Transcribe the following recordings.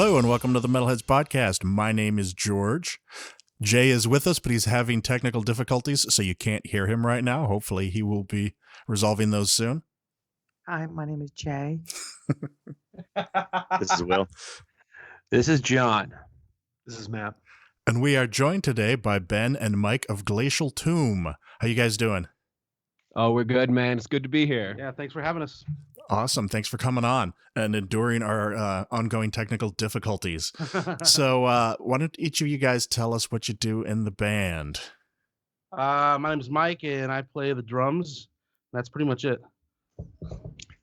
Hello and welcome to the Metalheads podcast. My name is George. Jay is with us, but he's having technical difficulties, so you can't hear him right now. Hopefully he will be resolving those soon. Hi, my name is Jay. This is Will. This is John. This is Matt. And we are joined today by Ben and Mike of Glacial Tomb. How you guys doing? Oh, we're good, man. It's good to be here. Yeah, thanks for having us. Awesome. Thanks for coming on and enduring our ongoing technical difficulties. So why don't each of you guys tell us what you do in the band? My name is Mike, and I play the drums. That's pretty much it.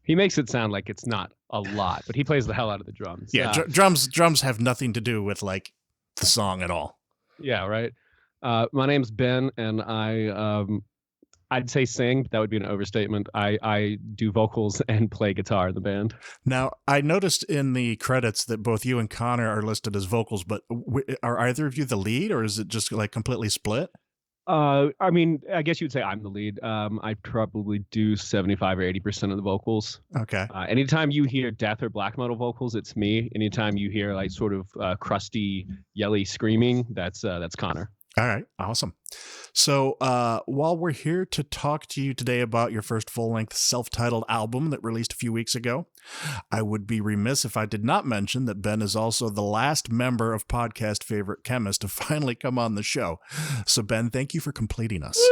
He makes it sound like it's not a lot, but he plays the hell out of the drums. Yeah, drums have nothing to do with like the song at all. Yeah, right. My name's Ben, and I'd say sing, but that would be an overstatement. I do vocals and play guitar in the band. Now, I noticed in the credits that both you and Connor are listed as vocals, but are either of you the lead, or is it just like completely split? I mean, I guess you'd say I'm the lead. I probably do 75 or 80% of the vocals. Okay. Anytime you hear death or black metal vocals, it's me. Anytime you hear like sort of crusty, yelly screaming, that's Connor. All right. Awesome. So while we're here to talk to you today about your first full-length self-titled album that released a few weeks ago, I would be remiss if I did not mention that Ben is also the last member of podcast Favorite Chemist to finally come on the show. So Ben, thank you for completing us.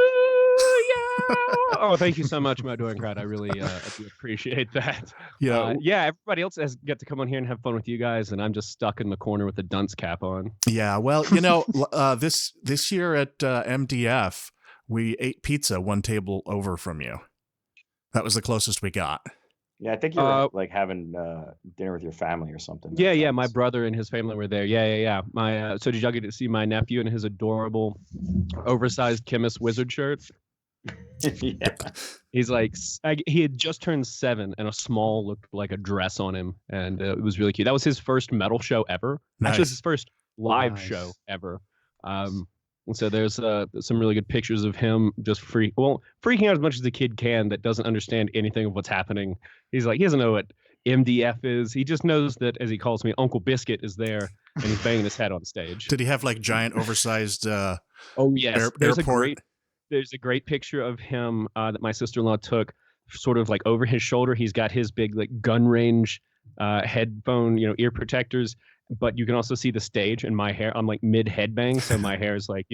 Oh, thank you so much, my adoring crowd. I really do appreciate that. Yeah. Everybody else has get to come on here and have fun with you guys, and I'm just stuck in the corner with the dunce cap on. Yeah, well, you know, this year at MDF, we ate pizza one table over from you. That was the closest we got. Yeah, I think you were like having dinner with your family or something. Yeah, my brother and his family were there. Yeah. So did y'all get to see my nephew in his adorable, oversized chemist wizard shirt? Yeah. He's like, he had just turned 7 and a small looked like a dress on him, and it was really cute. That was his first metal show ever. Nice. Actually, his first live show ever. And so there's some really good pictures of him just freaking out as much as a kid can that doesn't understand anything of what's happening. He's like, he doesn't know what MDF is. He just knows that, as he calls me, Uncle Biscuit is there, and he's banging his head on stage. Did he have like giant oversized oh yes, airport? There's a great picture of him that my sister-in-law took, sort of like over his shoulder. He's got his big like gun range headphone, ear protectors. But you can also see the stage and my hair. I'm like mid headbang, so my hair is like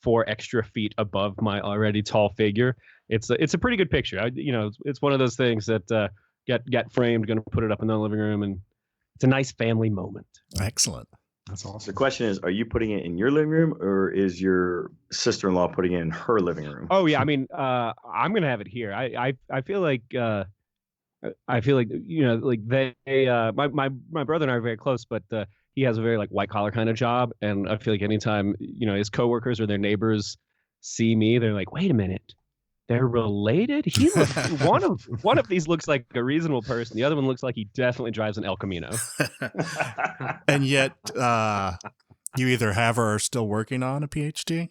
4 extra feet above my already tall figure. It's a pretty good picture. It's one of those things that got framed. Going to put it up in the living room, and it's a nice family moment. Excellent. That's awesome. So the question is, are you putting it in your living room, or is your sister-in-law putting it in her living room? Oh yeah, I mean, I'm gonna have it here. I feel like my brother and I are very close, but he has a very like white collar kind of job, and I feel like anytime his coworkers or their neighbors see me, they're like, wait a minute, they're related. He looks, one of these looks like a reasonable person. The other one looks like he definitely drives an El Camino. And yet, you either have or are still working on a PhD?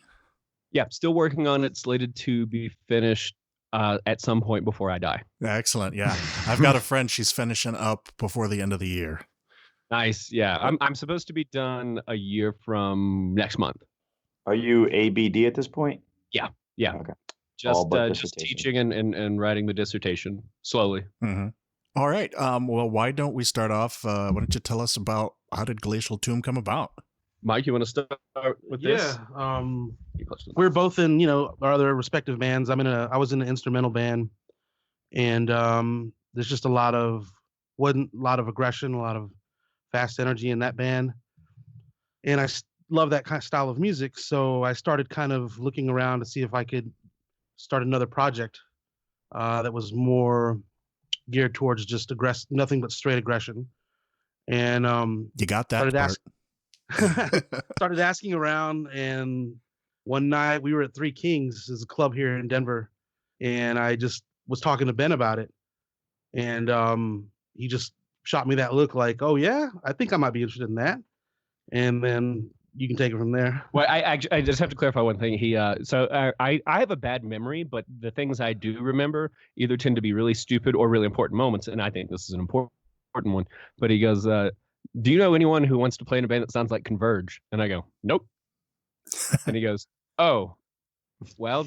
Yeah, still working on it. Slated to be finished at some point before I die. Excellent. Yeah, I've got a friend. She's finishing up before the end of the year. Nice. Yeah, I'm supposed to be done a year from next month. Are you ABD at this point? Yeah. Okay. Just teaching and writing the dissertation slowly. Mm-hmm. All right. Well, why don't we start off? Why don't you tell us about how did Glacial Tomb come about? Mike, you want to start with this? Yeah. We're both in our other respective bands. I was in an instrumental band, and there's just a lot of aggression, a lot of fast energy in that band, and I love that kind of style of music. So I started kind of looking around to see if I could start another project that was more geared towards just nothing but straight aggression. And you got that started asking around, and one night we were at Three Kings, is a club here in Denver, and I just was talking to Ben about it, and he just shot me that look like, oh yeah, I think I might be interested in that, and then you can take it from there. Well, I just have to clarify one thing. I have a bad memory, but the things I do remember either tend to be really stupid or really important moments, and I think this is an important one. But he goes, do you know anyone who wants to play in a band that sounds like Converge? And I go, nope. And he goes, oh, well,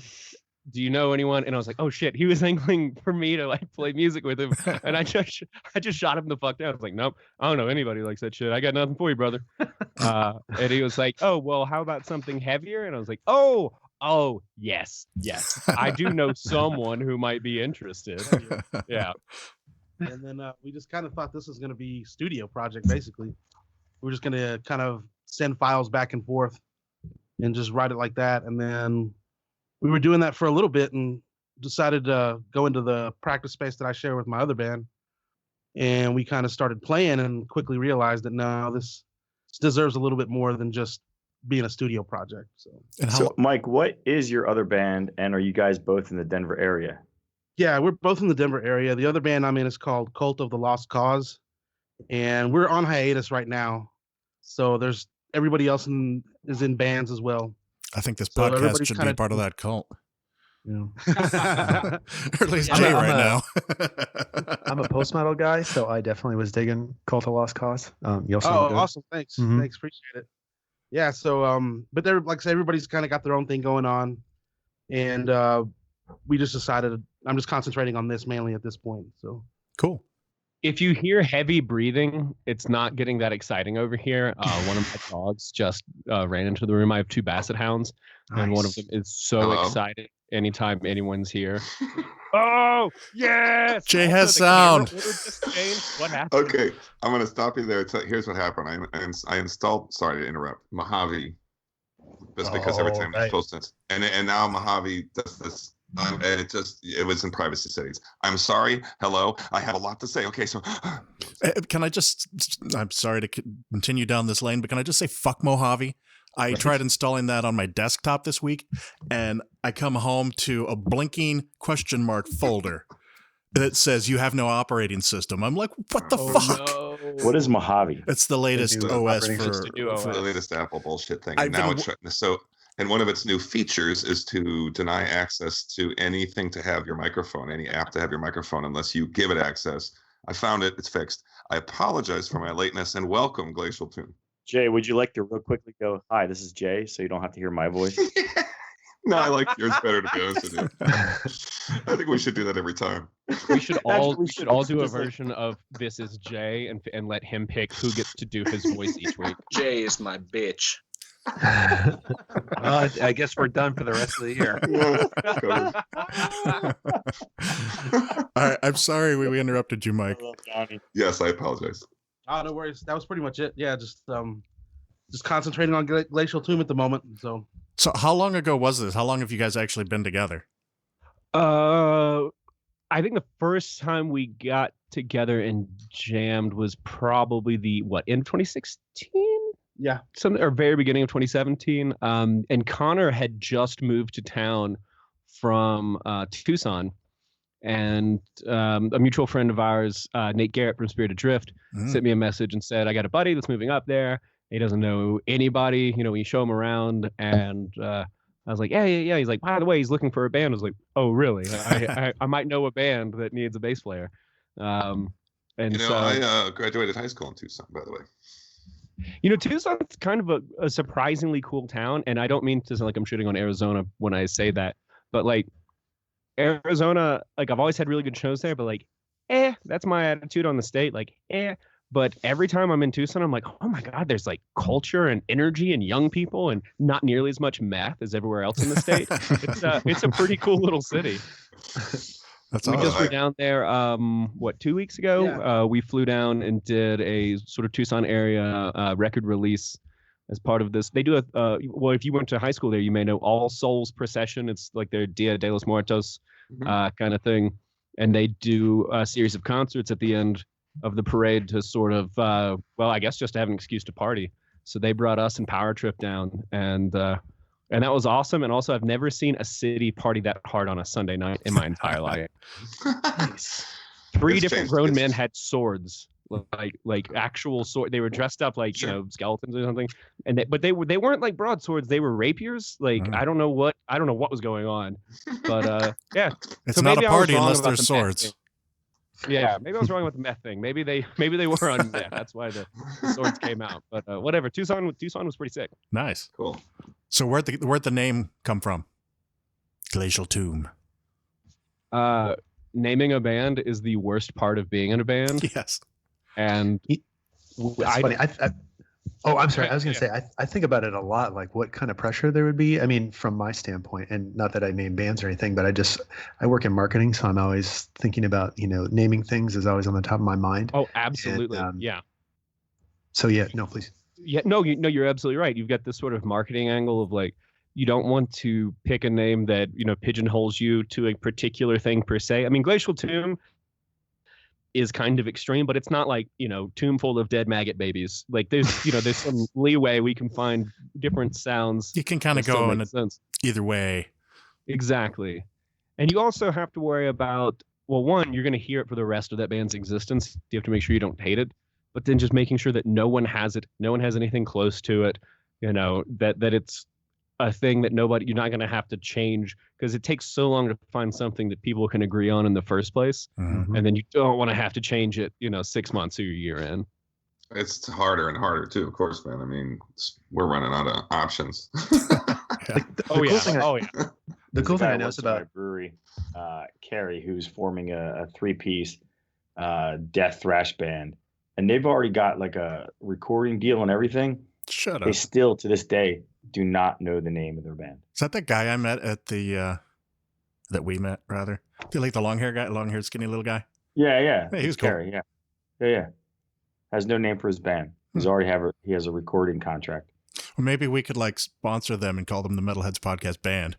do you know anyone? And I was like, oh shit, he was angling for me to like play music with him. And I just shot him the fuck down. I was like, nope, I don't know anybody who likes that shit. I got nothing for you, brother. And he was like, oh, well, how about something heavier? And I was like, oh, yes. I do know someone who might be interested. Yeah. And then we just kind of thought this was going to be studio project, basically. We were just going to kind of send files back and forth and just write it like that. And then we were doing that for a little bit and decided to go into the practice space that I share with my other band. And we kind of started playing and quickly realized that no, this deserves a little bit more than just being a studio project. So Mike, what is your other band, and are you guys both in the Denver area? Yeah, we're both in the Denver area. The other band I'm in is called Cult of the Lost Cause, and we're on hiatus right now. So there's everybody else is in bands as well. I think this podcast should be part of that cult. Yeah. Or at least Jay now. I'm a post-metal guy, so I definitely was digging Cult of Lost Cause. You also awesome. Thanks. Mm-hmm. Thanks. Appreciate it. Yeah. So, but they're, like I said, everybody's kind of got their own thing going on. And we just decided I'm just concentrating on this mainly at this point. So cool. If you hear heavy breathing, it's not getting that exciting over here. One of my dogs just ran into the room. I have 2 basset hounds, and one of them is so excited anytime anyone's here. Oh, yes! Jay has sound. What happened? Okay, I'm going to stop you there. Here's what happened. I installed, sorry to interrupt, Mojave, just because every time it's posted. And now Mojave does this. It was in privacy settings. I'm sorry. Hello. I have a lot to say. Okay, so I'm sorry to continue down this lane, but can I just say fuck Mojave? I tried installing that on my desktop this week, and I come home to a blinking question mark folder that says you have no operating system. I'm like, what the fuck? No. What is Mojave? It's the latest OS for the latest Apple bullshit thing. And now and one of its new features is to deny access to anything to have your microphone, any app to have your microphone, unless you give it access. I found it. It's fixed. I apologize for my lateness, and welcome, Glacial Tomb. Jay, would you like to real quickly go, hi, this is Jay, so you don't have to hear my voice? No, I like yours better, to be honest with you. I think we should do that every time. We should all do a version of This Is Jay and let him pick who gets to do his voice each week. Jay is my bitch. Well, I guess we're done for the rest of the year. All right, I'm sorry we interrupted you, Mike. Yes, I apologize. Oh, no worries. That was pretty much it. Yeah, just concentrating on Glacial Tomb at the moment. So how long ago was this? How long have you guys actually been together? I think the first time we got together and jammed was probably in 2016? Yeah. Or very beginning of 2017. And Connor had just moved to town from Tucson. And a mutual friend of ours, Nate Garrett from Spirit Adrift, sent me a message and said, I got a buddy that's moving up there. He doesn't know anybody. You show him around. And I was like, yeah. He's like, by the way, he's looking for a band. I was like, oh, really? I might know a band that needs a bass player. I graduated high school in Tucson, by the way. Tucson's kind of a surprisingly cool town. And I don't mean to sound like I'm shooting on Arizona when I say that. But, Arizona, I've always had really good shows there. But, that's my attitude on the state. But every time I'm in Tucson, I'm like, oh, my God, there's, culture and energy and young people and not nearly as much meth as everywhere else in the state. It's a pretty cool little city. That's we just were down there, 2 weeks ago? Yeah. We flew down and did a sort of Tucson area record release as part of this. They do if you went to high school there, you may know All Souls Procession. It's like their Dia de los Muertos kind of thing. And they do a series of concerts at the end of the parade to sort of, I guess just to have an excuse to party. So they brought us and Power Trip down, and that was awesome. And also, I've never seen a city party that hard on a Sunday night in my entire life. Three different grown men had swords, like actual sword. They were dressed up like skeletons or something, but they weren't like broadswords. They were rapiers. I don't know what was going on, but yeah. It's not a party unless there's swords. Yeah, maybe I was wrong with the meth thing. Maybe they were on meth. That's why the swords came out. But whatever. Tucson was pretty sick. Nice. Cool. So where'd the name come from? Glacial Tomb. Naming a band is the worst part of being in a band. Yes. And That's funny. I'm sorry. I was going to say, I think about it a lot, like what kind of pressure there would be. I mean, from my standpoint, and not that I name bands or anything, but I work in marketing, so I'm always thinking about, naming things is always on the top of my mind. Oh, absolutely. And, yeah. So yeah, no, please. Yeah, no, you're absolutely right. You've got this sort of marketing angle of like, you don't want to pick a name that, pigeonholes you to a particular thing per se. I mean, Glacial Tomb is kind of extreme, but it's not like, tomb full of dead maggot babies. Like there's some leeway. We can find different sounds. You can kind of go in either way. Exactly. And you also have to worry about, well, one, you're going to hear it for the rest of that band's existence. You have to make sure you don't hate it, but then just making sure that no one has it. No one has anything close to it, that it's a thing that you're not going to have to change, because it takes so long to find something that people can agree on in the first place. Mm-hmm. And then you don't want to have to change it, 6 months or a year in. It's harder and harder too, of course, man. I mean, we're running out of options. The cool thing I know about a brewery, Carrie, who's forming a 3-piece death thrash band, and they've already got like a recording deal and everything. Shut up. They still, to this day, do not know the name of their band. Is that guy I met at the that we met rather? Do you like the long-haired, skinny little guy? Yeah. Hey, he was cool. Carrie, yeah. Has no name for his band. He has a recording contract. Well, maybe we could sponsor them and call them the Metalheads Podcast Band.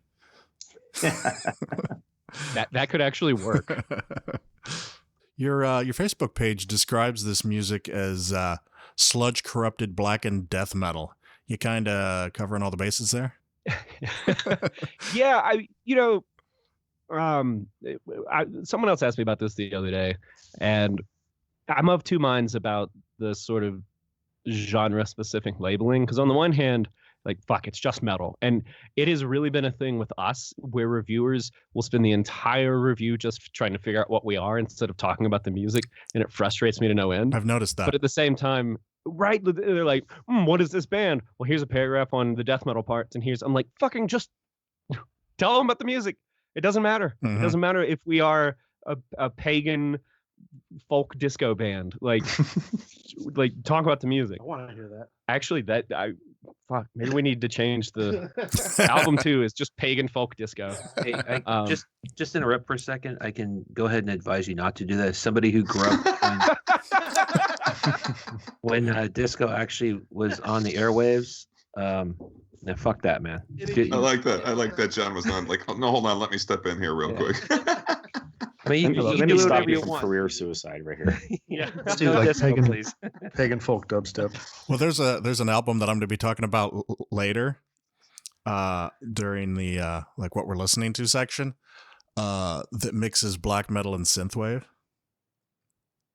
That could actually work. Your Facebook page describes this music as sludge corrupted blackened death metal. You kind of covering all the bases there? Yeah, someone else asked me about this the other day, and I'm of two minds about the sort of genre-specific labeling. Because on the one hand, it's just metal. And it has really been a thing with us where reviewers will spend the entire review just trying to figure out what we are instead of talking about the music. And it frustrates me to no end. I've noticed that. But at the same time, right, they're like, what is this band? Well, here's a paragraph on the death metal parts. And I'm like, fucking just tell them about the music. It doesn't matter. Mm-hmm. It doesn't matter if we are a pagan folk disco band. Talk about the music. I want to hear that. Actually, maybe we need to change the album too. Is just pagan folk disco. Hey, just interrupt for a second. I can go ahead and advise you not to do that. As somebody who grew up when disco actually was on the airwaves. Now fuck that, man. I like that. John was not like, oh, no, hold on, let me step in here real quick. I mean, you Let can me do stop whatever you you from want. career suicide right here. Yeah, Let's do no like disco, pagan, please. pagan folk dubstep. Well, there's an album that I'm going to be talking about later during the what we're listening to section that mixes black metal and synthwave,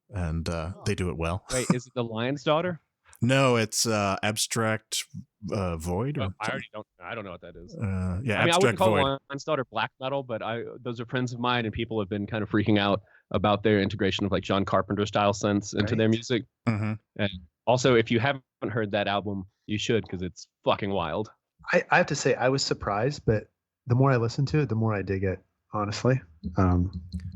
and they do it well. Wait, is it the Lion's Daughter? No, it's Abstract Void. Or I don't know what that is. yeah, I mean, Abstract I wouldn't call Void. Lion's Daughter black metal, but those are friends of mine, and people have been kind of freaking out about their integration of John Carpenter style synths into their music. Mm-hmm. And also, if you haven't heard that album, you should, because it's fucking wild. I have to say, I was surprised, but the more I listen to it, the more I dig it, honestly.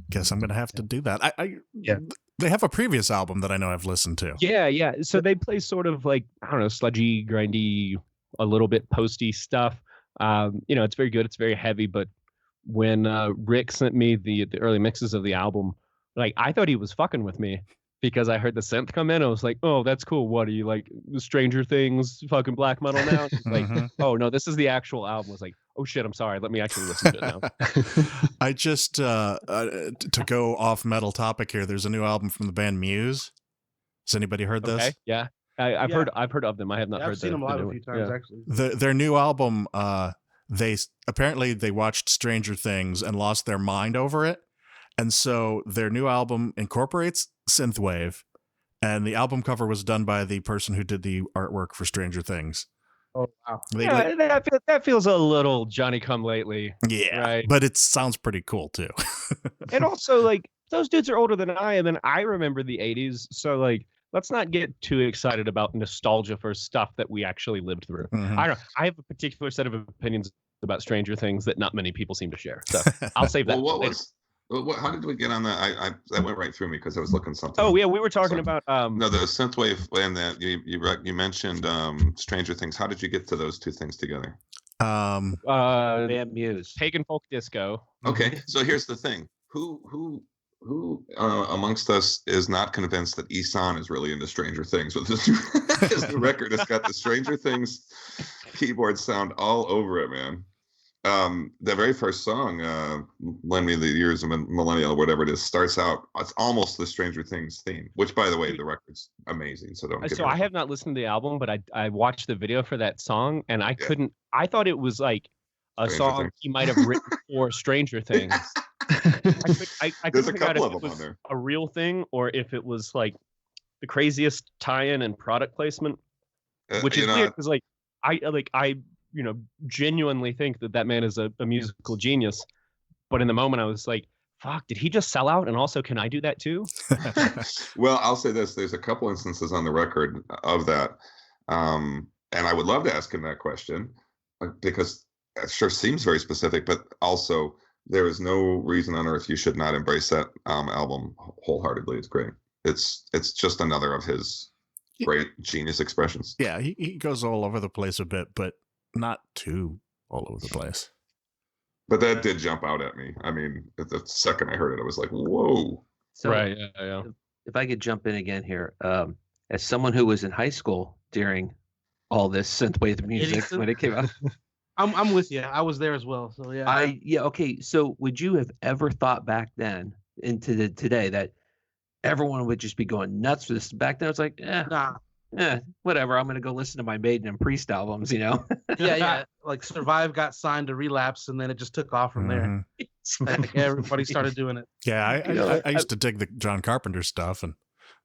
Guess I'm going to have to do that. Yeah. They have a previous album that I know I've listened to. Yeah. So they play sort of sludgy, grindy, a little bit posty stuff. It's very good. It's very heavy. But when Rick sent me the early mixes of the album, I thought he was fucking with me because I heard the synth come in. I was like, oh, that's cool. What are you like, Stranger Things, fucking black metal now? He's like, oh no, this is the actual album. I was like, oh shit, I'm sorry. Let me actually listen to it now. I just to go off metal topic here. There's a new album from the band Muse. Has anybody heard this? Okay, yeah. I've heard of them. I have not heard. I've seen them live a few times actually. Their new album. They watched Stranger Things and lost their mind over it, and so their new album incorporates synthwave, and the album cover was done by the person who did the artwork for Stranger Things. Oh wow! That feels a little Johnny Come Lately. Yeah, right. But it sounds pretty cool too. And also, those dudes are older than I am, and I remember the 80s. So like, let's not get too excited about nostalgia for stuff that we actually lived through. Mhm. I don't know. I have a particular set of opinions about Stranger Things that not many people seem to share. So I'll save that. Well, for later. how did we get on that? That went right through me because I was looking something. Oh up. yeah, we were talking about No, the synthwave and that you mentioned Stranger Things. How did you get to those two things together? Band Muse. pagan folk disco. Okay, so here's the thing: who amongst us is not convinced that Isan is really into Stranger Things with his new record? It's got the Stranger Things keyboard sound all over it, man. The very first song, "Lend Me the Years of Millennial," or whatever it is, starts out. It's almost the Stranger Things theme, which, by the way, the record's amazing. So don't. Get So me I wrong. have not listened to the album, but I watched the video for that song, and I couldn't. I thought it was like a Stranger song Things. he might have written for Stranger Things. I There's couldn't a figure out couple if of it them on was there. a real thing or if it was like the craziest tie-in and product placement, which is weird because I genuinely think that man is a musical genius, but in the moment I was like, fuck, did he just sell out? And also, can I do that too? Well, I'll say this: there's a couple instances on the record of that, and I would love to ask him that question because it sure seems very specific, but also there is no reason on earth you should not embrace that album wholeheartedly. It's great. It's just another of his great genius expressions. Yeah, he goes all over the place a bit, but not too all over the place. But that did jump out at me. I mean, the second I heard it, I was like, whoa. So right. Yeah. if I could jump in again here, as someone who was in high school during all this synthwave music when it came out, I'm with you. I was there as well. So yeah. Okay. So would you have ever thought back then into today that everyone would just be going nuts for this? Back then, it's like, whatever. I'm gonna go listen to my Maiden and Priest albums, yeah. Like Survive got signed to Relapse, and then it just took off from there. Like, everybody started doing it. Yeah, I used to dig the John Carpenter stuff, and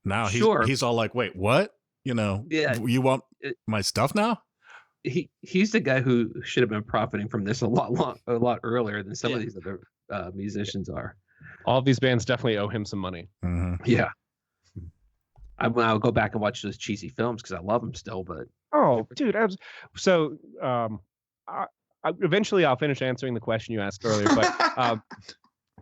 now he's all like, "Wait, what? You want my stuff now?" He's the guy who should have been profiting from this a lot earlier than some of these other musicians are. All of these bands definitely owe him some money. Mm-hmm. Yeah. I'll go back and watch those cheesy films because I love them still. But dude, eventually I'll finish answering the question you asked earlier. But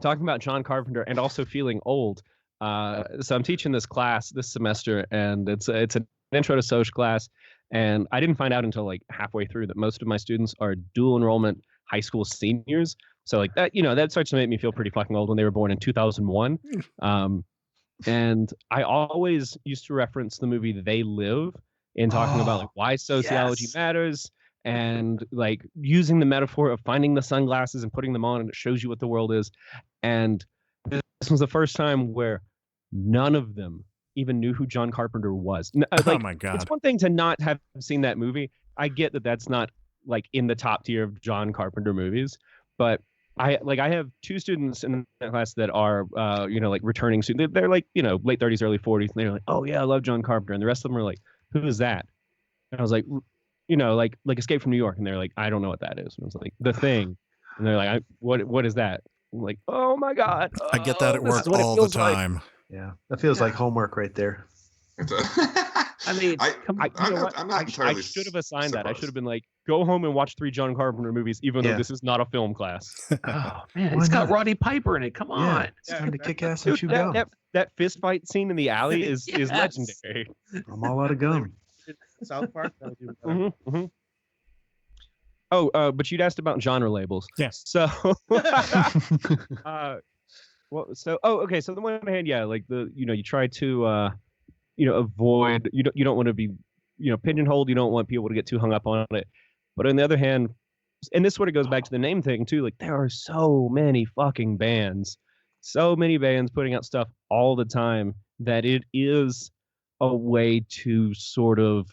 talking about John Carpenter and also feeling old. So I'm teaching this class this semester, and it's an intro to social class. And I didn't find out until like halfway through that most of my students are dual enrollment high school seniors. So like that, that starts to make me feel pretty fucking old when they were born in 2001. And I always used to reference the movie They Live in talking about like why sociology matters, and like using the metaphor of finding the sunglasses and putting them on and it shows you what the world is. And this was the first time where none of them even knew who John Carpenter was. Oh my God. It's one thing to not have seen that movie. I get that that's not like in the top tier of John Carpenter movies, but I have two students in that class that are, like returning students. They're like, late 30s, early 40s. And they're like, oh yeah, I love John Carpenter. And the rest of them are like, who is that? And I was like, like Escape from New York. And they're like, I don't know what that is. And I was like, The Thing. And they're like, what is that? I'm like, oh my God. I get that at work all the time. Like. Yeah, that feels like homework right there. I mean, I'm not entirely. I should have assigned that. I should have been like, go home and watch 3 John Carpenter movies, even though this is not a film class. Oh man, it's got Roddy Piper in it. Come on, it's time to kick ass and chew gum. That fist fight scene in the alley is legendary. I'm all out of gum. South Park. Oh, but you'd asked about genre labels. Yes. So, So on the one hand, like you try to, avoid, you don't want to be, pigeonholed. You don't want people to get too hung up on it. But on the other hand, and this sort of goes back to the name thing too, like there are so many fucking bands, putting out stuff all the time that it is a way to sort of,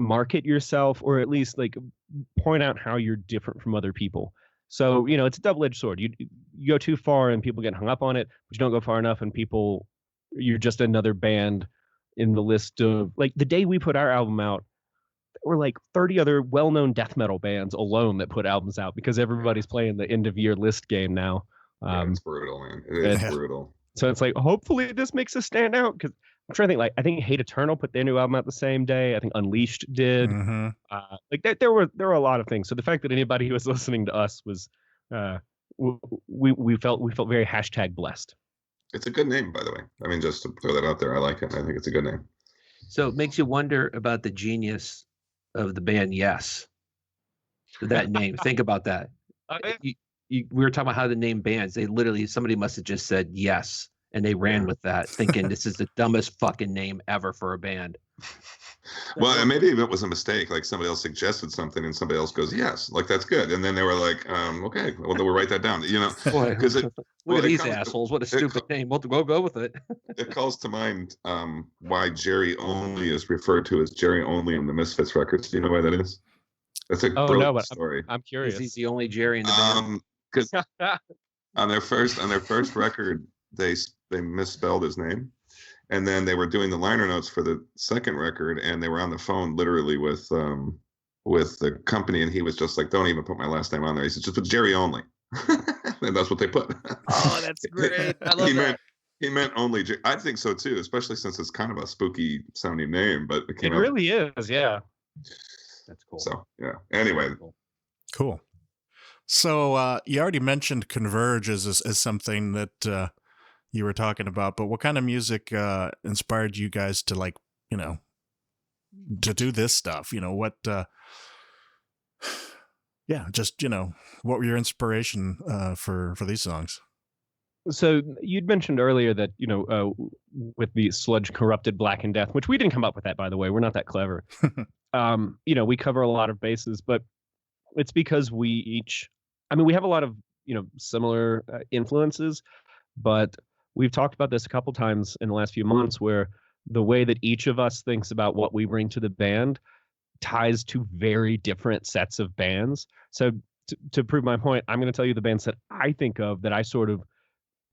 market yourself, or at least like point out how you're different from other people. So, it's a double-edged sword. You go too far and people get hung up on it, but you don't go far enough and you're just another band in the list of, like, the day we put our album out, there were like 30 other well-known death metal bands alone that put albums out because everybody's playing the end-of-year list game now. It's brutal, man. It is brutal. So it's like, hopefully this makes us stand out, because I'm trying to think, like, I think Hate Eternal put their new album out the same day. I think Unleashed did. Like there were a lot of things. So the fact that anybody who was listening to us was, we felt very #blessed. It's a good name, by the way. I mean, just to throw that out there, I like it. I think it's a good name. So it makes you wonder about the genius of the band Yes. That name. Think about that. We were talking about how to name bands. They literally, somebody must have just said yes, and they ran with that, thinking this is the dumbest fucking name ever for a band. Well, and maybe it was a mistake. Like somebody else suggested something, and somebody else goes, "Yes, like that's good," and then they were like, "Okay, well, then we'll write that down." You know, because look at these assholes. What a stupid name. We'll go with it. It calls to mind why Jerry Only is referred to as Jerry Only in the Misfits records. Do you know why that is? That's a brilliant story. I'm curious. Is he the only Jerry in the band? Because on their first record, they misspelled his name, and then they were doing the liner notes for the second record, and they were on the phone literally with the company, and he was just like, "Don't even put my last name on there." He said, "Just put Jerry Only," and that's what they put. Oh, that's great! I love that. He meant only. I think so too, especially since it's kind of a spooky sounding name, but it really is. Yeah, that's cool. So yeah. Anyway, cool. So you already mentioned Converge as something that you were talking about, but what kind of music inspired you guys to, like, you know, to do this stuff? You know, what just, you know, what were your inspiration for these songs? So you'd mentioned earlier that, you know, with the Sludge Corrupted Black and Death, which we didn't come up with that, by the way, we're not that clever. You know, we cover a lot of bases, but it's because we have a lot of, you know, similar influences, but we've talked about this a couple times in the last few months, where the way that each of us thinks about what we bring to the band ties to very different sets of bands. So to prove my point, I'm going to tell you the bands that I think of that I sort of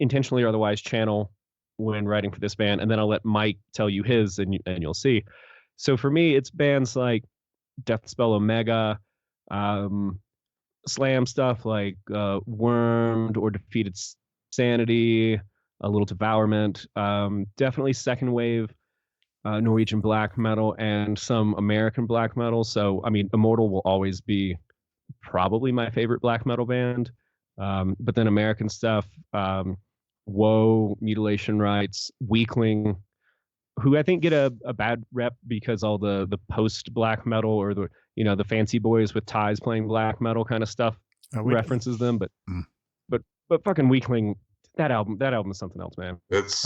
intentionally or otherwise channel when writing for this band, and then I'll let Mike tell you his, and you'll see. So for me, it's bands like Deathspell Omega, slam stuff like Wormed or Defeated Sanity, a little Devourment, definitely second wave Norwegian black metal, and some American black metal. So I mean, Immortal will always be probably my favorite black metal band, but then American stuff, Woe, Mutilation Rites, Weakling, who I think get a bad rep because all the post black metal, or the, you know, the fancy boys with ties playing black metal kind of stuff references them, but fucking Weakling, that album is something else, man. It's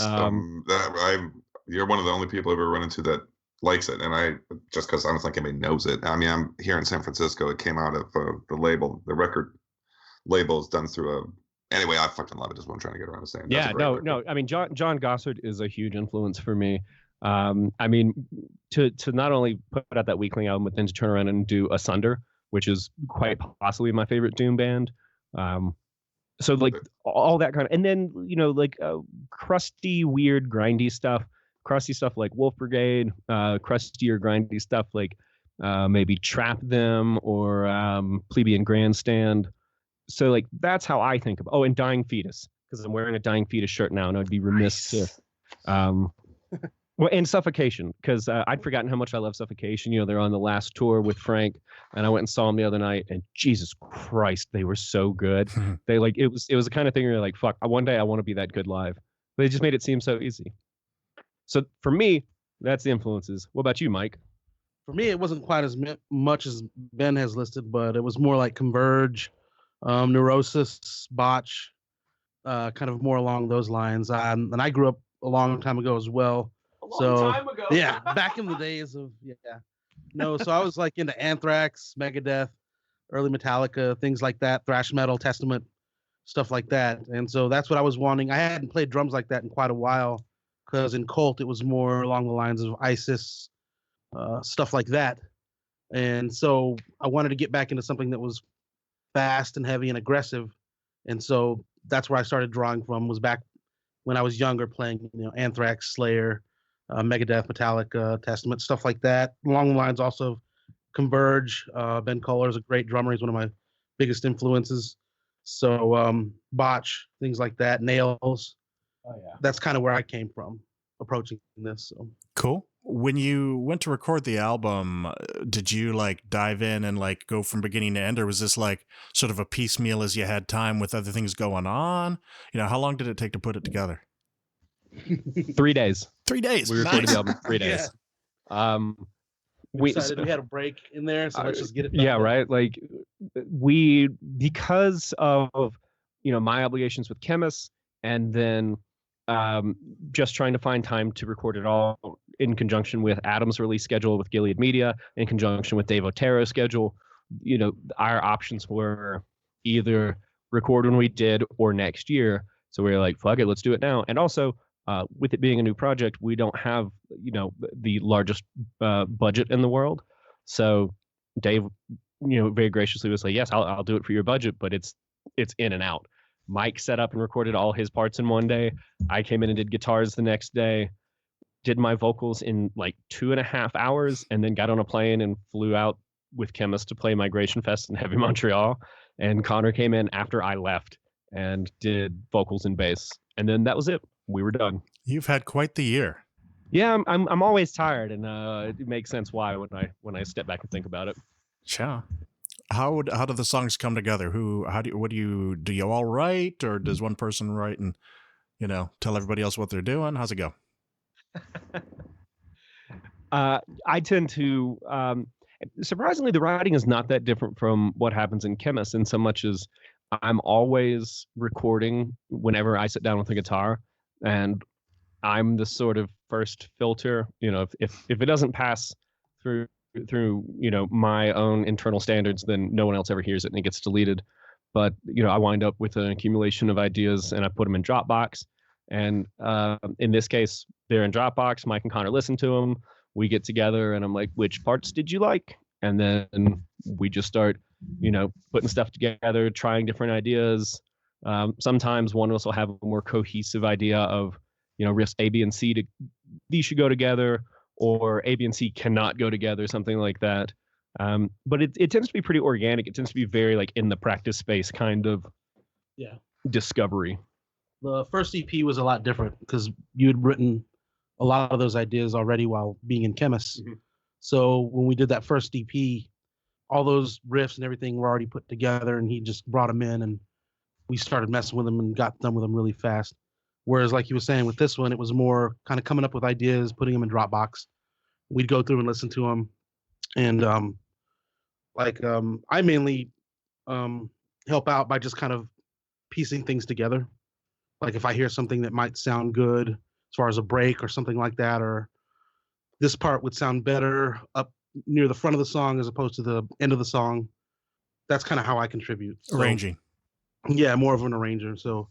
you're one of the only people I've ever run into that likes it, and I, just because I don't think anybody knows it. I mean, I'm here in San Francisco. It came out of the record label is done through anyway, I fucking love it. Just what I'm trying to get around to saying. Yeah, no. I mean, John Gossard is a huge influence for me. I mean, to not only put out that Weakling album, but then to turn around and do Asunder, which is quite possibly my favorite doom band. So like all that kind of, and then, you know, like crusty, weird, grindy stuff, crusty stuff like Wolf Brigade, crusty or grindy stuff like maybe Trap Them or Plebeian Grandstand. So like that's how I think about. Oh, and Dying Fetus, because I'm wearing a Dying Fetus shirt now, and I'd be remiss to. Well, and Suffocation, because I'd forgotten how much I love Suffocation. You know, they're on the last tour with Frank, and I went and saw them the other night, and Jesus Christ, they were so good. They like it was the kind of thing where you're like, fuck, one day I want to be that good live. But they just made it seem so easy. So for me, that's the influences. What about you, Mike? For me, it wasn't quite as much as Ben has listed, but it was more like Converge, Neurosis, Botch, kind of more along those lines. And I grew up a long time ago as well. Time ago. Yeah, back in the days of so I was like into Anthrax, Megadeth, early Metallica, things like that, thrash metal, Testament, stuff like that. And so that's what I was wanting. I hadn't played drums like that in quite a while, because in Cult it was more along the lines of ISIS, stuff like that. And so I wanted to get back into something that was fast and heavy and aggressive. And so that's where I started drawing from, was back when I was younger, playing, Anthrax, Slayer, Megadeth, Metallica, Testament, stuff like that. Along the lines also Converge. Ben Kohler is a great drummer. He's one of my biggest influences. So botch, things like that, nails. Oh yeah. That's kind of where I came from approaching this. So. Cool. When you went to record the album, did you like dive in and like go from beginning to end, or was this like sort of a piecemeal as you had time with other things going on? How long did it take to put it together? 3 days. 3 days. We recorded Nice. the album 3 days. Yeah. We decided we had a break in there, so let's just get it done. Yeah, right. Like because of my obligations with Chemists, and then just trying to find time to record it all in conjunction with Adam's release schedule with Gilead Media, in conjunction with Dave Otero's schedule. Our options were either record when we did or next year. So we were like, fuck it, let's do it now. And also, with it being a new project, we don't have the largest budget in the world. So Dave, very graciously was like, yes, I'll do it for your budget, but it's in and out. Mike set up and recorded all his parts in one day. I came in and did guitars the next day, did my vocals in like 2.5 hours, and then got on a plane and flew out with Chemist to play Migration Fest in Heavy Montreal. And Connor came in after I left and did vocals and bass. And then that was it. We were done. You've had quite the year. Yeah, I'm always tired, and it makes sense why when I step back and think about it. Sure. How do the songs come together? Do you all write, or does one person write and tell everybody else what they're doing? How's it go? I tend to surprisingly, the writing is not that different from what happens in Chemist, in so much as I'm always recording whenever I sit down with a guitar, and I'm the sort of first filter. If it doesn't pass through my own internal standards, then no one else ever hears it and it gets deleted. But I wind up with an accumulation of ideas and I put them in Dropbox. And in this case, they're in Dropbox. Mike and Connor listen to them. We get together and I'm like, which parts did you like? And then we just start putting stuff together, trying different ideas. Sometimes one of us will have a more cohesive idea of riffs A, B, and C these should go together, or A, B, and C cannot go together, something like that. But it tends to be pretty organic. It tends to be very like in the practice space kind of discovery. The first EP was a lot different because you had written a lot of those ideas already while being in Chemist. Mm-hmm. So when we did that first EP, all those riffs and everything were already put together, and he just brought them in, and we started messing with them and got done with them really fast. Whereas, like you were saying, with this one, it was more kind of coming up with ideas, putting them in Dropbox. We'd go through and listen to them, and I mainly help out by just kind of piecing things together. Like if I hear something that might sound good as far as a break or something like that, or this part would sound better up near the front of the song as opposed to the end of the song. That's kind of how I contribute. So, arranging. Yeah, more of an arranger. So,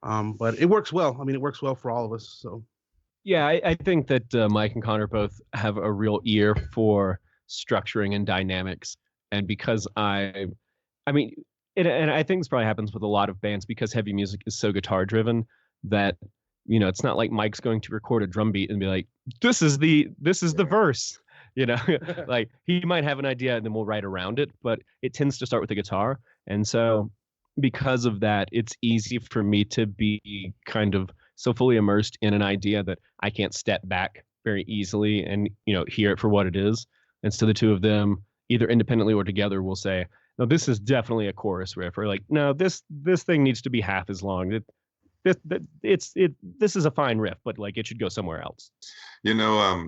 but it works well. I mean, it works well for all of us. So. Yeah, I think that Mike and Connor both have a real ear for structuring and dynamics. And because and I think this probably happens with a lot of bands because heavy music is so guitar driven that, it's not like Mike's going to record a drum beat and be like, this is the verse, like he might have an idea and then we'll write around it, but it tends to start with the guitar. And so because of that, it's easy for me to be kind of so fully immersed in an idea that I can't step back very easily and, hear it for what it is. And so the two of them, either independently or together, will say, no, this is definitely a chorus riff, or like, no, this thing needs to be half as long. This is a fine riff, but like it should go somewhere else.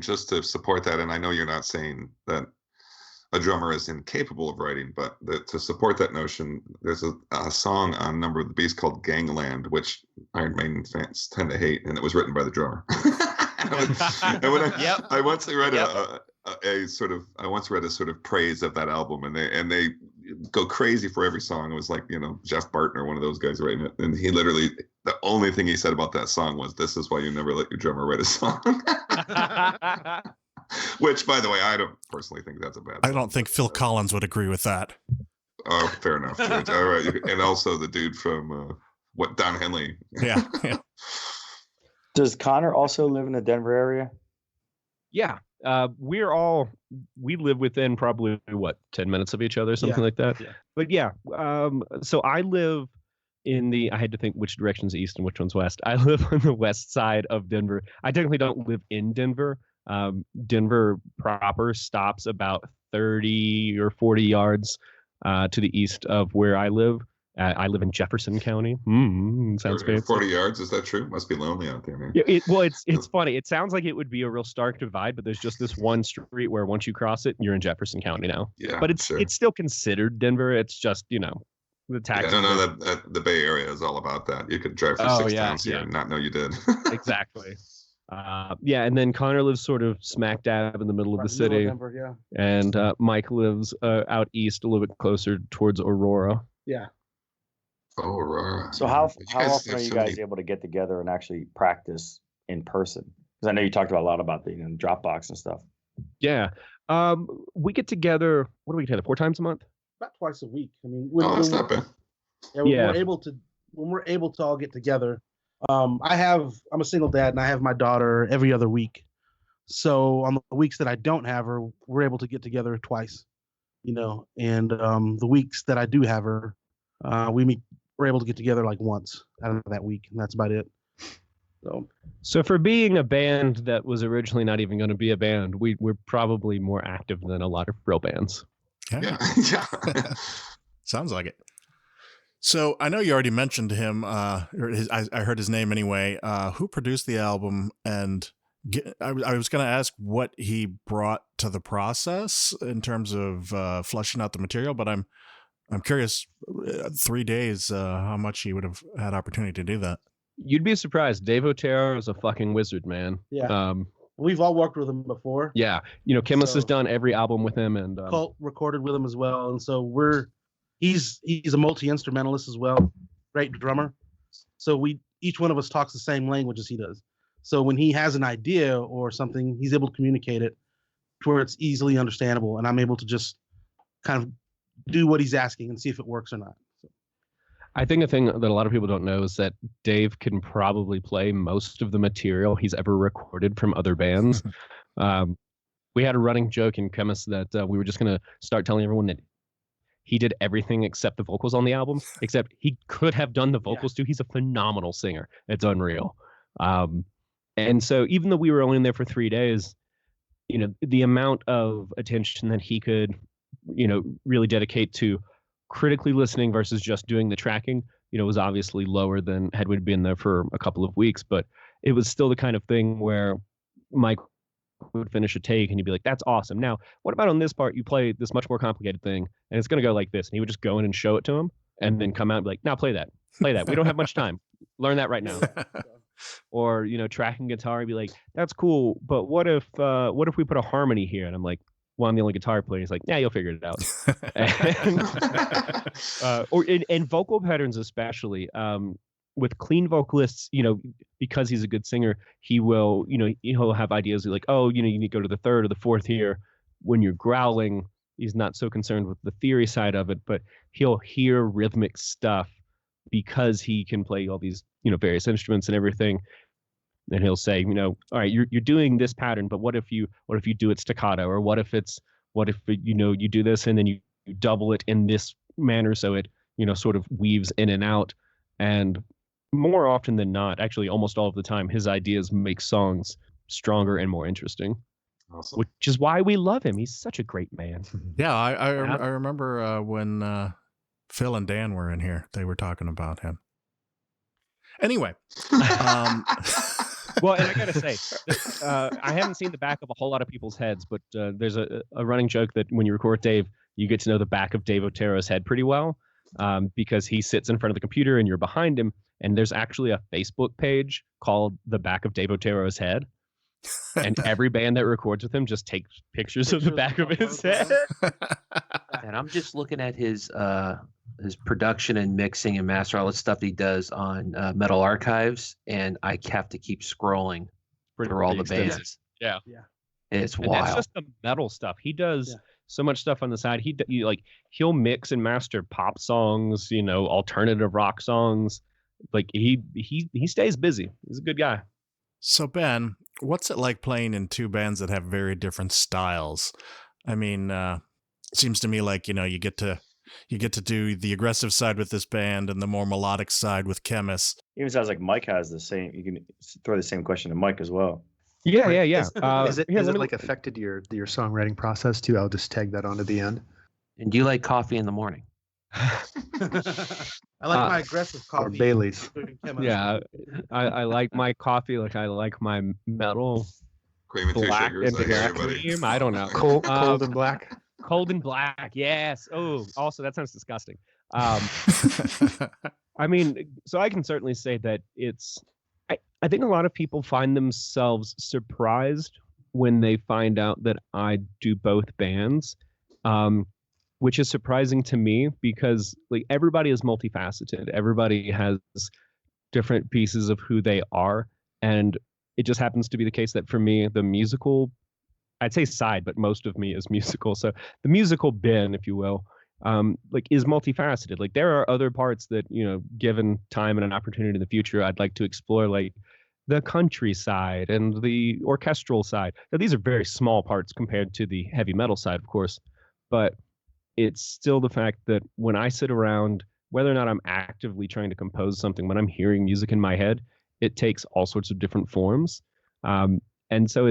Just to support that, and I know you're not saying that a drummer is incapable of writing, but to support that notion, there's a song on Number of the Beast called Gangland, which Iron Maiden fans tend to hate, and it was written by the drummer. I once read a sort of praise of that album, and they go crazy for every song. It was like, Jeff Barton or one of those guys writing it, and he literally, the only thing he said about that song was, "This is why you never let your drummer write a song." Which, by the way, I don't personally think that's a bad song. I don't think Phil Collins would agree with that. Oh, fair enough, George. All right, and also the dude from Don Henley. Yeah. Does Connor also live in the Denver area? Yeah. we live within probably 10 minutes of each other, something like that. Yeah. But yeah, so I live I had to think which direction's east and which one's west. I live on the west side of Denver. I technically don't live in Denver. Denver proper stops about 30 or 40 yards to the east of where I live. I live in Jefferson County. Sounds 30 or fancy. 40 yards, is that true? Must be lonely out there, man. Yeah, it's funny. It sounds like it would be a real stark divide, but there's just this one street where once you cross it, you're in Jefferson County now. Yeah, but it's still considered Denver. It's just, the tax. Yeah, no, the Bay Area is all about that. You could drive through 6 towns here and not know you did. Exactly. And then Connor lives sort of smack dab in the middle of the city. Denver, And Mike lives out east, a little bit closer towards Aurora. Yeah. Oh, Aurora. So how guys often have are you so guys many- able to get together and actually practice in person? Because I know you talked about a lot about the Dropbox and stuff. Yeah. We get together, what do we get together, 4 times a month? About twice a week. I mean, that's not bad. when we're able to all get together. I'm a single dad and I have my daughter every other week. So on the weeks that I don't have her, we're able to get together twice, and the weeks that I do have her, we're able to get together like once out of that week, and that's about it. So for being a band that was originally not even going to be a band, we're probably more active than a lot of real bands. Yeah. Sounds like it. So I know you already mentioned him. I heard his name anyway. Who produced the album? And I was going to ask what he brought to the process in terms of fleshing out the material, but I'm curious. 3 days, how much he would have had opportunity to do that. You'd be surprised. Dave Otero is a fucking wizard, man. Yeah. We've all worked with him before. Yeah. Chemist has done every album with him, and Cult recorded with him as well. And so he's a multi-instrumentalist as well, great drummer. So each one of us talks the same language as he does. So when he has an idea or something, he's able to communicate it to where it's easily understandable, and I'm able to just kind of do what he's asking and see if it works or not. I think a thing that a lot of people don't know is that Dave can probably play most of the material he's ever recorded from other bands. We had a running joke in Chemist that we were just going to start telling everyone that he did everything except the vocals on the album, except he could have done the vocals too. He's a phenomenal singer. It's unreal. And so even though we were only in there for 3 days, the amount of attention that he could, really dedicate to critically listening versus just doing the tracking, was obviously lower than had we been there for a couple of weeks, but it was still the kind of thing where Mike would finish a take and he'd be like, that's awesome. Now, what about on this part, you play this much more complicated thing and it's going to go like this. And he would just go in and show it to him and then come out and be like, now play that. We don't have much time. Learn that right now. Or, tracking guitar and be like, that's cool. But what if we put a harmony here? And I'm like, well, I'm the only guitar player. He's like, yeah, you'll figure it out. And vocal patterns, especially with clean vocalists, because he's a good singer, he will, he'll have ideas like, oh, you need to go to the 3rd or the 4th here. When you're growling, he's not so concerned with the theory side of it, but he'll hear rhythmic stuff because he can play all these, various instruments and everything. And he'll say, all right, you're doing this pattern, but what if you do it staccato, or what if you do this and then you double it in this manner so it sort of weaves in and out. And more often than not, actually almost all of the time, his ideas make songs stronger and more interesting. Awesome. Which is why we love him. He's such a great man. Yeah, I remember when Phil and Dan were in here, they were talking about him. Anyway. Well, and I gotta say, I haven't seen the back of a whole lot of people's heads, but there's a running joke that when you record Dave, you get to know the back of Dave Otero's head pretty well, because he sits in front of the computer and you're behind him, and there's actually a Facebook page called The Back of Dave Otero's Head, and every band that records with him just takes pictures of the back of his head. And I'm just looking at his production and mixing and master, all the stuff he does on Metal Archives, and I have to keep scrolling through all the bands. Yeah. It's and wild. that's just the metal stuff. He does so much stuff on the side. He'll mix and master pop songs, alternative rock songs. Like he stays busy. He's a good guy. So Ben, what's it like playing in two bands that have very different styles? I mean, it seems to me like, you get to do the aggressive side with this band and the more melodic side with Chemist. Even sounds like Mike has the same. You can throw the same question to Mike as well. Yeah. Is it like affected your songwriting process too? I'll just tag that onto the end. And do you like coffee in the morning? I like my aggressive coffee. Or Bailey's. Yeah, I like my coffee like I like my metal. Cream and two Black sugars. and I hear black everybody. cream. I don't know. Cold and black. Cold and black. Yes. Oh, also that sounds disgusting. I mean, so I can certainly say that I think a lot of people find themselves surprised when they find out that I do both bands, which is surprising to me because like everybody is multifaceted. Everybody has different pieces of who they are. And it just happens to be the case that for me, the musical, I'd say side, but most of me is musical. So the musical Ben, if you will, is multifaceted. Like there are other parts that, given time and an opportunity in the future, I'd like to explore, like the country side and the orchestral side. Now, these are very small parts compared to the heavy metal side, of course, but it's still the fact that when I sit around, whether or not I'm actively trying to compose something, when I'm hearing music in my head, it takes all sorts of different forms. And so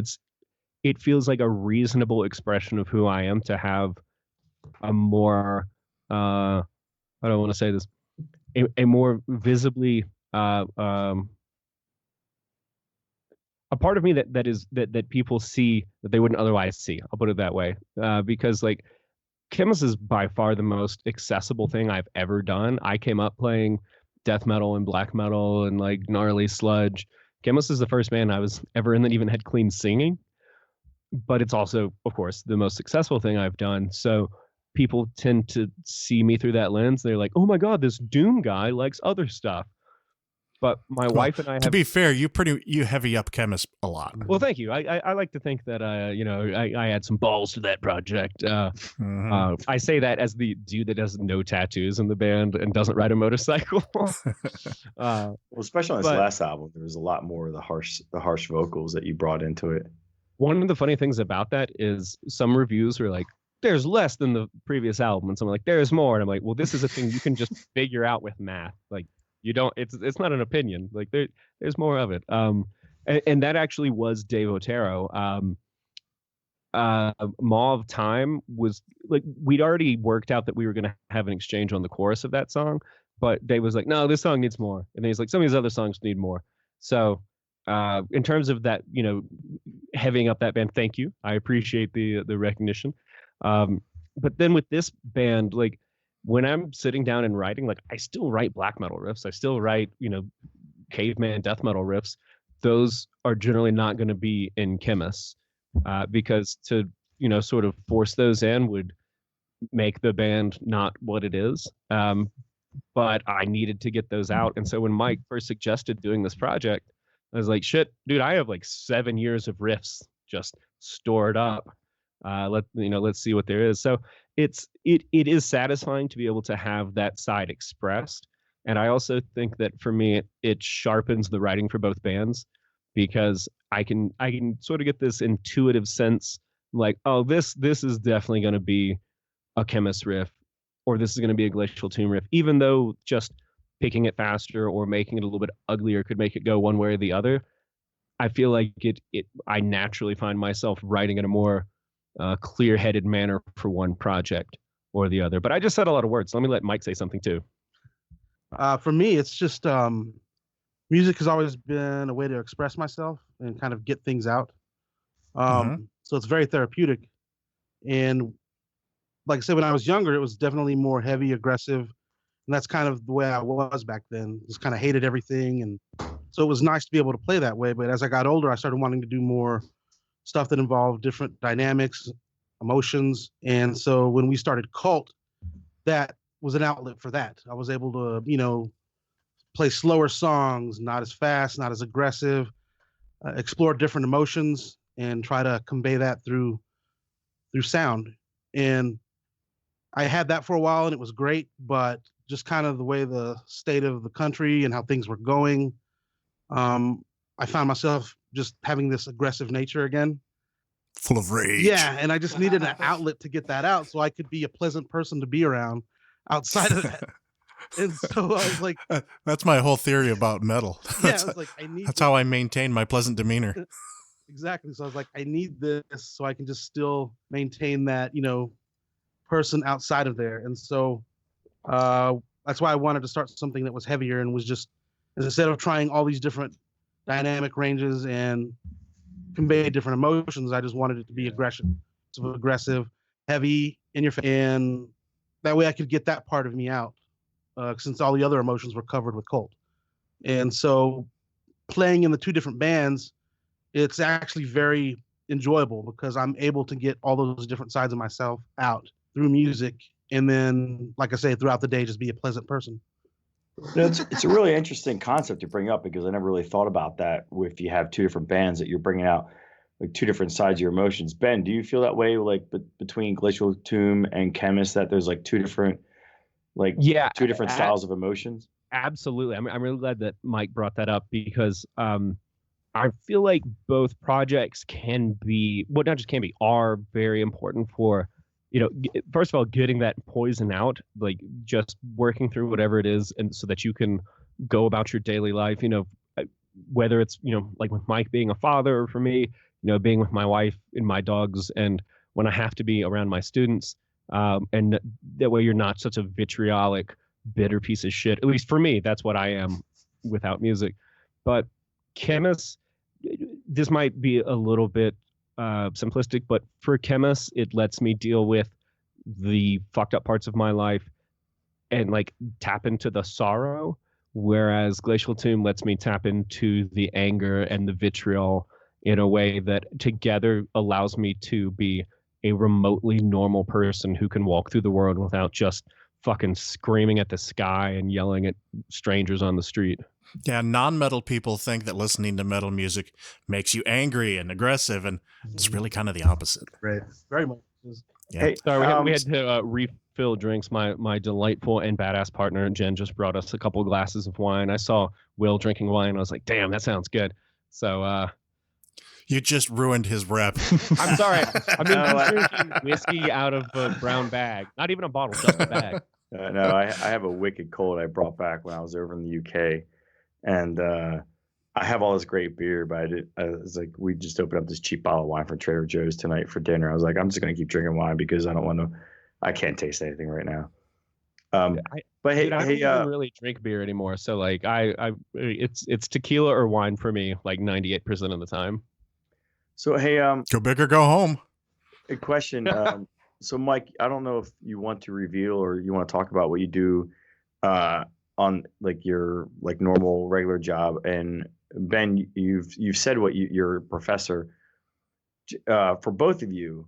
it feels like a reasonable expression of who I am to have a more, I don't want to say this, a more visibly, a part of me that people see that they wouldn't otherwise see. I'll put it that way, because like Chemist is by far the most accessible thing I've ever done. I came up playing death metal and black metal and like gnarly sludge. Chemist is the first band I was ever in that even had clean singing, but it's also, of course, the most successful thing I've done. So people tend to see me through that lens. They're like, "Oh my God, this Doom guy likes other stuff." But my wife and I have... To be fair, you heavy up Chemist a lot. Well, thank you. I like to think that I had some balls to that project. I say that as the dude that has no tattoos in the band and doesn't ride a motorcycle. Well, especially on this last album, there was a lot more of the harsh vocals that you brought into it. One of the funny things about that is some reviews are like, "There's less than the previous album," and someone like, "There's more," and I'm like, "Well, this is a thing you can just figure out with math. Like, you don't. It's not an opinion. Like there's more of it." And that actually was Dave Otero. Maw of Time was like, we'd already worked out that we were going to have an exchange on the chorus of that song, but Dave was like, "No, this song needs more," and then he's like, "Some of these other songs need more." So in terms of that, heavying up that band, thank you. I appreciate the recognition. But then with this band, like when I'm sitting down and writing, like I still write black metal riffs. I still write, caveman death metal riffs. Those are generally not going to be in Chemist, because to, sort of force those in would make the band not what it is. But I needed to get those out. And so when Mike first suggested doing this project, I was like, shit, dude, I have like 7 years of riffs just stored up. Let's see what there is. So it is satisfying to be able to have that side expressed. And I also think that for me, it sharpens the writing for both bands, because I can sort of get this intuitive sense like, oh, this is definitely going to be a Chemist riff, or this is going to be a Glacial Tomb riff, even though just picking it faster or making it a little bit uglier could make it go one way or the other. I feel like I naturally find myself writing in a more clear-headed manner for one project or the other. But I just said a lot of words. So let me let Mike say something too. For me, it's just music has always been a way to express myself and kind of get things out. So it's very therapeutic. And like I said, when I was younger, it was definitely more heavy, aggressive. And that's kind of the way I was back then. Just kind of hated everything. And so it was nice to be able to play that way. But as I got older, I started wanting to do more stuff that involved different dynamics, emotions. And so when we started Cult, that was an outlet for that. I was able to, play slower songs, not as fast, not as aggressive, explore different emotions and try to convey that through sound. And I had that for a while and it was great, but just kind of the way the state of the country and how things were going, I found myself just having this aggressive nature again. Full of rage. Yeah, and I just needed an outlet to get that out so I could be a pleasant person to be around outside of that. And so I was like, that's my whole theory about metal. Yeah, I was like, I need that's how I maintain my pleasant demeanor. Exactly. So I was like, I need this so I can just still maintain that, person outside of there. And so that's why I wanted to start something that was heavier and was just, instead of trying all these different dynamic ranges and convey different emotions, I just wanted it to be aggression. So aggressive, heavy, in your face. And that way I could get that part of me out, since all the other emotions were covered with Colt. And so playing in the two different bands, it's actually very enjoyable because I'm able to get all those different sides of myself out through music. And then, like I say, throughout the day, just be a pleasant person. It's a really interesting concept to bring up because I never really thought about that. If you have two different bands that you're bringing out, like two different sides of your emotions. Ben, do you feel that way, like between Glacial Tomb and Chemist, that there's like two different, two different styles of emotions? Absolutely. I'm really glad that Mike brought that up because I feel like both projects can be, well, not just can be, are very important for, first of all, getting that poison out, like just working through whatever it is, and so that you can go about your daily life, whether it's, like with Mike being a father, or for me, being with my wife and my dogs, and when I have to be around my students, and that way you're not such a vitriolic, bitter piece of shit. At least for me, that's what I am without music. But Chemist, this might be a little bit simplistic, but for Chemist, it lets me deal with the fucked up parts of my life and like tap into the sorrow, whereas Glacial Tomb lets me tap into the anger and the vitriol in a way that together allows me to be a remotely normal person who can walk through the world without just fucking screaming at the sky and yelling at strangers on the street. Yeah, non-metal people think that listening to metal music makes you angry and aggressive, and it's really kind of the opposite. Right. Very much. Yeah. Hey, sorry, we had to refill drinks. My delightful and badass partner, Jen, just brought us a couple of glasses of wine. I saw Will drinking wine. I was like, damn, that sounds good. So, you just ruined his rep. I'm sorry. I mean, he's drinking whiskey out of a brown bag. Not even a bottle, just a bag. No, I have a wicked cold I brought back when I was over in the UK. And I have all this great beer, but I was like, we just opened up this cheap bottle of wine from Trader Joe's tonight for dinner. I was like, I'm just going to keep drinking wine because I can't taste anything right now. But hey, I don't even really drink beer anymore. So like it's tequila or wine for me, like 98% of the time. So, hey, go big or go home. A question. So Mike, I don't know if you want to reveal or you want to talk about what you do, on like your normal regular job. And Ben, you've said what you're a professor. For both of you,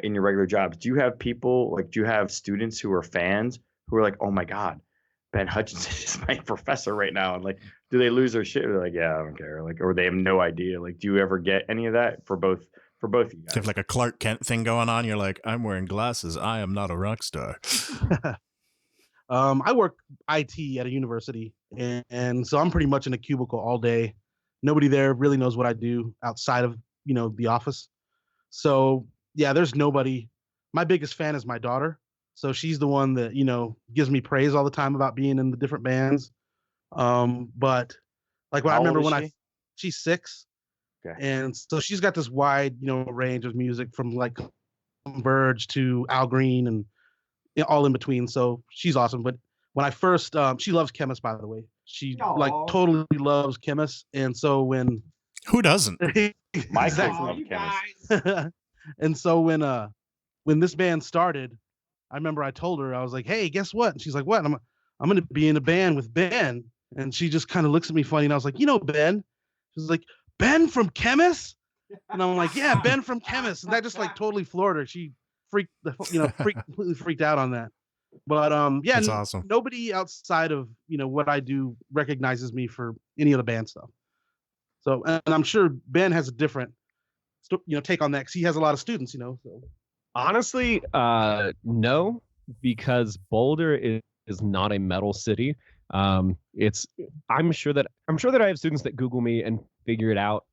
in your regular jobs, do you have people do you have students who are fans who are like, oh my God, Ben Hutchinson is my professor right now, and do they lose their shit? They're like, yeah, I don't care, or they have no idea. Do you ever get any of that for both of you guys? You have like a Clark Kent thing going on. You're like, I'm wearing glasses. I am not a rock star. I work IT at a university, and so I'm pretty much in a cubicle all day. Nobody there really knows what I do outside of, the office. So yeah, there's nobody. My biggest fan is my daughter. So she's the one that, gives me praise all the time about being in the different bands. But when I remember when she's 6. Okay. And so she's got this wide, range of music from Verge to Al Green and all in between. So she's awesome. But when I first, she loves Chemist, by the way. She totally loves Chemist. And so when who doesn't? My kids love Chemist. And so when this band started, I remember I told her, I was like, hey, guess what? And she's like, what? I'm going to be in a band with Ben. And she just kind of looks at me funny. And I was like, Ben? She's like, Ben from Chemist? And I'm like, yeah, Ben from Chemist. And that just totally floored her. She completely freaked out on that. But yeah, that's awesome. Nobody outside of what I do recognizes me for any of the band stuff. So, and I'm sure Ben has a different take on that because he has a lot of students. So honestly, no, because Boulder is not a metal city. I'm sure that I have students that Google me and figure it out.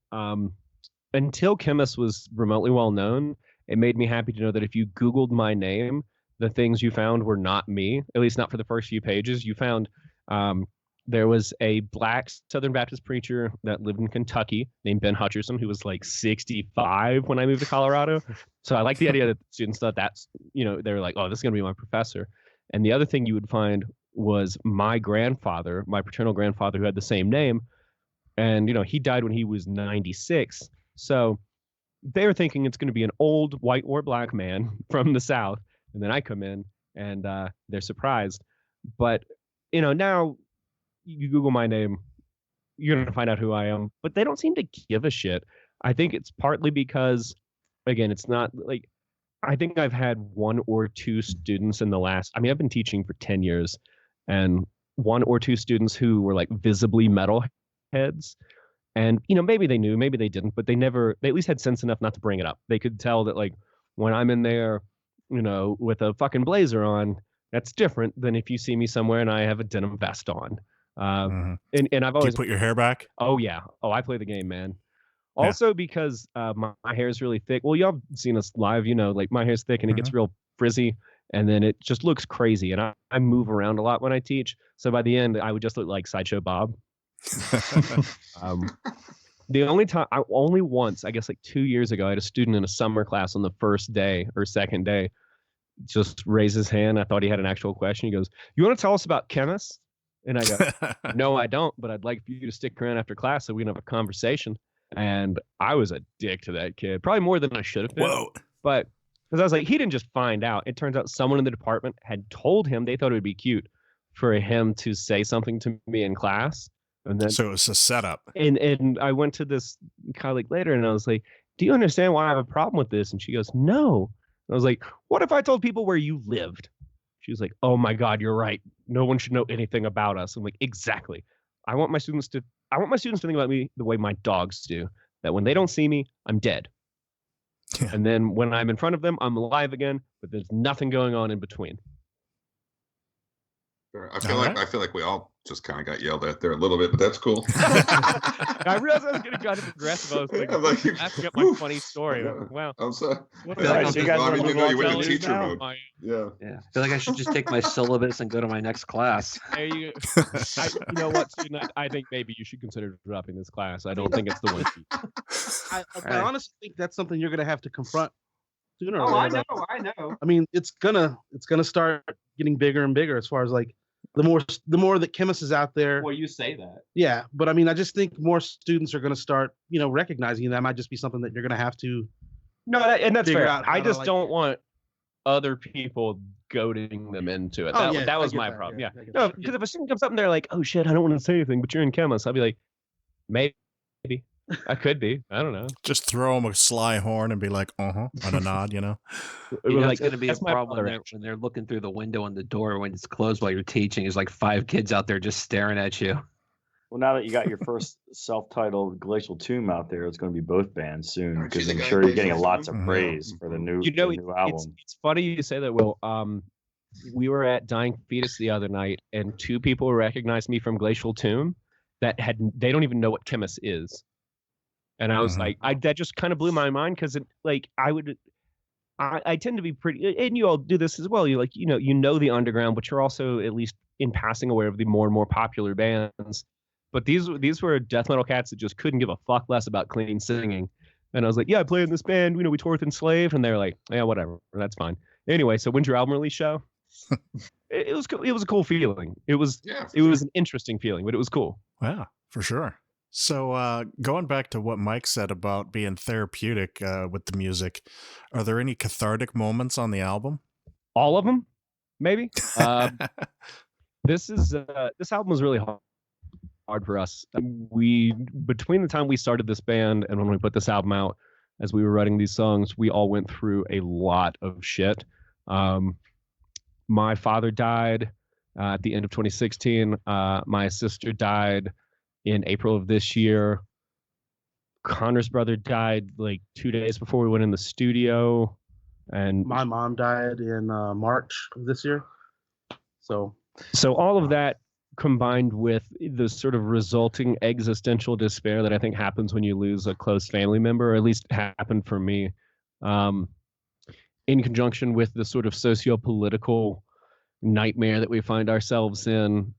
Until Chemist was remotely well known, it made me happy to know that if you Googled my name, the things you found were not me, at least not for the first few pages. You found there was a black Southern Baptist preacher that lived in Kentucky named Ben Hutcherson, who was like 65 when I moved to Colorado. So I like the idea that students thought that's, they were like, oh, this is going to be my professor. And the other thing you would find was my grandfather, my paternal grandfather, who had the same name. And, he died when he was 96. So they were thinking it's going to be an old white or black man from the South. And then I come in and they're surprised. But, now you Google my name, you're going to find out who I am. But they don't seem to give a shit. I think it's partly because, again, it's not like, I think I've had one or two students in the last, I've been teaching for 10 years, and one or two students who were like visibly metalheads. And, maybe they knew, maybe they didn't, but they at least had sense enough not to bring it up. They could tell that, like, when I'm in there, with a fucking blazer on, that's different than if you see me somewhere and I have a denim vest on. And I've always... Do you put your hair back? Oh, yeah. Oh, I play the game, man. Also, because my hair is really thick. Well, y'all have seen us live, like my hair's thick and it gets real frizzy, and then it just looks crazy. And I move around a lot when I teach. So by the end, I would just look like Sideshow Bob. The only time, only once, I guess like 2 years ago, I had a student in a summer class on the first day or second day just raise his hand. I thought he had an actual question. He goes, "You want to tell us about chemists?" And I go, "No, I don't, but I'd like for you to stick around after class so we can have a conversation." And I was a dick to that kid, probably more than I should have been. Whoa. But because I was like, he didn't just find out. It turns out someone in the department had told him they thought it would be cute for him to say something to me in class. And then, so it was a setup. And I went to this colleague later and I was like, "Do you understand why I have a problem with this?" And she goes, "No." And I was like, "What if I told people where you lived?" She was like, "Oh my God, you're right. No one should know anything about us." I'm like, "Exactly. I want my students to think about me the way my dogs do, that when they don't see me, I'm dead. Yeah. And then when I'm in front of them, I'm alive again, but there's nothing going on in between." I feel like we all just kind of got yelled at there a little bit, but that's cool. I realized I was getting kind of aggressive. I was like, asking up my funny story. Wow. I'm sorry. You were in teacher mode. Yeah. I feel like I should just take my syllabus and go to my next class. There you go. You know what, student? I think maybe you should consider dropping this class. I don't think it's the one for you. I honestly think that's something you're going to have to confront sooner or later. I know. It's gonna start getting bigger and bigger as far as like the more that chemists is out there. Well, you say that. Yeah, but I just think more students are going to start, recognizing that might just be something that you're going to have to. No, and that's fair. I just don't want other people goading them into it. That was my problem. Yeah. No, because if a student comes up and they're like, "Oh shit, I don't want to say anything," but you're in chemist, I'll be like, maybe. I could be. I don't know. Just throw them a sly horn and be like, and a nod, It's going to be a problem when they're looking through the window and the door when it's closed while you're teaching. There's like 5 kids out there just staring at you. Well, now that you got your first self-titled Glacial Tomb out there, it's going to be both bands soon, because I'm sure you're getting lots of praise for the new, new album. It's funny you say that, Will. We were at Dying Fetus the other night, and 2 people recognized me from Glacial Tomb they don't even know what chemist is. And I was like, that just kind of blew my mind, because I tend to be pretty, and you all do this as well. You know the underground, but you're also at least in passing aware of the more and more popular bands. But these were death metal cats that just couldn't give a fuck less about clean singing. And I was like, "Yeah, I play in this band. We tour with Enslaved," and they're like, "Yeah, whatever, that's fine." Anyway, so when's your album release show? It was cool. It was a cool feeling. It was an interesting feeling, but it was cool. Yeah, for sure. So going back to what Mike said about being therapeutic with the music, are there any cathartic moments on the album? All of them, maybe. This album was really hard for us. Between the time we started this band and when we put this album out, as we were writing these songs, we all went through a lot of shit. My father died at the end of 2016. My sister died in April of this year. Connor's brother died like 2 days before we went in the studio. And my mom died in March of this year. So all of that combined with the sort of resulting existential despair that I think happens when you lose a close family member, or at least happened for me, in conjunction with the sort of socio-political nightmare that we find ourselves in,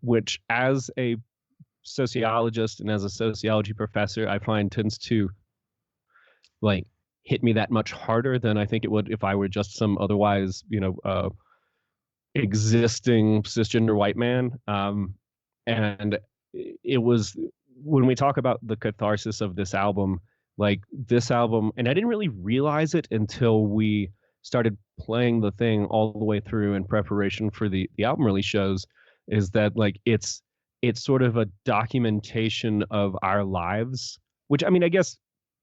which as a sociologist and as a sociology professor, I find tends to like hit me that much harder than I think it would if I were just some otherwise, existing cisgender white man. And it was, when we talk about the catharsis of this album, like this album, and I didn't really realize it until we started playing the thing all the way through in preparation for the album release shows, is that like it's sort of a documentation of our lives, which, I mean, I guess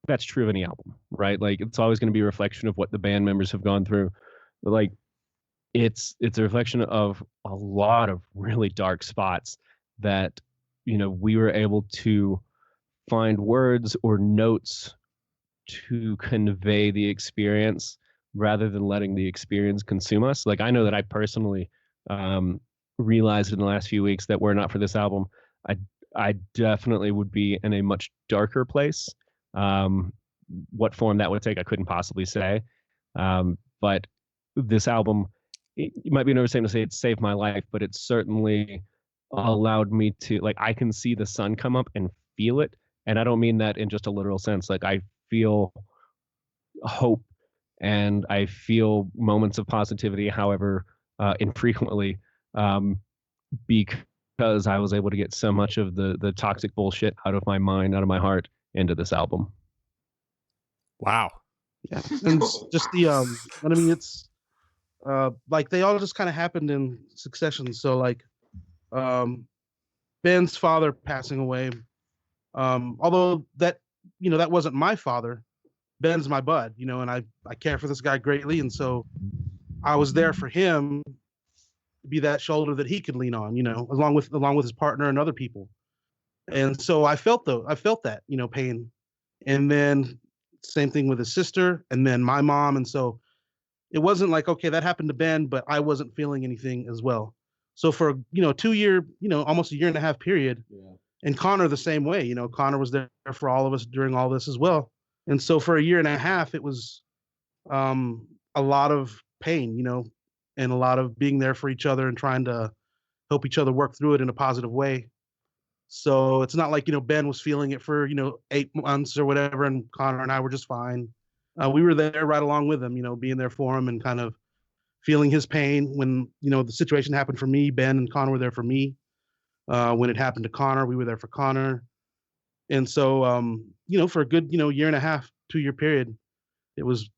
that's true of any album, right? Like it's always going to be a reflection of what the band members have gone through. But like it's a reflection of a lot of really dark spots that, we were able to find words or notes to convey the experience rather than letting the experience consume us. Like I know that I personally realized in the last few weeks that were it not for this album, I definitely would be in a much darker place. What form that would take, I couldn't possibly say. But this album, it might be an overstatement to say it saved my life, but it certainly allowed me to, like, I can see the sun come up and feel it. And I don't mean that in just a literal sense. Like I feel hope and I feel moments of positivity, however infrequently, because I was able to get so much of the toxic bullshit out of my mind, out of my heart, into this album. Wow. Yeah, and just the I mean, it's like they all just kind of happened in succession. So like Ben's father passing away, although that that wasn't my father. Ben's my bud, and I care for this guy greatly, and so I was there for him to be that shoulder that he could lean on, along with his partner and other people. And so I felt that, pain. And then same thing with his sister and then my mom. And so it wasn't like, okay, that happened to Ben, but I wasn't feeling anything as well. So for, 2 year, almost a year and a half period, and Connor the same way, Connor was there for all of us during all this as well. And so for a year and a half, it was a lot of pain, and a lot of being there for each other and trying to help each other work through it in a positive way. So it's not like, Ben was feeling it for, 8 months or whatever, and Connor and I were just fine. We were there right along with him, being there for him and kind of feeling his pain. When, the situation happened for me, Ben and Connor were there for me. When it happened to Connor, we were there for Connor. And so, for a good, year and a half, 2-year period, it was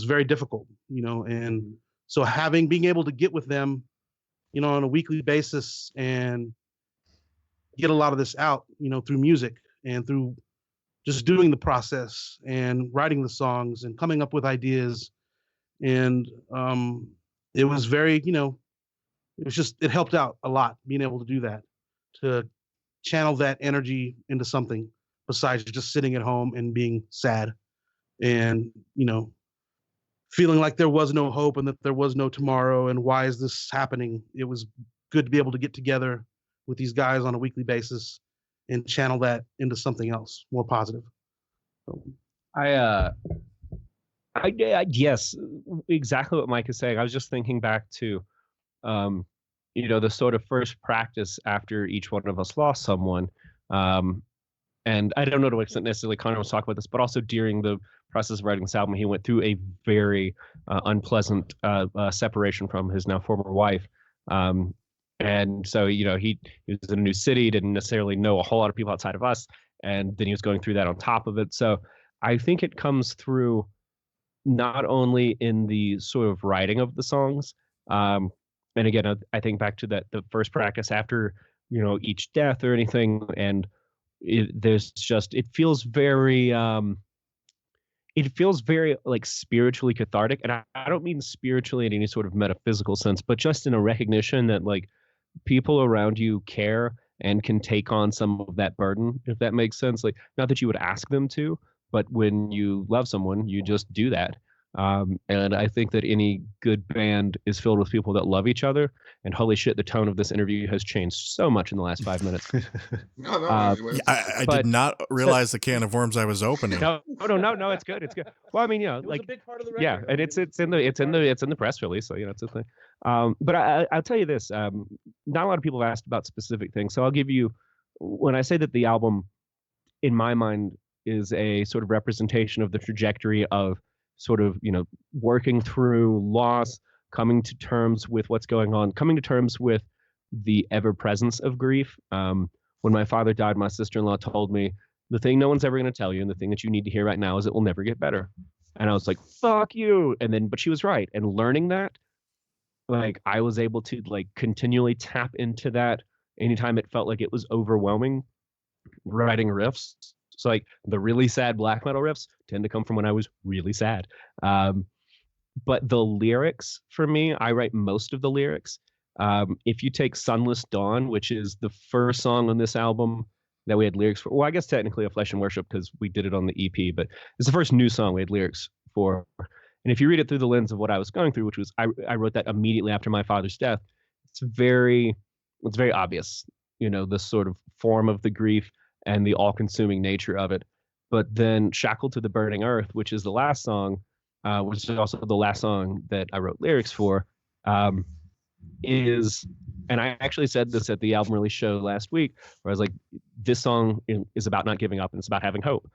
very difficult, and so being able to get with them, on a weekly basis and get a lot of this out, through music and through just doing the process and writing the songs and coming up with ideas. And it was very, it helped out a lot being able to do that, to channel that energy into something besides just sitting at home and being sad and, feeling like there was no hope and that there was no tomorrow and why is this happening? It was good to be able to get together with these guys on a weekly basis and channel that into something else more positive. So. Yes, exactly what Mike is saying. I was just thinking back to, the sort of first practice after each one of us lost someone. And I don't know to what extent necessarily Connor was talking about this, but also during the process of writing this album, he went through a very unpleasant separation from his now former wife. And so, he was in a new city, didn't necessarily know a whole lot of people outside of us. And then he was going through that on top of it. So I think it comes through not only in the sort of writing of the songs. And again, I think back to the first practice after, each death or anything. And it feels very like spiritually cathartic. And I don't mean spiritually in any sort of metaphysical sense, but just in a recognition that like people around you care and can take on some of that burden, if that makes sense. Like, not that you would ask them to, but when you love someone, you just do that. And I think that any good band is filled with people that love each other. And holy shit, the tone of this interview has changed so much in the last 5 minutes. I did not realize the can of worms I was opening. No, it's good. It's good. Well, I mean, you know, like, a big part of the record. yeah, and it's in the press release, so you know it's a thing. But I'll tell you this: not a lot of people have asked about specific things, so I'll give you. When I say that the album, in my mind, is a sort of representation of the trajectory of sort of, you know, working through loss, coming to terms with what's going on, coming to terms with the ever presence of grief. When my father died, my sister-in-law told me, the thing no one's ever going to tell you, and the thing that you need to hear right now, is it will never get better. And I was like, fuck you. And then, but she was right. And learning that, like, I was able to like continually tap into that anytime it felt like it was overwhelming, writing riffs. So like the really sad black metal riffs tend to come from when I was really sad. But the lyrics for me, I write most of the lyrics. If you take Sunless Dawn, which is the first song on this album that we had lyrics for, well, I guess technically a Flesh and Worship because we did it on the EP, but it's the first new song we had lyrics for. And if you read it through the lens of what I was going through, which was I wrote that immediately after my father's death, it's very obvious, you know, the sort of form of the grief and the all-consuming nature of it. But then Shackled to the Burning Earth, which is the last song, which is also the last song that I wrote lyrics for, is, and I actually said this at the album release show last week, where I was like, this song is about not giving up and it's about having hope.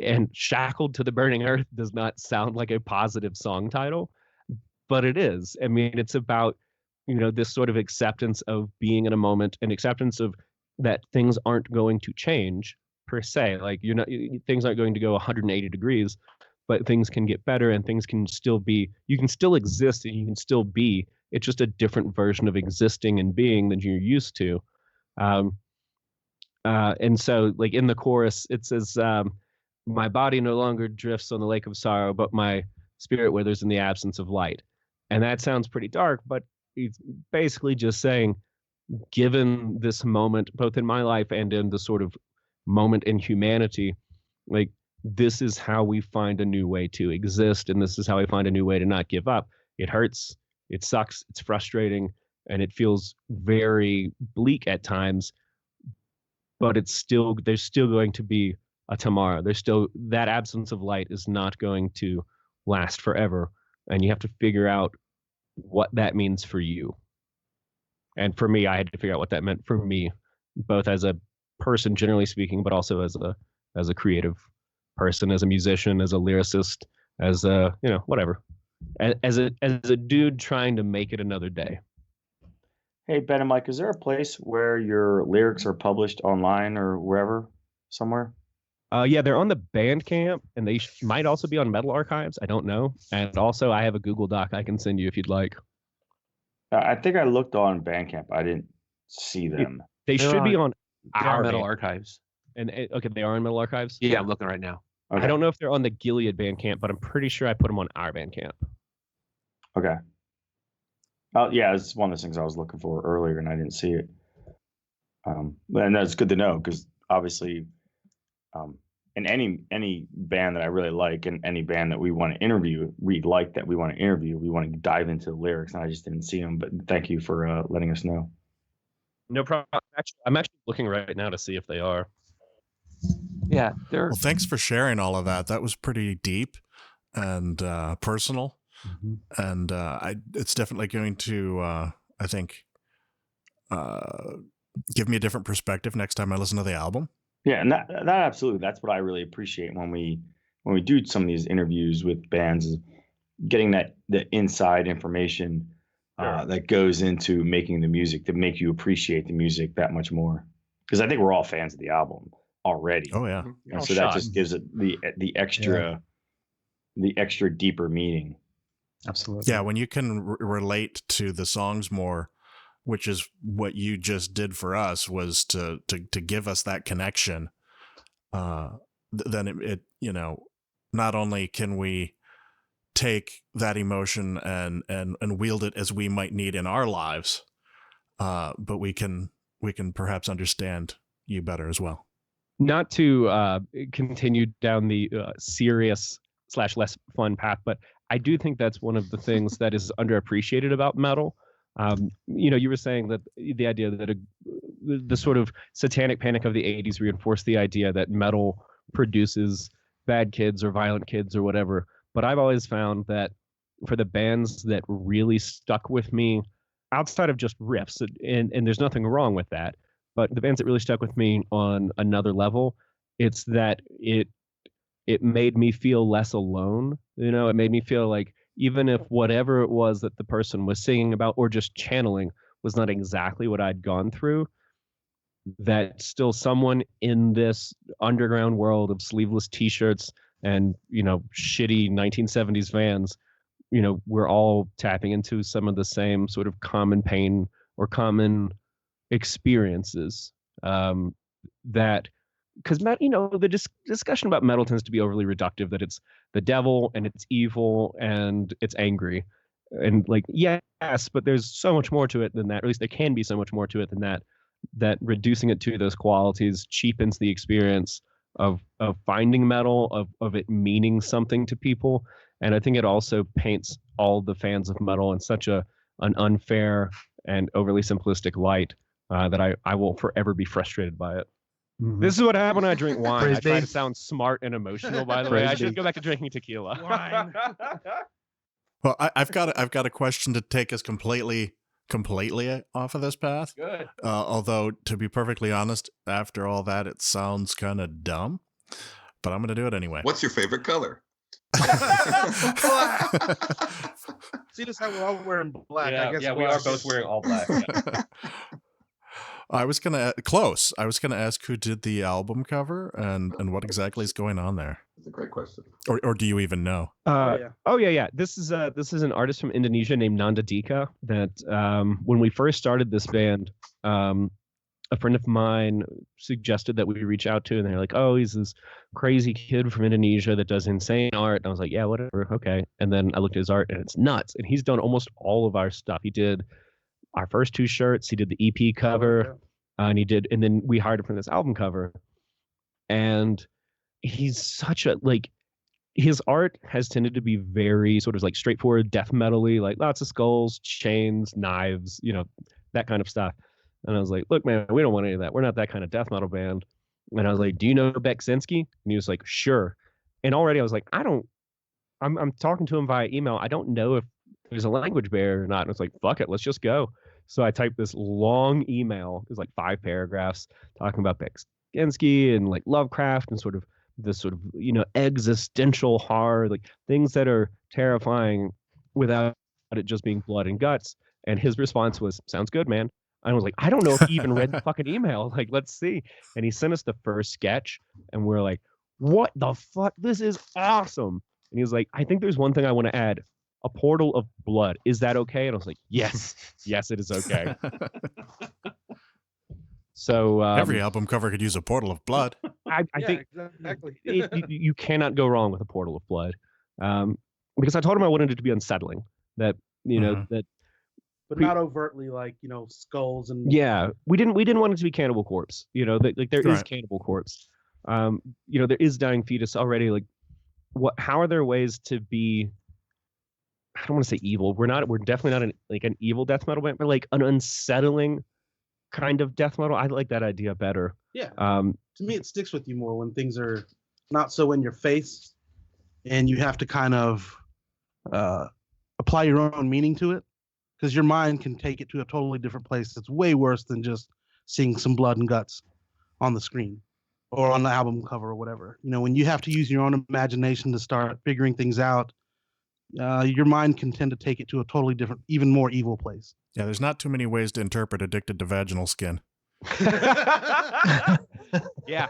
And Shackled to the Burning Earth does not sound like a positive song title, but it is. I mean, it's about, you know, this sort of acceptance of being in a moment, and acceptance of that things aren't going to change per se. Like things aren't going to go 180 degrees, but things can get better and things can still be, you can still exist and you can still be. It's just a different version of existing and being than you're used to. And so like in the chorus, it says, my body no longer drifts on the lake of sorrow, but my spirit withers in the absence of light. And that sounds pretty dark, but it's basically just saying, given this moment, both in my life and in the sort of moment in humanity, like this is how we find a new way to exist. And this is how we find a new way to not give up. It hurts, it sucks, it's frustrating, and it feels very bleak at times, but there's still going to be a tomorrow. There's still, that absence of light is not going to last forever. And you have to figure out what that means for you. And for me, I had to figure out what that meant for me, both as a person, generally speaking, but also as a creative person, as a musician, as a lyricist, as a, you know, whatever, as a dude trying to make it another day. Hey, Ben and Mike, is there a place where your lyrics are published online or wherever, somewhere? Yeah, they're on the Bandcamp, and they might also be on Metal Archives. I don't know. And also, I have a Google Doc I can send you if you'd like. I think I looked on Bandcamp. I didn't see them. They should be on our Metal Bandcamp. Archives. And okay, they are on Metal Archives? Yeah, I'm looking right now. Okay. I don't know if they're on the Gilead Bandcamp, but I'm pretty sure I put them on our Bandcamp. Okay. Oh, yeah, it's one of those things I was looking for earlier, and I didn't see it. And that's good to know, because obviously, in any band that I really like, and any band that we want to interview, we want to dive into the lyrics, and I just didn't see them. But thank you for letting us know. No problem. I'm actually looking right now to see if they are. Yeah, they're. Well, thanks for sharing all of that. That was pretty deep and personal, and it's definitely going to, I think, give me a different perspective next time I listen to the album. Yeah, and that absolutely, that's what I really appreciate when we do some of these interviews with bands, is getting the inside information that goes into making the music, to make you appreciate the music that much more. Because I think we're all fans of the album already. Oh yeah, and so that just gives it the extra deeper meaning. Absolutely. Yeah, when you can relate to the songs more, which is what you just did for us, was to give us that connection. Then it you know, not only can we take that emotion and wield it as we might need in our lives, but we can perhaps understand you better as well. Not to continue down the serious / less fun path, but I do think that's one of the things that is underappreciated about metal. You were saying that the idea that the sort of satanic panic of the 80s reinforced the idea that metal produces bad kids or violent kids or whatever. But I've always found that for the bands that really stuck with me, outside of just riffs, and there's nothing wrong with that, but the bands that really stuck with me on another level, it's that it made me feel less alone. It made me feel like even if whatever it was that the person was singing about or just channeling was not exactly what I'd gone through, that still someone in this underground world of sleeveless t-shirts and, shitty 1970s Vans, we're all tapping into some of the same sort of common pain or common experiences that, because the discussion about metal tends to be overly reductive, that it's the devil and it's evil and it's angry, and like, yes, but there's so much more to it than that. Or at least there can be so much more to it than that. That reducing it to those qualities cheapens the experience of finding metal, of it meaning something to people. And I think it also paints all the fans of metal in such an unfair and overly simplistic light that I will forever be frustrated by it. Mhm. This is what happens when I drink wine. Praise I try be. to sound smart and emotional, by the way. Praise I should be. go back to drinking tequila. Wine. Well, I've got a question to take us completely off of this path. Good. Although, to be perfectly honest, after all that, it sounds kind of dumb. But I'm going to do it anyway. What's your favorite color? See, this how we're all wearing black. I guess we are both wearing all black. Yeah. I was gonna ask who did the album cover and what exactly is going on there. That's a great question. Or do you even know? Yeah. This is an artist from Indonesia named Nanda Dika. That when we first started this band, a friend of mine suggested that we reach out to, and they're like, "Oh, he's this crazy kid from Indonesia that does insane art." And I was like, "Yeah, whatever, okay." And then I looked at his art, and it's nuts. And he's done almost all of our stuff. He did our first 2 shirts. He did the EP cover, and then we hired him for this album cover. And he's such a his art has tended to be very sort of like straightforward death metal-y, like lots of skulls, chains, knives, that kind of stuff. And I was like, "Look, man, we don't want any of that. We're not that kind of death metal band." And I was like, "Do you know Beksinski?" And he was like, "Sure." And already I was like, I'm talking to him via email. I don't know if there's a language barrier or not. And it's like, fuck it, let's just go. So I typed this long email. It was like 5 paragraphs talking about Beksinski and like Lovecraft and sort of this sort of, existential horror, like things that are terrifying without it just being blood and guts. And his response was, "Sounds good, man." And I was like, I don't know if he even read the fucking email. Like, let's see. And he sent us the first sketch, and we're like, "What the fuck? This is awesome." And he was like, "I think there's one thing I want to add. A portal of blood. Is that okay?" And I was like, "Yes. Yes, it is okay." So every album cover could use a portal of blood. I think exactly. you cannot go wrong with a portal of blood. Because I told him I wanted it to be unsettling. That that. But not overtly like skulls and. Yeah, we didn't want it to be Cannibal Corpse. There is Right. Cannibal Corpse. There is Dying Fetus already. Like, how are there ways to be? I don't want to say evil. We're definitely not an evil death metal band, but like an unsettling kind of death metal. I like that idea better. Yeah. To me, it sticks with you more when things are not so in your face, and you have to kind of apply your own meaning to it, because your mind can take it to a totally different place. That's way worse than just seeing some blood and guts on the screen or on the album cover or whatever. When you have to use your own imagination to start figuring things out, your mind can tend to take it to a totally different, even more evil place. Yeah, there's not too many ways to interpret Addicted to Vaginal Skin. Yeah.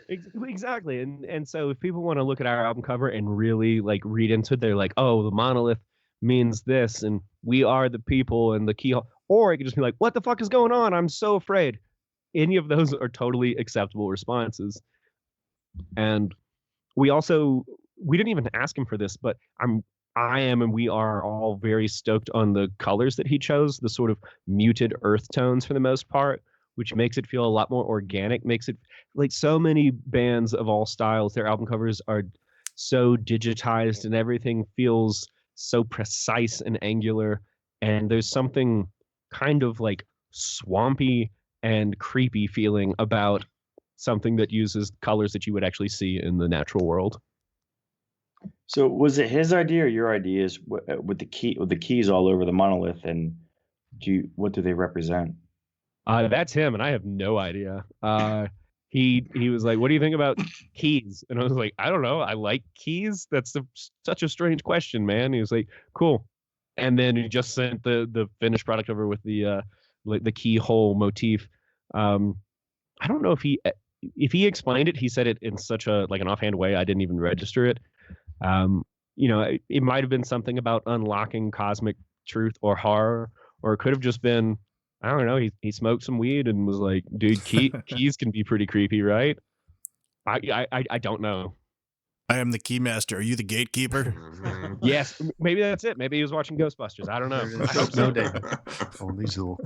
Exactly. And so if people want to look at our album cover and really like read into it, they're like, "Oh, the monolith means this, and we are the people and the keyhole." Or it could just be like, "What the fuck is going on? I'm so afraid." Any of those are totally acceptable responses. And we didn't even ask him for this, but I am and we are all very stoked on the colors that he chose, the sort of muted earth tones for the most part, which makes it feel a lot more organic, makes it like so many bands of all styles, their album covers are so digitized and everything feels so precise and angular. And there's something kind of like swampy and creepy feeling about something that uses colors that you would actually see in the natural world. So was it his idea or your ideas with the keys all over the monolith, and what do they represent? That's him, and I have no idea. He was like, "What do you think about keys?" And I was like, "I don't know. I like keys. That's such a strange question, man." He was like, "Cool," and then he just sent the finished product over with the keyhole motif. I don't know if he explained it. He said it in such a like an offhand way. I didn't even register it. It might have been something about unlocking cosmic truth or horror, or it could have just been, I don't know, he smoked some weed and was like, dude, keys can be pretty creepy, right? I don't know. I am the key master. Are you the gatekeeper? Yes, maybe that's it. Maybe he was watching Ghostbusters. I don't know. I hope no, David. Only Zool.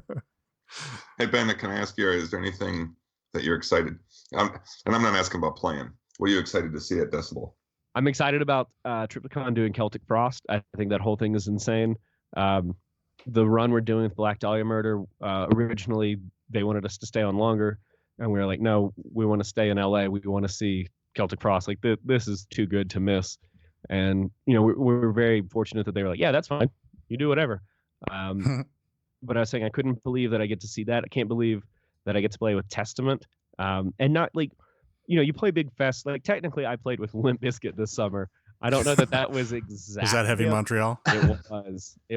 Hey, Ben, can I ask you, is there anything that you're excited? And I'm not asking about playing. What are you excited to see at Decibel? I'm excited about Triplicon doing Celtic Frost. I think that whole thing is insane. The run we're doing with Black Dahlia Murder, originally they wanted us to stay on longer, and we were like, no, we want to stay in LA. We want to see Celtic Frost. Like, this is too good to miss. And, we're very fortunate that they were like, yeah, that's fine. You do whatever. But I was saying I couldn't believe that I get to see that. I can't believe that I get to play with Testament. And not like, you play big fests. Like, technically, I played with Limp Bizkit this summer. I don't know that was exactly. Is that Heavy Montreal? It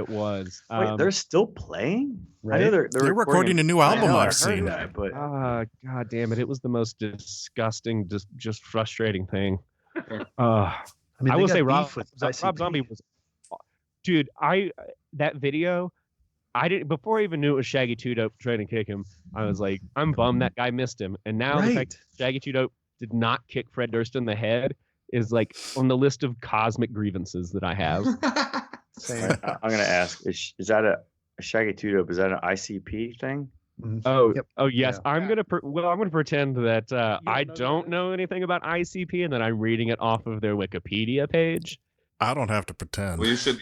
was. Wait, they're still playing? Right? I know they're recording a new album. I've seen that, but God damn it! It was the most disgusting, just frustrating thing. I will say, Rob Zombie was, dude. That video. I didn't, before I even knew it was Shaggy 2 Dope trying to kick him, I was like, I'm bummed that guy missed him. And now the fact that Shaggy 2 Dope did not kick Fred Durst in the head is like on the list of cosmic grievances that I have. I'm going to ask, is that a Shaggy 2 Dope? Is that an ICP thing? Oh, yep. Oh yes. Yeah. I'm going to pretend that I don't know anything about ICP and that I'm reading it off of their Wikipedia page. I don't have to pretend. Well, you should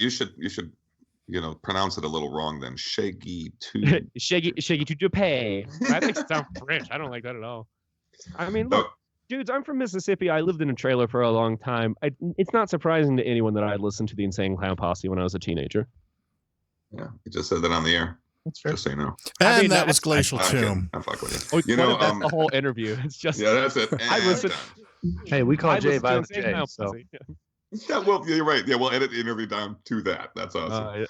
pronounce it a little wrong then. Shaggy 2. Shaggy 2 Dope. I think it sounds French. I don't like that at all. I mean, look, dudes, I'm from Mississippi. I lived in a trailer for a long time. It's not surprising to anyone that I listened to the Insane Clown Posse when I was a teenager. Yeah, you just said that on the air. That's fair. Just so you know. And that was Glacial Tomb. I'm fucking with you. That's the whole interview. It's just. Yeah, that's it. I listened. Hey, we call Jay Violent Jay. So. Yeah, well, you're right. Yeah, we'll edit the interview down to that. That's awesome.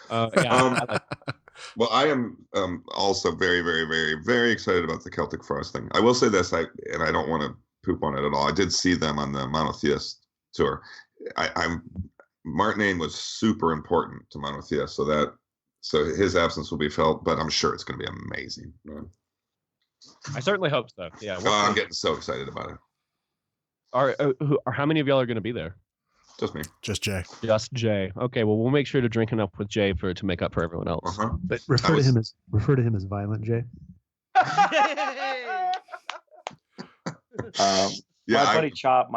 Well, I am also very, very, very, very excited about the Celtic Frost thing. I will say this, and I don't want to poop on it at all. I did see them on the Monotheist tour. Martin was super important to Monotheist, so his absence will be felt, but I'm sure it's going to be amazing. Man. I certainly hope so. Yeah. I'm getting so excited about it. How many of y'all are going to be there? Just me. Just Jay. Just Jay. Okay, well, we'll make sure to drink enough with Jay to make up for everyone else. But refer to him as Violent Jay. My buddy Chop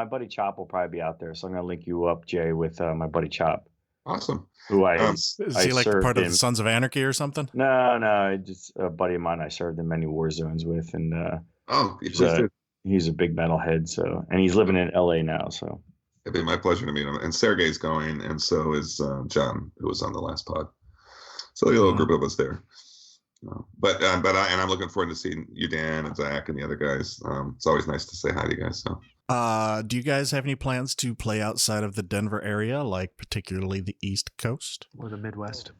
will probably be out there, so I'm gonna link you up, Jay, with my buddy Chop. Awesome. Who is he like part of the Sons of Anarchy or something? No, just a buddy of mine I served in many war zones with, and he's a big metalhead, and he's living in LA now, so. It'd be my pleasure to meet him. And Sergey's going, and so is John, who was on the last pod. So a little group of us there. But I'm looking forward to seeing you, Dan, and Zach, and the other guys. It's always nice to say hi to you guys. So, do you guys have any plans to play outside of the Denver area, like particularly the East Coast or the Midwest?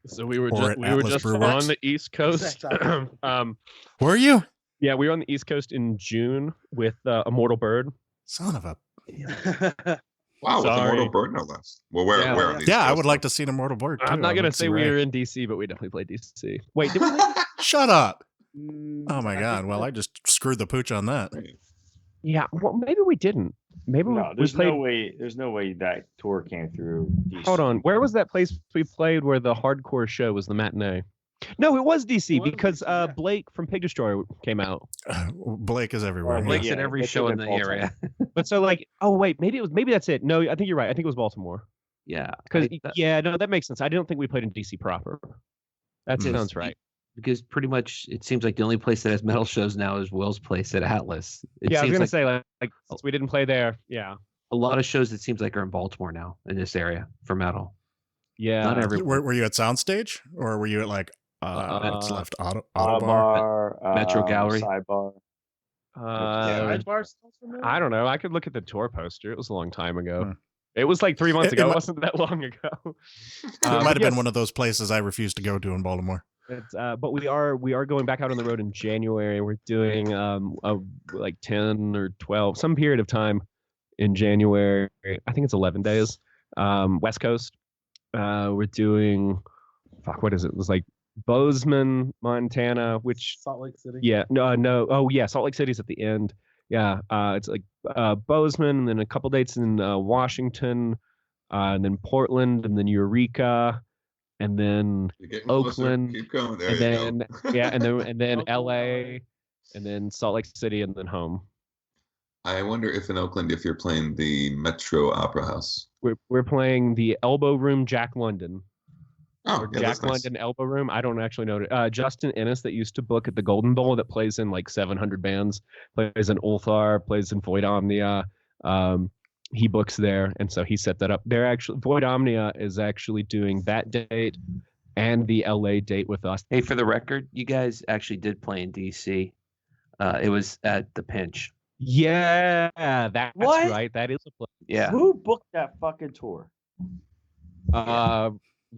So we were just on the East Coast. Were you? Yeah, we were on the East Coast in June with Immortal Bird. Son of a. Wow, with Immortal Bird, no less. Well, where on these I would like to see an Immortal Bird too. I'm not going to say we were in DC, but we definitely played DC. Wait, did we? Shut up. Oh my God. Well, I just screwed the pooch on that. Yeah, well, maybe we didn't. Maybe there's no way that tour came through DC. Hold on. Where was that place we played where the hardcore show was the matinee? No, it was DC because Blake from Pig Destroyer came out. Blake is everywhere. Blake's at every show in the area. But so like, oh wait, maybe that's it. No, I think you're right. I think it was Baltimore. Yeah. Because no, that makes sense. I don't think we played in DC proper. That sounds right. Because pretty much it seems like the only place that has metal shows now is Will's place at Atlas. I was gonna say like since we didn't play there, yeah. A lot of shows it seems like are in Baltimore now in this area for metal. Yeah. Not everywhere. Were you at Soundstage or were you at like what's left? Auto Bar, Metro Gallery. Sidebar. I don't know. I could look at the tour poster. It was a long time ago. It was like 3 months ago. It wasn't that long ago. It might have been one of those places I refused to go to in Baltimore. But we are going back out on the road in January. We're doing like 10 or 12, some period of time in January. I think it's 11 days. West Coast. We're doing what is it? It was like Bozeman, Montana, which Salt Lake City. Yeah, no. Oh yeah, Salt Lake City's at the end. Yeah, it's like Bozeman, and then a couple dates in Washington, and then Portland, and then Eureka, and then Oakland, Keep going. There and you then go. yeah, and then LA, and then Salt Lake City, and then home. I wonder if in Oakland, if you're playing the Metro Opera House. We're playing the Elbow Room, Jack London. Oh, or yeah, Jack London Elbow Room. I don't actually know. Justin Ennis, that used to book at the Golden Bowl, that plays in like 700 bands, plays in Ulthar, plays in Void Omnia. He books there, and so he set that up. They're actually Void Omnia is actually doing that date and the LA date with us. Hey, for the record, you guys actually did play in DC. It was at the Pinch. Yeah, that's What? right. That is a place. Yeah. Who booked that fucking tour?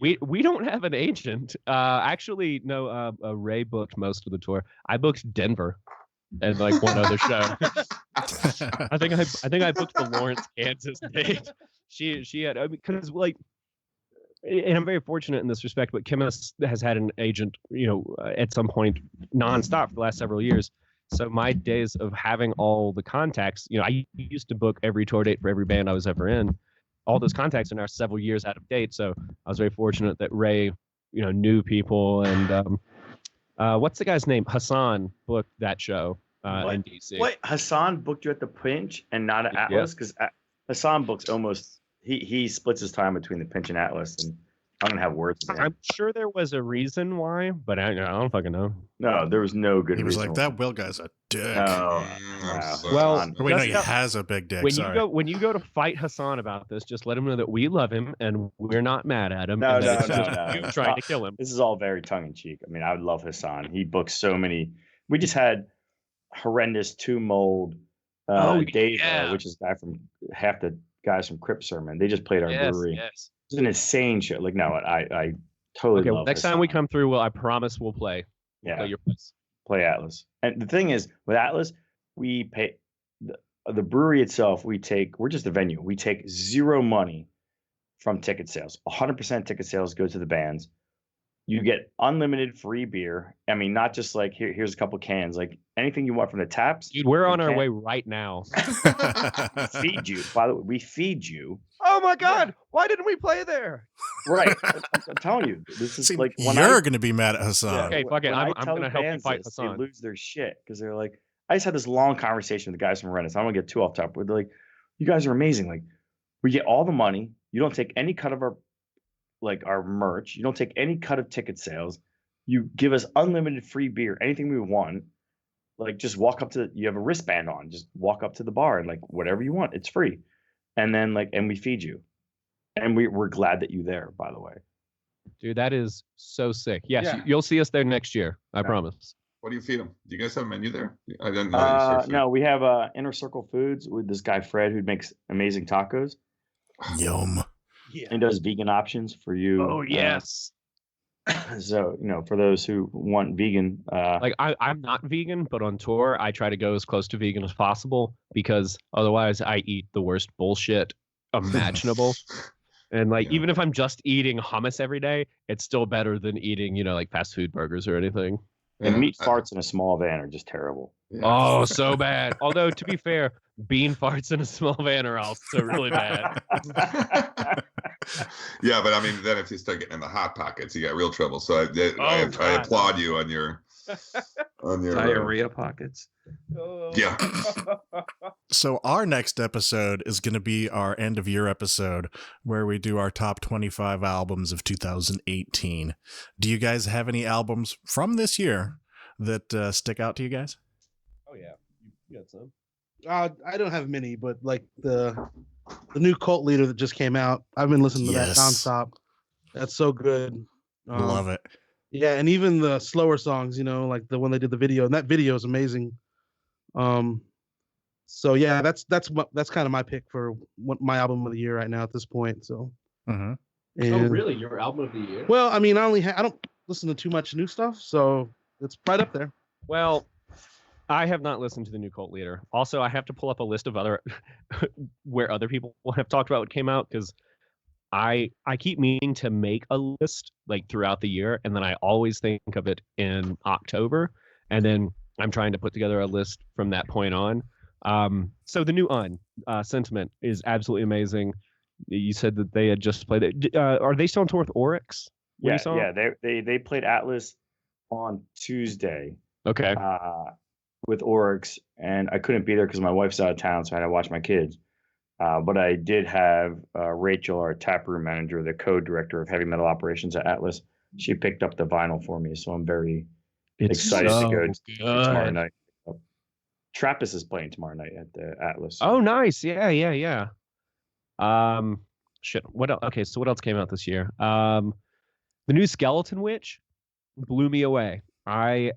We don't have an agent. Actually, no. Ray booked most of the tour. I booked Denver, and like one other show. I think I booked the Lawrence, Kansas date. She had because like, and I'm very fortunate in this respect. But Kim has had an agent, at some point nonstop for the last several years. So my days of having all the contacts, I used to book every tour date for every band I was ever in. All those contacts are now several years out of date. So I was very fortunate that Ray, knew people. And what's the guy's name? Hassan booked that show in DC. What? Hassan booked you at the Pinch and not at Atlas? Because Hassan books almost, he splits his time between the Pinch and Atlas. And I don't have words with him. I'm sure there was a reason why, but I don't fucking know. No, there was no good He was reason. like, that Will guy's a dick. No. Well, Wait, no, he has a big dick. When you go to fight Hassan about this, just let him know that we love him and we're not mad at him. No, and that no, it's no, just no. you trying to kill him. This is all very tongue in cheek. I mean, I would love Hassan. He books so many. We just had horrendous two mold Dave, which is a guy from half the guys from Crip Sermon. They just played our brewery. Yes. It's an insane show. Like, no, I totally Okay, love next Hassan. time we come through, I promise we'll play. We'll play your place. Play Atlas. And the thing is, with Atlas, we pay the brewery itself. We're just a venue. We take zero money from ticket sales. 100% ticket sales go to the bands. You get unlimited free beer. I mean, not just like here's a couple cans. Like anything you want from the taps. Dude, we're on our way right now. We feed you. By the way, we feed you. Oh my God! Why didn't we play there? Right. I'm telling you, this is like when you're going to be mad at Hassan. Yeah, Okay, fuck it. I'm going to help you fight this, Hassan. They lose their shit because they're like, I just had this long conversation with the guys from Rennes. I don't want to get too off topic, but they're like, you guys are amazing. Like, we get all the money. You don't take any cut of our merch. You don't take any cut of ticket sales. You give us unlimited free beer, anything we want. Like, just walk up to, you have a wristband on, just walk up to the bar and like whatever you want, it's free. And then and we feed you. And we're glad that you're there, by the way. Dude, that is so sick. Yes, Yeah. you'll see us there next year. I promise. What do you feed them? Do you guys have a menu there? I didn't know. You serve food. No, we have Inner Circle Foods with this guy Fred who makes amazing tacos. Yum. Yeah. And does vegan options for you. Oh yes. So for those who want vegan, I'm not vegan, but on tour I try to go as close to vegan as possible because otherwise I eat the worst bullshit imaginable. And even if I'm just eating hummus every day, it's still better than eating like fast food burgers or anything. And meat farts in a small van are just terrible. Yeah. Oh, so bad. Although to be fair, bean farts in a small van are also really bad. Yeah, but I mean, then if you start getting in the hot pockets, you got real trouble. So I applaud you on your on your Diarrhea pockets. Yeah. So our next episode is going to be our end of year episode where we do our top 25 albums of 2018. Do you guys have any albums from this year that stick out to you guys? Oh yeah, you got some. I don't have many, but like the new Cult Leader that just came out, I've been listening to that nonstop. That's so good. Love it. Yeah, and even the slower songs, like the one they did the video, and that video is amazing. So yeah, that's kind of my pick for my album of the year right now at this point. So. Mm-hmm. And, oh really? Your album of the year? Well, I mean, I don't listen to too much new stuff, so it's right up there. Well, I have not listened to the new Cult Leader. Also, I have to pull up a list of other where other people have talked about what came out, because I keep meaning to make a list like throughout the year, and then I always think of it in October, and then I'm trying to put together a list from that point on. So the new Sentiment is absolutely amazing. You said that they had just played it. Are they still on tour with Oryx? Yeah. They played Atlas on Tuesday. Okay. With Oryx, and I couldn't be there because my wife's out of town, so I had to watch my kids. But I did have Rachel, our taproom manager, the co-director of heavy metal operations at Atlas. She picked up the vinyl for me, so I'm very excited to go tomorrow night. Trappist is playing tomorrow night at the Atlas. Oh, nice. Yeah. Shit. What else? Okay, so what else came out this year? The new Skeleton Witch blew me away. I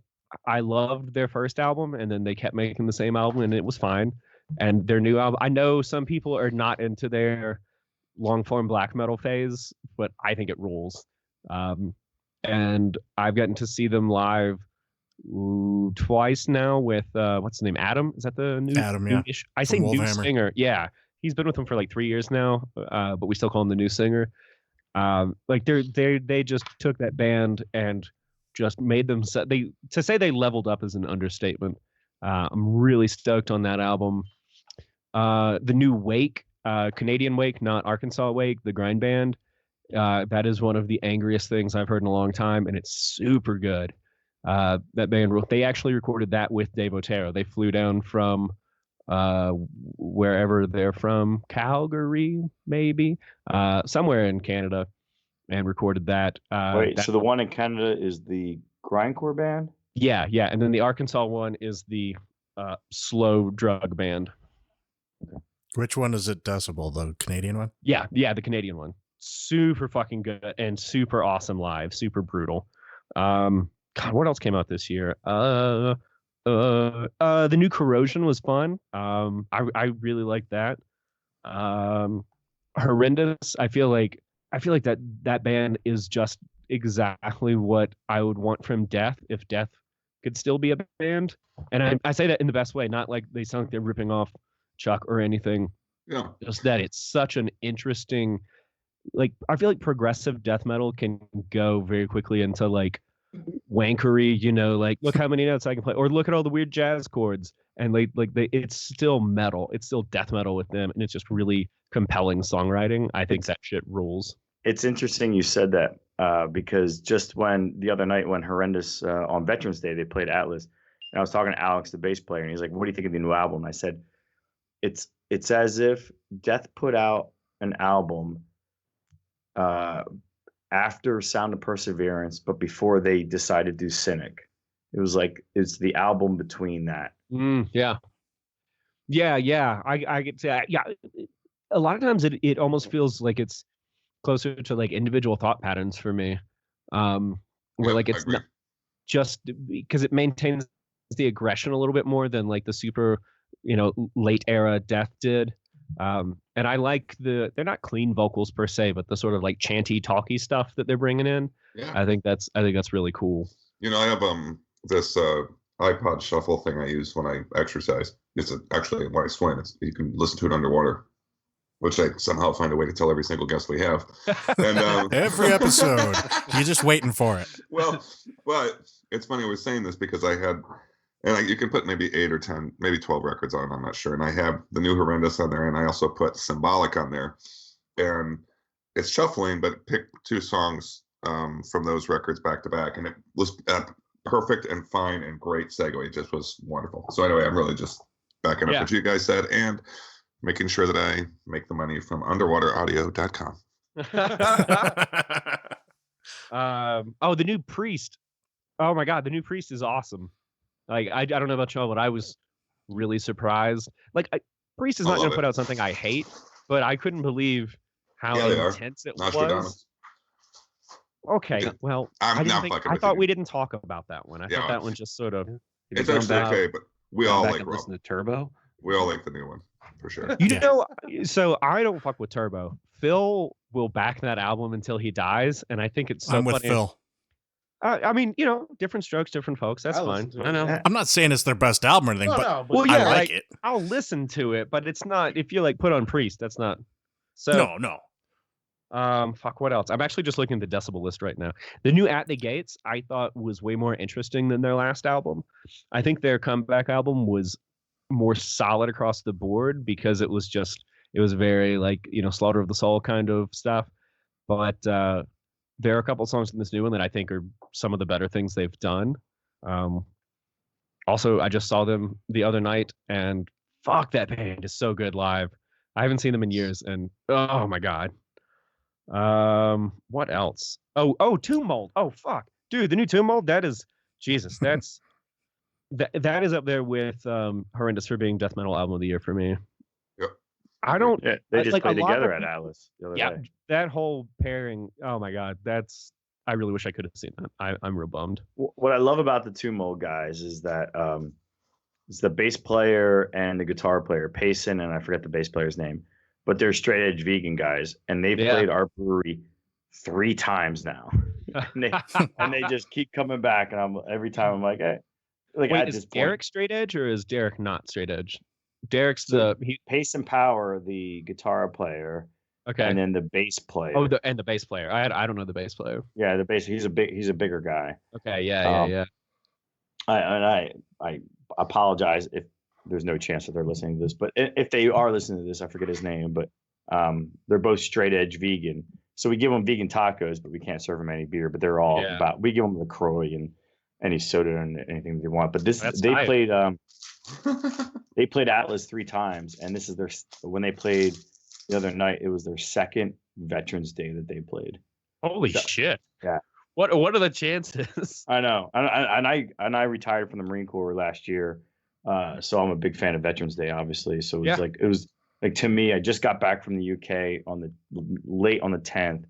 loved their first album, and then they kept making the same album, and it was fine. And their new album, I know some people are not into their long form black metal phase, but I think it rules. And I've gotten to see them live twice now with what's his name? Adam? Is that the new Adam? Yeah. I say new Wolfhammer. singer. Yeah, he's been with them for like 3 years now, but we still call him the new singer. Like they just took that band and just made them. To say they leveled up is an understatement. I'm really stoked on that album. The new Wake, Canadian Wake, not Arkansas Wake, the grind band. That is one of the angriest things I've heard in a long time, and it's super good. That band, they actually recorded that with Dave Otero. They flew down from wherever they're from, Calgary, maybe, somewhere in Canada, and recorded that. So the one in Canada is the grindcore band? Yeah, and then the Arkansas one is the slow drug band. Okay. Which one is it? Decibel, the Canadian one? Yeah, the Canadian one. Super fucking good and super awesome live, super brutal. God, what else came out this year? The new Corrosion was fun. I really liked that. Horrendous. I feel like that band is just exactly what I would want from Death if Death could still be a band. And I say that in the best way, not like they sound like they're ripping off Chuck or anything. Yeah. Just that it's such an interesting, like, I feel like progressive death metal can go very quickly into like wankery, like look how many notes I can play, or look at all the weird jazz chords, and it's still metal, it's still death metal with them, and it's just really compelling songwriting. I think that shit rules. It's interesting you said that because just the other night when Horrendous on Veterans Day they played Atlas, and I was talking to Alex, the bass player, and he's like, "What do you think of the new album?" I said, "It's as if Death put out an album after Sound of Perseverance, but before they decided to do Cynic. It was like it's the album between that." Yeah. I get to that. Yeah. A lot of times it almost feels like it's closer to like individual thought patterns for me, where like it's not just because it maintains the aggression a little bit more than like the super late era Death did. And I like they're not clean vocals per se, but the sort of like chanty talky stuff that they're bringing in. Yeah. I think that's really cool. I have this iPod shuffle thing I use when I exercise. It's actually when I swim. You can listen to it underwater, which I somehow find a way to tell every single guest we have. And every episode, you're just waiting for it. Well, it's funny I was saying this because I had, and you can put maybe 8 or 10, maybe 12 records on it, I'm not sure. And I have the new Horrendous on there, and I also put Symbolic on there. And it's shuffling, but pick 2 songs from those records back to back. And it was perfect and fine and great segue. It just was wonderful. So anyway, I'm really just backing up what you guys said and making sure that I make the money from underwateraudio.com. The new Priest. Oh my God, the new Priest is awesome. Like I don't know about y'all, but I was really surprised. Like Priest is not going to put out something I hate, but I couldn't believe how intense it was. Okay, well, I thought we didn't talk about that one. I thought that one just sort of. It's actually okay, but we all like listen to Turbo. We all like the new one for sure. You know, so I don't fuck with Turbo. Phil will back that album until he dies, and I think it's so I'm with funny. Phil. I mean, you know, different strokes, different folks. That's fine. I know. I'm not saying it's their best album or anything, but well, yeah, I like it. I'll listen to it, but it's not. If you like put on Priest, that's not. So No. Fuck. What else? I'm actually just looking at the decibel list right now. The new At the Gates, I thought was way more interesting than their last album. I think their comeback album was more solid across the board because it was very like, you know, Slaughter of the Soul kind of stuff. But there are a couple songs in this new one that I think are some of the better things they've done. Also, I just saw them the other night, and fuck, that band is so good live. I haven't seen them in years, and oh my God. What else? Oh, Tomb Mold. Oh, fuck. Dude, the new Tomb Mold, that is, Jesus, that's, that is up there with Horrendous for being Death Metal Album of the Year for me. Yep. I don't. Yeah, they just played together at Atlas the other day. That whole pairing. Oh my God, I really wish I could have seen that. I'm real bummed. What I love about the Tomb Mold guys is that it's the bass player and the guitar player, Payson, and I forget the bass player's name, but they're straight edge vegan guys, and they've played our brewery 3 times now, and they just keep coming back, and every time I'm like, hey, like, wait, is Derek straight edge or is Derek not straight edge? Derek's Payson Power, the guitar player. Okay. And then the bass player. Oh, the bass player. I don't know the bass player. Yeah, the bass. He's a bigger guy. Okay. Yeah. I apologize if there's no chance that they're listening to this, but if they are listening to this, I forget his name, but they're both straight edge vegan. So we give them vegan tacos, but we can't serve them any beer. But they're all about. We give them LaCroix and any soda and anything they want. But played. They played Atlas 3 times, and this is when they played. The other night, it was their second Veterans Day that they played. Holy shit! Yeah. What are the chances? I know, and I retired from the Marine Corps last year, so I'm a big fan of Veterans Day, obviously. So it was like to me, I just got back from the UK late on the 10th,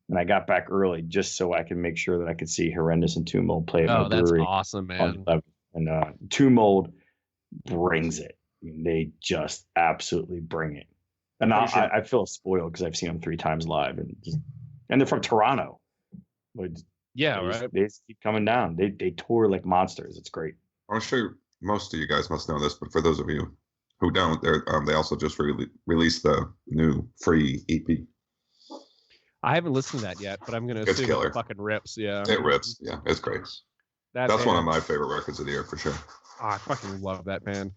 and I got back early just so I could make sure that I could see Horrendous and Tomb Mold play at the brewery. That's awesome, man. And Tomb Mold brings it. I mean, they just absolutely bring it. And I feel spoiled because I've seen them 3 times live, and they're from Toronto. Right. They just keep coming down. They tour like monsters. It's great. I'm sure most of you guys must know this, but for those of you who don't, they also just released the new free EP. I haven't listened to that yet, but I'm gonna assume it fucking rips. Yeah, it rips. Yeah, it's great. That's one of my favorite records of the year for sure. Oh, I fucking love that band.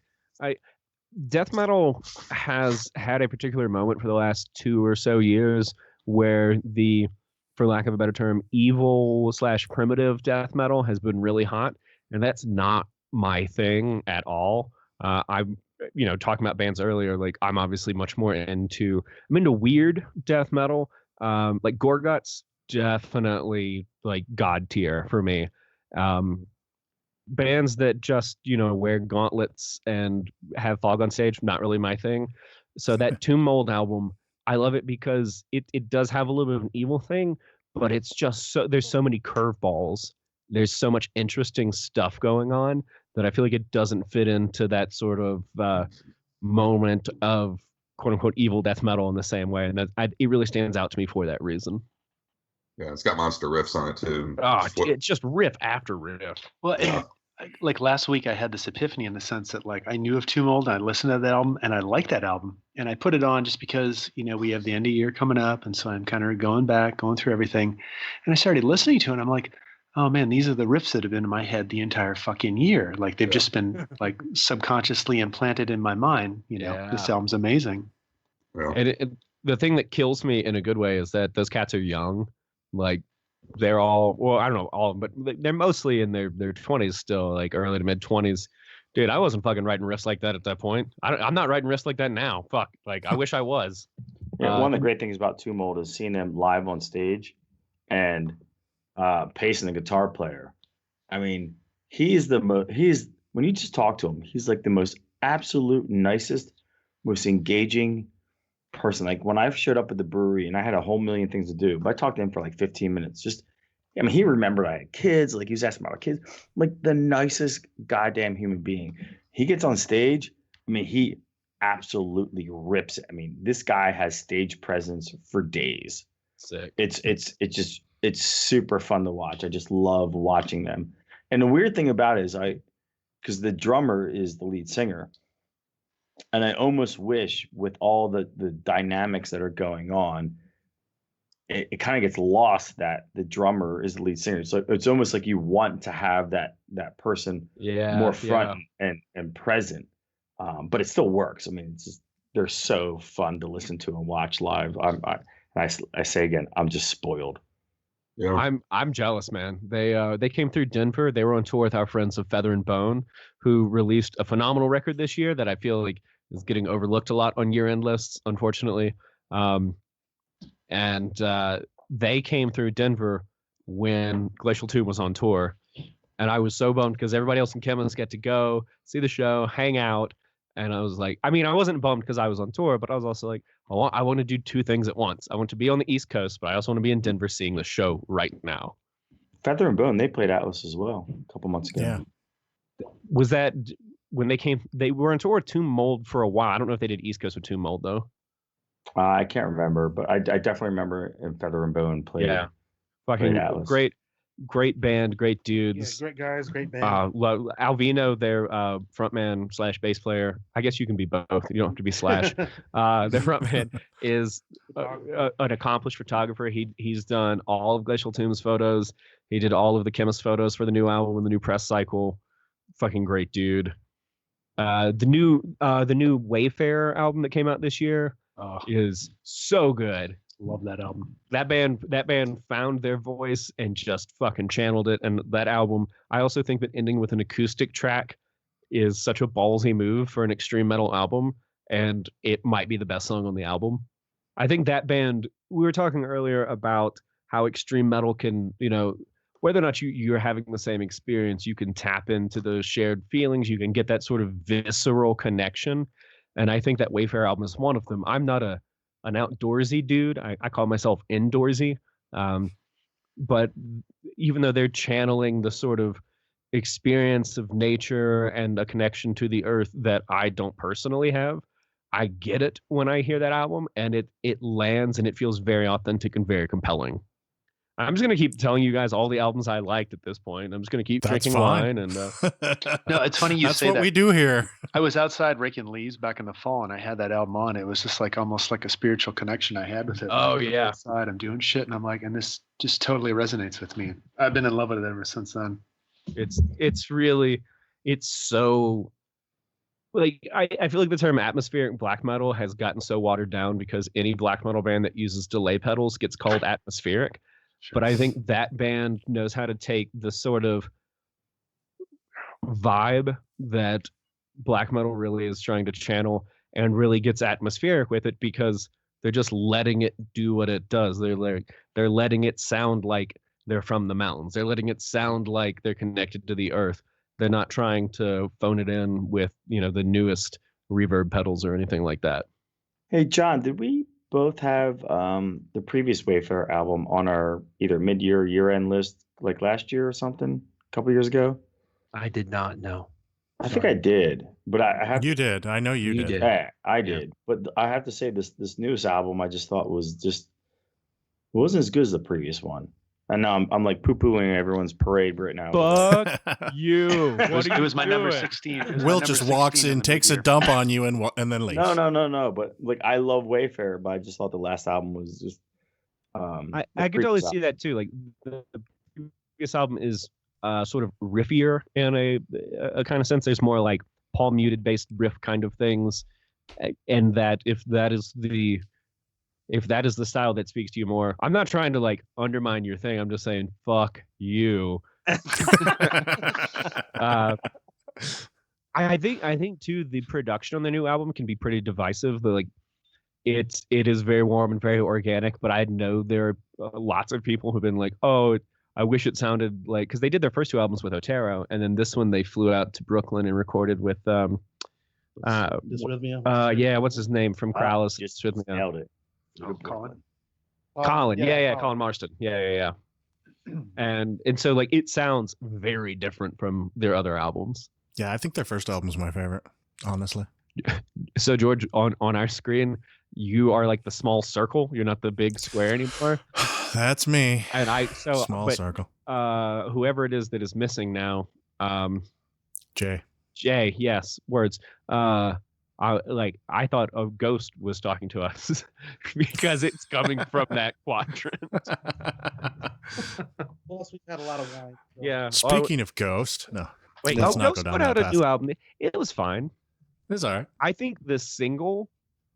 Death metal has had a particular moment for the last 2 or so years where for lack of a better term, evil / primitive death metal has been really hot, and that's not my thing at all. I'm, talking about bands earlier, like I'm obviously much more into weird death metal, like Gorguts, definitely like god tier for me. Bands that just wear gauntlets and have fog on stage, not really my thing. So that Tomb Mold album, I love it because it does have a little bit of an evil thing, but it's just there's so many curveballs, there's so much interesting stuff going on that I feel like it doesn't fit into that sort of moment of quote unquote evil death metal in the same way, and it really stands out to me for that reason. Yeah, it's got monster riffs on it too. Oh, it's just riff after riff. Well, like last week I had this epiphany in the sense that like I knew of Tomb Mold and I listened to that album and I liked that album and I put it on just because we have the end of year coming up, and so I'm kind of going through everything, and I started listening to it and I'm like, oh man, these are the riffs that have been in my head the entire fucking year. Like they've just been like subconsciously implanted in my mind. This album's amazing. Yeah. And the thing that kills me in a good way is that those cats are young. Like they're all, well, I don't know all, but they're mostly in their 20s still, like early to mid 20s. Dude, I wasn't fucking writing riffs like that at that point. I'm not writing riffs like that now. Fuck, like I wish I was. Yeah, one of the great things about Tomb Mold is seeing them live on stage, and Payson, the guitar player. I mean, he's when you just talk to him, he's like the most absolute nicest, most engaging person. Like when I showed up at the brewery and I had a whole million things to do, but I talked to him for like 15 minutes. I mean, he remembered I had kids. Like he was asking about our kids. Like the nicest goddamn human being. He gets on stage. I mean, he absolutely rips it. I mean, this guy has stage presence for days. Sick. It's super fun to watch. I just love watching them. And the weird thing about it is because the drummer is the lead singer, and I almost wish with all the dynamics that are going on, it kind of gets lost that the drummer is the lead singer. So it's almost like you want to have that person more front and present, but it still works. I mean, they're so fun to listen to and watch live. I say again, I'm just spoiled. Yeah. I'm jealous, man. They came through Denver. They were on tour with our friends of Feather and Bone, who released a phenomenal record this year that I feel like is getting overlooked a lot on year-end lists, unfortunately. And they came through Denver when Glacial Tomb was on tour, and I was so bummed because everybody else in Chemist got to go see the show, hang out, and I was like, I mean, I wasn't bummed because I was on tour, but I was also like, I want to do two things at once. I want to be on the East Coast, but I also want to be in Denver seeing the show right now. Feather and Bone, they played Atlas as well a couple months ago. Yeah. Was that when they came? They were on tour with Tomb Mold for a while. I don't know if they did East Coast with Tomb Mold though. I can't remember, but I definitely remember in Feather and Bone played. Yeah, fucking Atlas. Great band, great dudes. Yeah, great guys, great band. Alvino, their frontman / bass player. I guess you can be both. You don't have to be slash. Their frontman is an accomplished photographer. He's done all of Glacial Tomb's photos. He did all of the Chemist photos for the new album and the new press cycle. Fucking great dude. The new Wayfarer album that came out this year is so good. Love that album. That band found their voice and just fucking channeled it. And that album, I also think that ending with an acoustic track is such a ballsy move for an extreme metal album, and it might be the best song on the album. I think that band, we were talking earlier about how extreme metal can, whether or not you're having the same experience, you can tap into those shared feelings, you can get that sort of visceral connection. And I think that Wayfarer album is one of them. I'm not an outdoorsy dude. I call myself indoorsy. But even though they're channeling the sort of experience of nature and a connection to the earth that I don't personally have, I get it when I hear that album, and it lands and it feels very authentic and very compelling. I'm just going to keep telling you guys all the albums I liked at this point. I'm just going to keep drinking wine. And no, it's funny you That's say that. That's what we do here. I was outside raking leaves back in the fall, and I had that album on. It was just like almost like a spiritual connection I had with it. Oh, yeah. Outside, I'm doing shit, and I'm like, and this just totally resonates with me. I've been in love with it ever since then. It's so... Like I feel like the term atmospheric black metal has gotten so watered down because any black metal band that uses delay pedals gets called atmospheric. Sure. But I think that band knows how to take the sort of vibe that black metal really is trying to channel and really gets atmospheric with it because they're just letting it do what it does. They're letting it sound like they're from the mountains. They're letting it sound like they're connected to the earth. They're not trying to phone it in with, the newest reverb pedals or anything like that. Hey, John, did we both have the previous Wayfarer album on our either mid-year or year-end list like last year or something, a couple years ago? I did not know. I think I did, but I have. You did. I know you did. I did, but I have to say this newest album I just thought wasn't as good as the previous one. And now I'm like poo-pooing everyone's parade right now. Fuck you. It was my number 16. Will just walks in, takes a dump on you, and then leaves. No. But like, I love Wayfarer, but I just thought the last album was just. I could totally see that too. Like the previous album is sort of riffier in a kind of sense. There's more like palm muted based riff kind of things, and that if that is if that is the style that speaks to you more, I'm not trying to like undermine your thing. I'm just saying, fuck you. I think too, the production on the new album can be pretty divisive. Like it is very warm and very organic, but I know there are lots of people who've been like, oh, I wish it sounded like, because they did their first two albums with Otero, and then this one they flew out to Brooklyn and recorded with Dysrhythmia. yeah, what's his name from Krallis? Just Dysrhythmia. nailed it. Colin. Colin, yeah, Colin. Colin Marston, yeah. And so like it sounds very different from their other albums. Yeah, I think their first album's my favorite, honestly. So George, on our screen, you are like the small circle. You're not the big square anymore. That's me. And small circle. Whoever it is that is missing now, Jay, yes, words. I thought a ghost was talking to us because it's coming from that quadrant. Plus, we've had a lot of wine. So. Yeah. Speaking of Ghost, no. Wait, let's not Ghost go put down out that a new path. album. It was fine. It's all right. I think the single,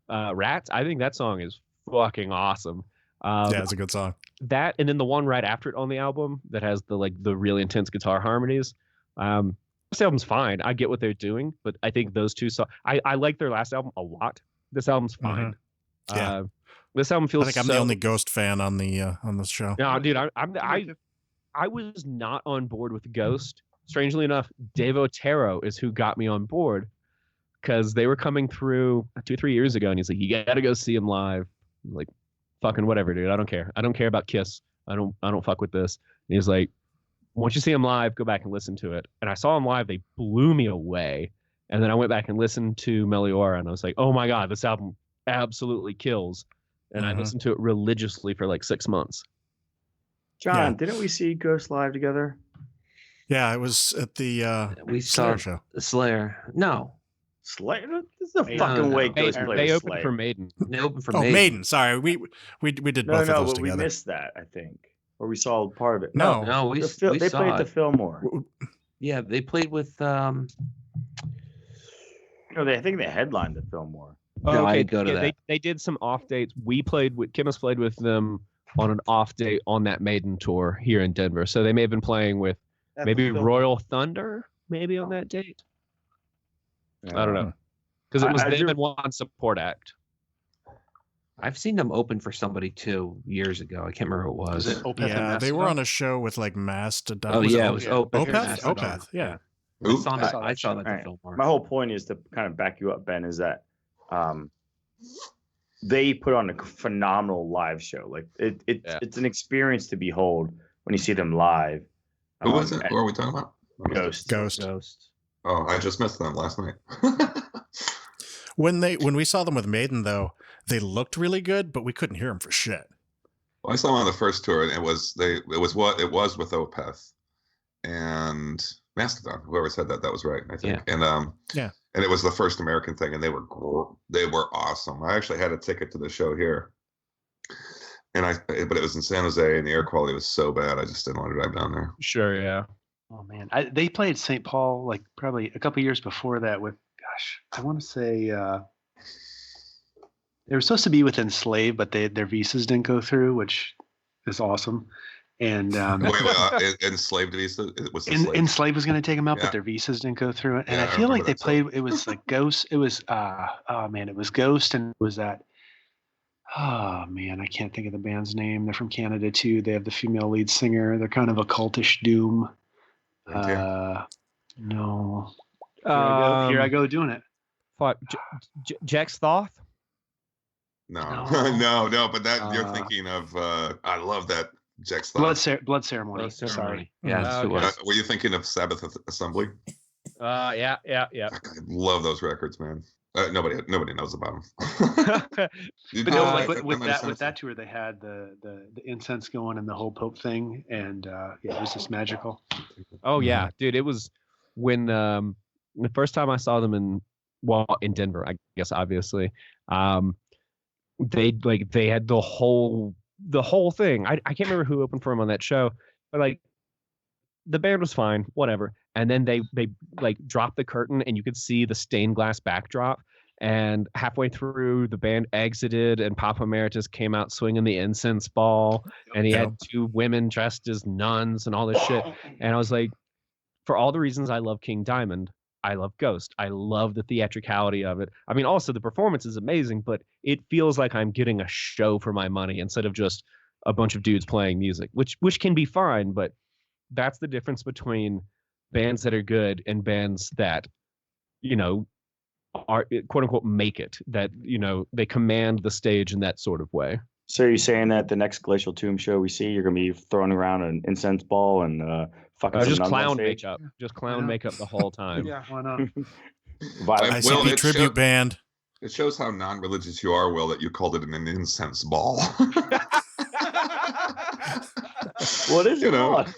Rats, I think that song is fucking awesome. Yeah, it's a good song. That, and then the one right after it on the album that has the really intense guitar harmonies. This album's fine. I get what they're doing, but I think those two songs, I like their last album a lot. This album's fine. Yeah. This album feels I think I'm the only Ghost fan on this show. No, dude, I was not on board with Ghost. Strangely enough, Dave Otero is who got me on board, because they were coming through 2-3 years ago, and he's like, "You got to go see him live." I'm like, fucking whatever, dude. I don't care. I don't care about Kiss. I don't fuck with this. And he's like, once you see him live, go back and listen to it. And I saw him live. They blew me away. And then I went back and listened to Meliora, and I was like, oh my God, this album absolutely kills. And I listened to it religiously for like 6 months. John, didn't we see Ghost live together? Yeah, it was at the we Slayer saw show. Slayer. No. Slayer? This is the No, fucking no. way Ghost played They with opened Slayer. for Maiden. They opened for Oh, Maiden. Maiden. Sorry, we did both of those but we together. missed that, I think. Or we saw part of it. No. No, we they saw played at the it. Fillmore. Yeah, they played with I think they headlined the Fillmore. No, I didn't go to that. They did some off dates. Chemist played with them on an off date on that Maiden tour here in Denver. So they may have been playing with maybe Royal Thunder, maybe on that date. Yeah. I don't know, because it was I them do- and one support act. I've seen them open for somebody too years ago. I can't remember who it was. Was it Opeth and Yeah, they were Mastodon? on a show with like Mastodon. Oh Was yeah, it was Opeth. Opeth. Yeah. I saw that All at the right. Fillmore. My whole point is to kind of back you up, Ben, is that they put on a phenomenal live show. Like it's an experience to behold when you see them live. Who was it? Who are we talking about? Ghost. Ghost. Oh, I just missed them last night. When we saw them with Maiden, though, they looked really good, but we couldn't hear them for shit. Well, I saw them on the first tour, and it was with Opeth and Mastodon. Whoever said that was right, I think. Yeah. And Yeah. and it was the first American thing, and they were awesome. I actually had a ticket to the show here, but it was in San Jose, and the air quality was so bad, I just didn't want to drive down there. Sure, yeah. Oh man, they played St. Paul like probably a couple years before that with, gosh, I want to say they were supposed to be with Enslaved, but their visas didn't go through, which is awesome. And Wait, Enslaved visa? Was Enslaved was going to take them out, Yeah. but their visas didn't go through it. And Yeah, I I feel like remember they that played. It was like Ghost. It was it was Ghost, and it was that. Oh man, I can't think of the band's name. They're from Canada too. They have the female lead singer. They're kind of occultish doom. Thank you. No. Here I go doing it. Fuck, Jack's Thoth. No, No. no, but that you're thinking of. I love that Jack's Thought. Blood ceremony. Blood Sorry. Ceremony. Yeah, that's who it Okay. was. Were you thinking of Sabbath Assembly? Yeah. I love those records, man. Nobody knows about them. But no, like with makes sense. that tour, they had the incense going and the whole Pope thing, and it was just magical. Oh yeah, dude. It was when the first time I saw them in Denver, I guess obviously. They had the whole thing. I can't remember who opened for him on that show, but like the band was fine, whatever. And then they like dropped the curtain and you could see the stained glass backdrop. And halfway through, the band exited, and Papa Emeritus came out swinging the incense ball, and he had two women dressed as nuns and all this shit. And I was like, for all the reasons I love King Diamond, I love Ghost. I love the theatricality of it. I mean, also the performance is amazing, but it feels like I'm getting a show for my money instead of just a bunch of dudes playing music, which can be fine, but that's the difference between bands that are good and bands that, you know, are quote unquote make it, that, you know, they command the stage in that sort of way. So are you saying that the next Glacial Tomb show we see, you're going to be throwing around an incense ball and fucking some just nuns on clown stage? makeup, just clown makeup the whole time. Yeah, why not? ICP tribute band. It shows how non-religious you are, Will, that you called it an incense ball. What is it called?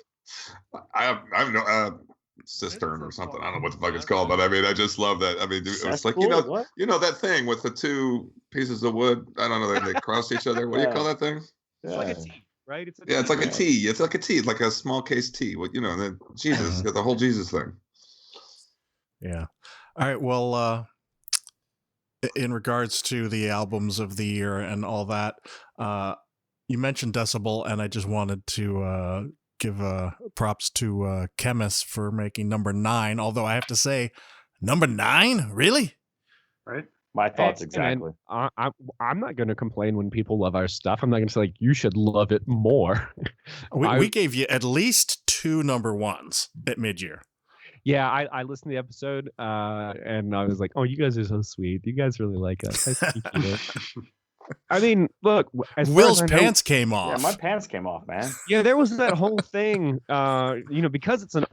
I have no cistern or something. I don't know what the fuck it's called, but I mean, I just love that. I mean, it's like, you know that thing with the two pieces of wood. I don't know, they cross each other. What do you call that thing? It's like a T, right? It's like a T. It's like a T, like a small case T. You know, the Jesus, the whole Jesus thing. Yeah. All right. Well, in regards to the albums of the year and all that, you mentioned Decibel, and I just wanted to give props to Chemist for making number 9. Although I have to say, number 9, really? Right. My thoughts exactly. I'm not going to complain when people love our stuff. I'm not going to say like you should love it more. We gave you at least 2 number 1s at mid-year. Yeah, I listened to the episode and I was like, oh, you guys are so sweet. You guys really like us. I mean, look, Will's pants came off. Yeah, my pants came off, man. Yeah, there was that whole thing, you know, because it's an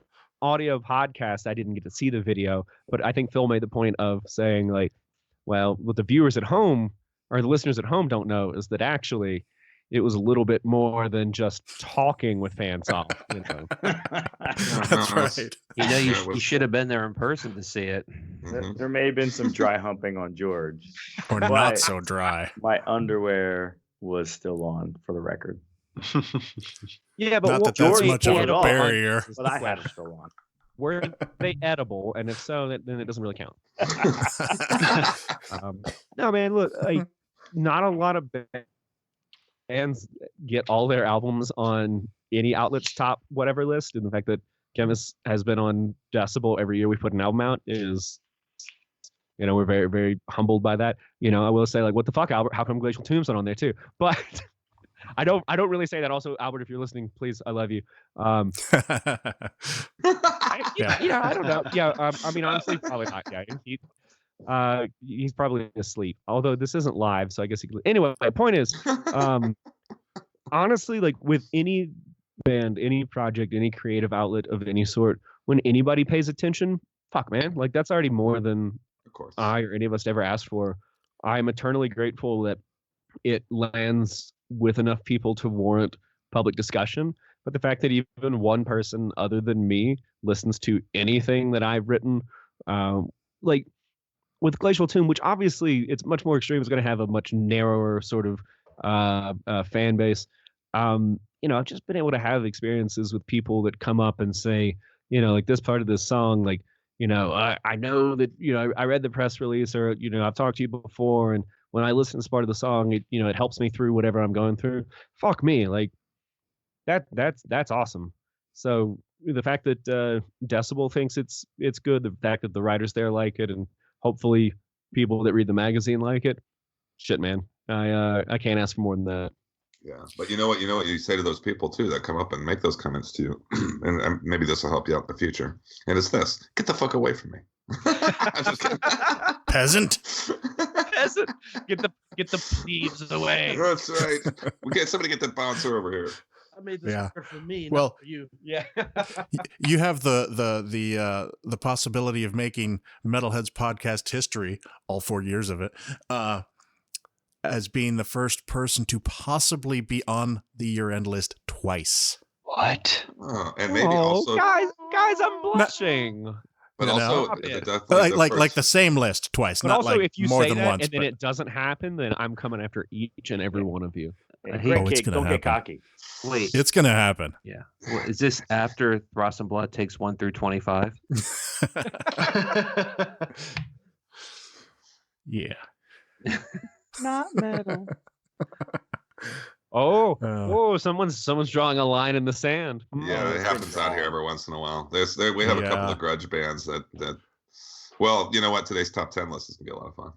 audio podcast, I didn't get to see the video, but I think Phil made the point of saying like, well, what the viewers at home or the listeners at home don't know is that actually it was a little bit more than just talking with fans off. You know? That's right. You know, you should have been there in person to see it. There may have been some dry humping on George. Or not so dry. My underwear was still on, for the record. Yeah, but not that's much of a barrier. But I had it still on. Were they edible? And if so, then it doesn't really count. No, man, look, like, not a lot of bands get all their albums on any outlet's top whatever list, and the fact that Chemist has been on Decibel every year we put an album out is, you know, we're very, very humbled by that. You know, I will say, like, what the fuck, Albert? How come Glacial Tomb's not on there too? But I don't really say that. Also, Albert, if you're listening, please, I love you. I don't know. Yeah, I mean, honestly, probably not. Yeah, he's probably asleep. Although this isn't live, so I guess he could. Anyway, my point is, honestly, like with any band, any project, any creative outlet of any sort, when anybody pays attention, fuck, man, like that's already more than of course I or any of us ever asked for. I'm eternally grateful that it lands with enough people to warrant public discussion. But the fact that even one person other than me listens to anything that I've written, like with Glacial Tomb, which obviously it's much more extreme, is going to have a much narrower sort of fan base. You know, I've just been able to have experiences with people that come up and say, you know, like this part of this song, like, you know, I know that, you know, I read the press release, or, you know, I've talked to you before, and when I listen to this part of the song, it, you know, it helps me through whatever I'm going through. Fuck me, like that's awesome. So the fact that Decibel thinks it's good, the fact that the writers there like it, and hopefully people that read the magazine like it, shit, man, I can't ask for more than that. Yeah, but you know what you say to those people too that come up and make those comments to you, and maybe this will help you out in the future. And it's this: get the fuck away from me, I'm just kidding. Peasant. Peasant. Get the plebes away. That's right. Somebody get that bouncer over here. I made this for me, well, not for you. Yeah. You have the possibility of making Metalheads podcast history, all 4 years of it, as being the first person to possibly be on the year-end list twice. What? And maybe also, guys, I'm blushing. But also, like the same list twice, but not also, like if you more say than that once. and then it doesn't happen, then I'm coming after each and every one of you. It's gonna don't happen. get cocky. Wait. It's gonna happen. Yeah. Well, is this after Frost and Blood takes 1 through 25? Yeah. Not metal. Someone's drawing a line in the sand. Yeah, it happens out here every once in a while. We have a couple of grudge bands that. Well, you know what? Today's top 10 list is gonna be a lot of fun.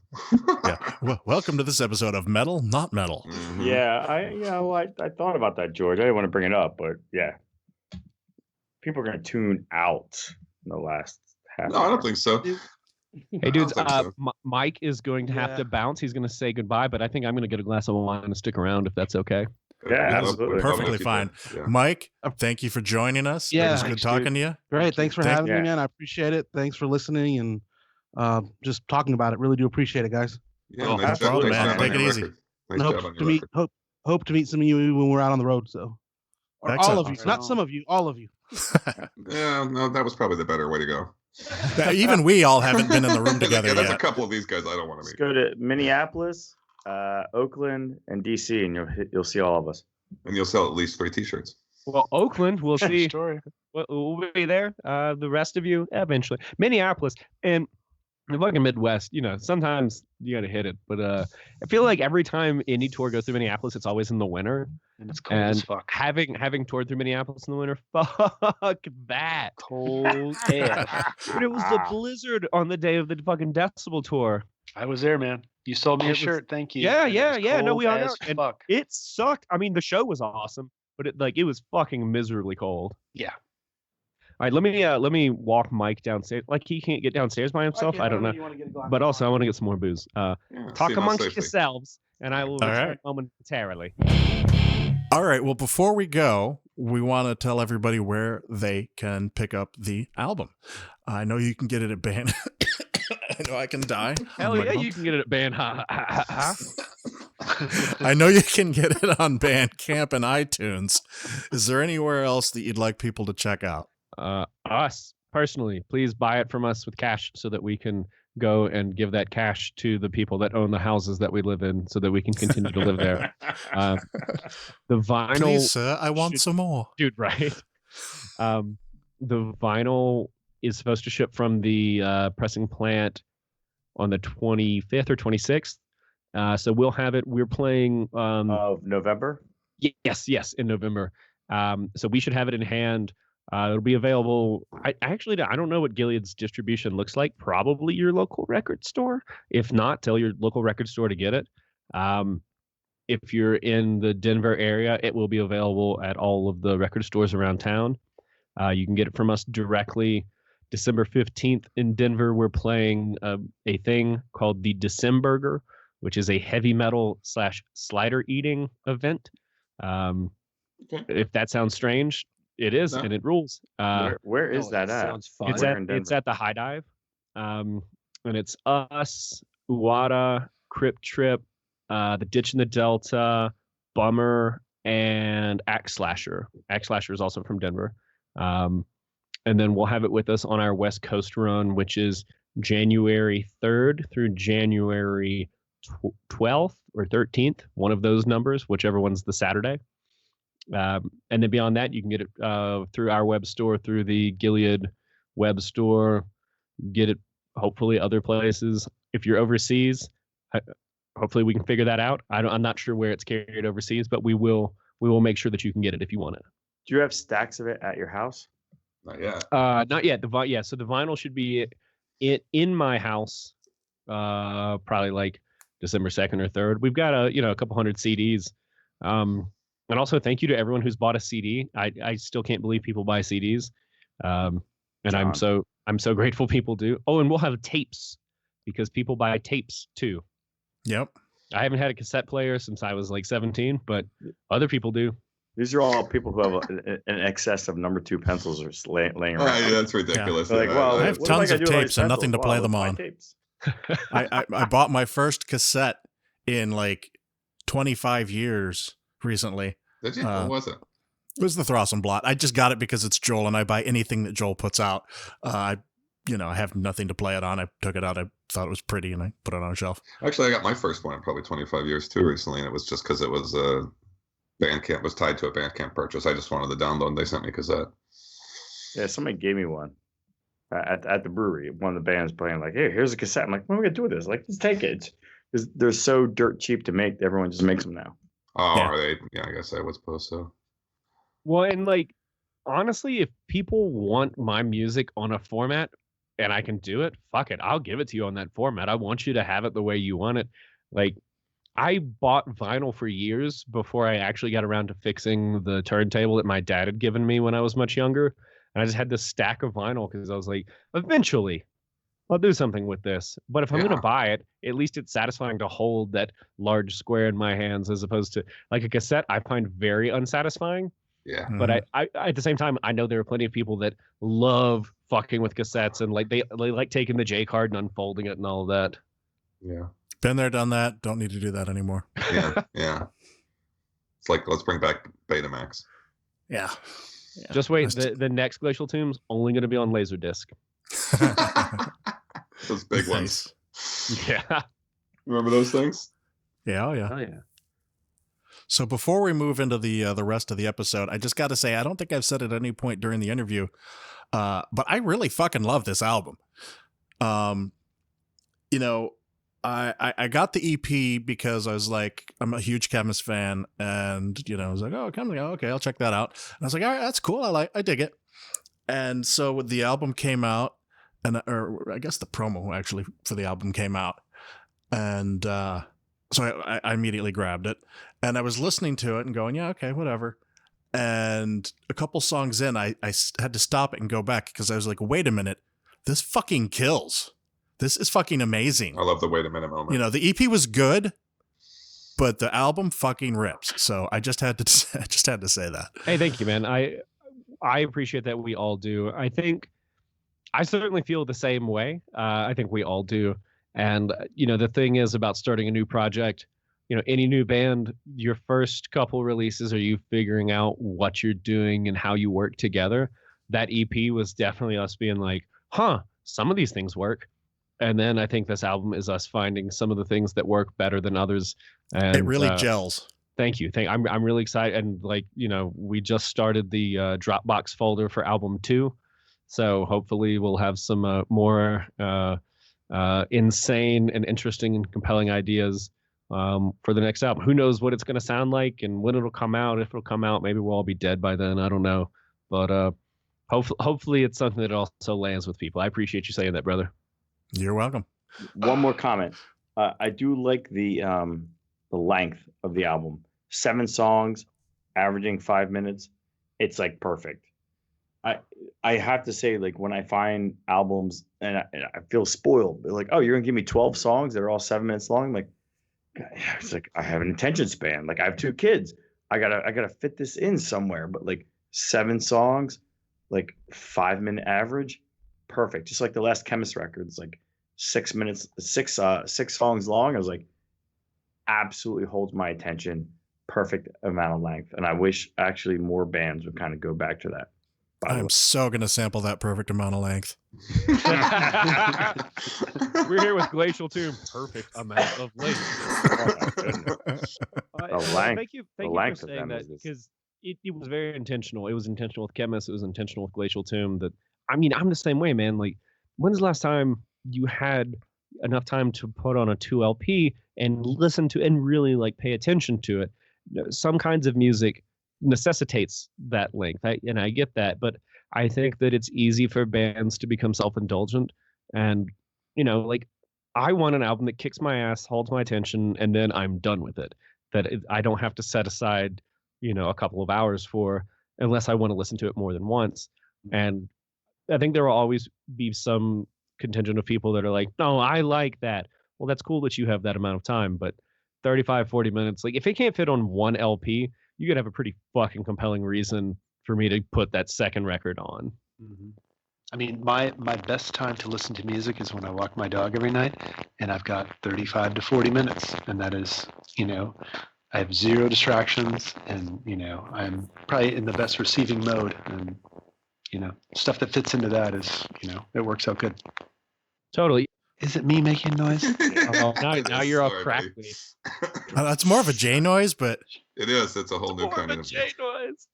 Yeah. Well, welcome to this episode of Metal, Not Metal. Mm-hmm. Yeah, I thought about that, George. I didn't want to bring it up, but yeah, people are gonna tune out in the last half. No, I don't think so. Hey, dudes, Mike is going to have to bounce. He's going to say goodbye, but I think I'm going to get a glass of wine and stick around if that's okay. Yeah, absolutely. Perfectly fine. Yeah. Mike, thank you for joining us. Yeah. It was good talking to you. Great. Thanks for having me, man. I appreciate it. Thanks for listening and just talking about it. Really do appreciate it, guys. Yeah, no problem, man. Take it easy. Hope to meet some of you when we're out on the road. So, or all of you, not some of you, all of you. Yeah, no, that was probably the better way to go. Even we all haven't been in the room together There's yet. a couple of these guys I don't want to meet. Let's go to Minneapolis, Oakland, and DC, and you'll see all of us. And you'll sell at least 3 T-shirts. Well, Oakland, we'll see. We'll be there. The rest of you, eventually. Minneapolis and the fucking Midwest. Sometimes you got to hit it. But I feel like every time any tour goes through Minneapolis, it's always in the winter. And it's cold as fuck. Having toured through Minneapolis in the winter, fuck that. Cold ass. But it was the blizzard on the day of the fucking Decibel tour. I was there, man. You sold me a shirt. Thank you. Yeah. No, we all know. And fuck. It sucked. I mean, the show was awesome, but it was fucking miserably cold. Yeah. All right, let me walk Mike downstairs. Like he can't get downstairs by himself. I don't know. But also, I want to get some more booze. Talk amongst yourselves, and I will return momentarily. All right. Well, before we go, we want to tell everybody where they can pick up the album. I know you can get it at Band. I know I can die. Hell yeah, you can get it at Band. I know you can get it on Bandcamp and iTunes. Is there anywhere else that you'd like people to check out? Us personally, please buy it from us with cash so that we can go and give that cash to the people that own the houses that we live in so that we can continue to live there. The vinyl, please, sir, I want some more, dude. Right. The vinyl is supposed to ship from the pressing plant on the 25th or 26th. So we'll have it. We're playing of November. Yes, in November. So we should have it in hand. It'll be available. I don't know what Gilead's distribution looks like. Probably your local record store. If not, tell your local record store to get it. If you're in the Denver area, it will be available at all of the record stores around town. You can get it from us directly. December 15th in Denver, we're playing a thing called the Decemberger, which is a heavy metal / slider eating event. If that sounds strange, it is, and it rules. Where is that at? Sounds fun. It's at the High Dive, and it's us, Uwada, Crypt Trip, the Ditch in the Delta, Bummer, and Axe Slasher. Axe Slasher is also from Denver, and then we'll have it with us on our West Coast run, which is January 3rd through January 12th or 13th, one of those numbers, whichever one's the Saturday. And then beyond that, you can get it through our web store, through the Gilead web store, get it hopefully other places. If you're overseas, hopefully we can figure that out. I'm not sure where it's carried overseas, but we will make sure that you can get it if you want it. Do you have stacks of it at your house? Not yet. Not yet. So the vinyl should be in my house, probably like December 2nd or 3rd. We've got a couple hundred CDs. And also thank you to everyone who's bought a CD. I still can't believe people buy CDs. And I'm so grateful people do. Oh, and we'll have tapes because people buy tapes too. Yep. I haven't had a cassette player since I was like 17, but other people do. These are all people who have an excess of number 2 pencils or laying around. Yeah, that's ridiculous. Like, well, I have tons of tapes and nothing to play them on. I bought my first cassette in like 25 years recently. Did you? What was it? It was the Throsson Blot. I just got it because it's Joel, and I buy anything that Joel puts out. I have nothing to play it on. I took it out. I thought it was pretty, and I put it on a shelf. Actually, I got my first one in probably 25 years too recently, and it was just because it was Bandcamp was tied to a Bandcamp purchase. I just wanted the download, and they sent me a cassette. Yeah, somebody gave me one. at the brewery. One of the bands playing like, hey, here's a cassette. I'm like, what am I gonna do with this? Like, just take it. Because they're so dirt cheap to make. Everyone just makes them now. Oh, yeah. Are they? Yeah, I guess I would suppose so. Well, and like, honestly, if people want my music on a format and I can do it, fuck it. I'll give it to you on that format. I want you to have it the way you want it. Like, I bought vinyl for years before I actually got around to fixing the turntable that my dad had given me when I was much younger. And I just had this stack of vinyl because I was like, eventually I'll do something with this. But if I'm going to buy it, at least it's satisfying to hold that large square in my hands as opposed to like a cassette I find very unsatisfying. Yeah. But I at the same time, I know there are plenty of people that love fucking with cassettes and like they like taking the J card and unfolding it and all of that. Yeah. Been there, done that. Don't need to do that anymore. Yeah. Yeah. It's like, let's bring back Betamax. Yeah. Just wait. The next Glacial Tomb's only going to be on Laserdisc. Those big ones. Yeah. Remember those things? Yeah. Oh, yeah. Oh, yeah. So before we move into the rest of the episode, I just got to say, I don't think I've said at any point during the interview, but I really fucking love this album. You know, I got the EP because I was like, I'm a huge Chemist fan, and you know, I was like, oh, Chemist, okay, I'll check that out. And I was like, all right, that's cool. I dig it. And so the album came out, or I guess the promo actually for the album came out, and so I immediately grabbed it, and I was listening to it and going, yeah, okay, whatever. And a couple songs in, I had to stop it and go back because I was like, wait a minute, this fucking kills. This is fucking amazing. I love the wait a minute moment. You know, the EP was good, but the album fucking rips. So I just had to say that. Hey, thank you, man. I appreciate that. We all do. I think I certainly feel the same way. I think we all do. And, you know, the thing is about starting a new project, you know, any new band, your first couple releases are you figuring out what you're doing and how you work together. That EP was definitely us being like, some of these things work. And then I think this album is us finding some of the things that work better than others. And it really gels. Thank you. I'm really excited. And like, you know, we just started the Dropbox folder for album 2. So hopefully we'll have some more insane and interesting and compelling ideas for the next album. Who knows what it's going to sound like and when it'll come out. If it'll come out, maybe we'll all be dead by then. I don't know. But hopefully it's something that also lands with people. I appreciate you saying that, brother. You're welcome. One more comment. I do like the length of the album. 7 songs, averaging 5 minutes. It's like perfect. I have to say, like, when I find albums and I feel spoiled, they're like, oh, you're gonna give me 12 songs that are all 7 minutes long. I'm like, it's like I have an attention span. Like I have 2 kids. I gotta fit this in somewhere. But like 7 songs, like 5 minute average, perfect. Just like the last Chemist record, it's like 6 minutes, 6 songs long. I was like, absolutely holds my attention. Perfect amount of length. And I wish actually more bands would kind of go back to that. I'm so going to sample that perfect amount of length. We're here with Glacial Tomb. Perfect amount of length. Thank you for saying that, because it was very intentional. It was intentional with Chemist. It was intentional with Glacial Tomb. That, I mean, I'm the same way, man. Like, when's the last time you had enough time to put on a 2 LP and listen to and really like pay attention to it? Some kinds of music necessitates that length, and I get that, but I think that it's easy for bands to become self-indulgent, and you know, like, I want an album that kicks my ass, holds my attention, and then I'm done with it. I don't have to set aside, you know, a couple of hours for, unless I want to listen to it more than once. And I think there will always be some contingent of people that are like, no, I like that. Well, that's cool that you have that amount of time, but 35, 40 minutes, like, if it can't fit on 1 LP, you could have a pretty fucking compelling reason for me to put that second record on. Mm-hmm. I mean, my best time to listen to music is when I walk my dog every night, and I've got 35 to 40 minutes, and that is, you know, I have 0 distractions, and, you know, I'm probably in the best receiving mode, and, you know, stuff that fits into that is, you know, it works out good. Totally. Is it me making noise? Now you're all crackly. That's more of a J noise, but it is. It's a whole new kind of J noise.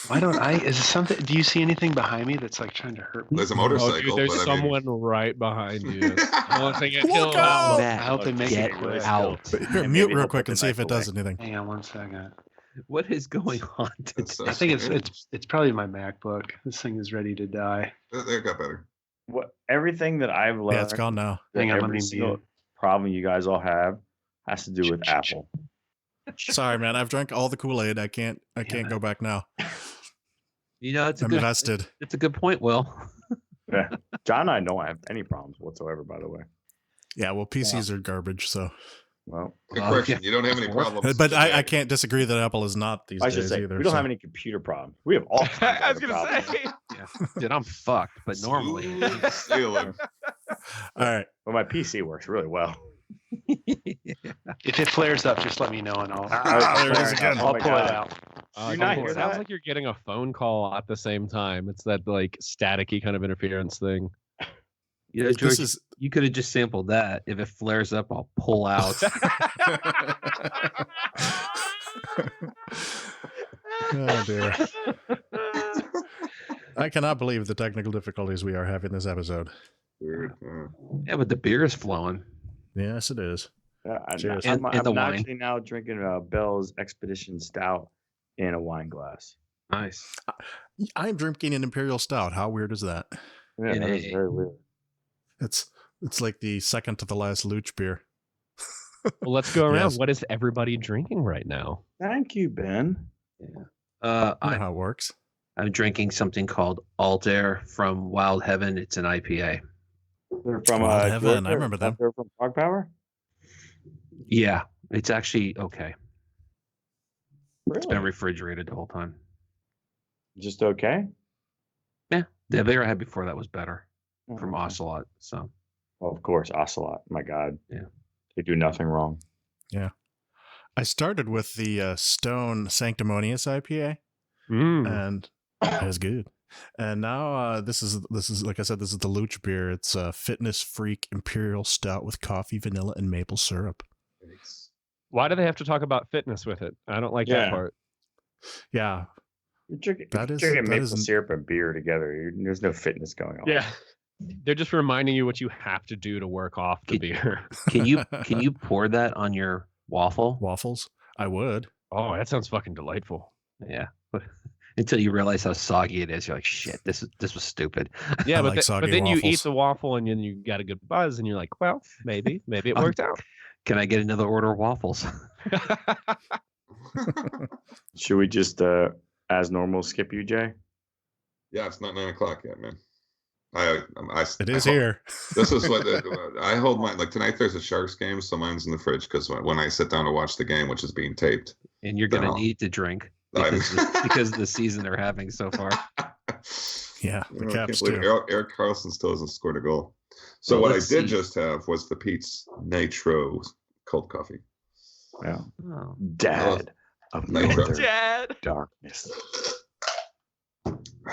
Why don't I? Is it something? Do you see anything behind me that's like trying to hurt me? There's a Oh, motorcycle. dude, there's but I mean, someone right behind you. Once I get Look killed out! Matt, I hope they make get it quick. out. Here, Yeah, mute maybe real he'll quick put and the see if it knife does anything. Hang on one second. What is going on today? that's so I think strange. it's probably my MacBook. This thing is ready to die. There, it got better. Everything that I've learned, Yeah, it's gone now. that Hang on, let every me single mute. problem you guys all have has to do with Apple. Sorry, man. I've drank all the Kool-Aid. I can't go back now. You know, it's a I'm good. invested. It's a good point, Will. Yeah. John and I don't have any problems whatsoever, by the way. Yeah, well, PCs are garbage, so. Well, Good Oh, question. yeah. You don't have any problems. But I today. can't disagree that Apple is not these I should days say either. we don't so. have any computer problems. We have all kinds I of was other gonna problems. say. Dude, I'm fucked, but normally. Smooth sailing. All right. But my PC works really well. If it flares up, just let me know and I'll There it is again. Oh I'll my pull God. it out. you not hear It sounds that? like you're getting a phone call at the same time. It's that like staticky kind of interference thing. You know, This George, is. you could have just sampled that. If it flares up, I'll pull out. Oh dear. I cannot believe the technical difficulties we are having this episode. Weird. Yeah, but the beer is flowing. Yes, it is. Cheers. I'm And the wine. actually now drinking Bell's Expedition Stout in a wine glass. Nice. I'm drinking an Imperial Stout. How weird is that? Yeah, In that is a- very weird. It's like the second to the last Luch beer. Well, let's go around. Yes. What is everybody drinking right now? Thank you, Ben. You know I'm, how it works. I'm drinking something called Alt Air from Wild Heaven. It's an IPA. They're from Wild Heaven, I Georgia. remember them. They're from Fog Power. Yeah, it's actually okay. It's been Really? refrigerated the whole time. Just okay. The beer I had before that was better Oh, from okay. Ocelot. So Well, of course, Ocelot. My God. Yeah. They do nothing wrong. I started with the Stone Sanctimonious IPA, and it was good. And now this is like I said, this is the Luch beer. It's a Fitness Freak Imperial Stout with coffee, vanilla, and maple syrup. Why do they have to talk about fitness with it? I don't like Yeah. that part. Yeah, You're drinking, That is- drinking that maple isn't- syrup and beer together. There's no fitness going on. Yeah. They're just reminding you what you have to do to work off the beer. can you pour that on your waffle? waffles. I would. Oh, that sounds fucking delightful. Yeah. Until you realize how soggy it is, you're like, shit, this was stupid. Yeah, I but, like but soggy then you eat waffles. the waffle and then you got a good buzz and you're like, well, maybe it Um, worked out. Can I get another order of waffles? Should we just, as normal, skip you, Jay? Yeah, it's not 9:00 yet, man. It is I hold- here. This is what I hold mine. Like tonight, there's a Sharks game, so mine's in the fridge because when I sit down to watch the game, which is being taped, And you're gonna No. need to drink I'm- because of the season they're having so far. Yeah, the I Caps can't believe too. Eric Carlson still hasn't scored a goal. So Well, what I let's did see. just have was the Pete's Nitro cold coffee. Yeah. Oh. Dad of Nitro. Northern Dad. Darkness.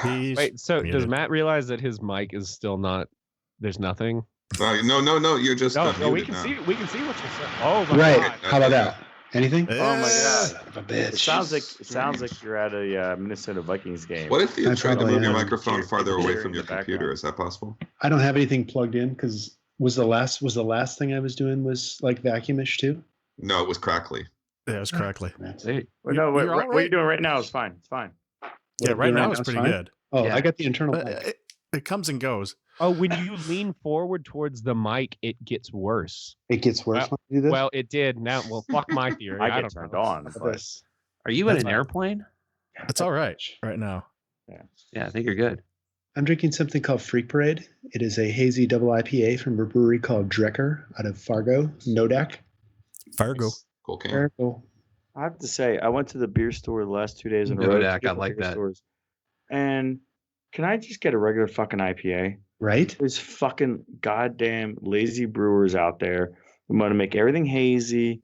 He's Wait, so does muted. Matt realize that his mic is still not? There's nothing. No, you're just No, unmuted we can now. see what you're saying. Oh my Right. god. How about that? Anything? Oh my Yeah. God. Of a bitch. It sounds like you're at a Minnesota Vikings game. What if you I tried to probably move your am. microphone Hear- farther hear away in from the your computer? background. Is that possible? I don't have anything plugged in because was the last thing I was doing was like vacuumish too. No, it was crackly. Yeah, it was crackly. Hey, Well, no, You're all what you're doing right now is fine. It's fine. Yeah, What right I'm doing now it's is pretty fine? good. Oh, Yeah. I got the internal. It comes and goes. Oh, when you lean forward towards the mic, it gets worse. It gets worse when I do this. Well, it did. Now, well, fuck my theory. I don't get turned know. on. But This. are you in That's an fine. airplane? It's all right now. Yeah, I think you're good. I'm drinking something called Freak Parade. It is a hazy double IPA from a brewery called Drecker out of Fargo, Nodak. Fargo. Cool can. Fargo. I have to say, I went to the beer store the last 2 days in a No, row. Dak, I different like beer that. stores. And can I just get a regular fucking IPA? Right? There's fucking goddamn lazy brewers out there who want to make everything hazy.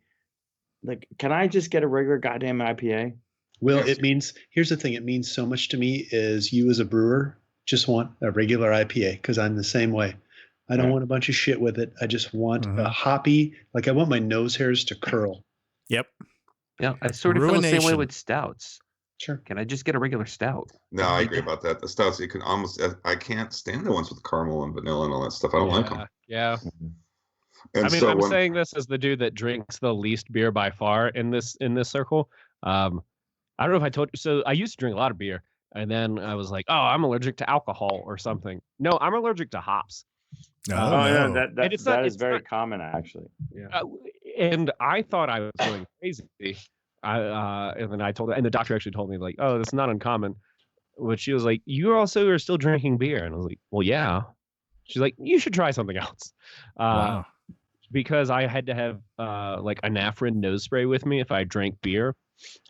Like, can I just get a regular goddamn IPA? Well, Yes. it means, here's the thing, it means so much to me is you as a brewer just want a regular IPA because I'm the same way. I don't Yeah. want a bunch of shit with it. I just want Mhm. a hoppy, like I want my nose hairs to curl. Yep. Yeah, I sort of feel the same way Ruination. with stouts. Sure. Can I just get a regular stout? No, I agree about that. The stouts, you can almost. I can't stand the ones with caramel and vanilla and all that stuff. I don't like them. Yeah. And I mean, so I'm when, saying this as the dude that drinks the least beer by far in this circle. I don't know if I told you. So I used to drink a lot of beer, and then I was like, oh, I'm allergic to alcohol or something. No, I'm allergic to hops. Yeah, it's that not- is it's very not- common actually. Uh, and I thought I was going crazy. And then I told her, and the doctor actually told me, like, oh, that's not uncommon. But she was like, you also are still drinking beer. And I was like, well, yeah. She's like, you should try something else. Wow. Because I had to have like a Nafrin nose spray with me if I drank beer.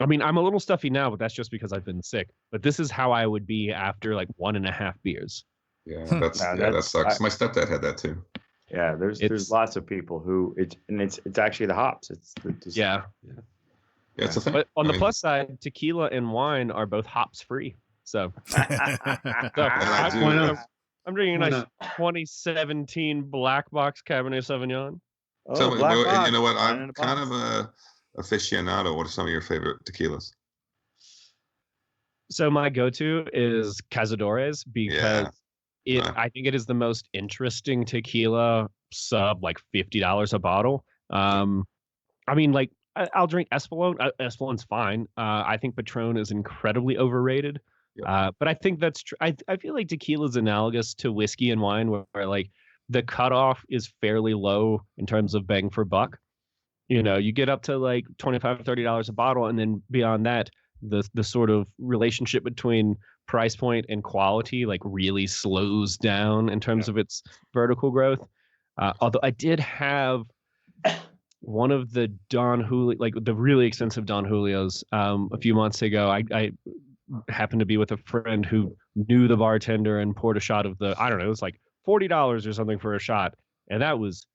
I mean, I'm a little stuffy now, but that's just because I've been sick. But this is how I would be after like 1.5 beers. yeah, Yeah, that sucks. My stepdad had that too. Yeah, there's lots of people who it's actually the hops. Yeah. Yeah, it's a thing. But on I the mean, plus side, tequila and wine are both hops free. So I do- Why not? I'm drinking a Why nice 2017 Black Box Cabernet Sauvignon. tell me, Black you Box, know what? wine in I'm a kind box. of a aficionado. What are some of your favorite tequilas? So my go-to is Cazadores because Yeah. I think it is the most interesting tequila sub like $50 a bottle. I mean, like I'll drink Espolón. Espolón's fine. I think Patron is incredibly overrated. Yep. But I think that's true. I feel like tequila is analogous to whiskey and wine, where like the cutoff is fairly low in terms of bang for buck. You know, you get up to like $25, $30 a bottle, and then beyond that, the sort of relationship between price point and quality like really slows down in terms of its vertical growth. Although I did have one of the Don Julio, like the really expensive Don Julios, a few months ago. I happened to be with a friend who knew the bartender and poured a shot of I don't know, it was like $40 or something for a shot. And I was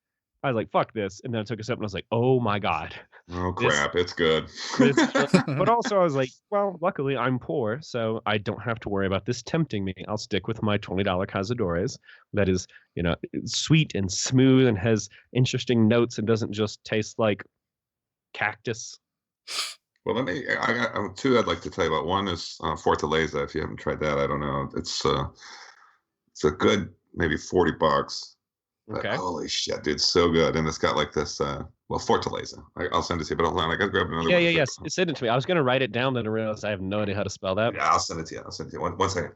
like, fuck this. And then I took a sip and I was like, oh my God. Oh crap, it's good. But also I was like, well, luckily I'm poor, so I don't have to worry about this tempting me. I'll stick with my $20 Cazadores that is, you know, sweet and smooth and has interesting notes and doesn't just taste like cactus. Well, I got two I'd like to tell you about. One is Fortaleza. If you haven't tried that, I don't know. It's a good maybe $40. But Okay. holy shit, dude, so good. And it's got like this Fortaleza. I'll send it to you, but hold on, I gotta grab another one. Yes. Send it to me. I was gonna write it down, then I realized I have no idea how to spell that. Yeah, I'll send it to you. One second.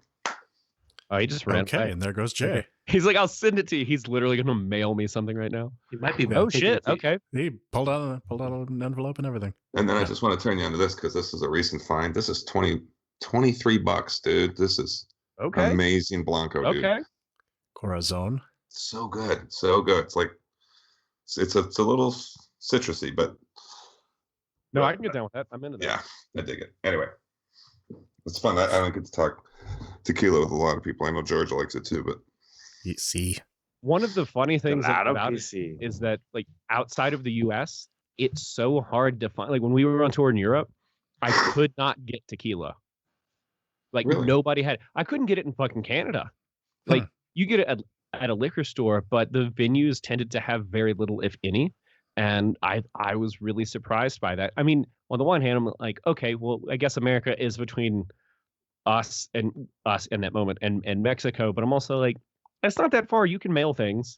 Oh, he just ran. Okay, away. and there goes Jay. Okay. He's like, I'll send it to you. He's literally gonna mail me something right now. It might be. Oh shit. Okay. He pulled out an envelope and everything. And then I just want to turn you onto this because this is a recent find. This is $23, dude. This is Okay. amazing Blanco, dude. Okay. Corazon. So good, so good. It's like it's a little citrusy, but No, I can get down with that. I'm into that. yeah, I dig it. Anyway, it's fun. I don't get to talk tequila with a lot of people. I know George likes it too, but You see. One of the funny things Claro about que it sí. is that like outside of the US, it's so hard to find. Like when we were on tour in Europe, I could not get tequila. Like Really? nobody had. I couldn't get it in fucking Canada. Like you get it at a liquor store, but the venues tended to have very little, if any. And I was really surprised by that. I mean, on the one hand, I'm like, okay, well, I guess America is between us in that moment and Mexico, but I'm also like, it's not that far. You can mail things.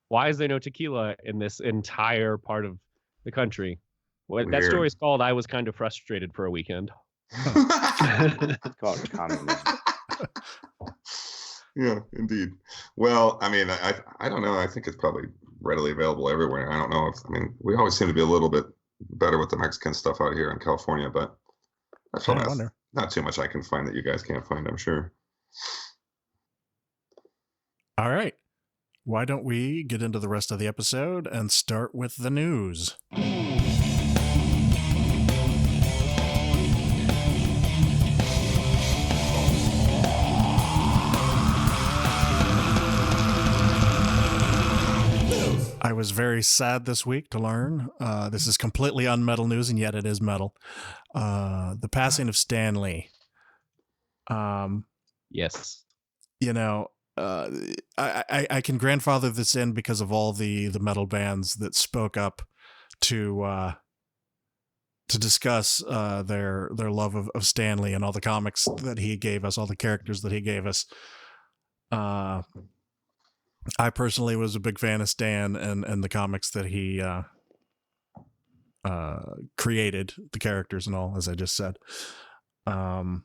Why is there no tequila in this entire part of the country? Well, that Weird. story is called I Was Kind of Frustrated for a Weekend. It's called communism. yeah, indeed. Well, I mean, I don't know. I think it's probably readily available everywhere. I don't know if we always seem to be a little bit better with the Mexican stuff out here in California, but that's I probably wonder. not too much I can find that you guys can't find, I'm sure. All right. Why don't we get into the rest of the episode and start with the news? I was very sad this week to learn, this is completely unmetal news, and yet it is metal, the passing of Stan Lee. Yes. You know, I can grandfather this in because of all the metal bands that spoke up to to discuss their love of Stan Lee and all the comics that he gave us, all the characters that he gave us. I personally was a big fan of Stan and the comics that he created, the characters and all, as I just said. But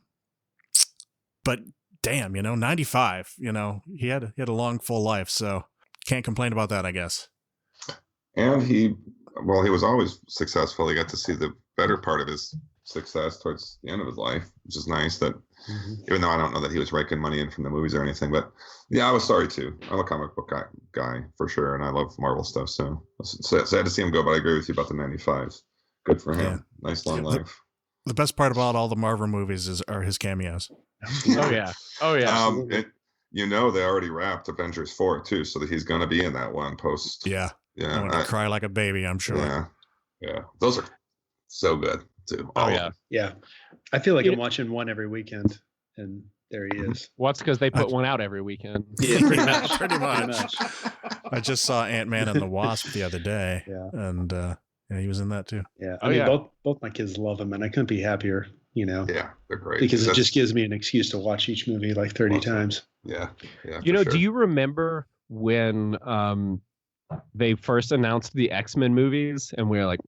damn, 95, he had a long, full life, so can't complain about that, I guess. And he was always successful. He got to see the better part of his success towards the end of his life, which is nice. That even though I don't know that he was raking money in from the movies or anything, but yeah, I was sorry too. I'm a comic book guy for sure, and I love Marvel stuff. So sad to see him go, but I agree with you about the 95s. Good for him. Yeah. Nice long life. The best part about all the Marvel movies are his cameos. Oh yeah. They already wrapped Avengers 4 too, so that he's going to be in that one post. Yeah. I'm going to cry like a baby, I'm sure. Yeah. Those are so good too. Yeah. I feel like I'm watching one every weekend, and there he is. Well, that's because they put one out every weekend. Yeah, pretty much. Pretty much. I just saw Ant-Man and the Wasp the other day, and he was in that too. Yeah, I mean, both my kids love him, and I couldn't be happier. Yeah, they're great. Because it just gives me an excuse to watch each movie like 30 times. Yeah. Sure. Do you remember when they first announced the X-Men movies, and we were like,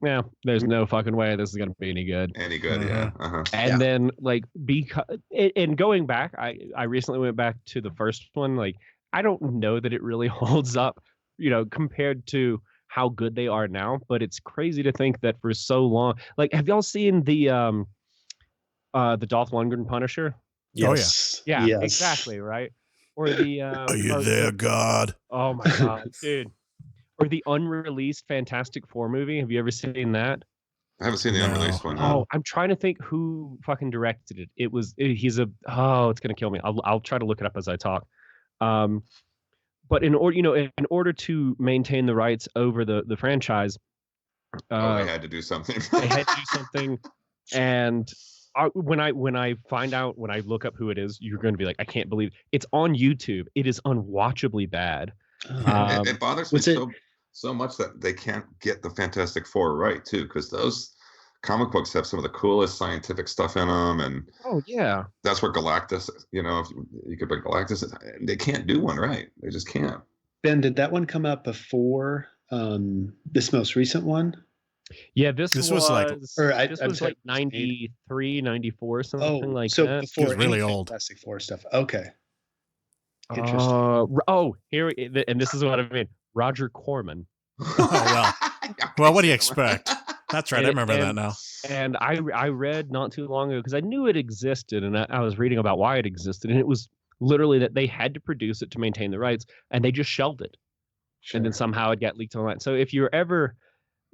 there's no fucking way this is going to be any good. Yeah. Uh-huh. And then, and going back, I recently went back to the first one. Like, I don't know that it really holds up, compared to how good they are now. But it's crazy to think that for so long, like, have y'all seen the Dolph Lundgren Punisher? Yes. Oh yeah. Yes. Exactly, right. Or the are you there, God? Oh my God, dude. Or the unreleased Fantastic Four movie. Have you ever seen that? I haven't seen the unreleased one. Oh, I'm trying to think who fucking directed it. It's gonna kill me. I'll try to look it up as I talk. But in order to maintain the rights over the franchise, they had to do something. And when I look up who it is, you're going to be like, I can't believe it. It's on YouTube. It is unwatchably bad. It bothers me so much that they can't get the Fantastic Four right too, because those comic books have some of the coolest scientific stuff in them, and that's where Galactus. If you could bring Galactus, they can't do one right. They just can't. Ben, did that one come out before this most recent one? Yeah, this was like 93, 94, something like so that. Before it was really old. Fantastic Four stuff. Okay. Interesting. And this is what I mean. Roger Corman. Well, what do you expect? That's right. I remember that now. And I read not too long ago, because I knew it existed, and I was reading about why it existed, and it was literally that they had to produce it to maintain the rights, and they just shelved it. Sure. And then somehow it got leaked online. So if you're ever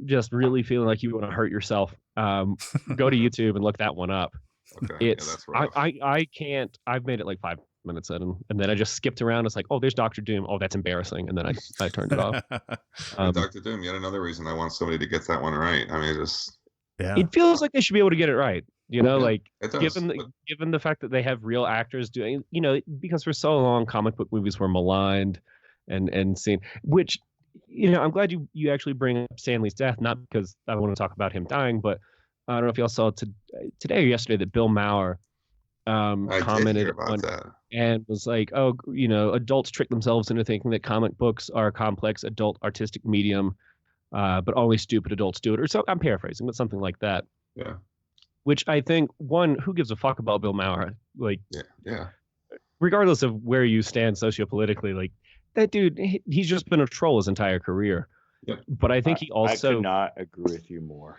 just really feeling like you want to hurt yourself, go to YouTube and look that one up. Okay. That's rough. I can't. I've made it like 5 minutes in, and then I just skipped around. It's like, oh, there's Dr. Doom. Oh, that's embarrassing. And then I turned it off. Dr. Doom, yet another reason I want somebody to get that one right. I mean, it feels like they should be able to get it right. Like it does, given the fact that they have real actors doing, because for so long comic book movies were maligned and seen, which, I'm glad you actually bring up Stan Lee's death, not because I want to talk about him dying, but I don't know if y'all saw today or yesterday that Bill Maher commented on that and was like, adults trick themselves into thinking that comic books are a complex adult artistic medium, but only stupid adults do it. Or so I'm paraphrasing, but something like that. Yeah. Which I think, one, who gives a fuck about Bill Maher? Like, yeah. Regardless of where you stand sociopolitically, like, that dude, he's just been a troll his entire career. Yeah. But I think he also... I could not agree with you more.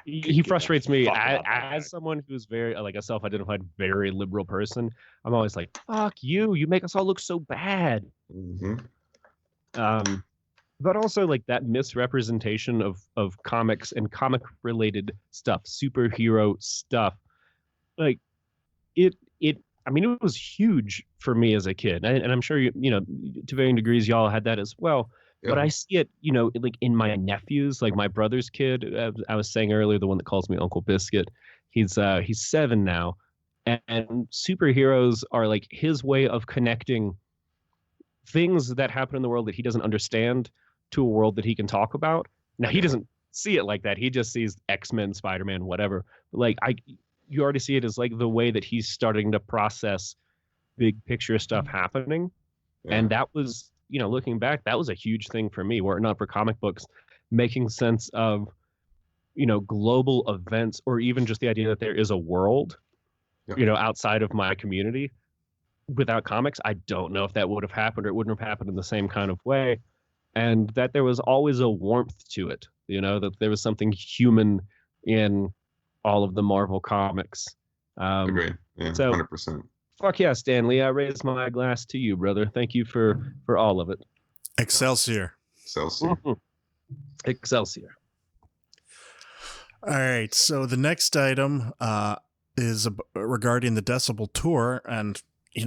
He frustrates me as someone who's very, like, a self-identified, very liberal person. I'm always like, fuck you. You make us all look so bad. Mm-hmm. But also, like, that misrepresentation of comics and comic-related stuff, superhero stuff. Like, it was huge for me as a kid. And I'm sure, to varying degrees, y'all had that as well. Yeah. But I see it, like in my nephews, like my brother's kid. I was saying earlier, the one that calls me Uncle Biscuit. He's 7 now, and superheroes are like his way of connecting things that happen in the world that he doesn't understand to a world that he can talk about. Now, he doesn't see it like that. He just sees X-Men, Spider-Man, whatever. Like you already see it as like the way that he's starting to process big picture stuff happening. Yeah. And that was, looking back, that was a huge thing for me, were it not for comic books making sense of, global events, or even just the idea that there is a world, outside of my community. Without comics, I don't know if that would have happened, or it wouldn't have happened in the same kind of way. And that there was always a warmth to it, that there was something human in all of the Marvel comics. Agree. Yeah, so 100%. Fuck yeah, Stanley. I raise my glass to you, brother. Thank you for all of it. Excelsior. Excelsior. All right. So the next item is regarding the Decibel Tour, and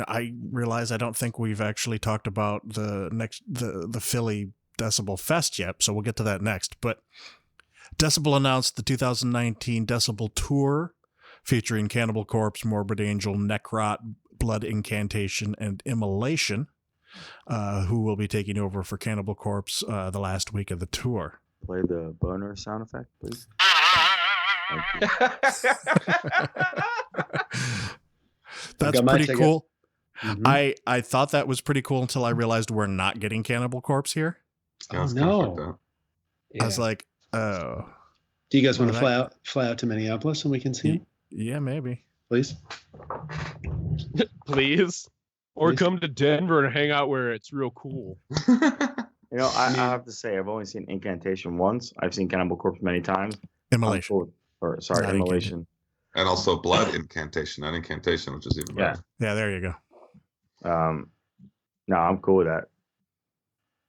I realize I don't think we've actually talked about the Philly Decibel Fest yet, so we'll get to that next. But Decibel announced the 2019 Decibel Tour, featuring Cannibal Corpse, Morbid Angel, Necrot, Blood Incantation, and Immolation, who will be taking over for Cannibal Corpse the last week of the tour. Play the boner sound effect, please. That's pretty cool. Mm-hmm. I thought that was pretty cool until I realized we're not getting Cannibal Corpse here. Oh, no. I was like, oh. Do you guys want to fly out to Minneapolis and we can see him? Yeah, maybe. Please. Please. Or come to Denver and hang out where it's real cool. I have to say, I've only seen Incantation once. I've seen Cannibal Corpse many times. Immolation. Immolation. And also Blood Incantation, not Incantation, which is even better. Yeah, there you go. No, I'm cool with that.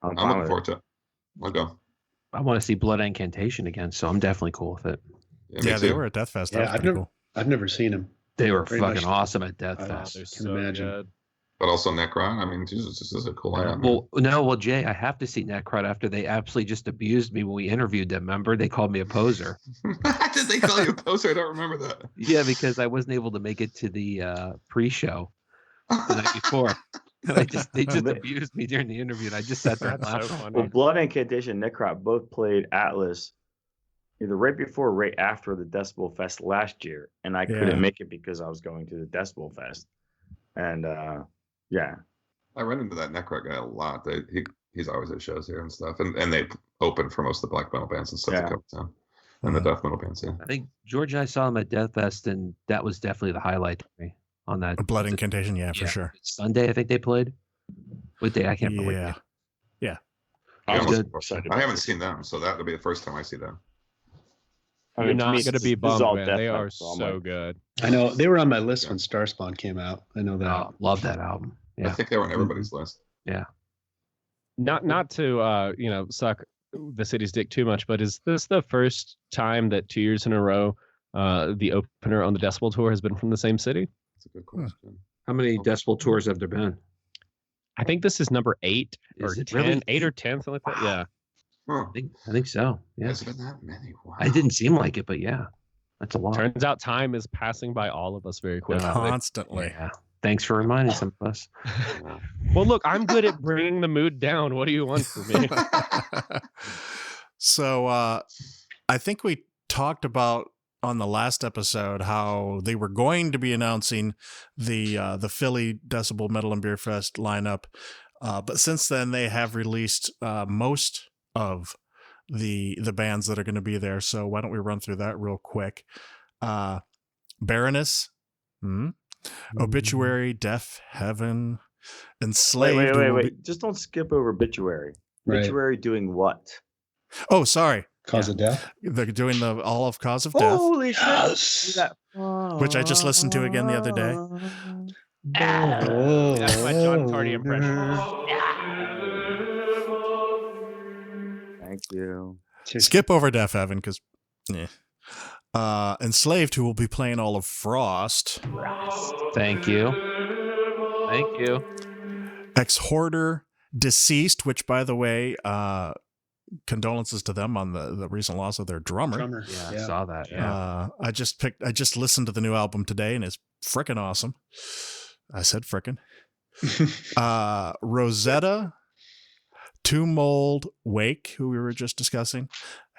I'm looking forward to it. I'll go. I want to see Blood Incantation again, so I'm definitely cool with it. Yeah, they were at Death Fest. That was pretty cool. I've never seen them. They were fucking awesome at Death Fest. I can imagine. Good. But also Necron. I mean, Jesus, this is a cool lineup. Well, Jay, I have to see Necron after they absolutely just abused me when we interviewed them. Remember, they called me a poser. Did they call you a poser? I don't remember that. Yeah, because I wasn't able to make it to the pre-show the night before. And they just abused me during the interview, and I just sat there and laughed. Well, Blood Incantation and Necrot both played Atlas either right before or right after the Decibel Fest last year, and I couldn't make it because I was going to the Decibel Fest. And I run into that Necrot guy a lot. He's always at shows here and stuff, and they open for most of the black metal bands and stuff that come down, and the death metal bands. Yeah, I think George and I saw him at Death Fest, and that was definitely the highlight for me on that. Blood Incantation, for sure. Sunday, I think they played. What day? I can't remember. Yeah. I haven't seen them, so that'll be the first time I see them. You're not going to be bummed, man. They are so good. I know. They were on my list when Starspawn came out. I know that. Love that album. Yeah. I think they were on everybody's list. Yeah. Not to suck the city's dick too much, but is this the first time that 2 years in a row the opener on the Decibel Tour has been from the same city? That's a good question. How many Decibel Tours have there been? I think this is number 8 or 10, really? 8 or 10, something like that. Yeah. Huh. I think so. Yeah. There's been that many. Wow. I didn't seem like it, but yeah, that's a lot. Turns out time is passing by all of us very quickly. Constantly. Yeah. Thanks for reminding some of us. Well, look, I'm good at bringing the mood down. What do you want from me? So I think we talked about on the last episode how they were going to be announcing the Philly Decibel Metal and Beer Fest lineup. But since then, they have released most of the bands that are going to be there. So why don't we run through that real quick? Baroness, Obituary, Deaf Heaven, Enslaved. Wait. Just don't skip over Obituary. Obituary doing what? Oh, sorry. Cause of Death? They're doing the All of Cause of Death. Holy shit. Which I just listened to again the other day. That's my John Tardy impression. Thank you. Skip over Deaf Heaven because Enslaved, who will be playing all of Frost. Thank you. Ex-Hoarder, Deceased, which by the way, condolences to them on the recent loss of their drummer. Yeah, I saw that. Yeah. I just listened to the new album today and it's frickin' awesome. I said frickin'. Rosetta, Tomb Mold, Wake, who we were just discussing,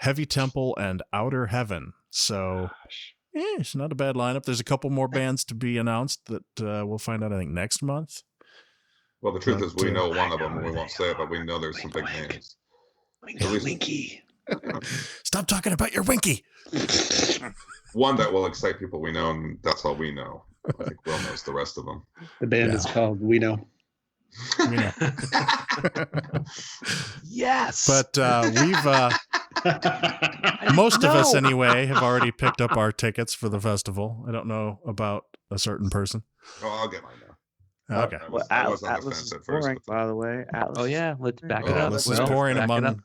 Heavy Temple, and Outer Heaven. So it's not a bad lineup. There's a couple more bands to be announced that we'll find out, I think, next month. Well, the truth is we know one of them, and we won't say it, but we know there's some big names. Winky. Stop talking about your Winky. One that will excite people we know, and that's all we know. I think Will knows the rest of them. The band is called We Know. We know. Yes. But we've most of us anyway have already picked up our tickets for the festival. I don't know about a certain person. Oh, I'll get mine now. Okay. Well, I was on the Atlas fence is at first. boring, by the way. Atlas. Oh yeah, let's back it up. Atlas is Will. pouring Back it among. up.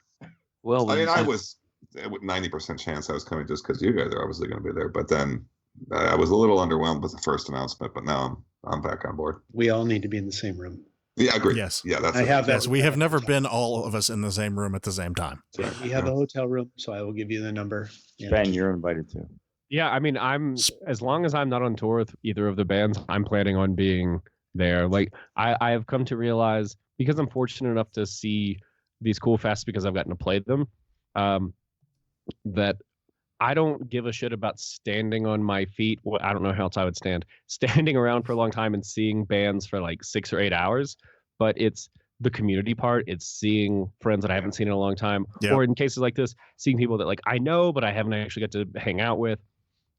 Well, I mean, I was with 90% chance I was coming just because you guys are obviously going to be there. But then I was a little underwhelmed with the first announcement. But now I'm back on board. We all need to be in the same room. Yeah, I agree. Yes. Yeah, that's I it. have that. Yes, we have never been all of us in the same room at the same time. We have a hotel room, so I will give you the number. Yeah. Ben, you're invited too. Yeah, I mean, as long as I'm not on tour with either of the bands, I'm planning on being there. Like, I have come to realize, because I'm fortunate enough to see these cool fests because I've gotten to play them, that I don't give a shit about standing on my feet. Well, I don't know how else I would standing around for a long time and seeing bands for like 6 or 8 hours. But it's the community part. It's seeing friends that I haven't seen in a long time, or in cases like this, seeing people that like I know but I haven't actually got to hang out with.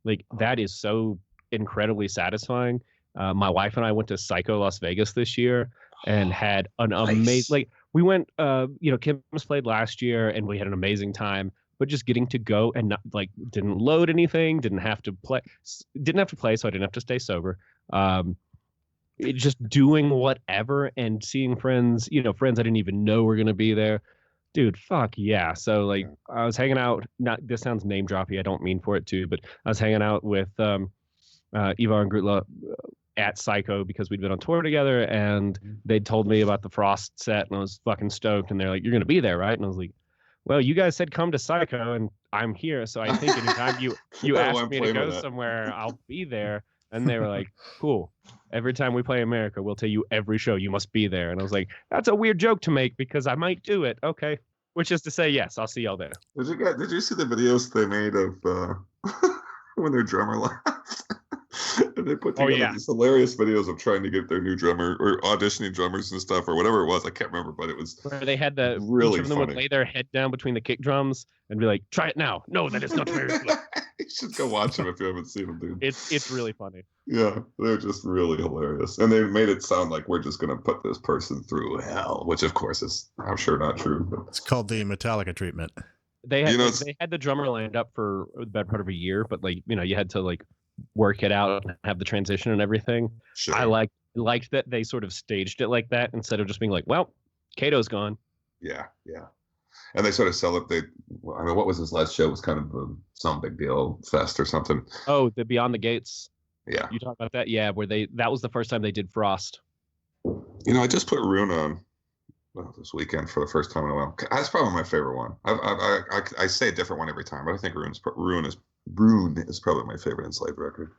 Like, that is so incredibly satisfying. My wife and I went to Psycho Las Vegas this year and had an amazing. Like, we went. Kim's played last year and we had an amazing time. But just getting to go and not, like, didn't load anything, didn't have to play, so I didn't have to stay sober. Just doing whatever and seeing friends, friends I didn't even know were going to be there. Dude, fuck yeah. So, like, I was hanging out, this sounds name droppy, I don't mean for it to, but I was hanging out with Ivar and Grutla at Psycho because we'd been on tour together, and they'd told me about the Frost set, and I was fucking stoked, and they're like, "You're going to be there, right?" And I was like, well, you guys said come to Psycho, and I'm here, so I think anytime you ask me to go somewhere, I'll be there. And they were like, cool. Every time we play America, we'll tell you every show you must be there. And I was like, that's a weird joke to make because I might do it. Okay. Which is to say, yes, I'll see y'all there. Did you see the videos they made of when their drummer left? And they put together these hilarious videos of trying to get their new drummer or auditioning drummers and stuff or whatever it was. I can't remember, but it was where they had really each of them funny. would lay their head down between the kick drums and be like, try it now. No, that is not very good. You should go watch them if you haven't seen them, dude. It's really funny. Yeah, they're just really hilarious. And they made it sound like we're just going to put this person through hell, which of course is, I'm sure, not true. But It's called the Metallica treatment. They had the drummer lined up for the better part of a year, but like, you had to like work it out and have the transition and everything. Sure. I liked that they sort of staged it like that instead of just being like, well, Kato's gone. Yeah. And they sort of celebrate. I mean, what was his last show? It was kind of some big deal fest or something. Oh, the Beyond the Gates. Yeah. You talk about that? Yeah, where that was the first time they did Frost. I just put Rune on this weekend for the first time in a while. That's probably my favorite one. I say a different one every time, but I think Rune is probably my favorite Enslaved record.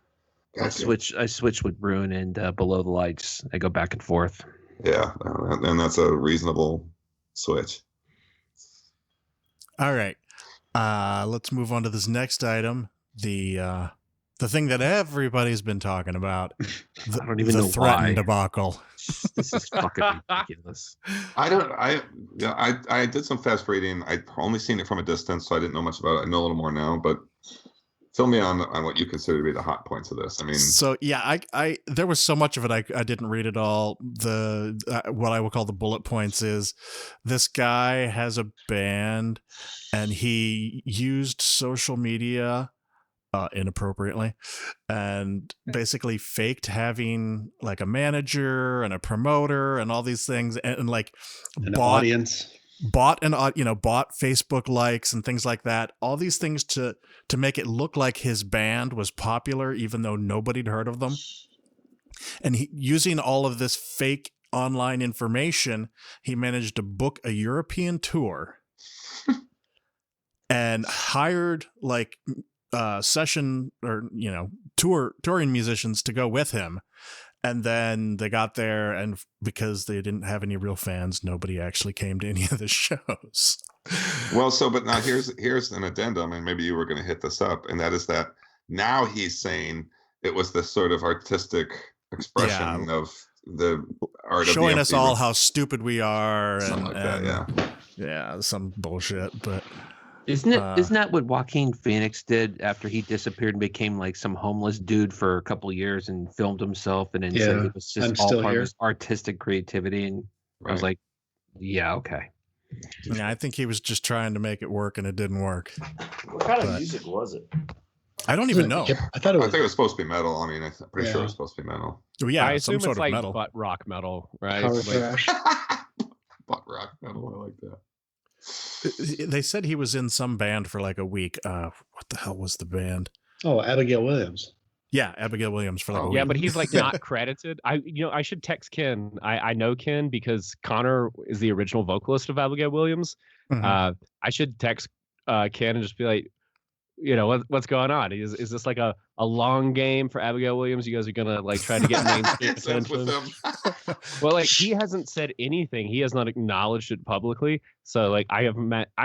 I switch with Brune and Below the Lights. I go back and forth. Yeah, and that's a reasonable switch. All right. Let's move on to this next item. The thing that everybody's been talking about. I don't even know the threatened why. debacle. This is fucking ridiculous. I did some fast reading. I'd only seen it from a distance, so I didn't know much about it. I know a little more now, but fill me on what you consider to be the hot points of this. I mean, so yeah, I there was so much of it I didn't read it all. The what I would call the bullet points is this guy has a band and he used social media inappropriately and basically faked having like a manager and a promoter and all these things and like An audience. bought Facebook likes and things like that, all these things to make it look like his band was popular even though nobody'd heard of them. And using all of this fake online information, he managed to book a European tour and hired like session or touring musicians to go with him. And then they got there, and because they didn't have any real fans, nobody actually came to any of the shows. Well, but now here's an addendum, and maybe you were going to hit this up, and that is that now he's saying it was this sort of artistic expression of the art showing of us all how stupid we are, something like that. Yeah, some bullshit. But isn't that what Joaquin Phoenix did after he disappeared and became like some homeless dude for a couple of years and filmed himself and then said it was just all part of his artistic creativity? And I was like, yeah, okay. Yeah, I think he was just trying to make it work and it didn't work. What kind of music was it? I don't even know. I think it was supposed to be metal. I mean, I'm pretty sure it was supposed to be metal. Well, yeah, I assume some it's sort like of metal. butt rock metal, right? Power thrash. Butt rock metal. I like that. They said he was in some band for like a week. What the hell was the band? Oh, Abigail Williams. Yeah, Abigail Williams for like a week. Yeah, but he's like not credited. I should text Ken. I know Ken because Connor is the original vocalist of Abigail Williams. Mhm. I should text Ken and just be like, what's going on? Is this like a long game for Abigail Williams? You guys are gonna like try to get mainstream attention? Well, like he hasn't said anything. He has not acknowledged it publicly. So like I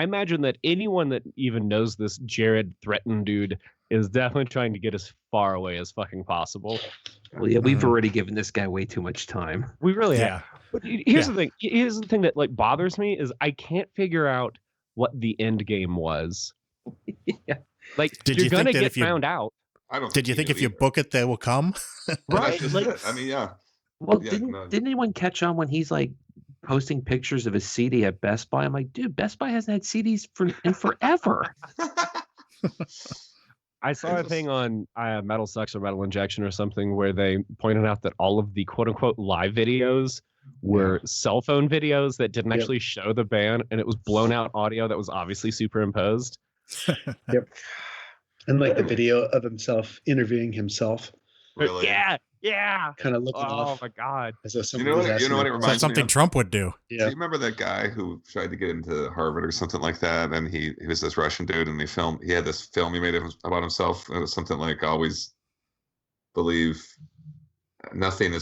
imagine that anyone that even knows this Jared Threaten dude is definitely trying to get as far away as fucking possible. Well, yeah, we've already given this guy way too much time. We really have. But here's the thing. Here's the thing that like bothers me is I can't figure out what the end game was. Yeah. Like, Did you're you gonna think that get if you found out. I don't. Did you think if you book it, they will come? Right. Like, I mean, yeah. Well, didn't anyone catch on when he's like posting pictures of his CD at Best Buy? I'm like, dude, Best Buy hasn't had CDs in forever. I saw a thing on Metal Sucks or Metal Injection or something where they pointed out that all of the quote unquote live videos were cell phone videos that didn't actually show the band, and it was blown out audio that was obviously superimposed. Yep. And like the video of himself interviewing himself. Really? Yeah. Kind of looking Oh off. my god. As though You know what it reminds That's something me of? Trump would do. Do you remember that guy who tried to get into Harvard or something like that? And he was this Russian dude, and he had this film he made about himself. It was something like always believe nothing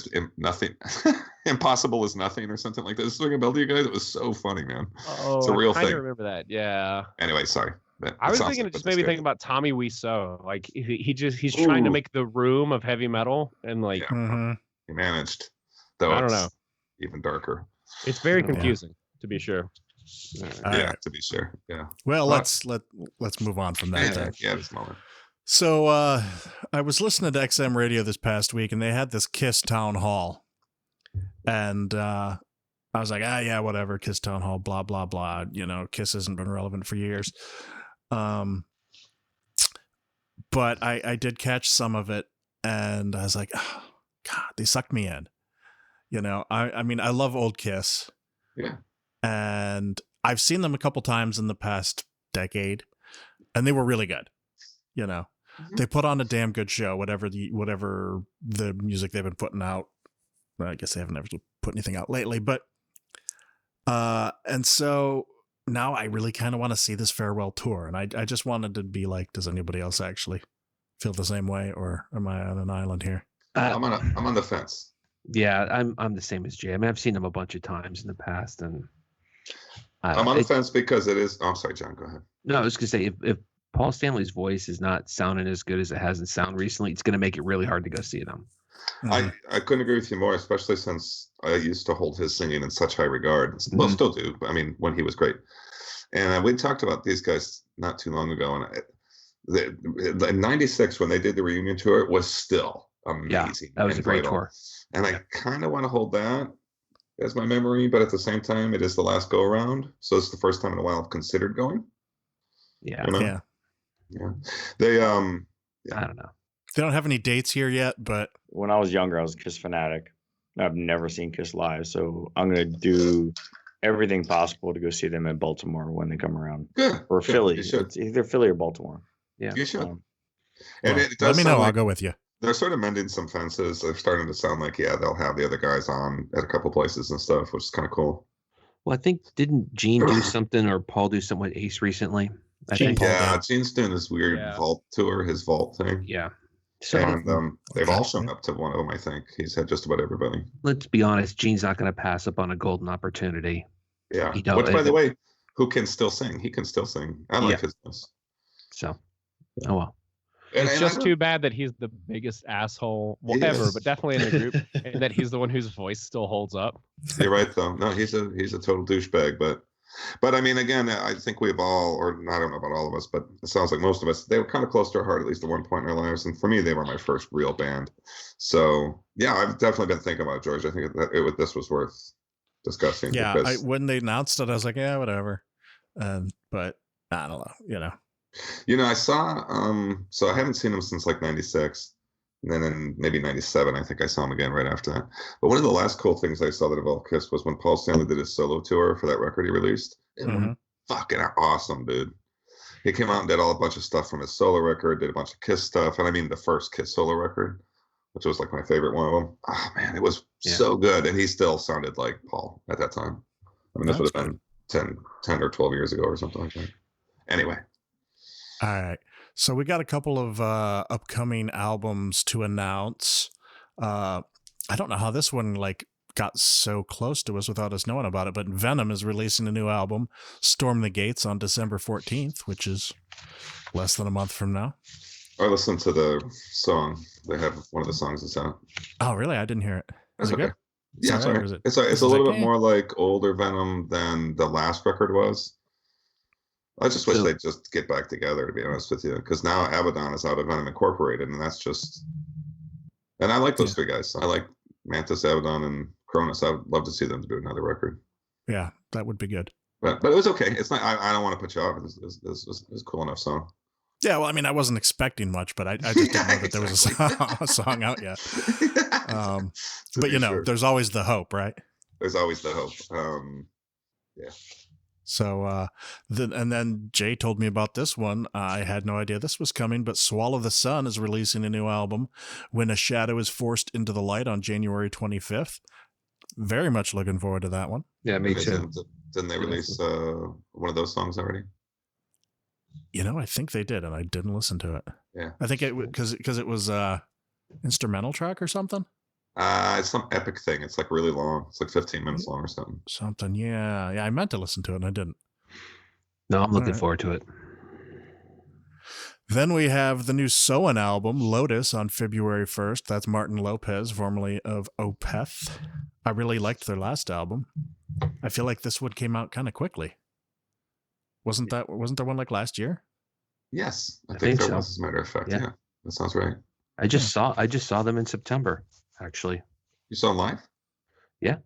impossible is nothing or something like that. This is ringing a bell to you guys. It was so funny, man. Oh, it's a real I thing. remember that. Yeah. Anyway, sorry. I was thinking it just made me think about Tommy Wiseau. Like he's trying to make the room of heavy metal, and like he managed. Though I don't know. Even darker. It's very confusing, to be sure. Yeah, to be sure. Yeah. Well, let's move on from that. Then. Yeah, this moment. So I was listening to XM Radio this past week, and they had this Kiss town hall, and I was like, yeah, whatever, Kiss town hall, blah blah blah. Kiss hasn't been relevant for years. But I did catch some of it, and I was like, oh, God, they sucked me in. I mean, I love old Kiss. Yeah. And I've seen them a couple times in the past decade, and they were really good. They put on a damn good show, whatever the music they've been putting out. Well, I guess they haven't ever put anything out lately, but and so now I really kind of want to see this farewell tour, and I just wanted to be like, does anybody else actually feel the same way, or am I on an island here? I'm on the fence. Yeah, I'm the same as Jay. I mean, I've seen them a bunch of times in the past, and I'm on the fence because it is. Oh, I'm sorry, John. Go ahead. No, I was gonna say if Paul Stanley's voice is not sounding as good as it hasn't sounded recently, it's gonna make it really hard to go see them. I couldn't agree with you more, especially since I used to hold his singing in such high regard. Well, still do. I mean, when he was great. And we talked about these guys not too long ago, and in '96 when they did the reunion tour, it was still amazing. Yeah, that was a great tour. And I kind of want to hold that as my memory, but at the same time, it is the last go around, so it's the first time in a while I've considered going. Yeah, yeah. They I don't know. They don't have any dates here yet, but when I was younger, I was a Kiss fanatic. I've never seen Kiss live, so I'm gonna do everything possible to go see them in Baltimore when they come around. Good. Or Good. Philly. You should. It's either Philly or Baltimore. Yeah, you should. And it does let me know. I'll go with you. They're sort of mending some fences. They're starting to sound like, they'll have the other guys on at a couple places and stuff, which is kind of cool. Well, I think didn't Gene do something or Paul do something with Ace recently? Gene's doing this weird vault tour, his vault thing. Yeah. So, and they've all shown up to one of them, I think. He's had just about everybody. Let's be honest, Gene's not going to pass up on a golden opportunity. Yeah. Which, by the way, who can still sing. He can still sing. I like his voice. So, oh well. It's just too bad that he's the biggest asshole ever, but definitely in the group, and that he's the one whose voice still holds up. You're right, though. No, he's a total douchebag. But I mean, again, I think we've all, or I don't know about all of us, but it sounds like most of us, they were kind of close to our heart at least at one point in our lives. And for me, they were my first real band. So yeah, I've definitely been thinking about it, George. I think this was worth discussing. Yeah, because, when they announced it, I was like, yeah, whatever. But I don't know, I saw, so I haven't seen them since like 96. And then in maybe 97, I think I saw him again right after that. But one of the last cool things I saw that involved Kiss was when Paul Stanley did his solo tour for that record he released. It was fucking awesome, dude. He came out and did a bunch of stuff from his solo record, did a bunch of Kiss stuff. And I mean the first Kiss solo record, which was like my favorite one of them. Oh, man, it was so good. And he still sounded like Paul at that time. I mean, this would have been 10 or 12 years ago or something like that. Anyway. All right. So we got a couple of upcoming albums to announce. I don't know how this one got so close to us without us knowing about it, but Venom is releasing a new album, Storm the Gates, on December 14th, which is less than a month from now. I listened to the song. They have one of the songs that's out. Oh, really? I didn't hear it. Is it good? Yeah, it's all right. It's a little bit more like older Venom than the last record was. I just wish they'd just get back together, to be honest with you, because now Abaddon is out of Venom Incorporated, and that's just. And I like those three guys. I like Mantis, Abaddon, and Cronus. I would love to see them do another record. Yeah, that would be good. But it was okay. It's not. I don't want to put you off. It was a cool enough song. Yeah, well, I mean, I wasn't expecting much, but I just didn't know that there was a song out yet. But there's always the hope, right? There's always the hope. Yeah. So and then Jay told me about this one. I had no idea this was coming, but Swallow the Sun is releasing a new album, When a Shadow is Forced into the Light, on January 25th. Very much looking forward to that one. Yeah, me too. Didn't they release one of those songs already? I think they did, and I didn't listen to it. Yeah. I think it because it was instrumental track or something. It's some epic thing. It's like really long. It's like 15 minutes long or something. Something, yeah. I meant to listen to it and I didn't. No, I'm looking forward to it. Then we have the new Soen album, Lotus, on February 1st. That's Martin Lopez, formerly of Opeth. I really liked their last album. I feel like this one came out kind of quickly. Wasn't there one like last year? Yes, I think there was, as a matter of fact. Yeah, that sounds right. I just saw them in September. Actually, you saw him live? Yeah.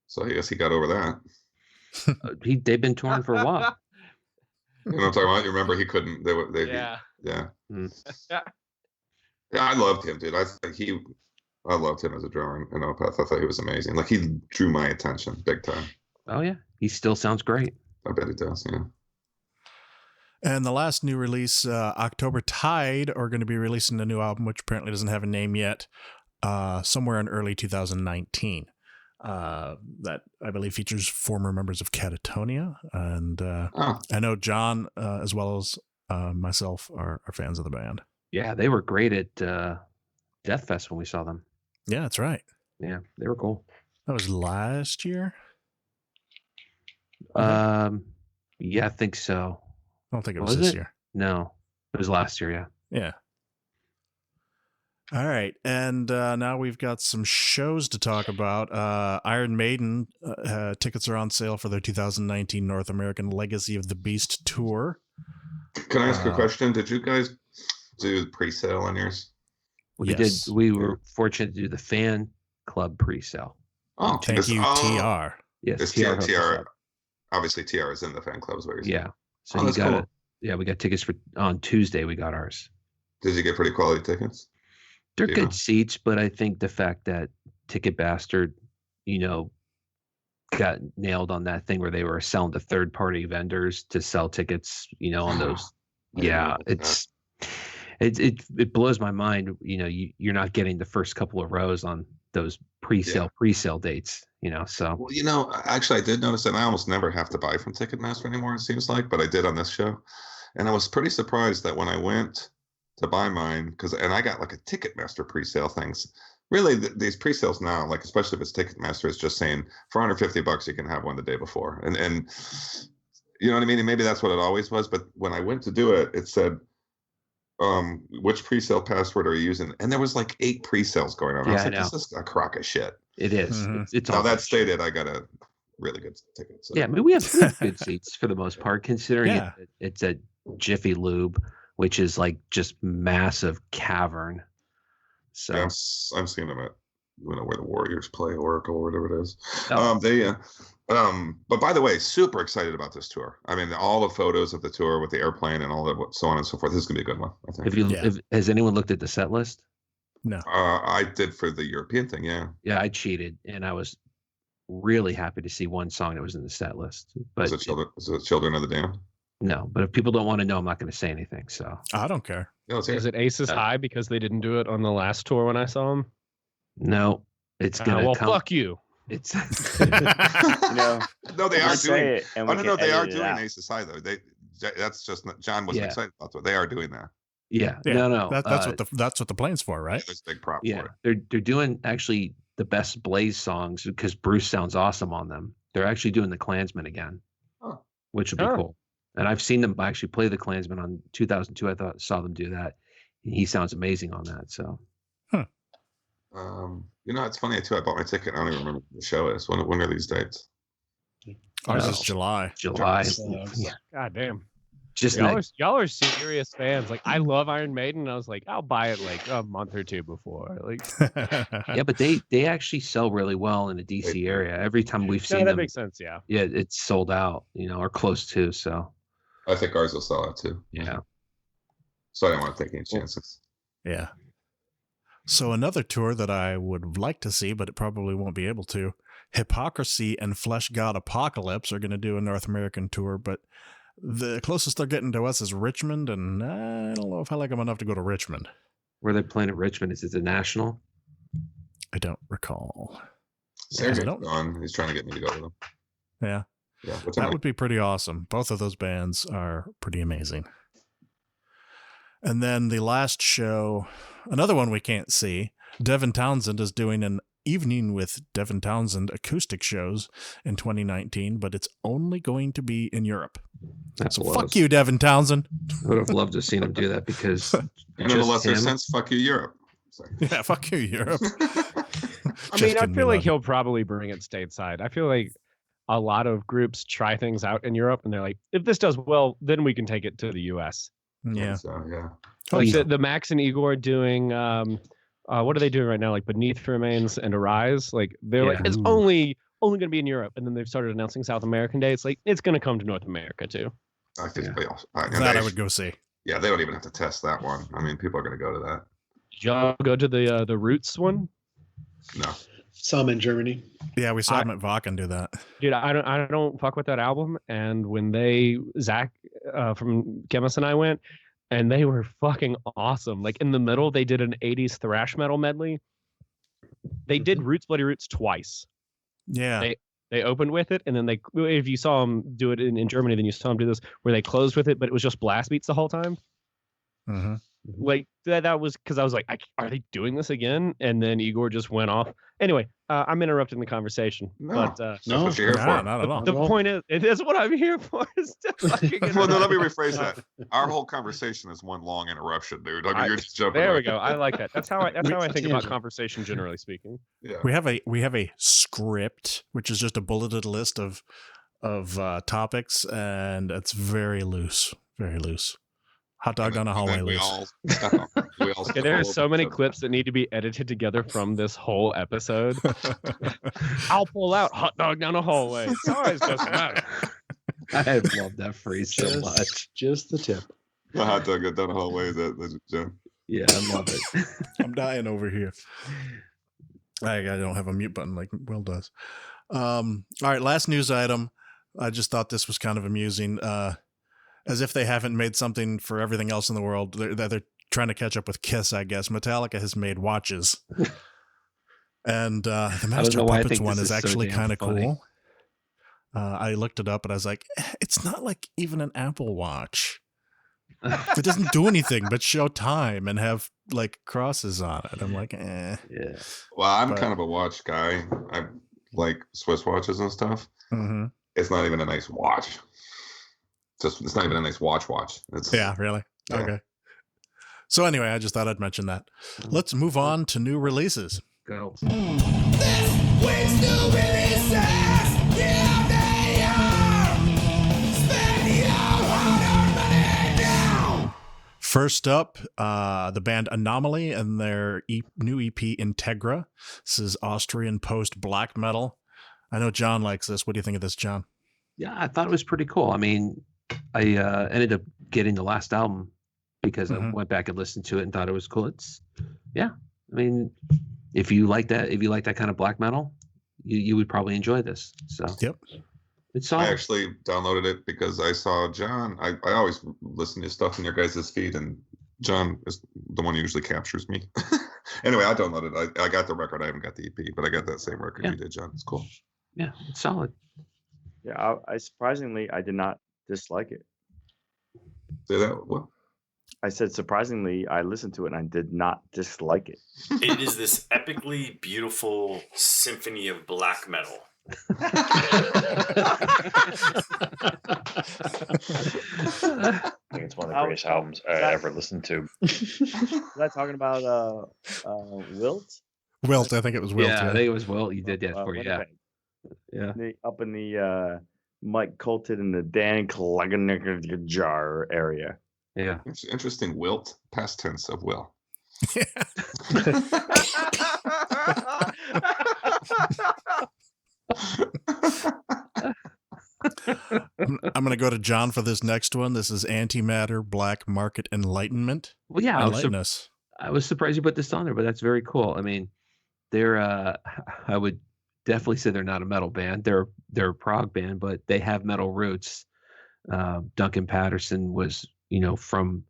So I guess he got over that. They've been touring for a while. You know what I'm talking about? You remember he couldn't. Yeah. Yeah, I loved him, dude. I loved him as a drummer in Opeth. I thought he was amazing. Like, he drew my attention big time. Oh yeah, he still sounds great. I bet he does. Yeah. And the last new release, October Tide, are going to be releasing a new album, which apparently doesn't have a name yet. Somewhere in early 2019. That I believe features former members of Catatonia, and I know John, as well as myself, are fans of the band. Yeah, they were great at Death Fest when we saw them. Yeah, that's right. Yeah, they were cool. That was last year. Yeah, I think so. I don't think it was this year. No, it was last year. Yeah. Yeah. All right, and now we've got some shows to talk about. Iron Maiden tickets are on sale for their 2019 North American Legacy of the Beast tour. Can I ask a question? Did you guys do pre-sale on yours? We did. We were fortunate to do the fan club pre-sale. Oh, thank you, TR. Yes, TR. Obviously, TR is in the fan club. Yeah. So you got it. Yeah, we got tickets on Tuesday. We got ours. Did you get pretty quality tickets? They're good seats, but I think the fact that Ticket Bastard, got nailed on that thing where they were selling to third-party vendors to sell tickets, on those. Yeah, it blows my mind. You're not getting the first couple of rows on those pre-sale dates. So. Well, actually, I did notice that I almost never have to buy from Ticketmaster anymore. It seems like, but I did on this show, and I was pretty surprised that when I went to buy mine, and I got like a Ticketmaster pre-sale things. Really, these pre-sales now, like especially if it's Ticketmaster, is just saying for $150 you can have one the day before, and You know what I mean? And maybe that's what it always was. But when I went to do it, it said, which pre-sale password are you using? And there was like 8 pre-sales going on. I was like, this is a crock of shit. It is. Mhm. It's Now all that stated, I got a really good ticket. So. Yeah, I mean, we have good seats for the most part, considering it's a Jiffy Lube, which is like just massive cavern. So Yeah, I'm seeing them at where the Warriors play, Oracle, or whatever it is. Oh. But by the way, super excited about this tour. I mean, all the photos of the tour with the airplane and all that, so on and so forth. This is gonna be a good one, I think. Has anyone looked at the set list? No. I did for the European thing. Yeah. Yeah, I cheated, and I was really happy to see one song that was in the set list. But is it Children of the Damned? No, but if people don't want to know, I'm not going to say anything. So I don't care. No, is it Aces High because they didn't do it on the last tour when I saw them? No, it's gonna come. Fuck you. It's no, they are doing it. Oh no, they are doing Aces High though. That's just not, John wasn't excited about that. They are doing that. Yeah. No. That's what the plane's for, right? There's a big prop Yeah, for it. they're doing actually the best Blaze songs because Bruce sounds awesome on them. They're actually doing the Klansman again, which would be cool. And I've seen them actually play the Klansman on 2002. I saw them do that. And he sounds amazing on that. So, it's funny too. I bought my ticket. I don't even remember what the show is. When are these dates? Ours is July. July. Yeah. God damn. Just y'all are serious fans. Like, I love Iron Maiden, and I was like, I'll buy it like a month or two before. Like, yeah, but they actually sell really well in the DC area. Every time we've seen them, that makes sense. Yeah, it's sold out, or close to. So I think ours will sell out too. Yeah. So I didn't want to take any chances. Yeah. So another tour that I would like to see, but it probably won't be able to. Hypocrisy and Flesh God Apocalypse are going to do a North American tour, but the closest they're getting to us is Richmond, and I don't know if I like them enough to go to Richmond. Where they playing at Richmond? Is it the National? I don't recall. Sergey's gone. He's trying to get me to go with him. Yeah. That would be pretty awesome. Both of those bands are pretty amazing. And then the last show, another one we can't see, Devin Townsend is doing an Evening with Devin Townsend acoustic shows in 2019, but it's only going to be in Europe. Fuck you, Devin Townsend. I would have loved to have seen him do that because in a lesser sense, fuck you, Europe. Sorry. Yeah, fuck you, Europe. I mean, I feel like he'll probably bring it stateside. I feel like a lot of groups try things out in Europe, and they're like, if this does well, then we can take it to the US. Yeah. Like the Max and Igor doing what are they doing right now? Like Beneath Remains and Arise. Like they're like, it's only going to be in Europe, and then they've started announcing South American dates. Like it's going to come to North America too. I think I would go see. Yeah, they don't even have to test that one. I mean, people are going to go to that. Did y'all go to the Roots one? No. Some in Germany. Yeah, we saw them at Wacken do that. Dude, I don't fuck with that album. And when Zach from Chemis and I went, and they were fucking awesome. Like in the middle, they did an 80s thrash metal medley. They did Roots Bloody Roots twice. Yeah. They opened with it, and then if you saw them do it in Germany, then you saw them do this where they closed with it, but it was just blast beats the whole time. Mm-hmm. Like that was because I was like, are they doing this again? And then Igor just went off. Anyway, I'm interrupting the conversation. No, but no, what you're here for. Not at all. The point is, it is what I'm here for. Well, no, let me rephrase that. Our whole conversation is one long interruption, dude. I mean, you're just jumping. There we go. I like that. That's how I think about conversation, generally speaking. Yeah. We have a script, which is just a bulleted list of topics, and it's very loose. Very loose. Hot dog down a hallway loose. Okay, there are so many clips that need to be edited together from this whole episode. I'll pull out hot dog down a hallway. Sorry, it doesn't matter. I love that phrase so much. Just the tip. The hot dog down the hallway. Jim. Yeah, I love it. I'm dying over here. I don't have a mute button like Will does. All right, last news item. I just thought this was kind of amusing. As if they haven't made something for everything else in the world, they're trying to catch up with Kiss, I guess. Metallica has made watches. And the Master of Puppets one is actually kind of cool. I looked it up and I was like, it's not like even an Apple Watch. It doesn't do anything but show time and have like crosses on it. I'm like, eh. Yeah. Well, I'm kind of a watch guy. I like Swiss watches and stuff. Mm-hmm. It's not even a nice watch. it's not even a nice watch. It's really? Yeah. Okay. So anyway, I just thought I'd mention that. Let's move on to new releases. Go. First up, the band Anomaly and their new EP Integra. This is Austrian post black metal. I know John likes this. What do you think of this, John? Yeah, I thought it was pretty cool. I mean, I ended up getting the last album because I went back and listened to it and thought it was cool. I mean, if you like that kind of black metal, you would probably enjoy this. So yep. It's solid. I actually downloaded it because I saw John. I always listen to stuff in your guys' feed, and John is the one who usually captures me. Anyway, I downloaded it. I got the record. I haven't got the EP, but I got that same record you did, John. It's cool. Yeah, it's solid. Yeah, I surprisingly, I did not dislike it. Say that? What? I said surprisingly, I listened to it and I did not dislike it. It is this epically beautiful symphony of black metal. I think it's one of the greatest albums I ever listened to. Was I talking about Wilt? Wilt, I think it was Wilt. Yeah, I think it was Wilt. You did that for you. Yeah. Up in the Mike Colton and the Dan Klagener jar area. Yeah. Interesting. Wilt, past tense of will. I'm going to go to John for this next one. This is Antimatter Black Market Enlightenment. Well, yeah, I was surprised you put this on there, but that's very cool. I mean, they're I would definitely say they're not a metal band. They're a prog band, but they have metal roots. Duncan Patterson was, from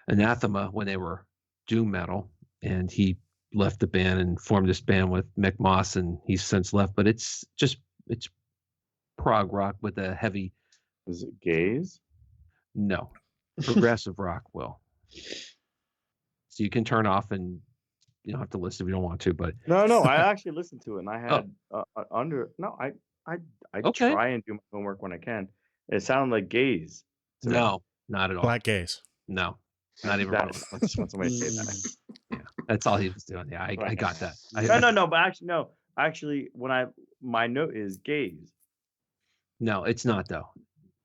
Anathema when they were doom metal, and he left the band and formed this band with Mick Moss, and he's since left. But it's prog rock with a heavy. Is it gaze? No, progressive rock. Will. So you can turn off and you don't have to listen if you don't want to. But no, I actually listened to it, and I had I try and do my homework when I can. It sounded like gaze. No, not at all. Black gaze. No, not even. I just want somebody to say that. Yeah, that's all he was doing. Yeah, I got that. No. But actually, no. Actually, my note is gaze. No, it's not though.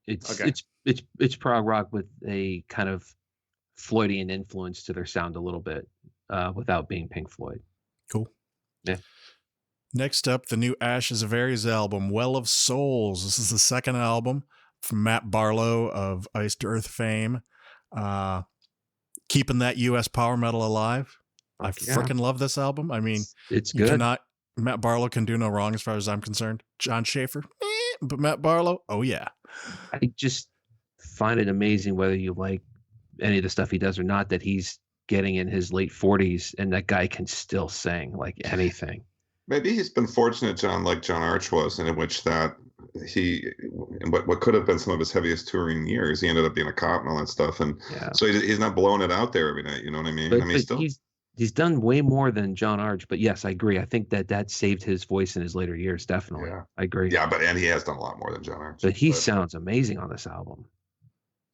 It's okay. it's prog rock with a kind of Floydian influence to their sound a little bit, without being Pink Floyd. Cool. Yeah. Next up, the new Ashes of Aries album, Well of Souls. This is the second album from Matt Barlow of Iced Earth fame. Keeping that U.S. power metal alive. I freaking love this album. I mean, it's good. Matt Barlow can do no wrong as far as I'm concerned. John Schaefer, but Matt Barlow, oh yeah. I just find it amazing, whether you like any of the stuff he does or not, that he's getting in his late 40s and that guy can still sing like anything. Maybe he's been fortunate, John, like John Arch was, in which that what could have been some of his heaviest touring years, he ended up being a cop and all that stuff, and so he's not blowing it out there every night. You know what I mean? But he's done way more than John Arch. But yes, I agree. I think that saved his voice in his later years. Definitely, I agree. Yeah, and he has done a lot more than John Arch. But he sounds amazing on this album.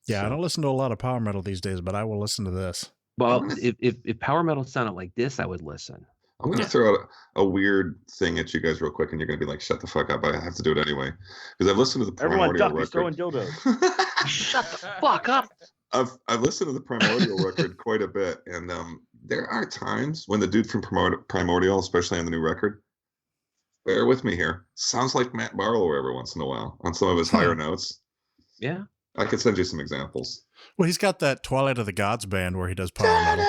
Yeah, so. I don't listen to a lot of power metal these days, but I will listen to this. Well, if power metal sounded like this, I would listen. I'm going to throw out a weird thing at you guys real quick, and you're going to be like, shut the fuck up. But I have to do it anyway. Because I've listened to the Primordial record. Everyone duck, he's throwing dildos. Shut the fuck up. I've listened to the Primordial record quite a bit, and there are times when the dude from Primordial, especially on the new record, bear with me here, sounds like Matt Barlow every once in a while on some of his higher notes. Yeah. I could send you some examples. Well, he's got that Twilight of the Gods band where he does power metal.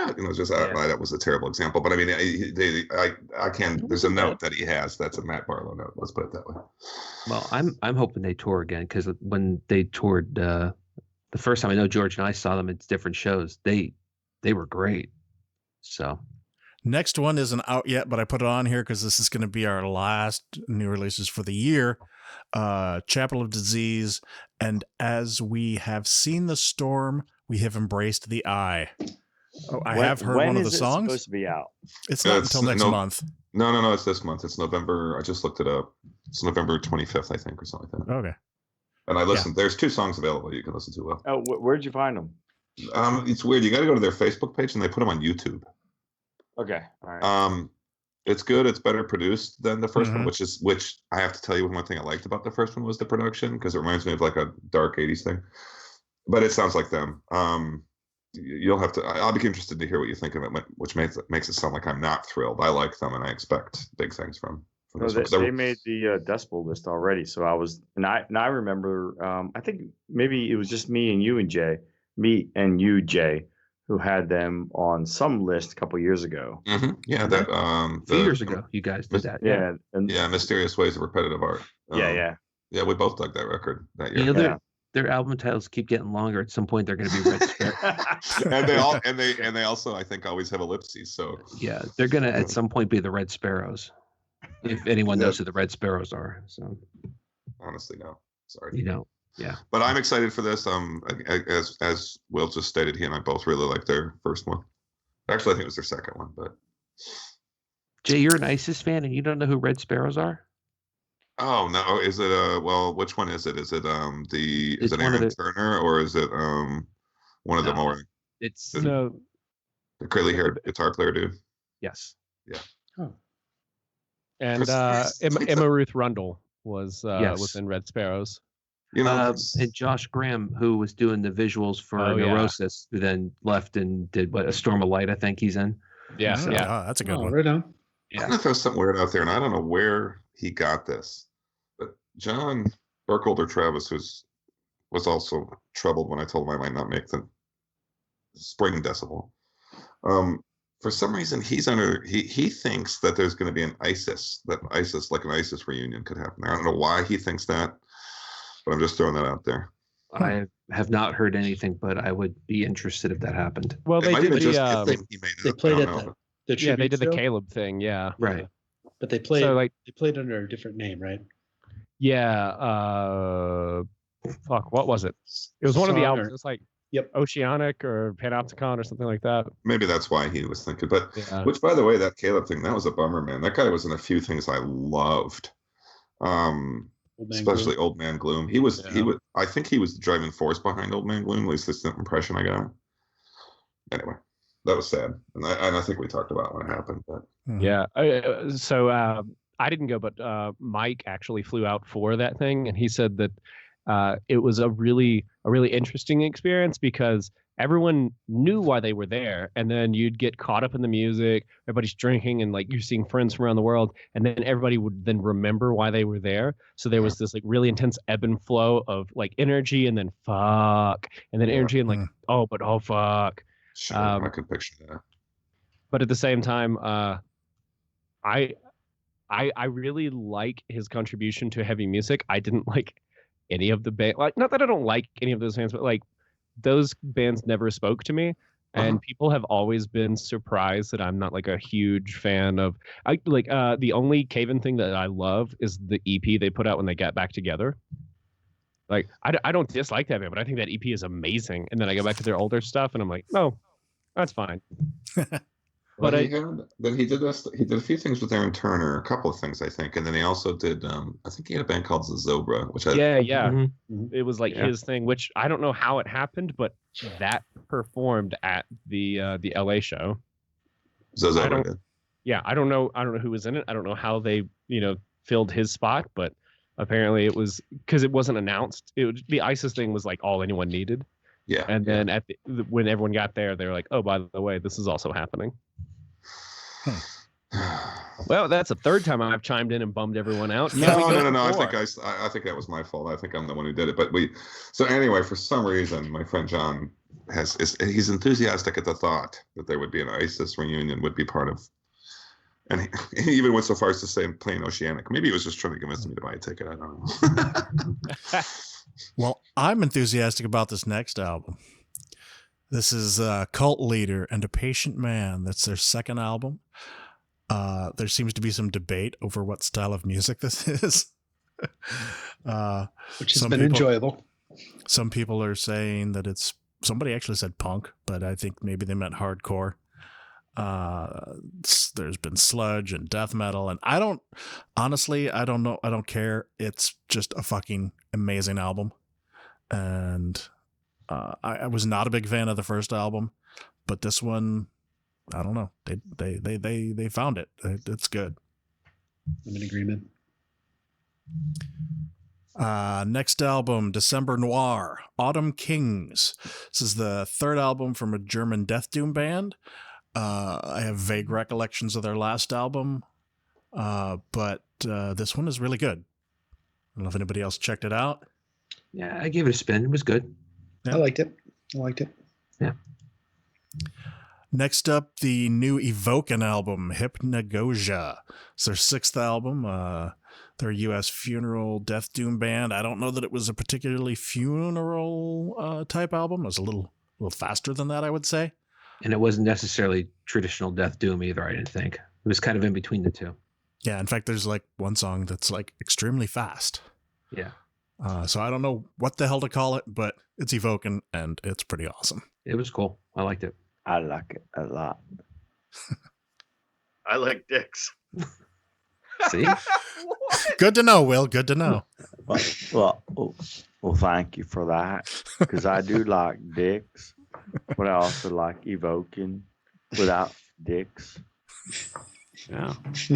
That was a terrible example, but I mean, I can. There's a note that he has that's a Matt Barlow note. Let's put it that way. Well, I'm hoping they tour again, because when they toured the first time, I know George and I saw them at different shows. They were great. So next one isn't out yet, but I put it on here because this is going to be our last new releases for the year. Chapel of Disease, and As We Have Seen the Storm, We Have Embraced the Eye. Oh, I have heard one of the songs. When is it supposed to be out? It's not until next month. No, it's this month. It's November. I just looked it up. It's November 25th, I think, or something like that. Okay. And I listened. There's 2 songs available you can listen to. Oh, where'd you find them? It's weird. You got to go to their Facebook page and they put them on YouTube. Okay. All right. It's good. It's better produced than the first one, which I have to tell you, one thing I liked about the first one was the production, because it reminds me of like a dark 80s thing. But it sounds like them. You'll have to. I'll be interested to hear what you think of it, which makes it sound like I'm not thrilled. I like them and I expect big things from this one. They made the decibel list already, so I was, and I remember. I think maybe it was just me and you, Jay, who had them on some list a couple years ago. Yeah, that a few years ago, you guys did that. Yeah, Mysterious Ways of Repetitive Art. Yeah, we both dug that record that year. Their album titles keep getting longer. At some point, they're going to be Red Sparrows. and they also, I think, always have ellipses. So yeah, they're going to at some point be the Red Sparrows. If anyone knows who the Red Sparrows are, so honestly, no, sorry, you know. Yeah, but I'm excited for this. As Will just stated, he and I both really like their first one. Actually, I think it was their second one. But Jay, you're an ISIS fan, and you don't know who Red Sparrows are? Oh no! Is it well? Which one is it? Is it is it Aaron Turner, or is it one of the more? It's the curly haired guitar player dude. Yes. Yeah. Oh. And Emma Ruth Rundle was in Red Sparrows. You know, and Josh Graham, who was doing the visuals for Neurosis, who then left and did A Storm of Light, I think he's in. Yeah, Oh, that's a good one. Right on. I'm gonna throw something weird out there, and I don't know where he got this, but John Burkholder Travis, was also troubled when I told him I might not make the spring decibel. For some reason, he thinks that there's going to be an ISIS reunion could happen. I don't know why he thinks that, but I'm just throwing that out there. I have not heard anything, but I would be interested if that happened. Well, they did they played at the they did the show? Caleb thing, yeah. Right. But they played they played under a different name, right? Yeah. What was it? It was one of the albums. It was like Oceanic or Panopticon or something like that. Maybe that's why he was thinking. But which, by the way, that Caleb thing, that was a bummer, man. That guy was in a few things I loved. Especially Old Man Gloom. He was I think he was the driving force behind Old Man Gloom, at least that's the impression I got. Anyway, that was sad. And I think we talked about when it happened. But yeah. So I didn't go, but Mike actually flew out for that thing, and he said that it was a really interesting experience because everyone knew why they were there, and then you'd get caught up in the music, everybody's drinking, and like you're seeing friends from around the world, and then everybody would then remember why they were there. So there was this like really intense ebb and flow of like energy, and then fuck, and then energy, and like oh fuck. Sure, I could picture that. But at the same time, I really like his contribution to heavy music. I didn't like any of the band, like, not that I don't like any of those bands, but like those bands never spoke to me, and people have always been surprised that I'm not like a huge fan of. The only Caven thing that I love is the EP they put out when they got back together. Like I don't dislike that band, but I think that EP is amazing. And then I go back to their older stuff, and I'm like, no, that's fine. But he did a few things with Aaron Turner, a couple of things I think, and then he also did. I think he had a band called Zobra, which it was like his thing, which I don't know how it happened, but that performed at the LA show. Zobra did. Yeah, I don't know who was in it. I don't know how they filled his spot, but apparently it was because it wasn't announced. The ISIS thing was like all anyone needed. Yeah, and then when everyone got there, they were like, "Oh, by the way, this is also happening." Well, that's the third time I've chimed in and bummed everyone out. No. I think that was my fault. I think I'm the one who did it. But so anyway, for some reason, my friend John he's enthusiastic at the thought that there would be an ISIS reunion would be part of, and he even went so far as to say playing Oceanic. Maybe he was just trying to convince me to buy a ticket. I don't know. Well, I'm enthusiastic about this next album. This is Cult Leader and a Patient Man. That's their second album. There seems to be some debate over what style of music this is. Which has been enjoyable. Some people are saying that somebody actually said punk, but I think maybe they meant hardcore. There's been sludge and death metal, and I don't know. I don't care. It's just a fucking amazing album. and I was not a big fan of the first album, but this one, I don't know. They found it. It's good. I'm in agreement. Next album, December Noir, Autumn Kings. This is the third album from a German death doom band. I have vague recollections of their last album, but this one is really good. I don't know if anybody else checked it out. Yeah, I gave it a spin. It was good. Yeah. I liked it. Yeah. Next up, the new Evoken album, Hypnagogia. It's their sixth album. They're a U.S. funeral death doom band. I don't know that it was a particularly funeral type album. It was a little faster than that, I would say. And it wasn't necessarily traditional death doom either, I didn't think. It was kind of in between the two. Yeah, in fact, there's like one song that's like extremely fast. Yeah. So I don't know what the hell to call it, but it's Evoken, and it's pretty awesome. It was cool. I liked it. I like it a lot. I like dicks. See? Good to know, Will. Good to know. Well, thank you for that, because I do like dicks, but I also like evoking without dicks. Yeah. So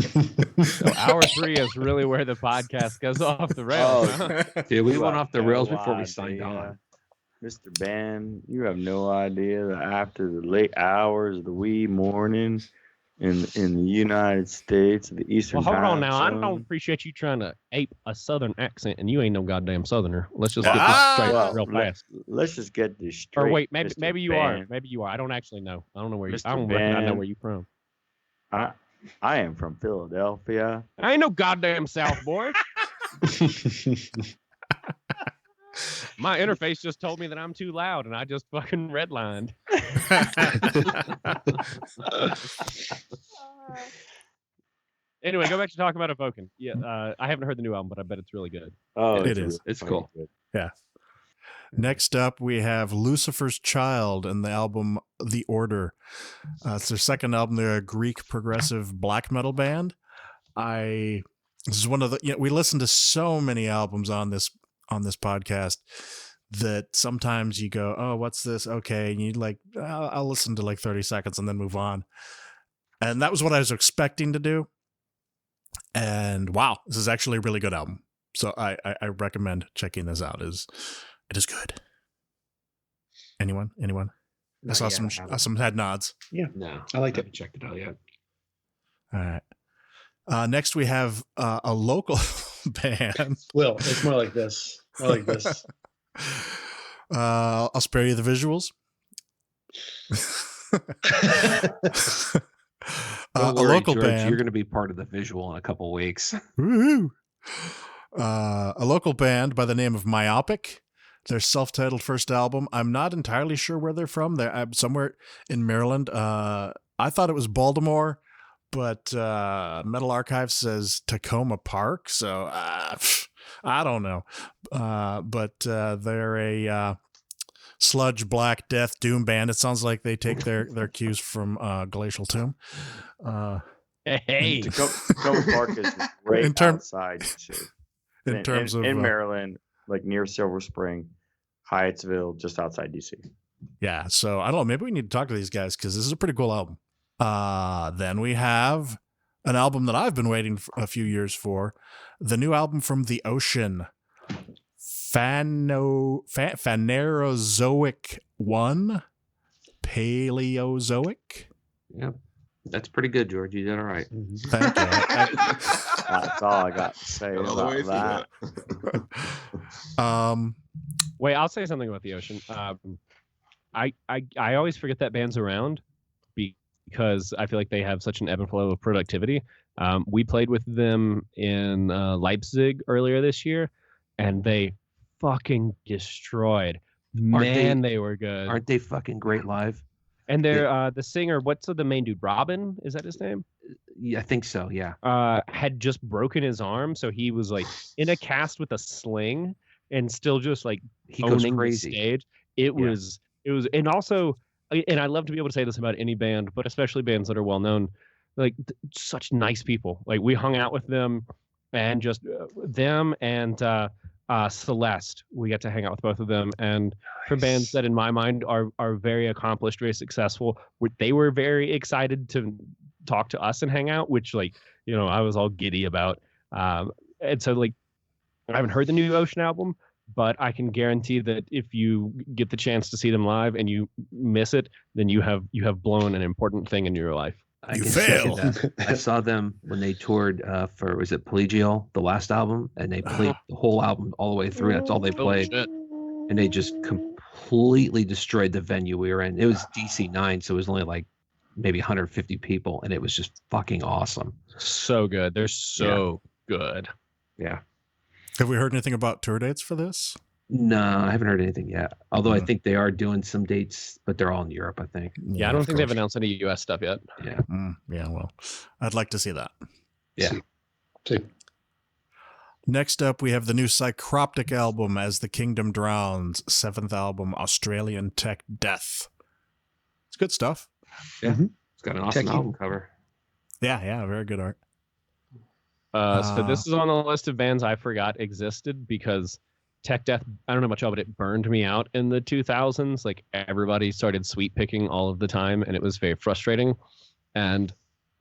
hour 3 is really where the podcast goes off the rails. Huh? Dude, we went off the rails before we signed on. Mr. Ben, you have no idea that after the late hours of the wee morning in the United States, the Eastern Well, hold on time now. I zone, don't appreciate you trying to ape a Southern accent, and you ain't no goddamn Southerner. Let's just get this straight real fast. Let's just get this straight. Or wait, maybe Mr. you Ben. are. Maybe you are. I don't actually know. I don't know where you. Mr. I don't reckon I know Ben. where you from. I am from Philadelphia. I ain't no goddamn South boy. My interface just told me that I'm too loud, and I just fucking redlined. Anyway, go back to talking about Evoken. Yeah, I haven't heard the new album, but I bet it's really good. Oh, It is. It's cool. Yeah. Next up, we have Lucifer's Child and the album The Order. It's their second album. They're a Greek progressive black metal band. This is one of the. We listen to so many albums on this podcast that sometimes you go, oh, what's this? Okay, and you like, I'll listen to like 30 seconds and then move on. And that was what I was expecting to do. And wow, this is actually a really good album. So I recommend checking this out. It is good. Anyone? I saw some head nods. Yeah. No, I liked it. haven't checked it out yet. All right. Next, we have a local band. Will, it's more like this. I'll spare you the visuals. Don't a worry, local George, band. You're going to be part of the visual in a couple weeks. Woo-hoo. A local band by the name of Myopic. Their self-titled first album. I'm not entirely sure where they're from. They're somewhere in Maryland. I thought it was Baltimore, but Metal Archive says Tacoma Park. So I don't know. But they're a sludge black death doom band. It sounds like they take their cues from Glacial Tomb. Hey, Tacoma Park is right outside. In terms of Maryland, like near Silver Spring, Hyattsville, just outside DC. Yeah, so I don't know. Maybe we need to talk to these guys because this is a pretty cool album. Then we have an album that I've been waiting for a few years for. The new album from The Ocean, Phanerozoic 1, Paleozoic. Yeah, that's pretty good, George. You did all right. Thank you. That's all I got to say about that. Wait, I'll say something about The Ocean. I always forget that band's around because I feel like they have such an ebb and flow of productivity. We played with them in Leipzig earlier this year, and they fucking destroyed. They were good. Aren't they fucking great live? And they're the singer. What's the main dude? Robin, is that his name? Yeah, I think so. Yeah. Had just broken his arm, so he was like in a cast with a sling and still just like he goes owning crazy. the stage. It was, and also, and I love to be able to say this about any band, but especially bands that are well known. Like such nice people. Like we hung out with them, and just them and Celeste. We get to hang out with both of them, and for bands that in my mind are very accomplished, very successful, they were very excited to talk to us and hang out, which I was all giddy about. And so I haven't heard the new Ocean album, but I can guarantee that if you get the chance to see them live and you miss it, then you have blown an important thing in your life. I can second that. I saw them when they toured for, was it Pelagial, the last album, and they played the whole album all the way through. That's all they played, and they just completely destroyed the venue we were in. It was DC9, so it was only maybe 150 people, and it was just fucking awesome. So good. They're so good. Yeah. Have we heard anything about tour dates for this? No, I haven't heard anything yet. Although I think they are doing some dates, but they're all in Europe, I think. Yeah, I don't think they've announced any US stuff yet. Yeah. Yeah, well, I'd like to see that. Yeah. See. Next up, we have the new Psychroptic album, As the Kingdom Drowns, 7th album, Australian Tech Death. It's good stuff. Yeah. It's got an awesome album cover. Yeah, very good art. So this is on the list of bands I forgot existed because Tech Death, I don't know much about it, but it burned me out in the 2000s. Everybody started sweet picking all of the time, and it was very frustrating. And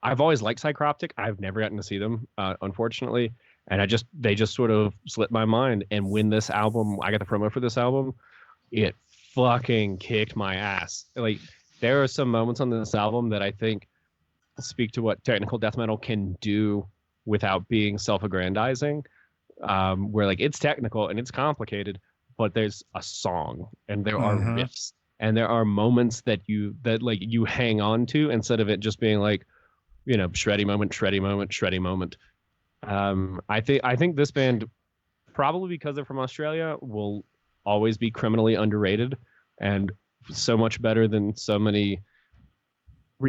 I've always liked Psychroptic. I've never gotten to see them, unfortunately. And they just sort of slipped my mind. And when this album, I got the promo for this album, it fucking kicked my ass. There are some moments on this album that I think speak to what technical death metal can do without being self-aggrandizing, where it's technical and it's complicated, but there's a song and there are riffs and there are moments that you hang on to instead of it just being shreddy moment. I think this band, probably because they're from Australia, will always be criminally underrated and so much better than so many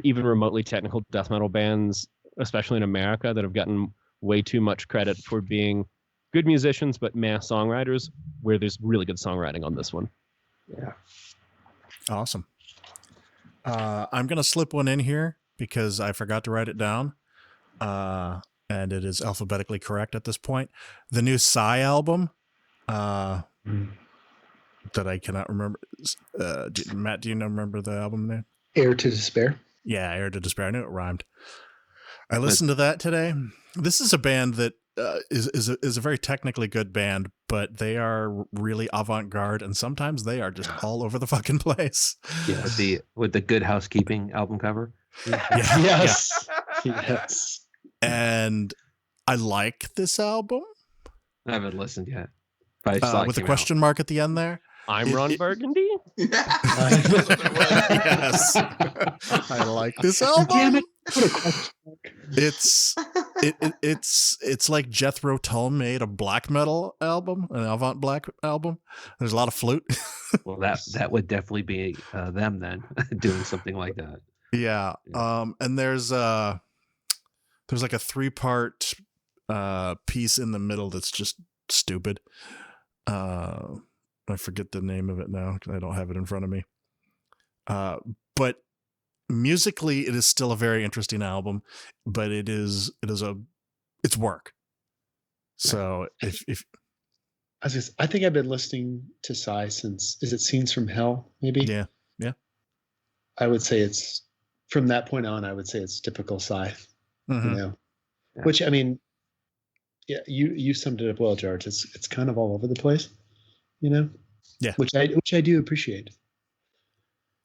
even remotely technical death metal bands, especially in America, that have gotten way too much credit for being good musicians but songwriters, where there's really good songwriting on this one. Yeah. Awesome. I'm going to slip one in here because I forgot to write it down. And it is alphabetically correct at this point. The new Psy album that I cannot remember. Matt, do you remember the album name? Heir to Despair. Yeah, Heir to Despair. I knew it rhymed. I listened to that today. This is a band that is a very technically good band, but they are really avant-garde, and sometimes they are just all over the fucking place. Yeah, with the Good Housekeeping album cover. Yes. Yes. And I like this album. I haven't listened yet. But I saw with a question mark at the end there. I'm Ron Burgundy. Yes. I like this album. Damn it. It's like Jethro Tull made a black metal album, an avant black album. There's a lot of flute. Well, that would definitely be them then doing something like that. Yeah. And there's like a 3-part piece in the middle that's just stupid. I forget the name of it now because I don't have it in front of me. But musically, it is still a very interesting album, but it's work. So if I think I've been listening to Psy since, is it Scenes from Hell? Maybe. Yeah. I would say it's from that point on. I would say it's typical Psy. Which I mean, yeah, you summed it up well, George. It's kind of all over the place. Yeah, which I do appreciate.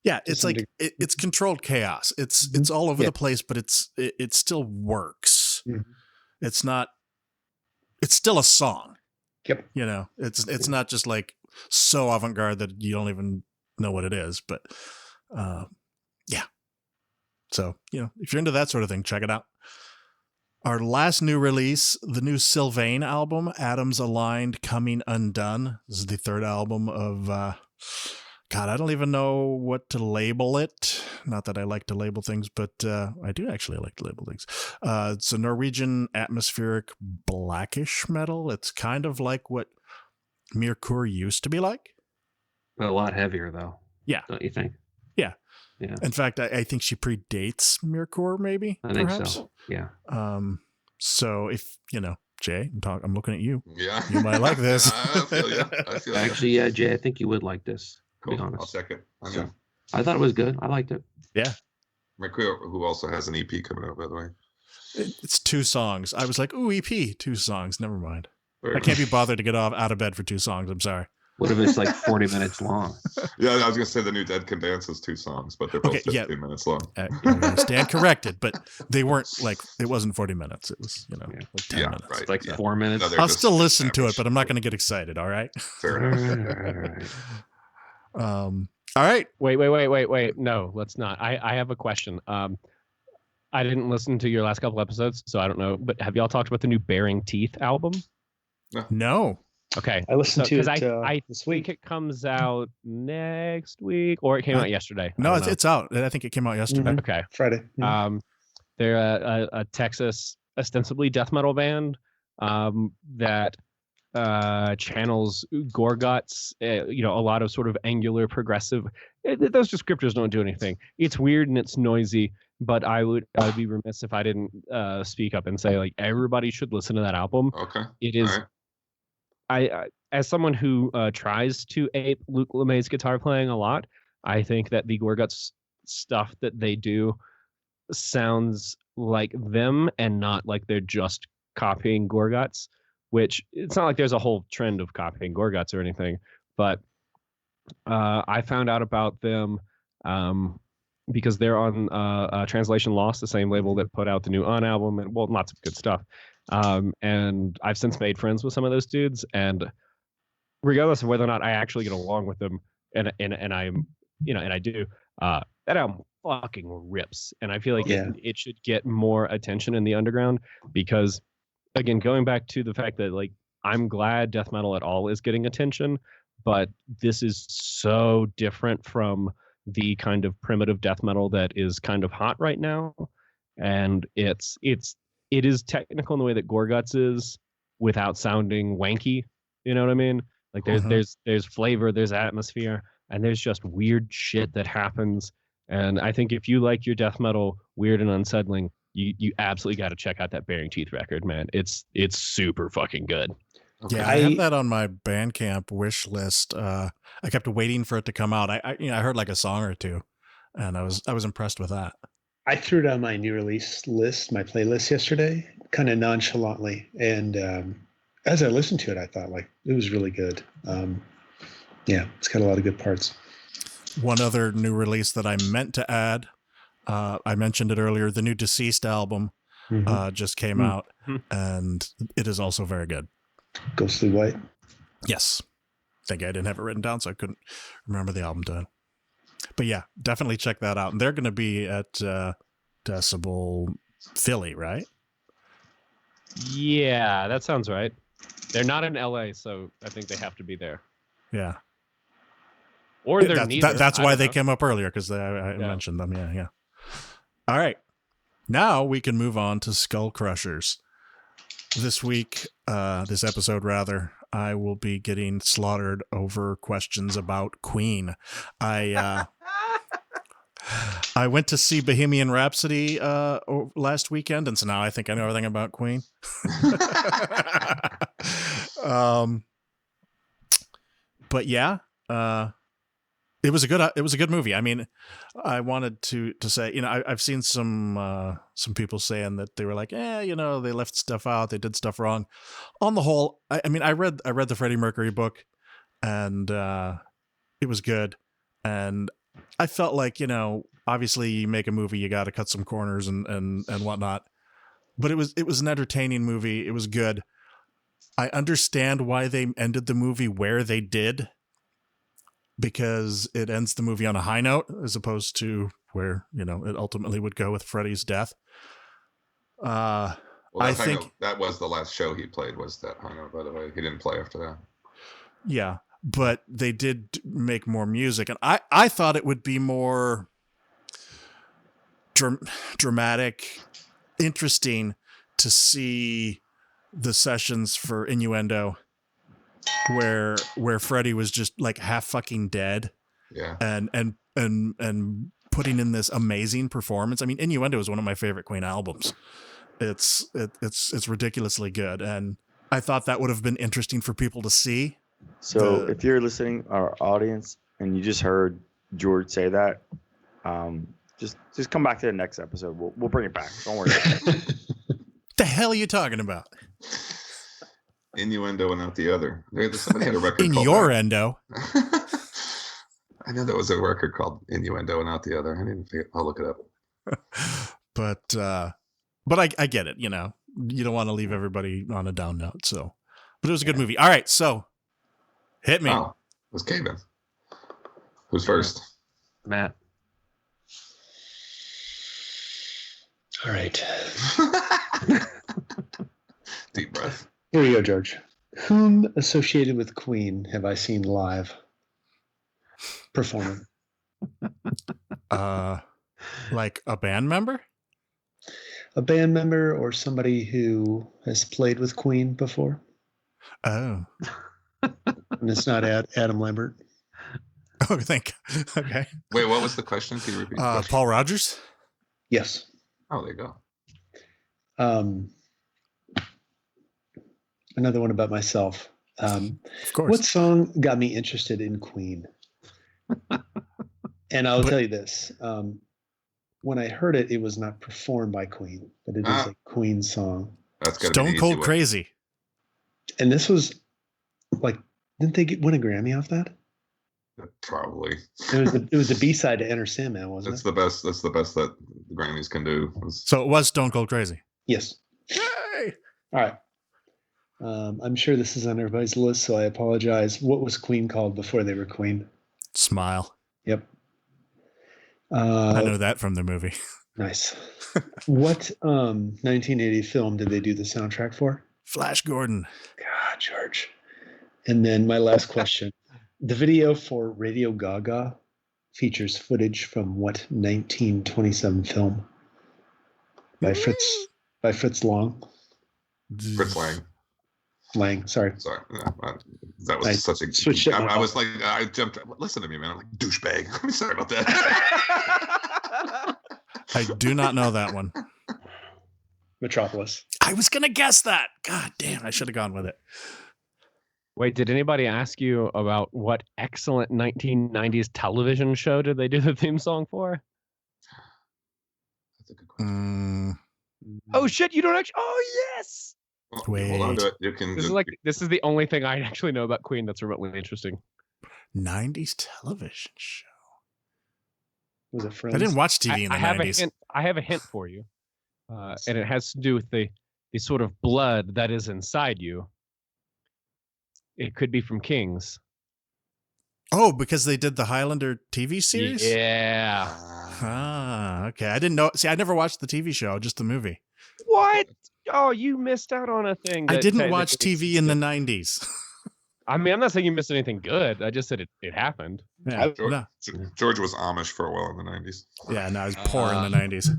Yeah, it's like it's controlled chaos. It's all over the place, but it still works. Mm-hmm. It's still a song. Yep. It's not just so avant-garde that you don't even know what it is, but yeah. So, if you're into that sort of thing, check it out. Our last new release, the new Sylvain album, Atoms Aligned, Coming Undone. This is the 3rd album of, God, I don't even know what to label it. Not that I like to label things, but I do actually like to label things. It's a Norwegian atmospheric blackish metal. It's kind of like what Mirkur used to be like. But a lot heavier, though. Yeah. Don't you think? Yeah. Yeah. In fact, I think she predates Mirkur, maybe. I think so. Yeah. So if Jay, I'm looking at you. Yeah. You might like this. I feel you. Actually, yeah, Jay, I think you would like this. Cool. To be honest. I'll check it. So, I thought it was good. I liked it. Yeah. Who also has an EP coming out, by the way. It's 2 songs. I was like, ooh, EP, 2 songs. Never mind. Very I can't be bothered to get out of bed for 2 songs. I'm sorry. What if it's like 40 minutes long? Yeah, I was gonna say the new Dead Can Dance is 2 songs, but they're both 15 minutes long. I stand corrected, but they weren't like, it wasn't 40 minutes. It was, like 10 minutes. Right. Like 4 minutes. No, I'll still listen to it, but I'm not going to get excited. All right. Fair enough. All right. Wait. No, let's not. I have a question. I didn't listen to your last couple episodes, so I don't know. But have y'all talked about the new Bearing Teeth album? No. Okay. I listened to it I this think week. it comes out next week, or it came out yesterday. No, it's out. I think it came out yesterday. Okay. Friday. They're a Texas ostensibly death metal band that channels Gorguts, a lot of sort of angular progressive. Those descriptors don't do anything. It's weird and it's noisy, but I would be remiss if I didn't speak up and say like everybody should listen to that album. Okay. It is. Right. I as someone who tries to ape Luke LeMay's guitar playing a lot, I think that the Gorguts stuff that they do sounds like them and not like they're just copying Gorguts, which it's not like there's a whole trend of copying Gorguts or anything, but I found out about them because they're on Translation Lost, the same label that put out the new On album, and lots of good stuff. And I've since made friends with some of those dudes, and regardless of whether or not I actually get along with them, and I'm, and I do, that album fucking rips, and I feel like it should get more attention in the underground because, again, going back to the fact that like I'm glad death metal at all is getting attention, but this is so different from the kind of primitive death metal that is kind of hot right now, and it is technical in the way that Gorguts is without sounding wanky. You know what I mean? Like there's flavor, there's atmosphere, and there's just weird shit that happens. And I think if you like your death metal weird and unsettling, you absolutely got to check out that Bearing Teeth record, man. It's super fucking good. Okay. Yeah, I have that on my Bandcamp wish list. I kept waiting for it to come out. I heard like a song or two, and I was impressed with that. I threw it on my new release list, my playlist yesterday, kind of nonchalantly. And as I listened to it, I thought like it was really good. It's got a lot of good parts. One other new release that I meant to add, I mentioned it earlier, the new Deceased album just came out, and it is also very good. Ghostly White? Yes. I didn't have it written down, so I couldn't remember the album title. But yeah, definitely check that out. And they're going to be at Decibel Philly, right? Yeah, that sounds right. They're not in LA, so I think they have to be there. Yeah. Or they're neither. That's why they came up earlier, because I mentioned them. Yeah. All right. Now we can move on to Skullcrushers. This week, this episode rather, I will be getting slaughtered over questions about Queen. I went to see Bohemian Rhapsody last weekend, and so now I think I know everything about Queen. But yeah, it was a good movie. I mean, I wanted to say, I've seen some people saying that they were like, they left stuff out, they did stuff wrong. On the whole, I mean, I read the Freddie Mercury book, and it was good. And I felt like, obviously you make a movie, you got to cut some corners and whatnot. But it was an entertaining movie. It was good. I understand why they ended the movie where they did, because it ends the movie on a high note as opposed to where, it ultimately would go with Freddie's death. I think that was the last show he played, was that high note, by the way. He didn't play after that. Yeah, but they did make more music, and I thought it would be more dramatic, interesting to see the sessions for Innuendo where Freddie was just like half fucking dead. Yeah. And putting in this amazing performance. I mean, Innuendo is one of my favorite Queen albums. It's ridiculously good, and I thought that would have been interesting for people to see. So if you're listening, our audience, and you just heard George say that, just come back to the next episode. We'll bring it back. Don't worry. The hell are you talking about? Innuendo and Out the Other. Somebody had a record In called your that. endo. I know there was a record called Innuendo and Out the Other. I'll look it up. But I get it. You know, you don't want to leave everybody on a down note. So, but it was a good movie. All right, so hit me. Oh, it was Kevin. Who's first? Matt. All right. Deep breath. Here we go, George. Whom associated with Queen have I seen live performing? Like a band member? A band member or somebody who has played with Queen before? Oh. And it's not Adam Lambert. Oh, okay. Wait, what was the question? Can you repeat the question? Paul Rogers? Yes. Oh, there you go. Another one about myself. Of course. What song got me interested in Queen? And I'll tell you this. When I heard it, it was not performed by Queen, but it is a Queen song. That's gotta be Stone an easy Cold one. Crazy. And this was like, didn't they win a Grammy off that? Probably. It was the B-side to Enter Sandman, wasn't That's it? the best. That's the best that the Grammys can do. So it was Stone Cold Crazy. Yes. Yay! All right. I'm sure this is on everybody's list, so I apologize. What was Queen called before they were Queen? Smile. Yep. I know that from the movie. Nice. What 1980 film did they do the soundtrack for? Flash Gordon. God, George. And then my last question. The video for Radio Gaga features footage from what 1927 film? By Fritz Lang. Fritz Lang. Sorry. That was such a. switched it I was like, I jumped. Listen to me, man. I'm like douchebag. I'm sorry about that. I do not know that one. Metropolis. I was gonna guess that. God damn! I should have gone with it. Wait, did anybody ask you about what excellent 1990s television show did they do the theme song for? That's a good question. Oh shit! You don't actually. Oh yes. Well, Wait. Hold on to it. You can. This is the only thing I actually know about Queen that's remotely interesting. 90s television show. Was it Friends? I didn't watch TV in the 90s. I have a hint for you, and it has to do with the sort of blood that is inside you. It could be from Kings. Oh, because they did the Highlander TV series? Yeah. Ah, okay. I didn't know. See, I never watched the TV show, just the movie. What? Oh, you missed out on a thing. I didn't watch TV in the 90s. I mean, I'm not saying you missed anything good. I just said it happened. Yeah, George was Amish for a while in the 90s. Yeah, no, I was poor in the 90s.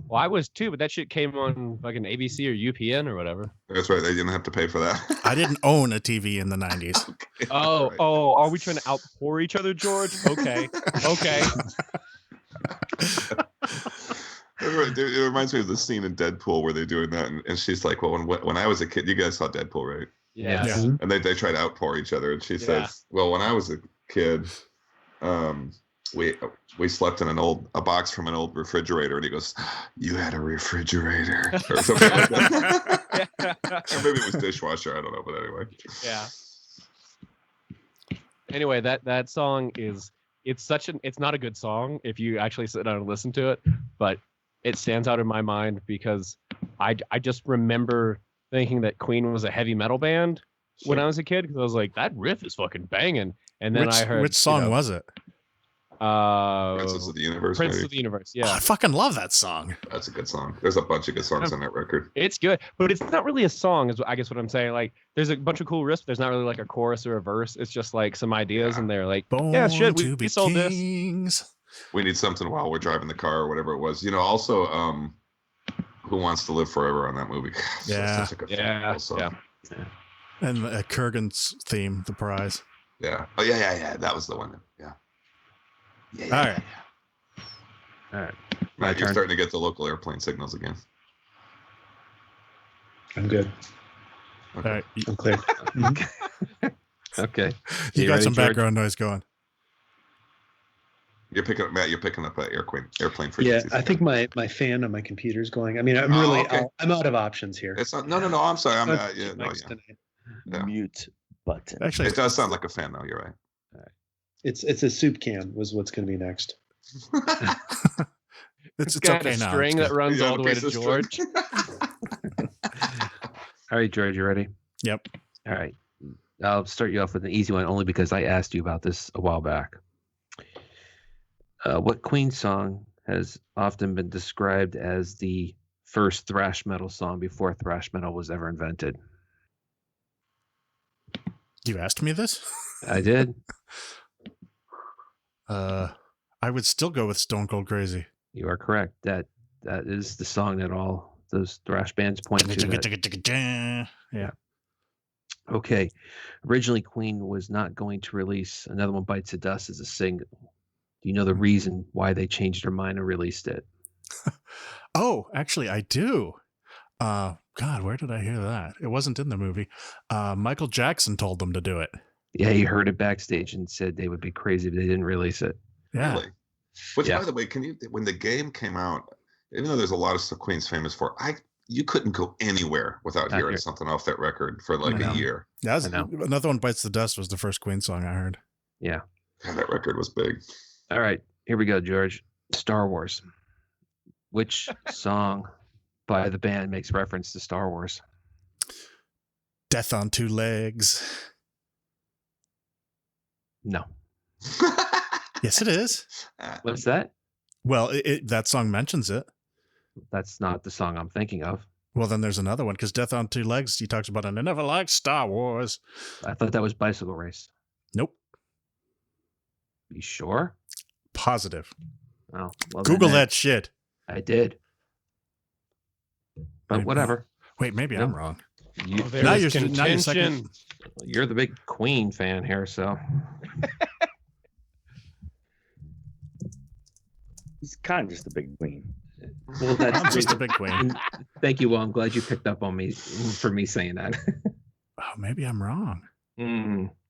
Well, I was too, but that shit came on fucking ABC or UPN or whatever. That's right. They didn't have to pay for that. I didn't own a TV in the 90s. Okay. Oh, Right. oh, are we trying to outpour each other, George? Okay. Okay. It reminds me of the scene in Deadpool where they're doing that, and she's like, "Well, when I was a kid, you guys saw Deadpool, right?" Yeah. Yeah. And they try to outpour each other, and she says, "Well, when I was a kid, we slept in a box from an old refrigerator," and he goes, "You had a refrigerator," or something like that. Or maybe it was dishwasher. I don't know, but anyway. Yeah. Anyway, that song it's not a good song if you actually sit down and listen to it, but it stands out in my mind because I just remember thinking that Queen was a heavy metal band when I was a kid because I was like, that riff is fucking banging. And then I heard which song was it? Princess of the Universe. Princess maybe? of the Universe. Oh, Yeah. I fucking love that song. That's a good song. There's a bunch of good songs on that record. It's good, but it's not really a song, is I guess what I'm saying. Like, there's a bunch of cool riffs. There's not really like a chorus or a verse. It's just like some ideas, and they're like, yeah, shit, we sold this. We need something while we're driving the car or whatever it was. You know, also, Who Wants to Live Forever on that movie? Yeah. Such a good song. Yeah. And Kurgan's theme, The Prize. Yeah. Oh, yeah. That was the one. Yeah. All right. All right. Matt, you're starting to get the local airplane signals again. I'm good. Okay. All right. I'm clear. Okay. You got ready, some George? background noise going. You're picking up, Matt. You're picking up an airplane Yeah, frequencies. I think my fan on my computer is going. I mean, I'm okay. I'm out of options here. It's not. No. I'm sorry. I'm. Let's Yeah. keep No. mics Yeah. tonight. Yeah. Mute button. Actually, It does sound like a fan, though. You're right. It's a soup can was what's going to be next. it's got okay a now. string It's that runs Yeah, all the way piece to of string. George. All right, George, you ready? Yep. All right. I'll start you off with an easy one only because I asked you about this a while back. What Queen song has often been described as the first thrash metal song before thrash metal was ever invented? You asked me this? I did. I would still go with Stone Cold Crazy. You are correct. That is the song that all those thrash bands point to. that- Yeah. Okay. Originally, Queen was not going to release Another One Bites the Dust as a single. Do you know the reason why they changed their mind and released it? Oh, actually, I do. God, where did I hear that? It wasn't in the movie. Michael Jackson told them to do it. Yeah, he heard it backstage and said they would be crazy if they didn't release it. Yeah. Really? Which, Yeah. by the way, when the game came out, even though there's a lot of stuff Queen's famous for, you couldn't go anywhere without Not hearing here. something off that record for like I know. a year. That I know. Another One Bites the Dust was the first Queen song I heard. Yeah. God, that record was big. All right, here we go, George. Star Wars. Which song by the band makes reference to Star Wars? Death on Two Legs. No. Yes, it is. What's that? Well, that song mentions it. That's not the song I'm thinking of. Well, then there's another one because Death on Two Legs, he talks about, and I never liked Star Wars. I thought that was Bicycle Race. Nope. You sure? Positive. Oh, well, Google then that shit. I did. But Wait, whatever. Wait, maybe No. I'm wrong. You, There Now is you're second. contention. you're the big Queen fan here, so He's kind of just a big queen. well, that's I'm just a big queen. and thank you. Well, I'm glad you picked up on me for me saying that. Oh, maybe I'm wrong.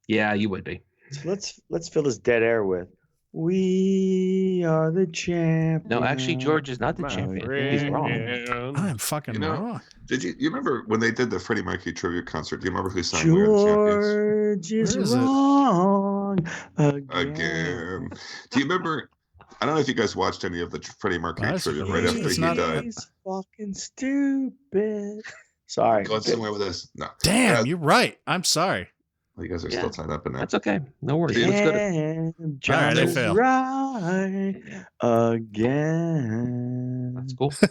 Yeah, you would be. So let's fill this dead air with "We are the champions." No, actually, George is not the champion. He's wrong. I'm fucking wrong. Did you remember when they did the Freddie Mercury tribute concert? Do you remember who sang "We Are the Champions"? George is Where is it? wrong Again. Do you remember? I don't know if you guys watched any of the Freddie Mercury Guys, tribute right after it's he not- died. He's fucking stupid. Sorry. Going somewhere with this? No. Damn, you're right. I'm sorry. You guys are Yeah. still tied up in that. That's okay. No worries. Let's go to And John All right, I is fail. right again. That's cool. So,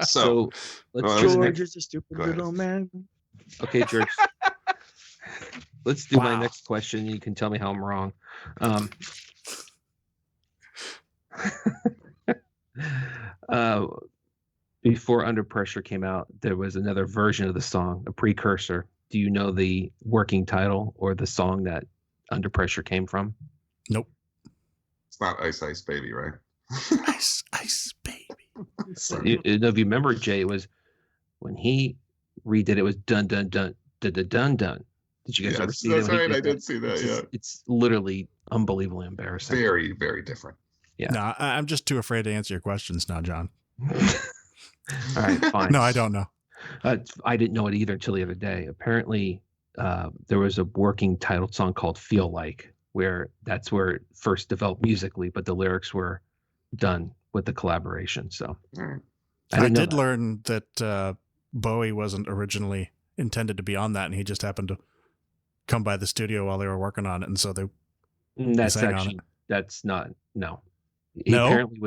So let's Well, do the George next. is a stupid Go ahead. little man. Okay, George. Let's do my Wow. next question. You can tell me how I'm wrong. Before Under Pressure came out, there was another version of the song, a precursor. Do you know the working title or the song that Under Pressure came from? Nope. it's not Ice Ice Baby, right? Ice, ice, baby. You know, if you remember, Jay, it was when he redid it was dun dun dun dun dun dun dun. Did you guys ever Yes, see that? that's when he right. I that? did see that. It's, Yeah. it's literally unbelievably embarrassing. Very, very different. Yeah. No, I'm just too afraid to answer your questions now, John. All right, fine. No, I don't know. I didn't know it either until the other day. Apparently, there was a working titled song called "Feel Like," where that's where it first developed musically, but the lyrics were done with the collaboration. So All right. I didn't know did that. learn that Bowie wasn't originally intended to be on that, and he just happened to come by the studio while they were working on it, and so they That's sang on actually it. that's not no. No? Apparently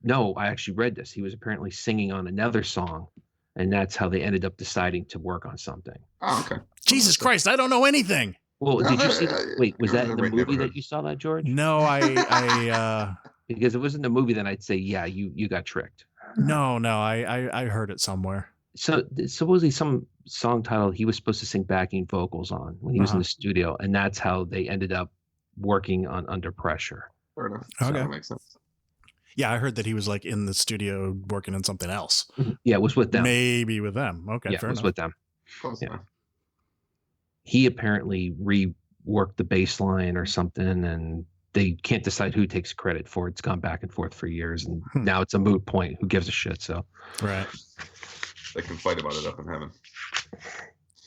no. I actually read this. He was apparently singing on another song, and that's how they ended up deciding to work on something. Oh, okay. Jesus Christ, I don't know anything. Well, did you see that? Wait, was You're that in in the the right movie neighborhood. that you saw that, George? No, I Because if it was in the movie, then I'd say, yeah, you got tricked. no, I heard it somewhere. So supposedly some song title he was supposed to sing backing vocals on when he was in the studio, and that's how they ended up working on Under Pressure. Fair enough. Okay. That makes sense. Yeah, I heard that he was like in the studio working on something else. Yeah, it was with them. Maybe with them. Okay, Yeah, fair it was enough. with them. Close Yeah. enough. He apparently reworked the bass line or something, and they can't decide who takes credit for it. It's gone back and forth for years, and now it's a moot point. Who gives a shit? So, right. They can fight about it up in heaven.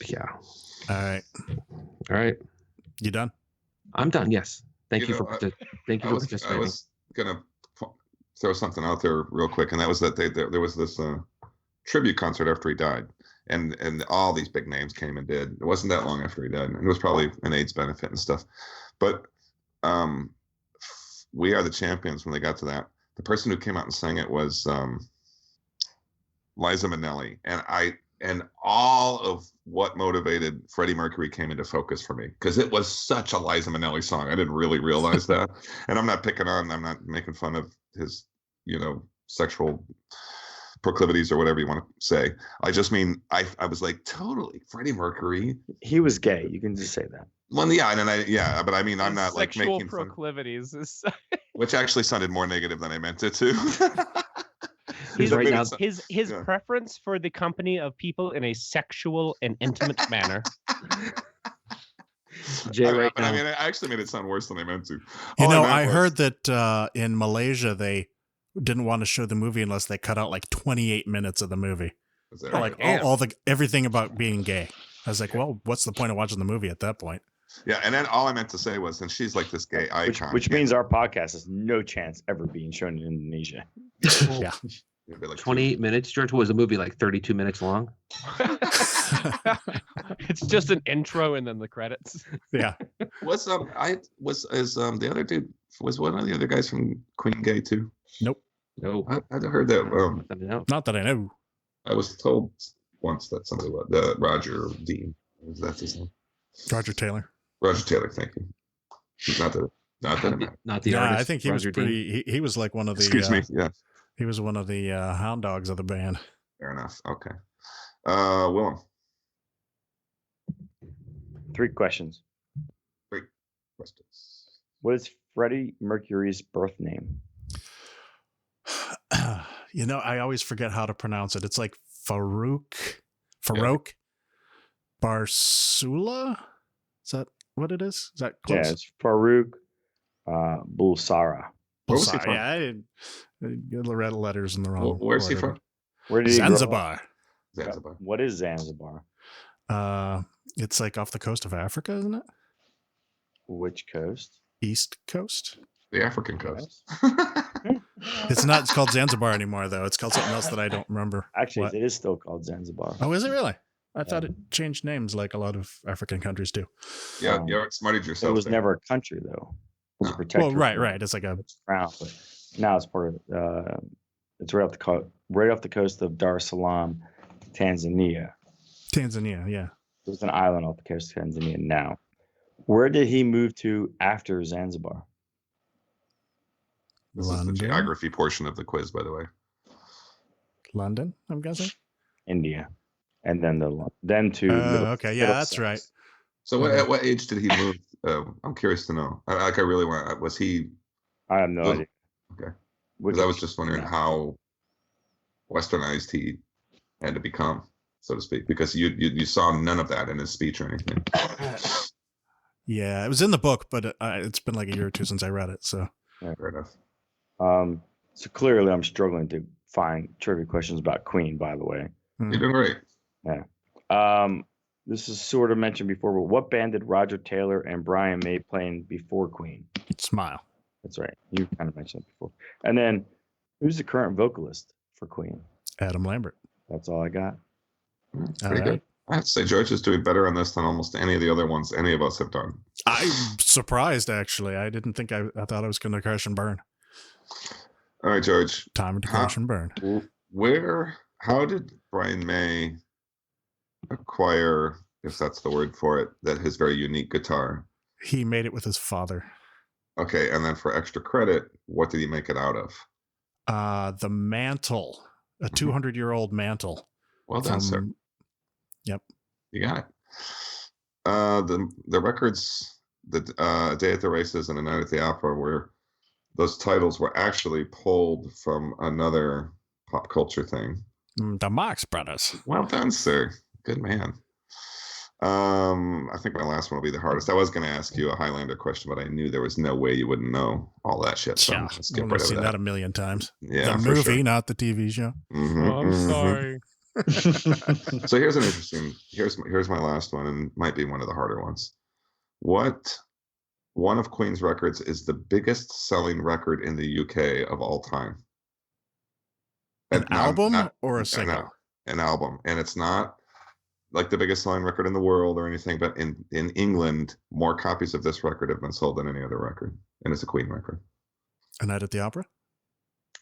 Yeah. All right. All right. You done? I'm done. Yes. Thank you for I participating. was gonna throw something out there real quick, and that was that there was this tribute concert after he died, and all these big names came and did. It wasn't that long after he died, and it was probably an AIDS benefit and stuff. But We Are the Champions, when they got to that, the person who came out and sang it was Liza Minnelli, and all of what motivated Freddie Mercury came into focus for me, because it was such a Liza Minnelli song. I didn't really realize that. And I'm not making fun of his, sexual proclivities or whatever you want to say. I just mean, I was like, totally, Freddie Mercury. He was gay. You can just say that. Well, yeah, but I mean, I'm not like making sexual proclivities is which actually sounded more negative than I meant it to. His preference for the company of people in a sexual and intimate manner. I actually made it sound worse than I meant to. I heard that in Malaysia they didn't want to show the movie unless they cut out like 28 minutes of the movie. Like everything about being gay. I was like, well, what's the point of watching the movie at that point? Yeah, and then all I meant to say was, and she's like this gay icon. Which means our podcast has no chance ever being shown in Indonesia. Yeah. Like 28 minutes, George. Was the movie like 32 minutes long? It's just an intro and then the credits. Yeah. Was the other dude, was one of the other guys from Queen gay too? Nope. No. I heard that. Not that I know. I was told once that somebody was Roger Dean. That's his name. Roger Taylor. Roger Taylor, thank you. Not the artist. I think he Roger was pretty. He was like one of the. Excuse me. Yeah. He was one of the hound dogs of the band. Fair enough. Okay. Willem. 3 questions. 3 questions. What is Freddie Mercury's birth name? I always forget how to pronounce it. It's like Farouk Barsula. Is that what it is? Is that close? Yeah, it's Farouk Bulsara. Yeah, I didn't read letters in the wrong. Where's he from? Where did he Zanzibar. Zanzibar. What is Zanzibar? It's like off the coast of Africa, isn't it? Which coast? East Coast. The African coast. It's not. It's called Zanzibar anymore, though. It's called something else that I don't remember. Actually, it is still called Zanzibar. Oh, is it really? I thought it changed names like a lot of African countries do. Yeah, you outsmarted yourself. It was never a country, though. It was a protectorate. Well, right. It's like a crown, but now it's part of. It's right off the coast of Dar es Salaam, Tanzania. Tanzania, yeah. There's an island off the coast of Tanzania now. Where did he move to after Zanzibar? This is the geography portion of the quiz, by the way. London, I'm guessing. India, and then to. Okay, yeah, that's right. So, at what age did he move? I'm curious to know. I really want. Was he? I have no idea. Okay. Because I was just wondering how westernized he had to become, so to speak, because you saw none of that in his speech or anything. Yeah, it was in the book, but it's been like a year or two since I read it. So yeah, fair enough. So clearly, I'm struggling to find trivia questions about Queen. By the way, you're doing great. Yeah. This is sort of mentioned before, but what band did Roger Taylor and Brian May play in before Queen? Smile. That's right. You kind of mentioned it before. And then, who's the current vocalist for Queen? Adam Lambert. That's all I got. Pretty good. I have to say, George is doing better on this than almost any of the other ones any of us have done. I'm surprised, actually. I didn't think I thought I was going to crash and burn. All right, George. Time to crash and burn. How did Brian May acquire, if that's the word for it, his very unique guitar? He made it with his father. Okay, and then for extra credit, what did he make it out of? The mantle, a 200-year-old mantle. Well done, sir. Yep. You got it. The records, the Day at the Races and A Night at the Opera, were those titles were actually pulled from another pop culture thing. The Marx Brothers. Well done, sir. Good man. I think my last one will be the hardest. I was going to ask you a Highlander question, but I knew there was no way you wouldn't know all that shit. So Yeah, skip I've right seen over that a million times. Yeah, the for movie, sure. not the TV show. I'm sorry. So here's an interesting. Here's my last one, and might be one of the harder ones. What one of Queen's records is the biggest selling record in the UK of all time? An album or a single? No, an album, and it's not like the biggest selling record in the world or anything, but in England, more copies of this record have been sold than any other record, and it's a Queen record. A Night at the Opera?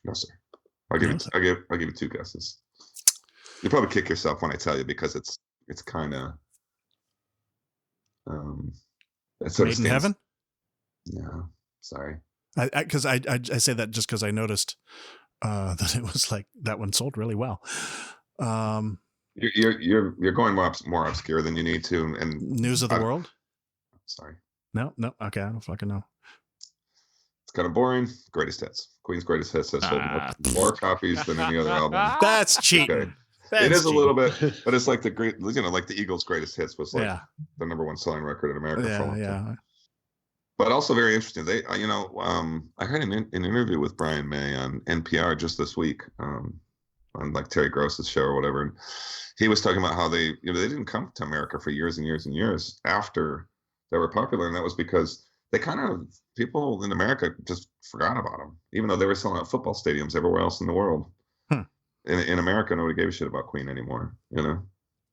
No, sir. I'll give you two guesses. You'll probably kick yourself when I tell you because it's kind of Made in Heaven? No, sorry. Because I say that just because I noticed that it was like that one sold really well. You're going more obscure than you need to. And News of the World? Sorry. No. Okay, I don't fucking know. It's kind of boring. Greatest Hits. Queen's Greatest Hits has sold more copies than any other album. That's cheating. Okay. It is a little bit, but it's like like the Eagles' Greatest Hits was like the number one selling record in America for a long time. But also very interesting. They, I heard an interview with Brian May on NPR just this week, on like Terry Gross's show or whatever, and he was talking about how they didn't come to America for years and years and years after they were popular, and that was because people in America just forgot about them, even though they were selling out football stadiums everywhere else in the world. In America, nobody gave a shit about Queen anymore.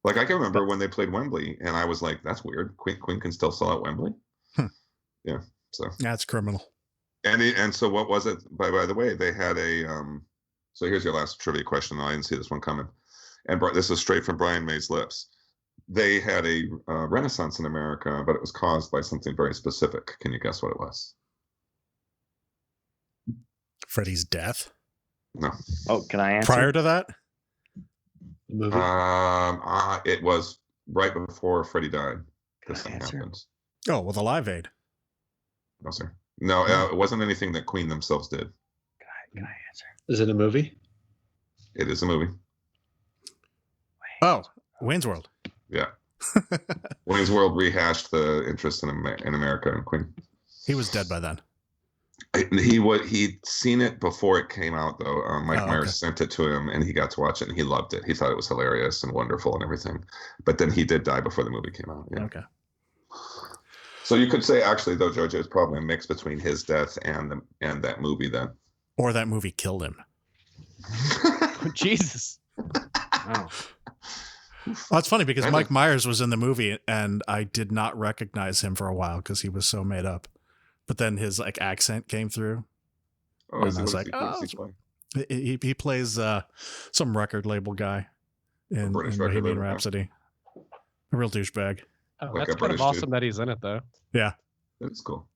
Like I can remember when they played Wembley, and I was like, "That's weird. Queen can still sell out Wembley." Yeah, so that's criminal. And so what was it? By the way, they had a. So here's your last trivia question. I didn't see this one coming, and this is straight from Brian May's lips. They had a renaissance in America, but it was caused by something very specific. Can you guess what it was? Freddie's death. No. Oh, can I answer? Prior to that? Movie? It was right before Freddie died. This thing happened. Oh, well, the Live Aid. No, sir. No, it wasn't anything that Queen themselves did. Can I answer? Is it a movie? It is a movie. Oh, Wayne's World. Yeah. Wayne's World rehashed the interest in America and Queen. He was dead by then. He'd seen it before it came out, though. Mike Myers sent it to him, and he got to watch it, and he loved it. He thought it was hilarious and wonderful and everything. But then he did die before the movie came out. Yeah. Okay. So you could say, actually, though, Jojo, it's probably a mix between his death and that movie then. Or that movie killed him. Jesus. Wow. Well, it's funny because Mike Myers was in the movie, and I did not recognize him for a while because he was so made up. But then his accent came through. Oh, and I was like, he plays some record label guy in Bohemian Rhapsody. A real douchebag. Oh, that's kind of awesome that he's in it, though. Yeah, that's cool.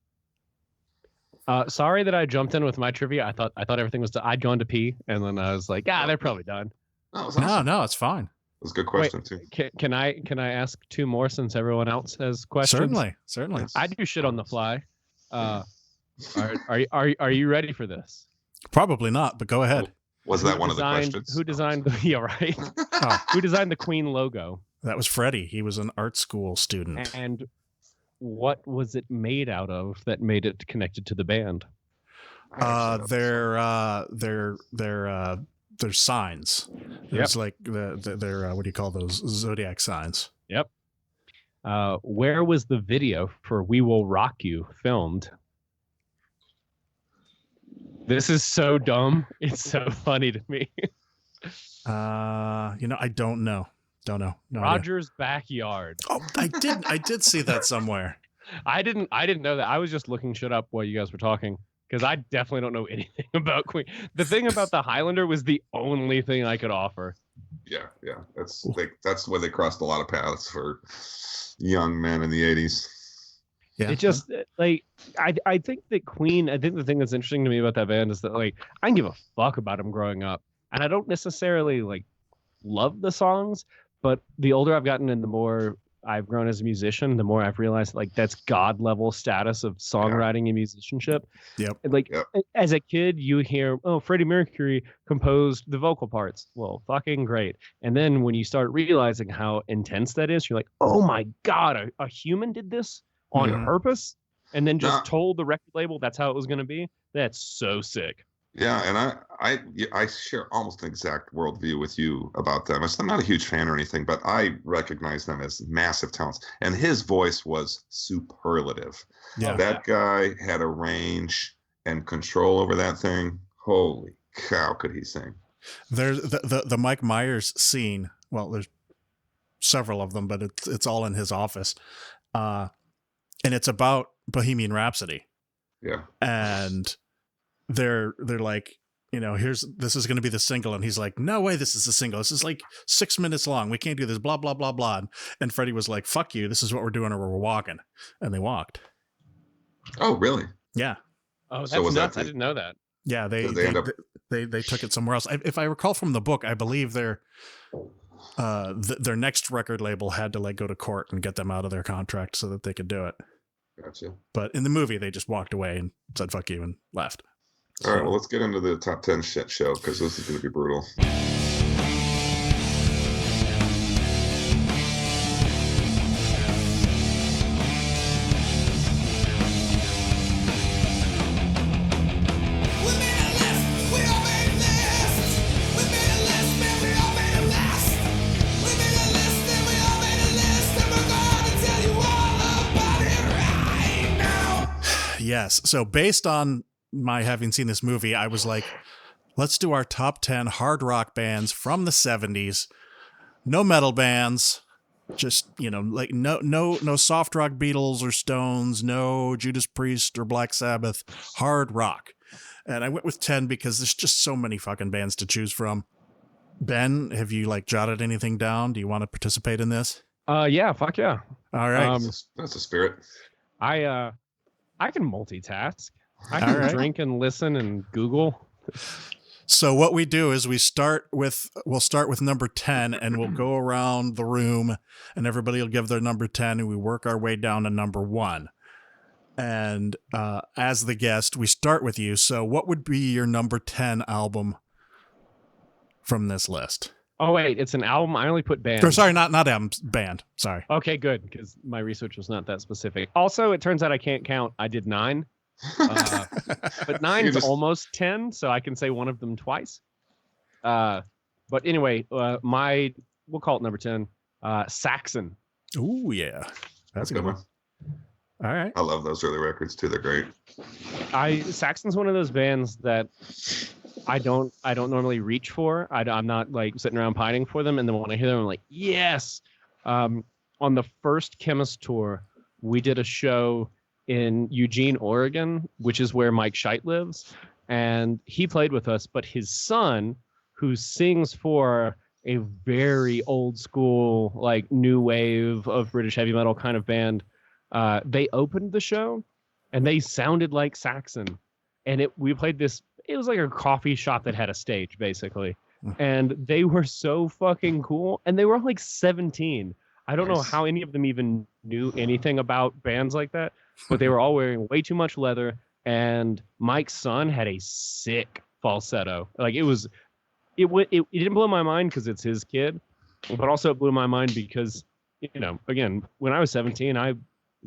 Sorry that I jumped in with my trivia. I thought everything was done. I'd gone to pee, and then I was like, they're probably done. No, it's fine. It was a good question too. Can I ask two more since everyone else has questions? Certainly. I do shit on the fly. Are you ready for this? Probably not, but go ahead. Was that one of the questions? Who designed right? Who designed the Queen logo? That was Freddie. He was an art school student. And what was it made out of that made it connected to the band? Their signs. It's like their what do you call those? Zodiac signs. Yep. Where was the video for "We Will Rock You" filmed? This is so dumb. It's so funny to me. I don't know. No Roger's backyard. Oh, I did see that somewhere. I didn't know that. I was just looking shit up while you guys were talking because I definitely don't know anything about Queen. The thing about the Highlander was the only thing I could offer. Yeah. That's where they crossed a lot of paths for young men in the 80s. Yeah. It just I think that Queen. I think the thing that's interesting to me about that band is that I didn't give a fuck about them growing up, and I don't necessarily love the songs. But the older I've gotten and the more I've grown as a musician, the more I've realized like that's God level status of songwriting and musicianship. Yep. Like as a kid, you hear, oh, Freddie Mercury composed the vocal parts. Well, fucking great. And then when you start realizing how intense that is, you're like, oh my God, a human did this on purpose and then just told the record label that's how it was going to be. That's so sick. Yeah, and I share almost an exact worldview with you about them. I'm not a huge fan or anything, but I recognize them as massive talents. And his voice was superlative. Yeah. That guy had a range and control over that thing. Holy cow, could he sing? There's the Mike Myers scene. Well, there's several of them, but it's all in his office. And it's about Bohemian Rhapsody. Yeah. And they're like, this is going to be the single. And he's like, no way, this is the single. This is like 6 minutes long. We can't do this, blah, blah, blah, blah. And Freddie was like, fuck you. This is what we're doing or we're walking. And they walked. Oh, really? Yeah. Oh, that's nuts. I didn't know that. Yeah, they took it somewhere else. If I recall from the book, I believe their next record label had to like go to court and get them out of their contract so that they could do it. Gotcha. But in the movie, they just walked away and said, fuck you, and left. All right, well, let's get into the top 10 shit show because this is going to be brutal. Yes. So based on my having seen this movie, I was like, let's do our top 10 hard rock bands from the 70s. No metal bands. Just, like no soft rock Beatles or Stones, no Judas Priest or Black Sabbath, hard rock. And I went with 10 because there's just so many fucking bands to choose from. Ben, have you like jotted anything down? Do you want to participate in this? Yeah, fuck yeah. All right. That's the spirit. I can multitask. I can drink and listen and Google. So what we do is we'll start with number 10 and we'll go around the room and everybody will give their number 10 and we work our way down to number 1. And as the guest, we start with you. So what would be your number 10 album from this list? Oh, wait, it's an album? I only put band. Or, sorry, not album, band. Sorry. Okay, good, because my research was not that specific. Also, it turns out I can't count. I did 9. But 9 is almost 10, so I can say one of them twice. But anyway, we'll call it number 10. Saxon. Ooh, yeah. That's a good one. All right. I love those early records, too. They're great. Saxon's one of those bands that I don't normally reach for. I'm not like sitting around pining for them. And then when I hear them, I'm like, yes. On the first Chemist tour, we did a show in Eugene, Oregon, which is where Mike Scheidt lives. And he played with us, but his son, who sings for a very old school, like new wave of British heavy metal kind of band, they opened the show and they sounded like Saxon. And we played this, it was like a coffee shop that had a stage, basically. And they were so fucking cool. And they were like 17. I don't know how any of them even knew anything about bands like that, but they were all wearing way too much leather. And Mike's son had a sick falsetto. Like it didn't blow my mind because it's his kid, but also it blew my mind because, again, when I was 17, I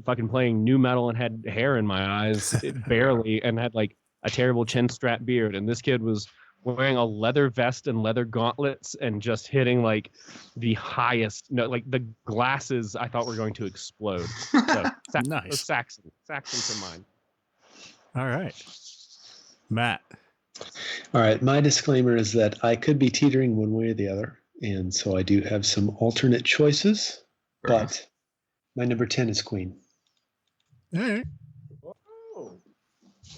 fucking playing new metal and had hair in my eyes barely and had like a terrible chin strap beard. And this kid was wearing a leather vest and leather gauntlets and just hitting like the highest, like the glasses I thought were going to explode. So, nice. Saxon for mine. All right. Matt. All right. My disclaimer is that I could be teetering one way or the other. And so I do have some alternate choices, but my number 10 is Queen. All right.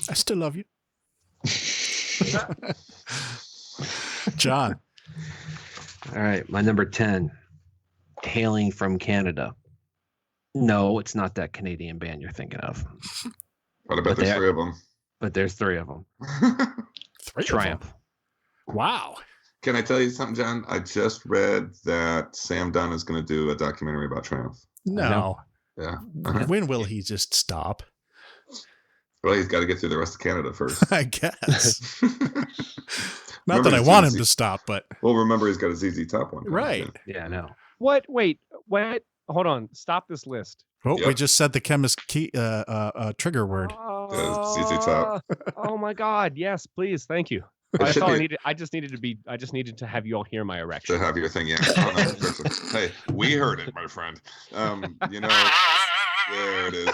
I still love you. John. All right, my number 10, hailing from Canada. No, it's not that Canadian band you're thinking of. What about there's 3 of them? But there's 3 of them. 3 Triumph. Of them. Wow. Can I tell you something, John? I just read that Sam Dunn is going to do a documentary about Triumph. No. Yeah. When will he just stop? Well, he's got to get through the rest of Canada first. I guess. Not that I want him to stop, but. Well, remember, he's got a ZZ Top one. Right. Yeah, I know. What? Wait. What? Hold on. Stop this list. Oh, we just said the chemist key trigger word. ZZ Top. Oh my God! Yes, please. Thank you. That's all I needed. I just needed to have you all hear my erection. To have your thing, yeah. Hey, we heard it, my friend. You know, there it is.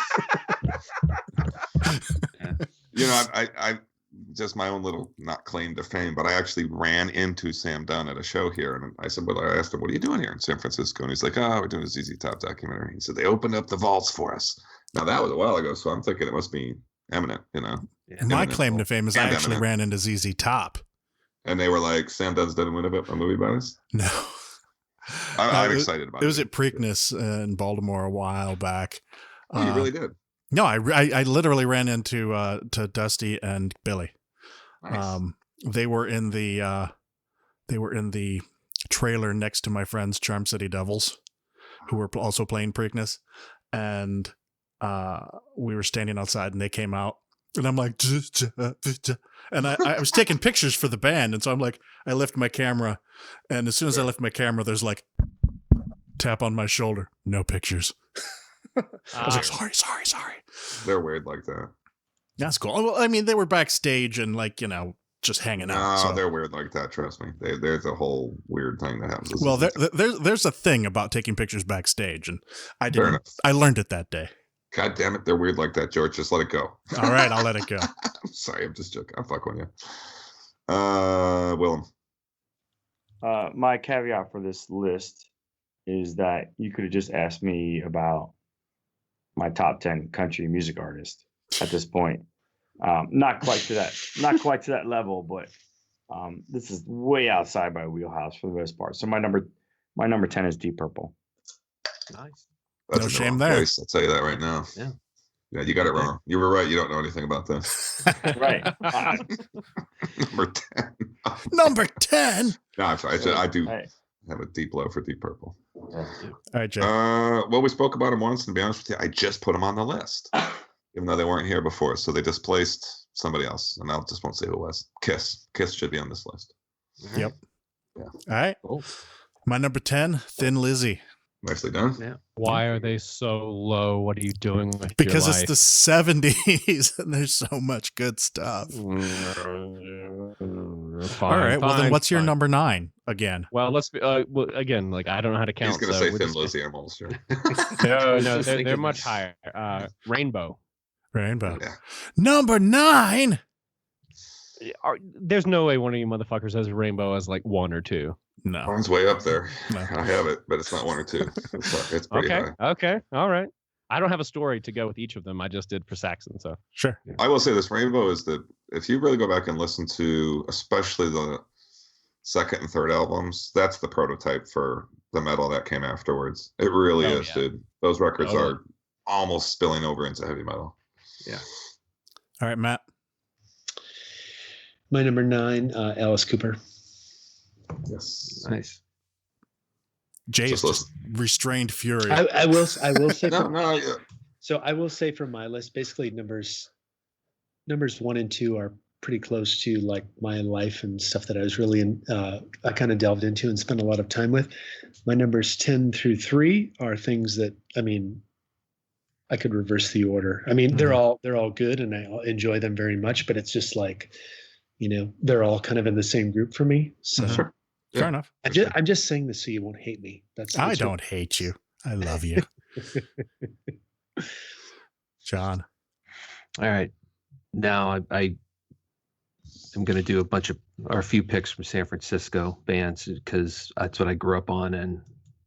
You know, I just my own little not claim to fame, but I actually ran into Sam Dunn at a show here, and I said, "Well, I asked him, what are you doing here in San Francisco?" And he's like, "Oh, we're doing a ZZ Top documentary." He said they opened up the vaults for us. Now that was a while ago, so I'm thinking it must be eminent, you know. Yeah. My claim to fame is I actually ran into ZZ Top. And they were like, Sam Dunn's done a movie about us? No. I'm excited about it. It was at Preakness in Baltimore a while back. Oh, you really did? No, I literally ran into to Dusty and Billy. Nice. They were in the trailer next to my friends Charm City Devils, who were also playing Preakness, and we were standing outside, and they came out, and I'm like, and I was taking pictures for the band, and so I'm like, I lift my camera, and as soon as I lift my camera, there's like tap on my shoulder, no pictures. I was like, sorry. They're weird like that. That's cool. Well, I mean, they were backstage and like, you know, just hanging out. No, so. They're weird like that. Trust me. There's a whole weird thing that happens. Well, there's a thing about taking pictures backstage, and I learned it that day. God damn it, they're weird like that, George. Just let it go. All right, I'll let it go. I'm sorry, I'm just joking. I'm fucking with you. Willem. My caveat for this list is that you could have just asked me about my top 10 country music artists at this point. Not quite to that level, but this is way outside my wheelhouse for the most part. So my number 10 is Deep Purple. Nice. That's no shame there. Place, I'll tell you that right now. Yeah, you got it wrong. You were right. You don't know anything about this. Right. Number 10. Number 10. No, I'm sorry. I do have a deep love for Deep Purple. All right, Jay. Well, we spoke about them once, and to be honest with you, I just put them on the list, even though they weren't here before. So they displaced somebody else, and I just won't say who it was. Kiss should be on this list. Yep. Yeah. All right. Cool. My number 10, Thin Lizzy. Nicely done. Yeah. Why are they so low? What are you doing with because your it's life? the 70s and there's so much good stuff. Fine, all right. Well, then what's your fine. number 9 again? Well, let's be again. Like I don't know how to count. He's going to so say we're Thin just- Lizzy. I'm almost sure. No, they're much higher. Rainbow. Rainbow. Yeah. Number 9. There's no way one of you motherfuckers has Rainbow as like 1 or 2. No. Mine's way up there. No. I have it, but it's not 1 or 2. It's pretty high. Okay. All right. I don't have a story to go with each of them. I just did for Saxon. So Sure. I will say this: Rainbow is if you really go back and listen to, especially the second and third albums, that's the prototype for the metal that came afterwards. It really is, dude. Those records are almost spilling over into heavy metal. Yeah. All right, Matt. My number 9, Alice Cooper. Yes. Nice. Jay is just restrained fury. I will say. No. So I will say from my list, basically numbers 1 and 2 are pretty close to like my life and stuff that I was really I kind of delved into and spent a lot of time with. My numbers 10 through 3 are things that, I mean, I could reverse the order. I mean, they're all good and I enjoy them very much, but it's just like, you know, they're all kind of in the same group for me. So Sure. Fair enough. I'm just saying this so you won't hate me. I don't hate you. I love you. John. All right. Now I'm going to do a few picks from San Francisco bands because that's what I grew up on, and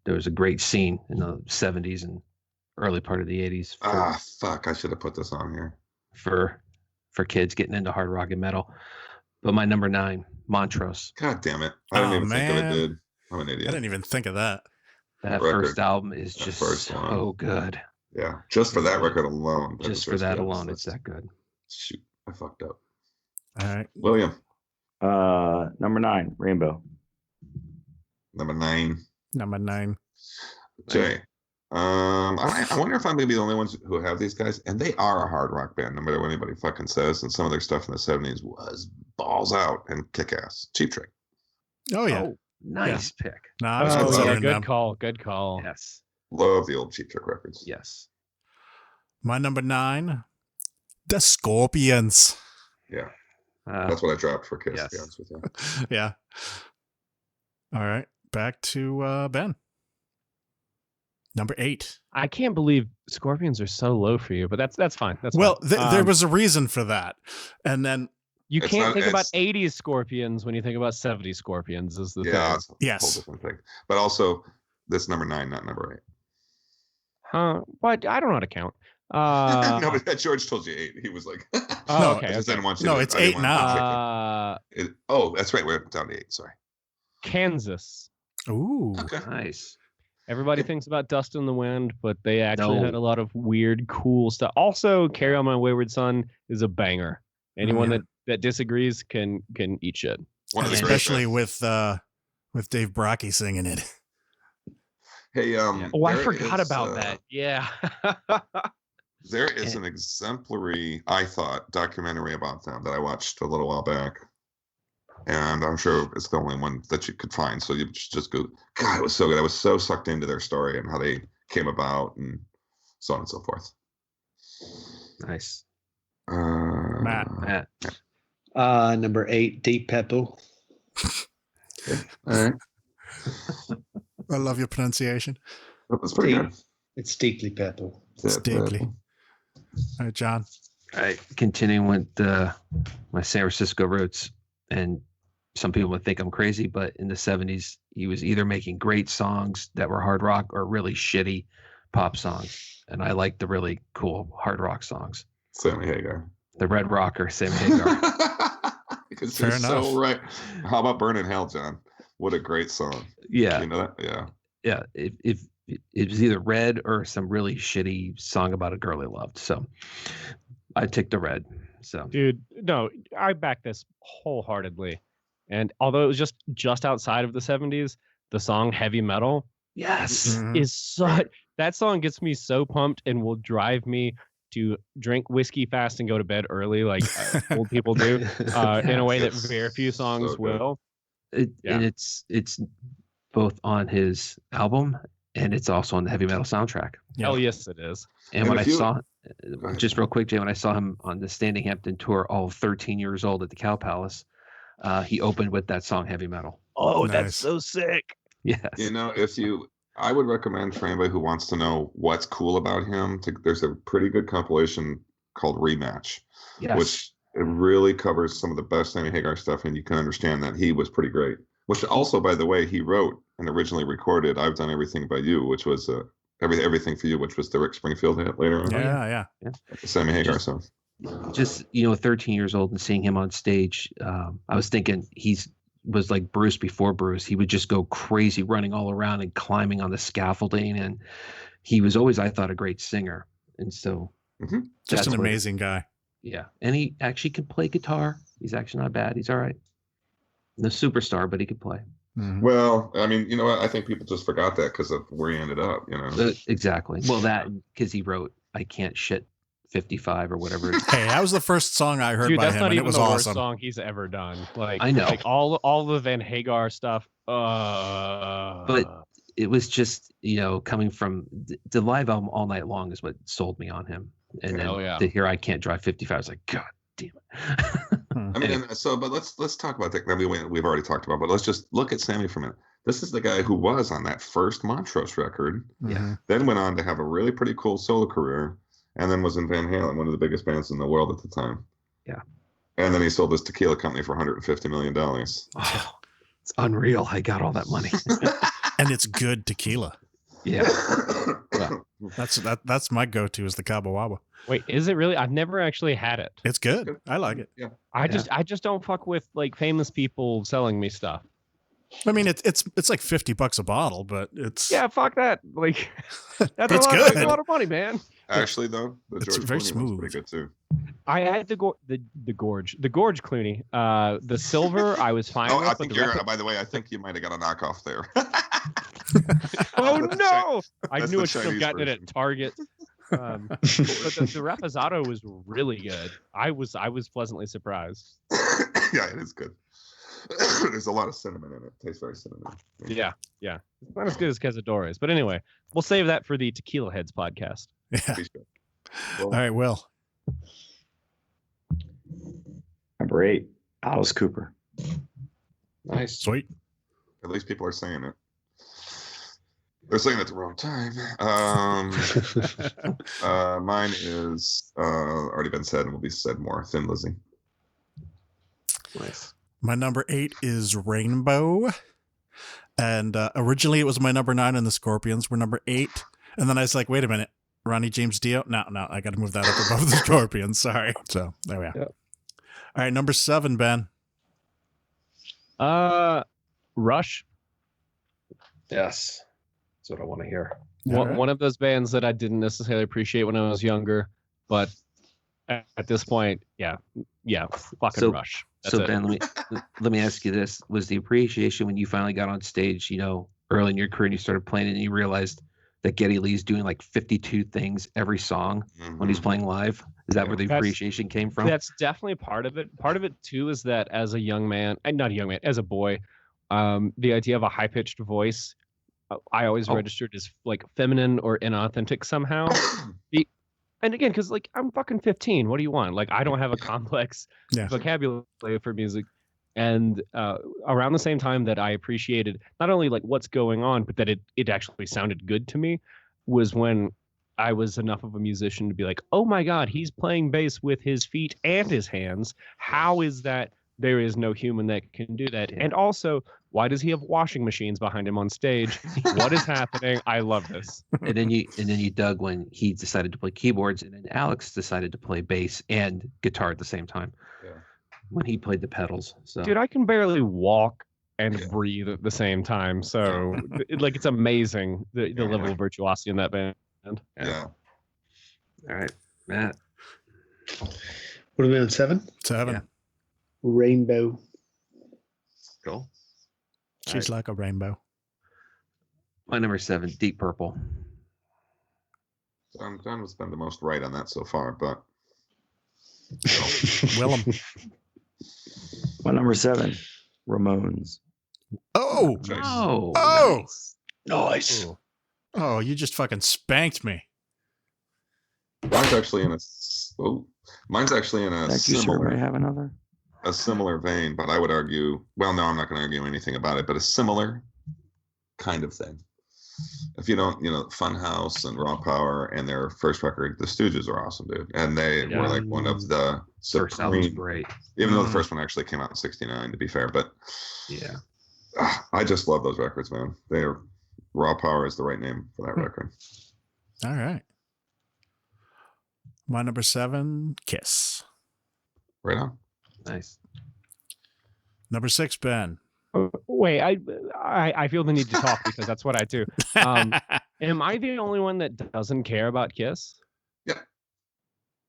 there was a great scene in the 70s and early part of the 80s. Fuck! I should have put this on here for kids getting into hard rock and metal. But my number 9, Montrose. God damn it! I didn't even think of it, dude. I'm an idiot. I didn't even think of that. That first album is just so good. Yeah, just for that record alone. Just for that alone, it's that good. Shoot, I fucked up. All right, William. Number 9, Rainbow. Number 9. Number 9. Jay. I wonder if I'm going to be the only ones who have these guys, and they are a hard rock band, no matter what anybody fucking says. And some of their stuff in the 70s was balls out and kick ass. Cheap Trick. Oh yeah, nice pick. No, I was considering good them. call. Good call. Yes. Love the old Cheap Trick records. Yes. My number 9, the Scorpions. Yeah, that's what I dropped for Kiss. Yes. To be honest with you. Yeah. All right, back to Ben. Number 8. I can't believe Scorpions are so low for you, but that's fine. That's Well, fine. there was a reason for that, and then you It's can't not- think about it's- 80s Scorpions when you think about 70s Scorpions. Is the Yeah, thing? it's a Yes. whole different thing. But also, this number 9, not number 8. Huh? What? I don't know how to count. No, but that George told you 8. He was like, Oh, No, okay. I just okay. didn't want you No, to, it's I didn't 8 want now. to trick you. Oh, that's right. We're down to 8. Sorry. Kansas. Ooh, Okay. Nice. Everybody thinks about Dust in the Wind, but they actually No. had a lot of weird, cool stuff. Also, Carry On My Wayward Son is a banger. Anyone that disagrees can eat shit. One of the especially great with Dave Brockie singing it. Hey, Oh, I there forgot is, about that. Yeah. There is an exemplary, I thought, documentary about them that I watched a little while back. And I'm sure it's the only one that you could find. So you just go, God, it was so good. I was so sucked into their story and how they came about and so on and so forth. Nice. Matt. Number 8, Deep Purple. All right. I love your pronunciation. That's pretty good. It's deeply purple. It's deeply. All right, John. All right. Continuing with my San Francisco roots, and some people would think I'm crazy, but in the 70s, he was either making great songs that were hard rock or really shitty pop songs. And I like the really cool hard rock songs. Sammy Hagar. The Red Rocker, Sammy Hagar. Because Fair you're enough. so right. How about Burning Hell, John? What a great song. Yeah. You know that? Yeah. Yeah. If it was either Red or some really shitty song about a girl he loved. So I took the Red. So Dude, no, I back this wholeheartedly. And although it was just outside of the 70s, the song Heavy Metal yes. Mhm. is such that song gets me so pumped and will drive me to drink whiskey fast and go to bed early like old people do in a way that Yes. very few songs So good. will. And it's both on his album and it's also on the heavy metal soundtrack. Hell yes, it is. And And when I if you- saw, Go ahead. just real quick, Jay, when I saw him on the Standing Hampton tour, all 13 years old at the Cow Palace, he opened with that song Heavy Metal. Oh, Nice. that's so sick. Yes. You know, I would recommend for anybody who wants to know what's cool about him, there's a pretty good compilation called Rematch, Yes. which it really covers some of the best Sammy Hagar stuff, and you can understand that he was pretty great. Which also, by the way, he wrote and originally recorded "I've Done Everything by You," which was Everything for You, which was the Rick Springfield hit later on. Yeah. The Sammy Hagar song. Just 13 years old and seeing him on stage, I was thinking was like Bruce before Bruce. He would just go crazy running all around and climbing on the scaffolding, and he was always, I thought, a great singer. And so Mm-hmm. Just that's an what- amazing guy. yeah, and he actually can play guitar. He's actually not bad. He's all right. No superstar, but he could play. Mhm. Well, I mean, you know what? I think people just forgot that because of where he ended up. You know. Exactly. Well, that because he wrote "I Can't Shit 55" or whatever. Hey, that was the first song I heard Dude, by that's him, not and it even was the worst awesome. song he's ever done. Like I know. like all the Van Hagar stuff. But it was just coming from the live album All Night Long is what sold me on him, and Hell then yeah. to hear "I Can't Drive 55," I was like, God damn it. I mean, but let's talk about that. I mean, we've already talked about, but let's just look at Sammy for a minute. This is the guy who was on that first Montrose record, Mhm. then went on to have a really pretty cool solo career, and then was in Van Halen, one of the biggest bands in the world at the time. Yeah. And then he sold this tequila company for $150 million. Oh, it's unreal. I got all that money. And it's good tequila. Yeah. That's my go-to is the Cabo Wabo. Wait, is it really? I've never actually had it. It's good. I like it. Yeah. I just don't fuck with like famous people selling me stuff. I mean, it's like $50 a bottle, but it's Yeah, fuck that. Like that's It's a lot, good. That's a lot of money, man. Actually, though, the It's George very Clooney one's smooth. pretty good too. I had the gorge Clooney. The silver I was fine with. I think by the way, I think you might have got a knockoff there. Oh no! I knew I should have Chinese gotten it version. at Target. But the Reposado was really good. I was pleasantly surprised. Yeah, it is good. There's a lot of cinnamon in it. Tastes very cinnamon. Yeah. It's not as good as Cazadores, but anyway, we'll save that for the Tequila Heads podcast. Yeah. Well, All right, Will. Number 8, Alice Cooper. Nice. Sweet. At least people are saying it. They're saying it at the wrong time. Mine is already been said and will be said more. Thin Lizzy. Nice. My number 8 is Rainbow. And originally it was my number 9 and the Scorpions were number 8. And then I was like, wait a minute. Ronnie James Dio? No, I got to move that up above the Scorpions. Sorry. So there we are. Yep. All right, number 7, Ben. Rush. Yes. That's what I want to hear. One of those bands that I didn't necessarily appreciate when I was younger, but at this point, yeah, fucking Rush. That's it. Ben, let me ask you this: was the appreciation when you finally got on stage, early in your career, and you started playing, and you realized that Geddy Lee's doing like 52 things every song when he's playing live? Is that where the appreciation came from? That's definitely part of it. Part of it too is that as a young man, and not a young man, as a boy, the idea of a high-pitched voice, I always registered as like feminine or inauthentic somehow. And again, because like I'm fucking 15. What do you want? Like I don't have a complex vocabulary for music. And around the same time that I appreciated not only like what's going on, but that it actually sounded good to me, was when I was enough of a musician to be like, oh my God, he's playing bass with his feet and his hands. How is that? There is no human that can do that. And also, why does he have washing machines behind him on stage? What is happening? I love this. And then you dug when he decided to play keyboards, and then Alex decided to play bass and guitar at the same time. Yeah. When he played the pedals. So dude, I can barely walk and breathe at the same time. So it's amazing the level of virtuosity in that band. Yeah. All right, Matt. What are we on, 7? 7. Yeah. Rainbow. Cool. She's like a rainbow. My number 7, Deep Purple. So I'm trying to spend the most right on that so far, but Willem. My number 7, Ramones. Oh. Nice. Oh, you just fucking spanked me. Mine's actually in a Thank you, sir. May I have another? A similar vein, but I would argue, well, no, I'm not going to argue anything about it, but a similar kind of thing. If you don't, Funhouse and Raw Power and their first record, The Stooges are awesome, dude. And they were like one of the first album's great. Even though the first one actually came out in '69, to be fair, but yeah, I just love those records, man. Raw Power is the right name for that record. All right. My number 7, Kiss. Right on. Nice. Number 6, Ben. Wait, I feel the need to talk because that's what I do. Am I the only one that doesn't care about Kiss? Yeah.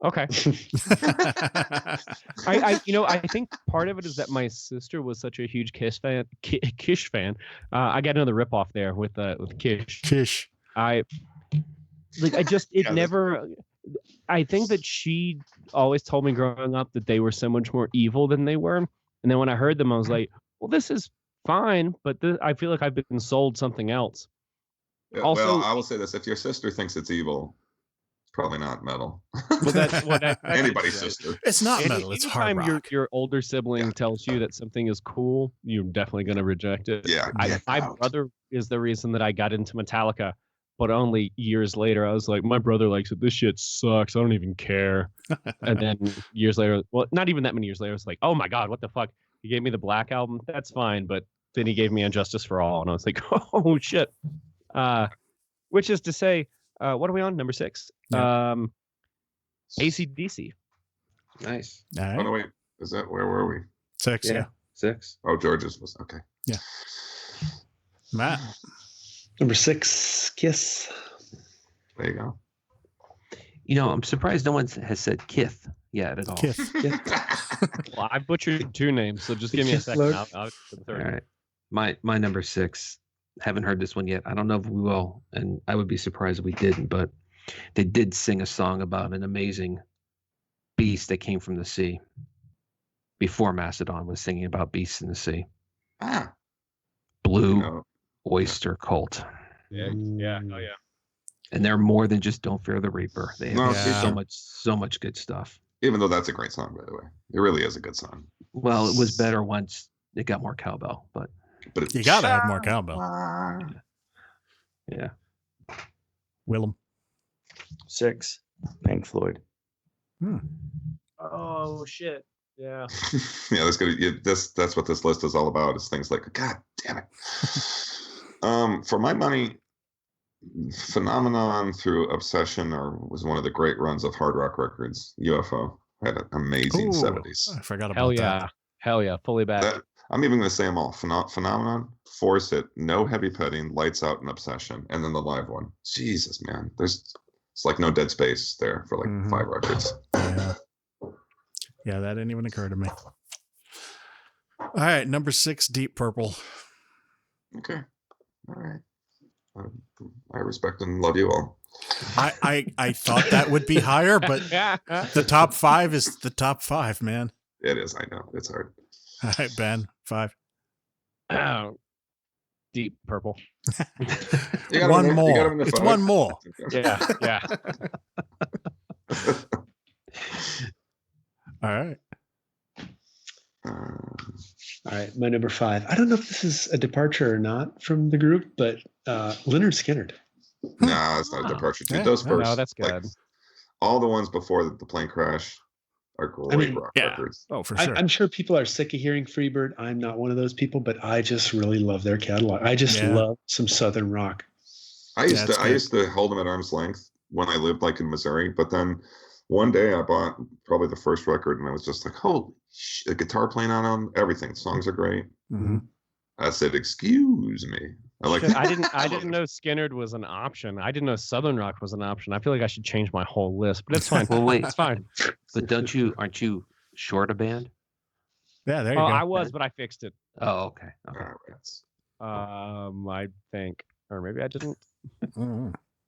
Okay. I think part of it is that my sister was such a huge Kiss fan. I got another ripoff there with Kish. Kish. I think that she always told me growing up that they were so much more evil than they were. And then when I heard them, I was like, well, this is fine, but I feel like I've been sold something else. Yeah, also, well, I will say this. If your sister thinks it's evil, it's probably not metal. Well, that's anybody's sister. It's not metal. It's hard rock. Your older sibling tells you that something is cool, you're definitely going to reject it. Yeah. My brother is the reason that I got into Metallica. But only years later, I was like, my brother likes it. This shit sucks. I don't even care. And then years later, well, not even that many years later, I was like, oh my God, what the fuck? He gave me the Black Album. That's fine. But then he gave me Injustice for All. And I was like, oh shit. Which is to say, what are we on? Number 6? Yeah. AC/DC. Nice. All right. Oh, no, wait. Is that, where were we? 6, yeah. 6. Oh, George's was, okay. Yeah. Matt. Number 6, Kiss. There you go. I'm surprised no one has said Kith yet at all. Kiff. Well, I butchered 2 names, so just give me a second. I'll for the All third. right. My number 6. Haven't heard this one yet. I don't know if we will, and I would be surprised if we didn't, but they did sing a song about an amazing beast that came from the sea. Before Mastodon was singing about beasts in the sea. Blue Oyster Cult. Yeah. Oh yeah. And they're more than just Don't Fear the Reaper. They have so much good stuff. Even though that's a great song, by the way. It really is a good song. Well, it was better once it got more cowbell, but you gotta have more cowbell. Yeah. Willem. 6. Pink Floyd. Oh shit. Yeah. Yeah, that's good. That's what this list is all about. Is things like, God damn it. For my money, Phenomenon through Obsession was one of the great runs of hard rock records. UFO had an amazing 70s. I forgot about that. Hell yeah. Fully back. I'm even going to say them all. Phenomenon, Force It, No Heavy Petting, Lights Out, and Obsession, and then the live one. Jesus, man. It's like no dead space there for like 5 records. Yeah, that didn't even occur to me. All right, number 6, Deep Purple. Okay. All right. I respect and love you all. I thought that would be higher, but the top 5 is the top 5, man. It is. I know. It's hard. All right, Ben, 5. Deep Purple. One more. It's 1 more. Yeah. All right. All right, my number 5. I don't know if this is a departure or not from the group, but Leonard Skinner. No, it's not a departure. Dude, those first, no, that's good. like, all the ones before the plane crash are great rock records. Oh, for sure. I'm sure people are sick of hearing Freebird. I'm not one of those people, but I just really love their catalog. I just love some Southern rock. I used to hold them at arm's length when I lived like in Missouri, but then one day I bought probably the first record and I was just like, holy shit, the guitar playing on them, everything. The songs are great. I said, excuse me. I didn't know Skinnerd was an option. I didn't know Southern rock was an option. I feel like I should change my whole list, but it's fine. Well, wait, it's fine. But aren't you short a band? Yeah, there you go. I was, but I fixed it. Oh, okay. I think, or maybe I didn't.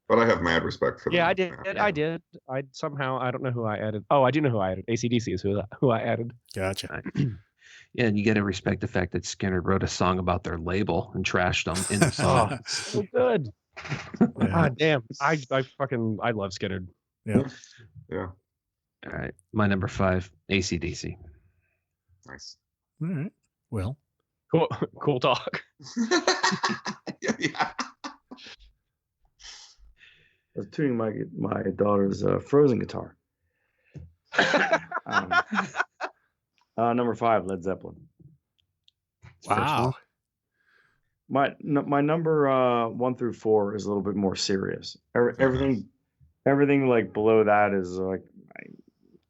But I have mad respect for them. Yeah, I did. I did. I don't know who I added. Oh, I do know who I added. AC/DC is who I added. Gotcha. Yeah, and you got to respect the fact that Skinner wrote a song about their label and trashed them in the song. So good. God damn. I love Skinner. Yeah. Yeah. All right. My number 5, AC/DC. Nice. All right. Well. Cool talk. Yeah. I was tuning my daughter's Frozen guitar. Number 5, Led Zeppelin. Wow. My number 1 through 4 is a little bit more serious. Everything like below that is like,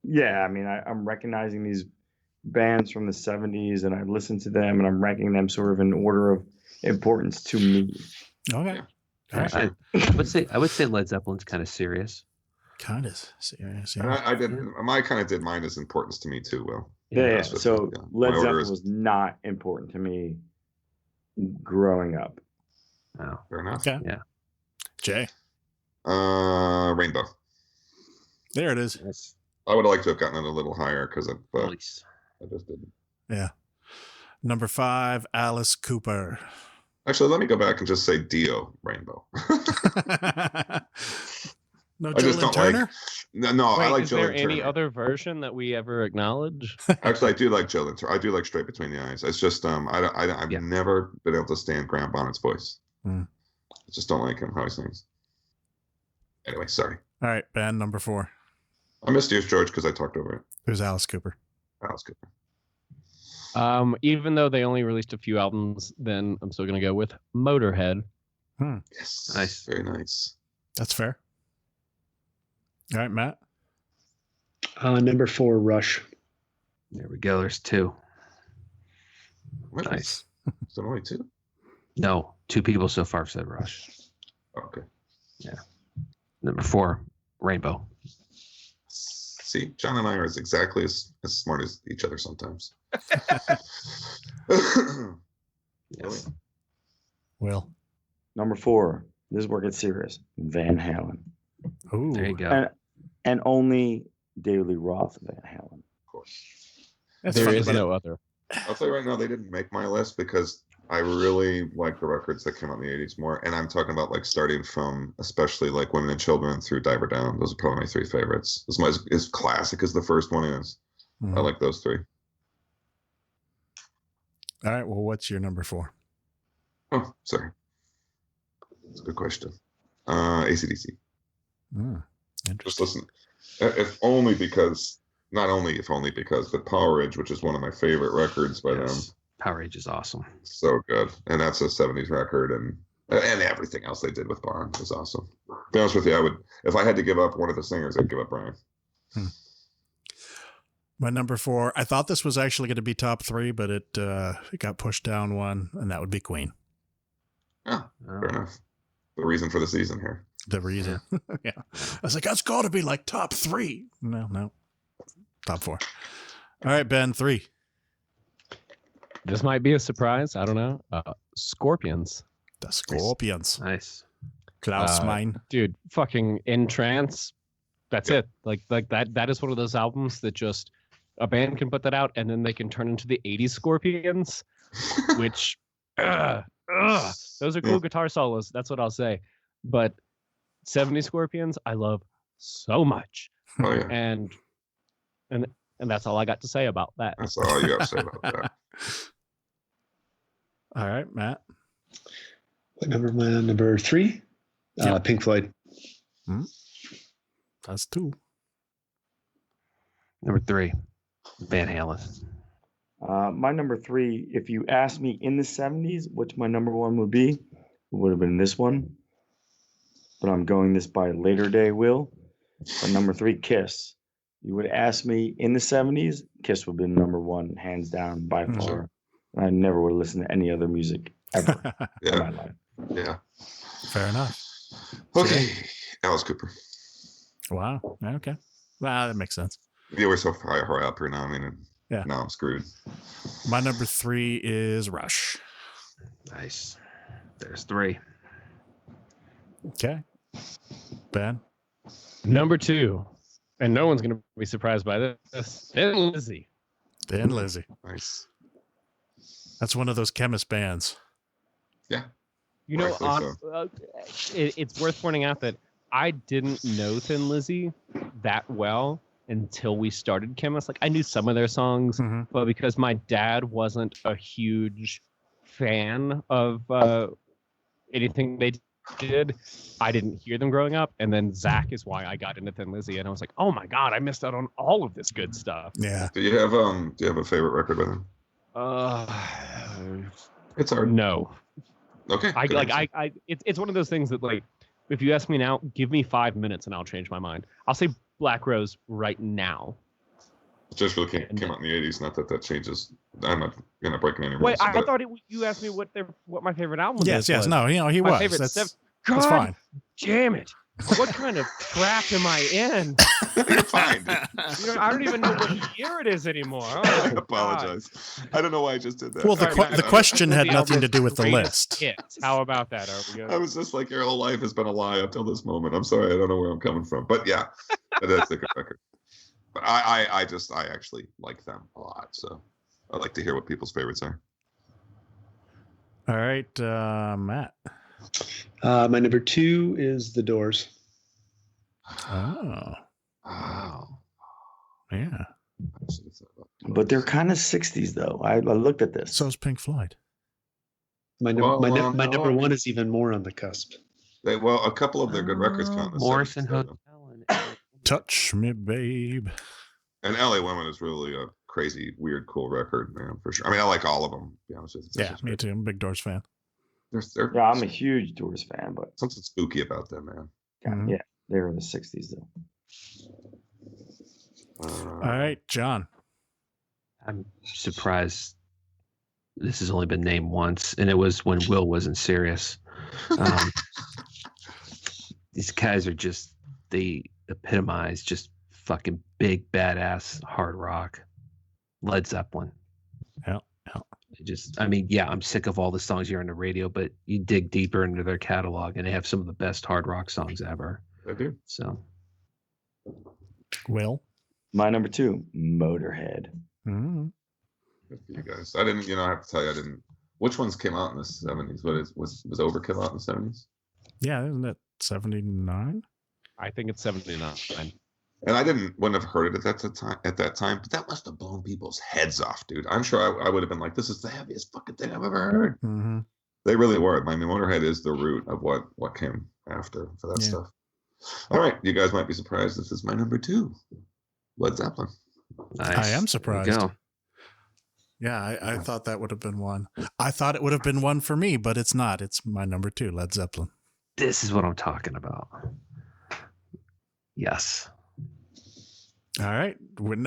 I'm recognizing these bands from the 70s and I listen to them and I'm ranking them sort of in order of importance to me. Okay. I would say Led Zeppelin's kind of serious. Kind of serious. And I did. I kind of did mine as importance to me too. Will. Yeah. So Led Zeppelin was not important to me growing up. Oh, fair enough. Okay. Yeah. Jay. Rainbow. There it is. Yes. I would have liked to have gotten it a little higher because I just didn't. Yeah. Number 5, Alice Cooper. Actually, let me go back and just say Dio Rainbow. No, I just don't Turner? like. No, Wait, I like is Joe there Lynn Turner. any other version that we ever acknowledge? Actually, I do like Joe Lynn Turner. I do like Straight Between the Eyes. It's just I've never been able to stand Graham Bonnet's voice. I just don't like him how he sings. Anyway, sorry. All right, Ben, number 4. I missed you, George, because I talked over it. Who's Alice Cooper? Alice Cooper. Even though they only released a few albums, then I'm still going to go with Motorhead. Yes. Nice. Very nice. That's fair. All right, Matt. Number 4, Rush. There we go. There's 2. Nice. So only 2? No, 2 people so far have said Rush. Okay. Yeah. Number 4, Rainbow. See, John and I are exactly as smart as each other sometimes. Yes. Will. Number 4. This is where it gets serious. Van Halen. Ooh. There you go. And only David Lee Roth Van Halen. Of course. There is no other. I'll tell you right now, they didn't make my list because I really like the records that came out in the 80s more. And I'm talking about like starting from especially like Women and Children through Diver Down. Those are probably my 3 favorites. As classic as the first one is. Mm-hmm. I like those 3. All right. Well, what's your number 4? Oh, sorry. That's a good question. AC/DC. Interesting. Just listen. If only because, but Power Age, which is one of my favorite records by them. Power Age is awesome. So good. And that's a 70s record, and everything else they did with Bond is awesome. To be honest with you, if I had to give up one of the singers, I'd give up Brian. My number 4, I thought this was actually going to be top 3, but it got pushed down one, and that would be Queen. Yeah, fair enough. The reason for the season here. The reason. Yeah. I was like, that's got to be like top 3. No. Top 4. All right, Ben, 3. This might be a surprise. I don't know. Scorpions. The Scorpions. Nice. Klaus Meine. Dude, fucking In Trance. That's it. Like that is one of those albums that just a band can put that out and then they can turn into the 80s Scorpions, which those are cool guitar solos. That's what I'll say. But 70s Scorpions, I love so much. Oh yeah. And that's all I got to say about that. That's all you got to say about that. All right, Matt. What number am I on? Number 3? Pink Floyd. That's 2. Number 3, Van Halen. My number 3, if you asked me in the 70s, which my number 1 would be, it would have been this one. But I'm going this by later day, Will. But number 3, Kiss. You would ask me in the 70s, Kiss would have been number 1, hands down, by far. I never would have listened to any other music ever in my life. Yeah. Fair enough. Okay. Alice Cooper. Wow. Okay. Well, that makes sense. Yeah, we're so high up here now. I mean, yeah. Now I'm screwed. My number 3 is Rush. Nice. There's 3. Okay. Ben? Number 2, and no one's going to be surprised by this, Thin Lizzy. Thin Lizzy. Nice. That's one of those chemist bands. Yeah. You know, it's worth pointing out that I didn't know Thin Lizzy that well until we started Chemist. Like, I knew some of their songs, but because my dad wasn't a huge fan of anything they did, I didn't hear them growing up. And then Zach is why I got into Thin Lizzy, and I was like, oh my god, I missed out on all of this good stuff. Yeah. Do you have a favorite record with them? It's hard. No. Okay. It's one of those things that, like, if you ask me now, give me 5 minutes and I'll change my mind. I'll say Black Rose right now. It just really came out in the 80s. Not that changes. I'm not gonna break any rules. Wait, I thought you asked me what my favorite album was. Yes. No, he my was. Favorite That's God fine. Damn it! What kind of crap am I in? You're fine. I don't even know what year it is anymore. Oh, I apologize. I don't know why I just did that. Well, the question had nothing to do with the list. How about that? Are we good? I was just like, your whole life has been a lie up till this moment. I'm sorry, I don't know where I'm coming from, but yeah, that's a good record. But I actually like them a lot, so I like to hear what people's favorites are. All right, Matt. My number 2 is The Doors. Oh. Wow. Yeah. But they're kind of 60s, though. I looked at this. So is Pink Floyd. My number 1 is even more on the cusp. A couple of their good records come out in the Morrison 70s, Hotel. Touch Me, Babe. And LA Women is really a crazy, weird, cool record, man, for sure. I mean, I like all of them, to be honest with you. Yeah, me too. I'm a big Doors fan. Yeah, I'm a huge Doors fan, but something spooky about them, man. Yeah, they were in the 60s, though. All right, John. I'm surprised this has only been named once, and it was when Will wasn't serious. These guys are they epitomize just fucking big badass hard rock. Led Zeppelin. Yeah. I'm sick of all the songs here on the radio, but you dig deeper into their catalog and they have some of the best hard rock songs ever. I do. So, Will? My number 2, Motorhead. Mm-hmm. Good for you guys. I didn't, I have to tell you, I didn't. Which ones came out in the 70s? Was Overkill out in the 70s? Yeah, isn't it 79? I think it's 79. And I wouldn't have heard it at that time, but that must have blown people's heads off, dude. I'm sure I would have been like, this is the heaviest fucking thing I've ever heard. Mm-hmm. They really were. I mean, Motorhead is the root of what came after for that stuff. All right, you guys might be surprised. This is my number 2, Led Zeppelin. Nice. I am surprised. Go. Yeah, I thought that would have been one. I thought it would have been one for me, but it's not. It's my number 2, Led Zeppelin. This is what I'm talking about. Yes. All right.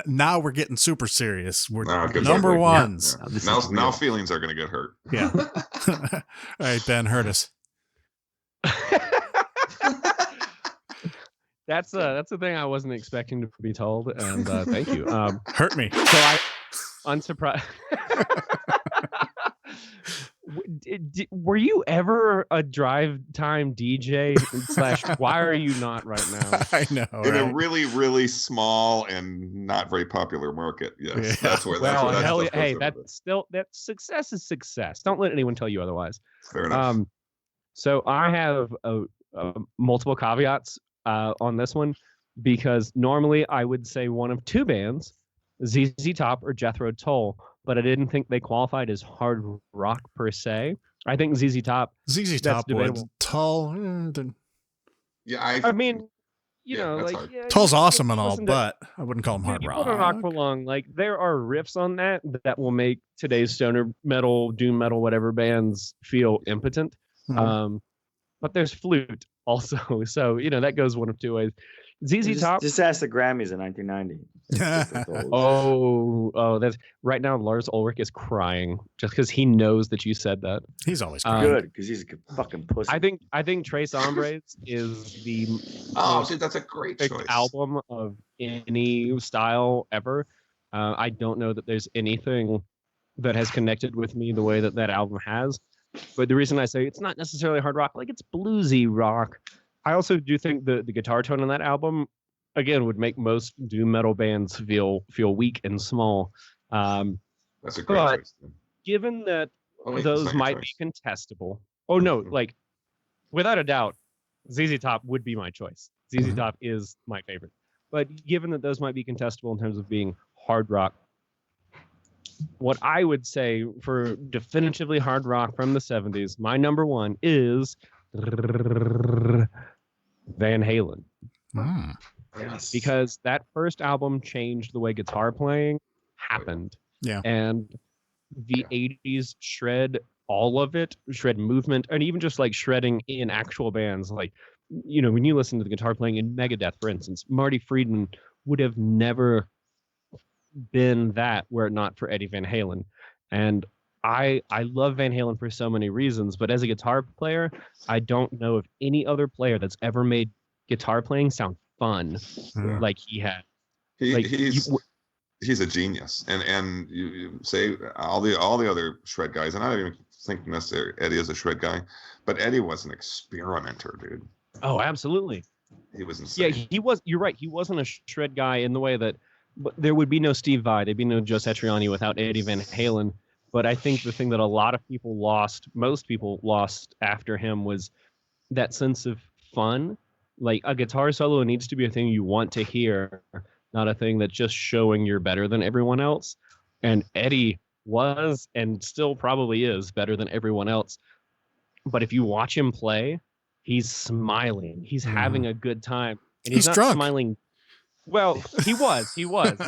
Now we're getting super serious. We're good number job. ones. Yeah. Now feelings are going to get hurt. Yeah. All right, Ben, hurt us. That's the thing I wasn't expecting to be told, and thank you. Hurt me. So unsurprised. Were you ever a drive time DJ / why are you not right now? I know. In right? a really, really small and not very popular market. Yes. Yeah. That's where that success is success. Don't let anyone tell you otherwise. Fair enough. So I have multiple caveats on this one, because normally I would say one of 2 bands, ZZ Top or Jethro Tull, but I didn't think they qualified as hard rock per se. I think ZZ Top. ZZ Top would. Tull. Yeah, I mean, Tull's awesome and all, but I wouldn't call them hard rock. Rock for long. Like, there are riffs on that will make today's stoner metal, doom metal, whatever bands feel impotent. Mm-hmm. But there's flute also, so that goes one of 2 ways. ZZ Top. Just ask the Grammys in 1990. That's right now. Lars Ulrich is crying just because he knows that you said that. He's always crying. Good, because he's a fucking pussy. I think Tres Hombres is the dude, that's a great choice. Album of any style ever. I don't know that there's anything that has connected with me the way that album has. But the reason I say it's not necessarily hard rock, like it's bluesy rock. I also do think the guitar tone on that album, again, would make most doom metal bands feel weak and small. That's a great choice. Given that those might be contestable. Oh no, like without a doubt, ZZ Top would be my choice. ZZ Top is my favorite. But given that those might be contestable in terms of being hard rock, what I would say for definitively hard rock from the 70s, my number 1 is Van Halen. Yes. Because that first album changed the way guitar playing happened. Yeah. And the 80s shred all of it, shred movement, and even just like shredding in actual bands. Like, when you listen to the guitar playing in Megadeth, for instance, Marty Friedman would have never been that were it not for Eddie Van Halen. And I love Van Halen for so many reasons, but as a guitar player, I don't know of any other player that's ever made guitar playing sound fun like he had. He's a genius, and you say all the other shred guys, and I don't even think necessarily Eddie is a shred guy, but Eddie was an experimenter, dude. Oh, absolutely. He was insane. Yeah, he was. You're right. He wasn't a shred guy in the way that there would be no Steve Vai, there'd be no Joe Satriani without Eddie Van Halen. But I think the thing that a lot of people lost, most people lost after him, was that sense of fun. Like, a guitar solo needs to be a thing you want to hear, not a thing that's just showing you're better than everyone else. And Eddie was, and still probably is, better than everyone else. But if you watch him play, he's smiling. He's having a good time. And he's not drunk. Smiling. Well, he was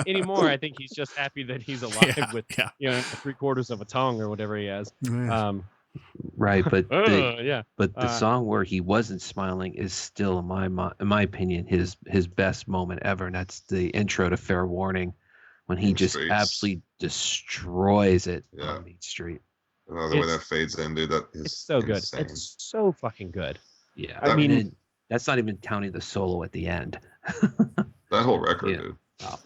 anymore. I think he's just happy that he's alive with 3/4 of a tongue or whatever he has. Right, but the song where he wasn't smiling is still, in my opinion, his best moment ever, and that's the intro to Fair Warning, when he just absolutely destroys it on Main Street. The way that fades in, dude, that is it's so insane. good. It's so fucking good. Yeah, I mean, that's not even counting the solo at the end. That whole record, dude.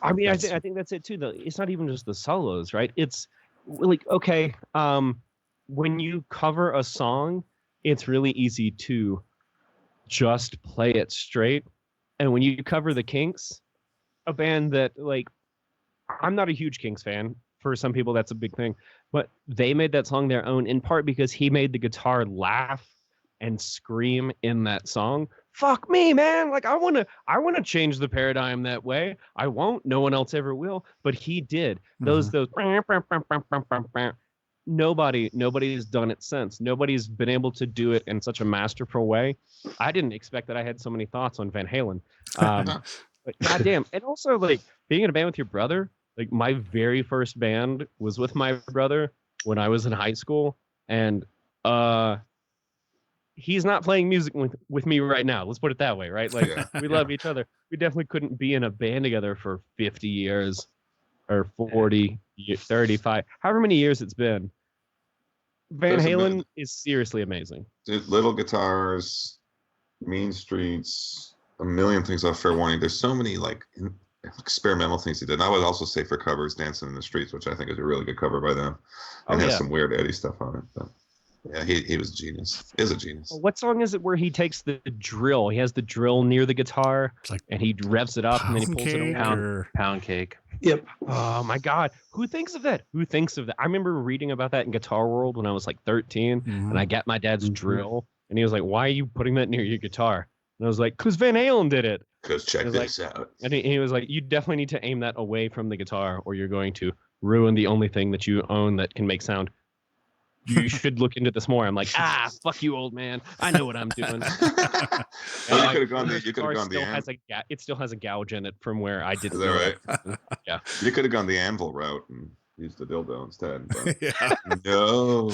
I mean, I think that's it too. Though it's not even just the solos, right? It's like, okay, when you cover a song, it's really easy to just play it straight. And when you cover the Kinks, a band that, like, I'm not a huge Kinks fan. For some people, that's a big thing. But they made that song their own, in part because he made the guitar laugh and scream in that song. Fuck me, man. Like, I wanna change the paradigm that way. I won't. No one else ever will. But he did. Those nobody's done it since. Nobody's been able to do it in such a masterful way. I didn't expect that I had so many thoughts on Van Halen. But goddamn. And also, like, being in a band with your brother, like, my very first band was with my brother when I was in high school, and he's not playing music with me right now. Let's put it that way, right? Like, we love each other. We definitely couldn't be in a band together for 50 years or 40, 35, however many years it's been. Van Halen is seriously amazing. Dude, little guitars, mean streets, a million things off Fair Warning. There's so many, like, experimental things he did. And I would also say for covers, Dancing in the Streets, which I think is a really good cover by them, and has some weird Eddie stuff on it. But yeah, he was a genius. Is a genius. What song is it where he takes the drill? He has the drill near the guitar, like, and he revs it up, and then he pulls it away. Pound Cake. Yep. Oh my God. Who thinks of that? I remember reading about that in Guitar World when I was like 13, and I got my dad's drill, and he was like, "Why are you putting that near your guitar?" And I was like, "'Cause Van Halen did it." Because check this out. And he was like, "You definitely need to aim that away from the guitar, or you're going to ruin the only thing that you own that can make sound. You should look into this more." I'm like, fuck you, old man. I know what I'm doing. Well, you could have gone the it still has a gouge in it from where I didn't. Is that right? Yeah. You could have gone the anvil route and used the dildo instead. But Yeah. No.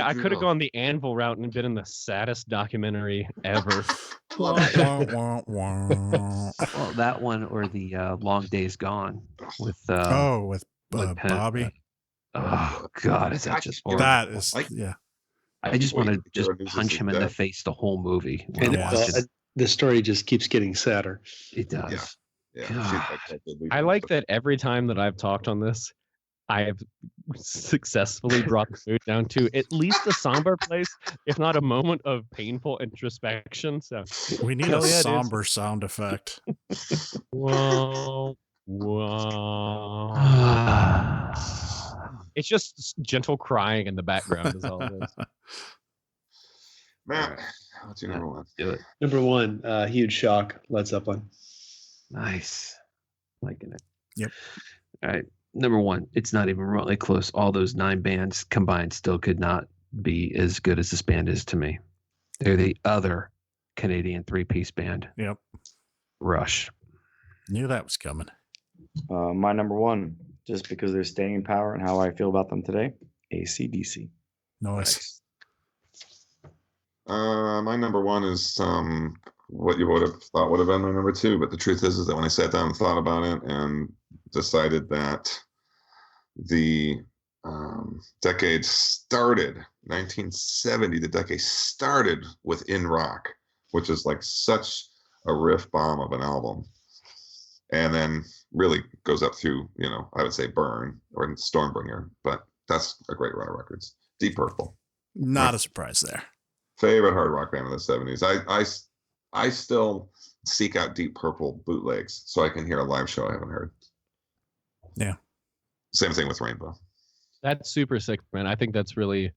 I could have gone the anvil route and been in the saddest documentary ever. Well, that one or the Long Days Gone with with Bobby. Oh God, is that just horrible? That is, I just want to just punch him in the face the whole movie. And the story just keeps getting sadder. It does. Yeah. I like that every time that I've talked on this, I have successfully brought the mood down to at least a somber place, if not a moment of painful introspection. So we need a somber sound effect. Whoa. It's just gentle crying in the background is all it is. Matt, what's your number one? Do it. Number one, Huge Shock, Led Zeppelin. Nice. Liking it. Yep. All right. Number one, it's not even remotely close. All those 9 bands combined still could not be as good as this band is to me. They're the other Canadian 3-piece band. Yep. Rush. Knew that was coming. My number one, just because they're staying power and how I feel about them today, AC/DC. Nice. My number one is what you would have thought would have been my number two, but the truth is that when I sat down and thought about it and decided that the decade started 1970, the decade started with In Rock, which is like such a riff bomb of an album, and then really goes up through, I would say Burn or Stormbringer, but that's a great run of records. Deep Purple, not a surprise there. Favorite hard rock band of the 70s. I still seek out Deep Purple bootlegs so I can hear a live show I haven't heard. Yeah. Same thing with Rainbow. That's super sick, man. I think that's really,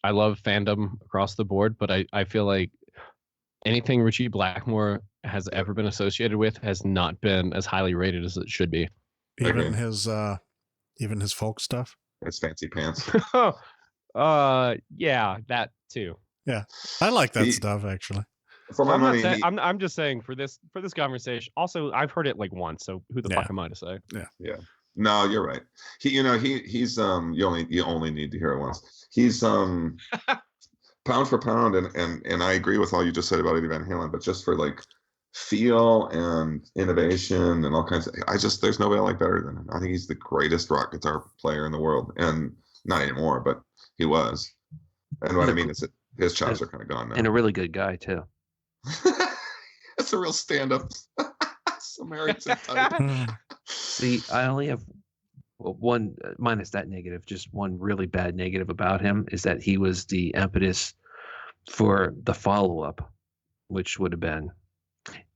I love fandom across the board, but I feel like anything Richie Blackmore has ever been associated with has not been as highly rated as it should be. Even his folk stuff. His fancy pants. Yeah, that too. Yeah, I like that stuff actually. For my money, I'm just saying for this conversation. Also, I've heard it like once, so who the fuck am I to say? Yeah. No, you're right. He's you only need to hear it once. He's pound for pound, and I agree with all you just said about Eddie Van Halen, but just for like feel and innovation and all kinds of, there's nobody I like better than him. I think he's the greatest rock guitar player in the world, and not anymore, but he was. And what I mean is that his chops are kind of gone now. And a really good guy too. That's a real stand-up. Samaritan type. See, I only have one, minus that negative, just one really bad negative about him is that he was the impetus for the follow-up, which would have been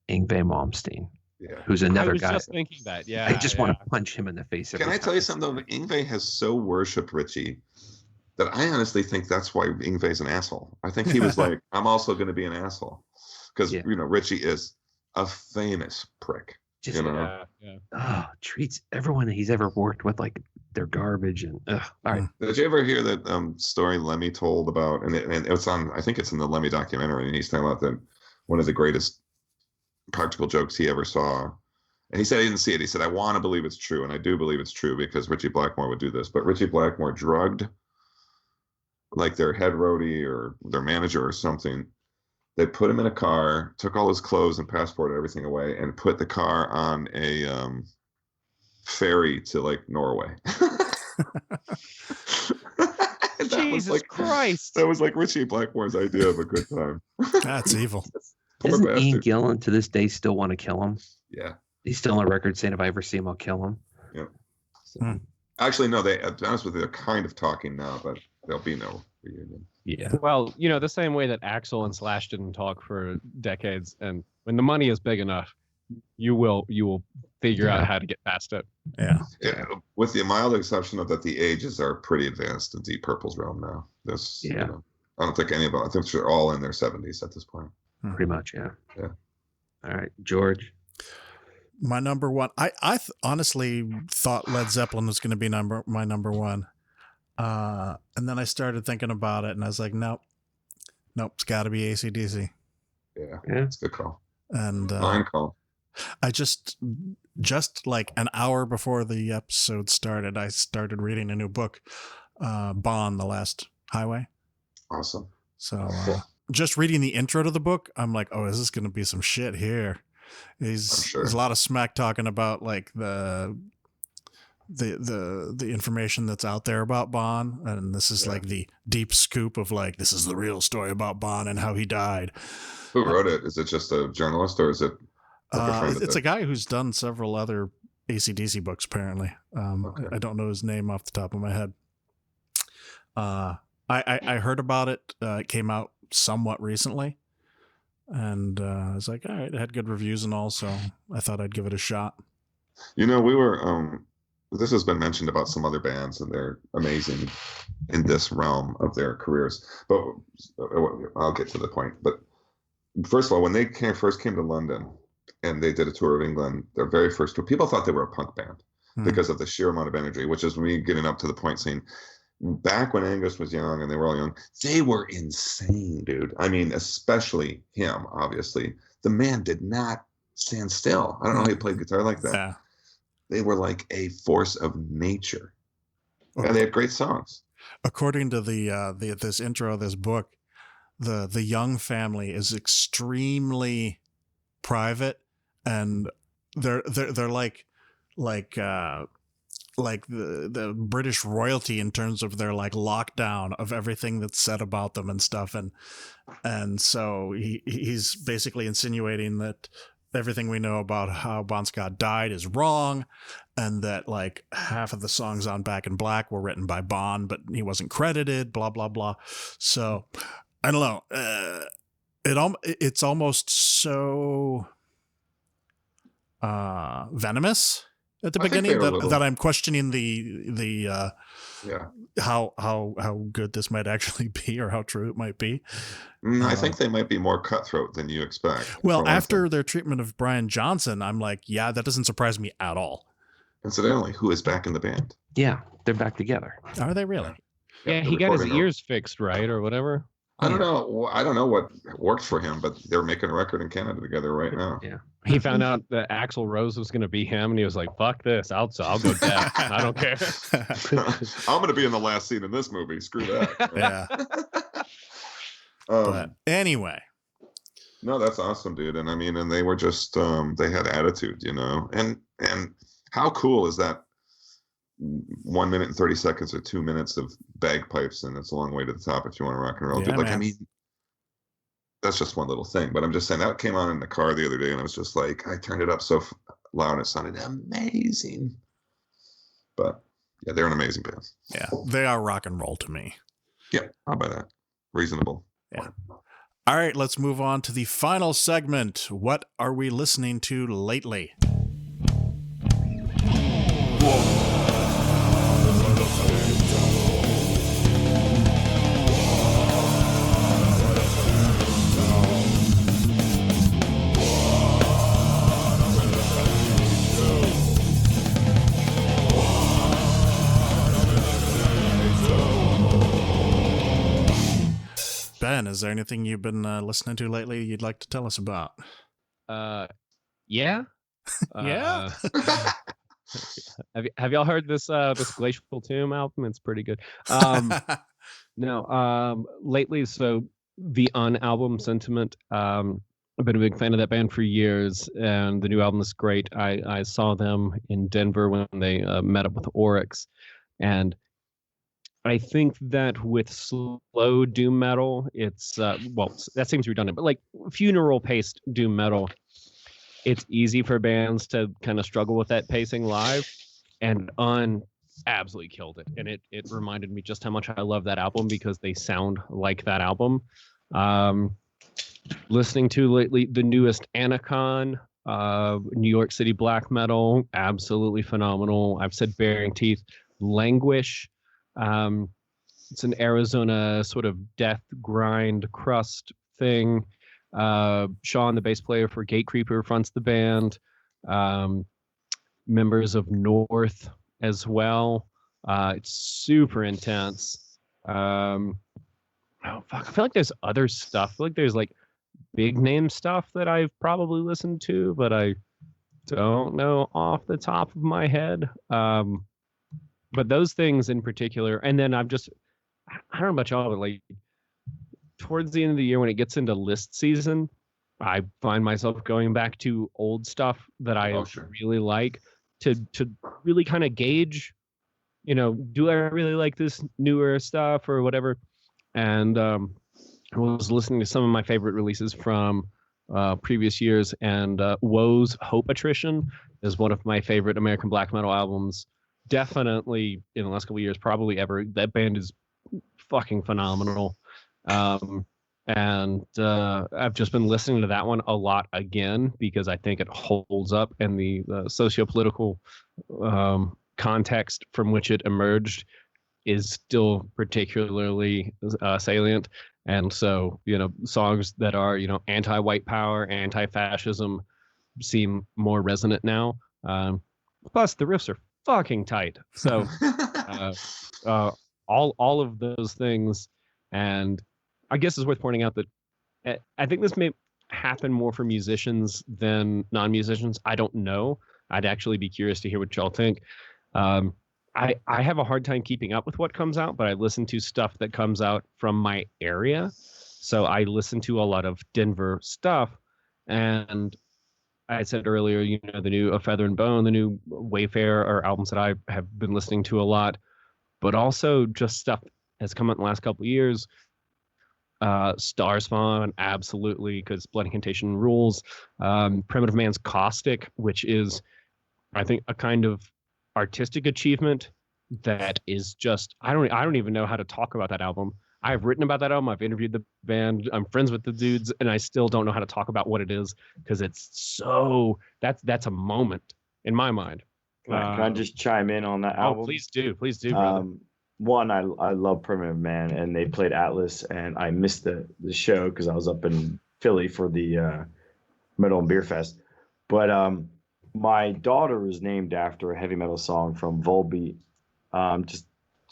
Yngwie Malmsteen. Yeah. Who's another I was guy. just thinking that. Yeah. I just want to punch him in the face. Can I tell you something though? Yngwie has so worshipped Richie that I honestly think that's why Yngwie's an asshole. I think he was like, I'm also going to be an asshole. Because, Richie is a famous prick. Just, treats everyone that he's ever worked with like they're garbage. And all right. Did you ever hear that story Lemmy told about? And it's on, I think it's in the Lemmy documentary. And he's talking about one of the greatest practical jokes he ever saw. And he said he didn't see it. He said, I want to believe it's true. And I do believe it's true because Richie Blackmore would do this. But Richie Blackmore drugged like their head roadie or their manager or something. They put him in a car, took all his clothes and passport and everything away, and put the car on a ferry to like Norway. Jesus Christ! That was like Richie Blackmore's idea of a good time. That's evil. Doesn't Ian Gillan to this day still want to kill him? Yeah. He's still on record saying if I ever see him, I'll kill him. Yeah. So. Actually, no, to be honest with you, they're kind of talking now, but there'll be no reunion. Yeah. Well, the same way that Axl and Slash didn't talk for decades, and when the money is big enough, you will figure out how to get past it. Yeah. With the mild exception of that the ages are pretty advanced in Deep Purple's realm now. I don't think any of them, I think they're all in their 70s at this point. Pretty much, yeah. Yeah. All right, George. My number one, I honestly thought Led Zeppelin was going to be my number one. And then I started thinking about it and I was like, nope, it's got to be AC/DC. Yeah, it's a good call. And fine call. I just like an hour before the episode started, I started reading a new book, Bond, The Last Highway. Awesome. So just reading the intro to the book, I'm like, oh, is this going to be some shit here? There's a lot of smack talking about like the information that's out there about Bond, and this is like the deep scoop of like, this is the real story about Bond and how he died. Who wrote it? Is it just a journalist or is it it's a guy who's done several other AC/DC books apparently. I don't know his name off the top of my head. I heard about it. It came out somewhat recently, and I was like, all right, it had good reviews and all, so I thought I'd give it a shot. We were this has been mentioned about some other bands, and they're amazing in this realm of their careers. But I'll get to the point. But first of all, when they first came to London and they did a tour of England, their very first tour, people thought they were a punk band because of the sheer amount of energy, which is me getting up to the point saying, back when Angus was young and they were all young, they were insane, dude. I mean, especially him, obviously. The man did not stand still. I don't know how he played guitar like that. Yeah. They were like a force of nature. And they had great songs. According to this intro of this book, the Young family is extremely private, and they're like the British royalty in terms of their like lockdown of everything that's said about them and stuff, and so he's basically insinuating that everything we know about how Bon Scott died is wrong, and that like half of the songs on Back in Black were written by Bon, but he wasn't credited, blah blah blah. So I don't know. It's almost so venomous at the beginning that I'm questioning the how good this might actually be, or how true it might be. I think they might be more cutthroat than you expect. Well, after their treatment of Brian Johnson, I'm like, yeah, that doesn't surprise me at all. Incidentally, who is back in the band? Yeah, they're back together. Are they really? Yeah, he got his ears fixed, right, or whatever. I don't know. I don't know what worked for him, but they're making a record in Canada together right now. Yeah. He found out that Axl Rose was going to be him, and he was like, "Fuck this! I'll go deaf. I don't care. I'm going to be in the last scene in this movie. Screw that." Yeah. But anyway. No, that's awesome, dude. And I mean, and they were just they had attitude, and how cool is that? 1 minute and 30 seconds or 2 minutes of bagpipes, and it's a long way to the top if you want to rock and roll. Yeah, dude, like, man. I mean, that's just one little thing, but I'm just saying that came on in the car the other day, and I was just like, I turned it up so loud. It sounded amazing. But yeah, they're an amazing band. Yeah, they are rock and roll to me. Yeah, I'll buy that. Reasonable. Yeah. All right, let's move on to the final segment. What are we listening to lately? Ben, is there anything you've been listening to lately you'd like to tell us about? Yeah. Yeah. Have y'all heard this Glacial Tomb album? It's pretty good. No. Lately, so the album Sentiment. I've been a big fan of that band for years, and the new album is great. I saw them in Denver when they met up with Oryx, and I think that with slow doom metal, it's well, that seems redundant, but like funeral paced doom metal, it's easy for bands to kind of struggle with that pacing live, and absolutely killed it. And it reminded me just how much I love that album because they sound like that album. Listening to lately the newest Anacon, New York City black metal, absolutely phenomenal. I've said Bearing Teeth, Languish. It's an Arizona sort of death grind crust thing. Sean, the bass player for Gatecreeper, fronts the band. Members of North as well. It's super intense. Oh fuck! I feel like there's other stuff. I feel like there's like big name stuff that I've probably listened to, but I don't know off the top of my head. But those things in particular, and then I don't know about y'all, but like towards the end of the year when it gets into list season, I find myself going back to old stuff that I really like to really kind of gauge, do I really like this newer stuff or whatever? And I was listening to some of my favorite releases from previous years, and Woe's Hope Attrition is one of my favorite American black metal albums. Definitely in the last couple of years, probably ever. That band is fucking phenomenal. And I've just been listening to that one a lot again because I think it holds up, and the socio-political context from which it emerged is still particularly salient. And so, songs that are, anti-white power, anti-fascism seem more resonant now. Plus, the riffs are fucking tight. So all of those things, and I guess it's worth pointing out that I think this may happen more for musicians than non-musicians. I don't know. I'd actually be curious to hear what y'all think. I have a hard time keeping up with what comes out, but I listen to stuff that comes out from my area. So I listen to a lot of Denver stuff, and I said earlier, the new A Feather and Bone, the new Wayfarer are albums that I have been listening to a lot, but also just stuff has come out in the last couple of years. Star Spawn, absolutely, because Blood Incantation rules. Primitive Man's Caustic, which is, I think, a kind of artistic achievement that is just, I don't even know how to talk about that album. I've written about that album. I've interviewed the band. I'm friends with the dudes, and I still don't know how to talk about what it is because it's so that's a moment in my mind. Can I just chime in on that album? Please do, brother. One, I love Primitive Man, and they played Atlas, and I missed the show because I was up in Philly for the Metal and Beer Fest. But my daughter was named after a heavy metal song from Volbeat, just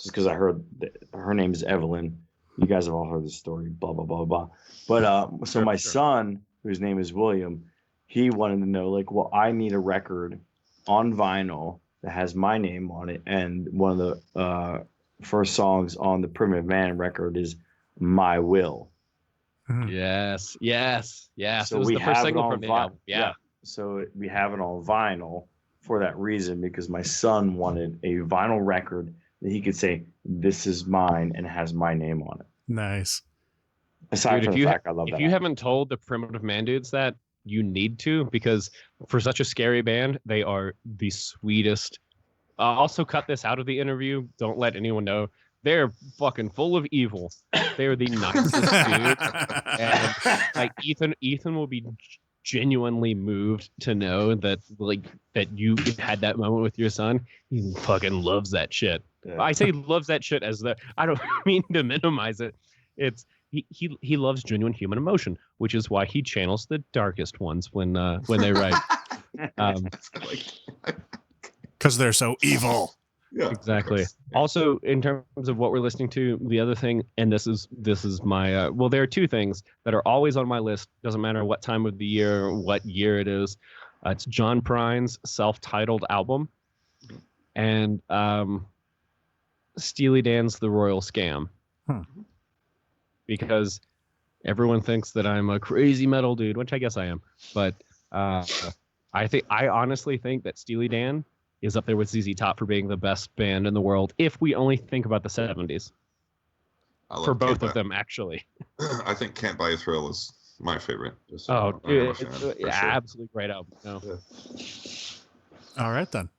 because I heard her name is Evelyn. You guys have all heard this story, blah, blah, blah, blah. But so my son, whose name is William, he wanted to know, like, well, I need a record on vinyl that has my name on it. And one of the first songs on the Primitive Man record is My Will. Yes. So it was the first single from the album. Yeah. So we have it on vinyl for that reason, because my son wanted a vinyl record that he could say, this is mine, and has my name on it. Nice. Aside from the fact I love that. If you haven't told the Primitive Man dudes that, you need to, because for such a scary band, they are the sweetest. Also, cut this out of the interview. Don't let anyone know. They're fucking full of evil. They're the nicest dude. And like Ethan will be genuinely moved to know that you had that moment with your son. He fucking loves that shit. Yeah. I say loves that shit as I don't mean to minimize it. It's he loves genuine human emotion, which is why he channels the darkest ones when they write. Because they're so evil. Yeah, exactly. Also, in terms of what we're listening to, the other thing, and this is my there are two things that are always on my list. Doesn't matter what time of the year or what year it is. It's John Prine's self-titled album, and Steely Dan's The Royal Scam. Because everyone thinks that I'm a crazy metal dude, which I guess I am. But I honestly think that Steely Dan is up there with ZZ Top for being the best band in the world, if we only think about the 70s. For both of them, actually. I think Can't Buy a Thrill is my favorite. It's absolutely great album. No. Yeah. All right, then.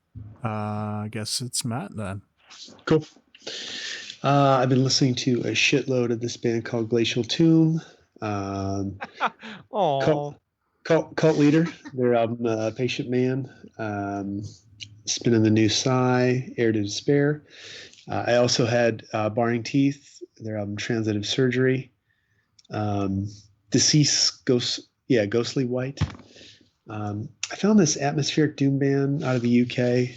I guess it's Matt, then. Cool. I've been listening to a shitload of this band called Glacial Tomb. Cult Leader, their album Patient Man. Spin in the New Sigh, Air to Despair. I also had Barring Teeth, their album Transitive Surgery. Deceased Ghostly White. I found this atmospheric doom band out of the UK.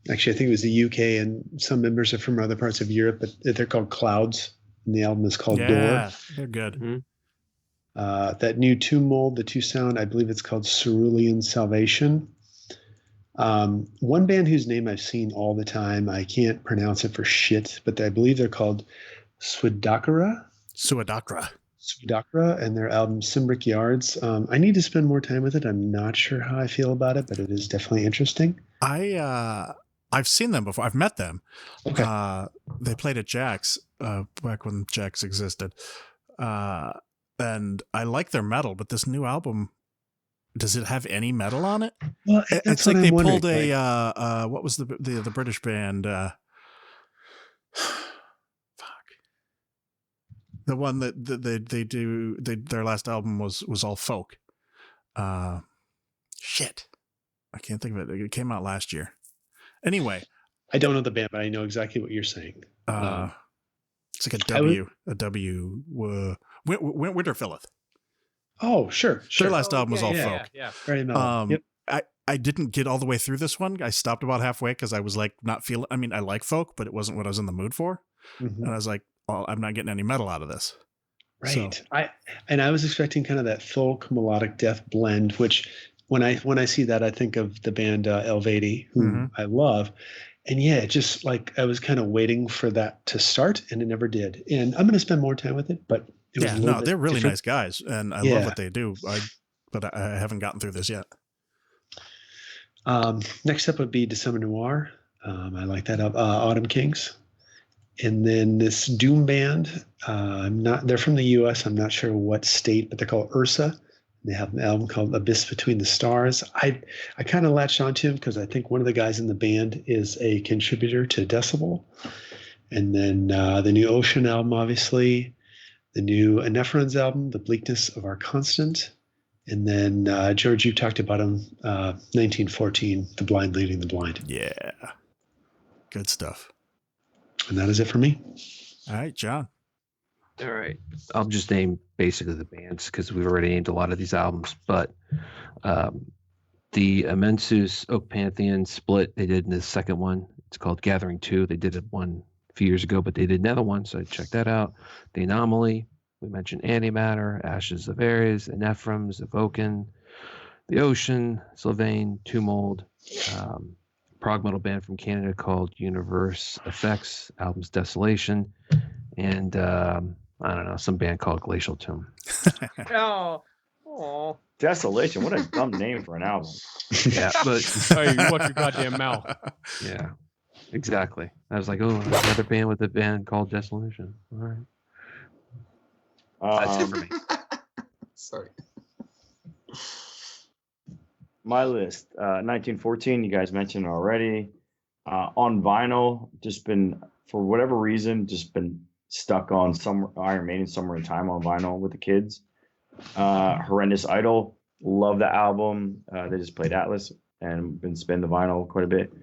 Actually, I think it was the UK, and some members are from other parts of Europe, but they're called Clouds, and the album is called Door. Yeah, they're good. Mm-hmm. That new Tomb Mold, the two sound, I believe it's called Cerulean Salvation. One band whose name I've seen all the time, I can't pronounce it for shit, but I believe they're called Suadakara, and their album Simbrick Yards. I need to spend more time with it. I'm not sure how I feel about it, but it is definitely interesting. I've seen them before. I've met them. Okay. They played at Jack's back when Jack's existed. And I like their metal, but this new album, does it have any metal on it? Well, it's like they pulled what was the British band? Fuck. The one that their last album was all folk. Shit. I can't think of it. It came out last year. Anyway. I don't know the band, but I know exactly what you're saying. It's like a Winterfilleth. Oh, sure. Their last album was all folk. Yeah. Very metal. Yep. I didn't get all the way through this one. I stopped about halfway because I was like not feeling. I mean, I like folk, but it wasn't what I was in the mood for. Mm-hmm. And I was like, well, I'm not getting any metal out of this. Right. So. I was expecting kind of that folk melodic death blend, which when I see that, I think of the band Elvedi, who I love. And yeah, just like I was kind of waiting for that to start, and it never did. And I'm going to spend more time with it, but it was they're really different. Nice guys, and I love what they do. But I haven't gotten through this yet. Next up would be December Noir. I like that. Autumn Kings, and then this doom band. They're from the U.S. I'm not sure what state, but they're called Ursa. They have an album called Abyss Between the Stars. I kind of latched onto him because I think one of the guys in the band is a contributor to Decibel. And then the new Ocean album, obviously. The new Nephrons album, The Bleakness of Our Constant. And then, George, you talked about him, 1914, The Blind Leading the Blind. Yeah. Good stuff. And that is it for me. All right, John. All right. I'll just name basically the bands because we've already named a lot of these albums. But the Immensus Oak Pantheon split they did in the second one. It's called Gathering 2. They did one a few years ago, but they did another one, so check that out. The Anomaly. We mentioned Antimatter, Ashes of Ares, the Nephrons, Evoken, The Ocean, Sylvain, Tumold, prog metal band from Canada called Universe Effects, album's Desolation, and I don't know, some band called Glacial Tomb. Oh, Desolation. What a dumb name for an album. Yeah, but hey, you watch your goddamn mouth. Yeah, exactly. I was like, oh, another band with a band called Desolation. All right. That's it for me. Sorry. my list. 1914, you guys mentioned already. On vinyl, just been, for whatever reason, just been stuck on some Iron Maiden Somewhere in Time on vinyl with the kids. Horrendous Idol, love the album. They just played Atlas and been spinning the vinyl quite a bit.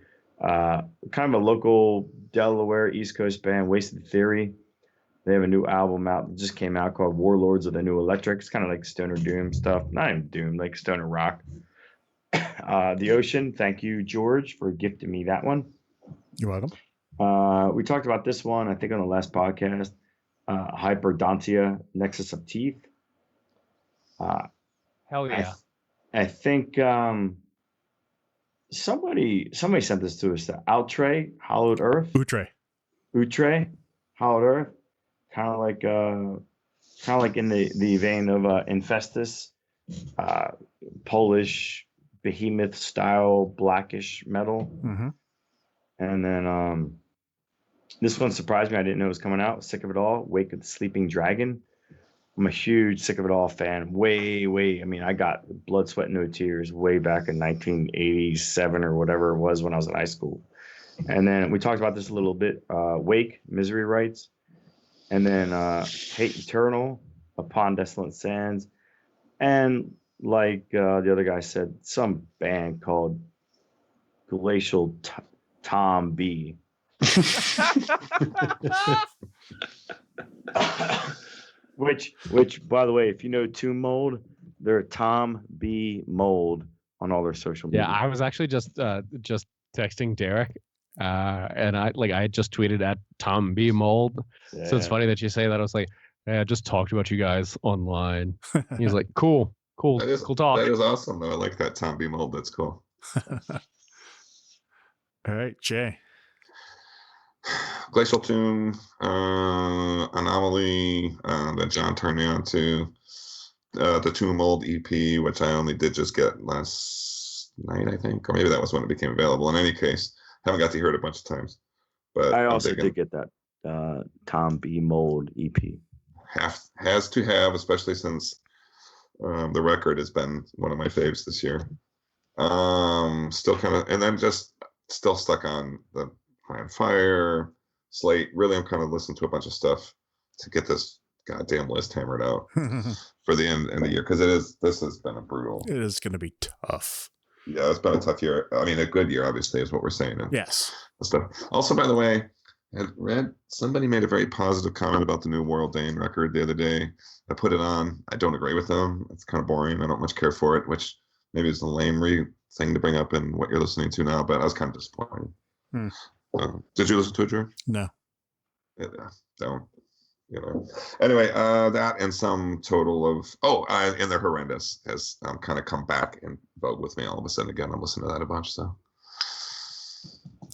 Kind of a local Delaware East Coast band, Wasted Theory. They have a new album out that just came out called Warlords of the New Electric. It's kind of like stoner doom stuff. Not even doom, like stoner rock. The Ocean, thank you, George, for gifting me that one. You're welcome. We talked about this one, I think, on the last podcast. Hyperdontia, Nexus of Teeth. Hell yeah. I think somebody sent this to us. The Outre, Hollowed Earth. Outre, Hollowed Earth. Kind of like in the vein of Infestus, Polish behemoth style blackish metal. Mm-hmm. And then this one surprised me. I didn't know it was coming out. Sick of It All, Wake of the Sleeping Dragon. I'm a huge Sick of It All fan. Way. I mean, I got Blood, Sweat, No Tears way back in 1987 or whatever it was when I was in high school. And then we talked about this a little bit. Wake, Misery Rites. And then Hate Eternal, Upon Desolate Sands. And like the other guy said, some band called Glacial Tom B. Which, by the way, if you know Tomb Mold, they're Tom B Mold on all their social media. Yeah, I was actually just texting Derek, and I just tweeted at Tom B Mold. Yeah. So it's funny that you say that. I was like, hey, I just talked about you guys online. He's like, cool talk. That is awesome, though. I like that Tom B Mold. That's cool. All right, Jay. Glacial Tomb, Anomaly, that John turned me on to. The Tomb Mold EP, which I only did just get last night, I think, or maybe that was when it became available. In any case, haven't got to hear it a bunch of times. But I also did get that Tom B Mold EP. Has to have, especially since the record has been one of my faves this year. Still kind of, and then just still stuck on the High on Fire, Slate. Really, I'm kind of listening to a bunch of stuff to get this goddamn list hammered out for the end of the year, because this has been a brutal. It is going to be tough. Yeah, it's been a tough year. I mean, a good year, obviously, is what we're saying. Yes. Stuff. Also, by the way, I read somebody made a very positive comment about the new Warrel Dane record the other day. I put it on. I don't agree with them. It's kind of boring. I don't much care for it, which maybe is the lame thing to bring up in what you're listening to now, but I was kind of disappointed. Did you listen to it, Drew? No. Yeah, don't. Anyway, that and some total of and they're horrendous has kind of come back in vogue with me all of a sudden again. I'm listening to that a bunch, so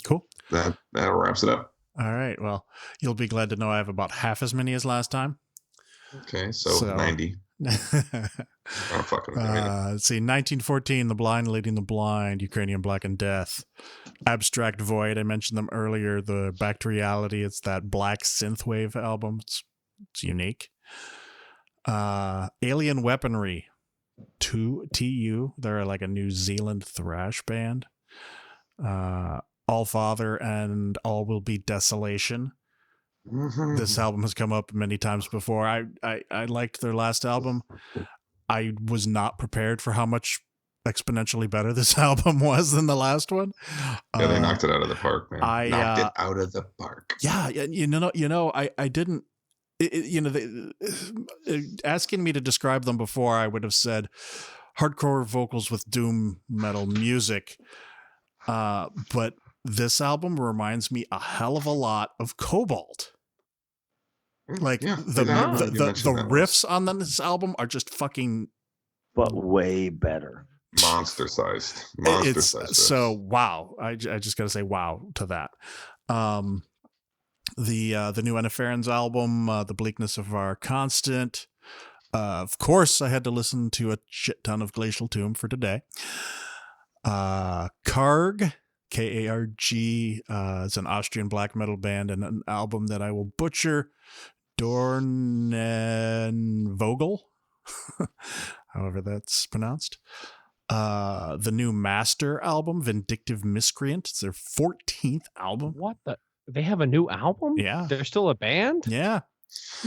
cool. That wraps it up. All right. Well, you'll be glad to know I have about half as many as last time. Okay, so 90. I'm fucking let's see, 1914, The Blind Leading the Blind, Ukrainian Black and Death, Abstract Void, I mentioned them earlier, the Back to Reality, it's that black synthwave album, it's unique. Alien Weaponry, TU, they're like a New Zealand thrash band. All Father and All Will Be Desolation. Mm-hmm. This album has come up many times before. I liked their last album. I was not prepared for how much exponentially better this album was than the last one. Yeah, they knocked it out of the park, man. Knocked it out of the park. Yeah, I didn't. Asking me to describe them before, I would have said hardcore vocals with doom metal music. But this album reminds me a hell of a lot of Cobalt. Like the riffs on this album are just fucking, but way better. Monster sized. So wow. I just gotta say wow to that. The new Eniferans album, The Bleakness of Our Constant. Of course, I had to listen to a shit ton of Glacial Tomb for today. Karg. K-A-R-G is an Austrian black metal band and an album that I will butcher. Dornenvogel, however that's pronounced. the new Master album, Vindictive Miscreant. It's their 14th album. What the? They have a new album? Yeah. They're still a band? Yeah.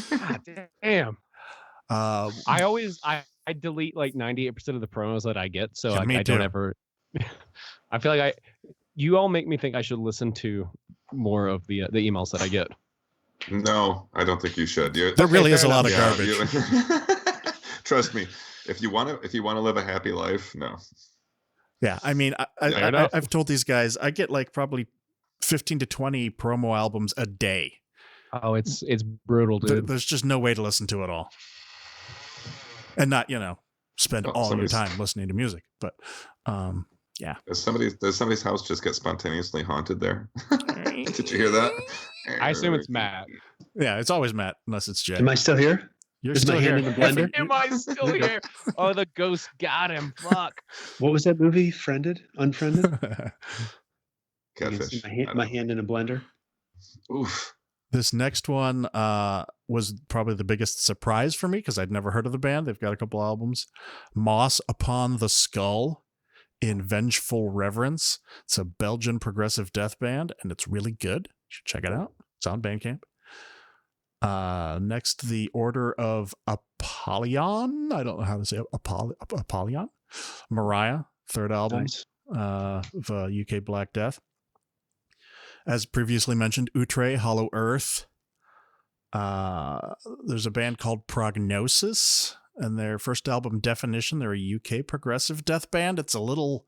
God damn. I delete like 98% of the promos that I get, so I don't ever. I feel like you all make me think I should listen to more of the emails that I get. No, I don't think you should. There really is a lot of garbage. Trust me, if you want to live a happy life, no. Yeah, I mean, I've told these guys I get like probably 15 to 20 promo albums a day. Oh, it's brutal, dude. There's just no way to listen to it all, and not spend all your time listening to music. But yeah. Does somebody's house just get spontaneously haunted there? Did you hear that? I assume it's Matt. Yeah, it's always Matt, unless it's Jay. Am I still here? You're still here. In the blender? Am I still here? Oh, the ghost got him. Fuck. What was that movie? Unfriended? Catfish. My hand in a blender. Oof. This next one was probably the biggest surprise for me because I'd never heard of the band. They've got a couple albums. Moss Upon the Skull in Vengeful Reverence. It's a Belgian progressive death band, and it's really good. You should check it out. It's on Bandcamp. Next, the Order of Apollyon. I don't know how to say it. Apollyon. Mariah, third album. Nice. Of UK Black Death. As previously mentioned, Outre, Hollow Earth. There's a band called Prognosis, and their first album, Definition. They're a UK progressive death band. It's a little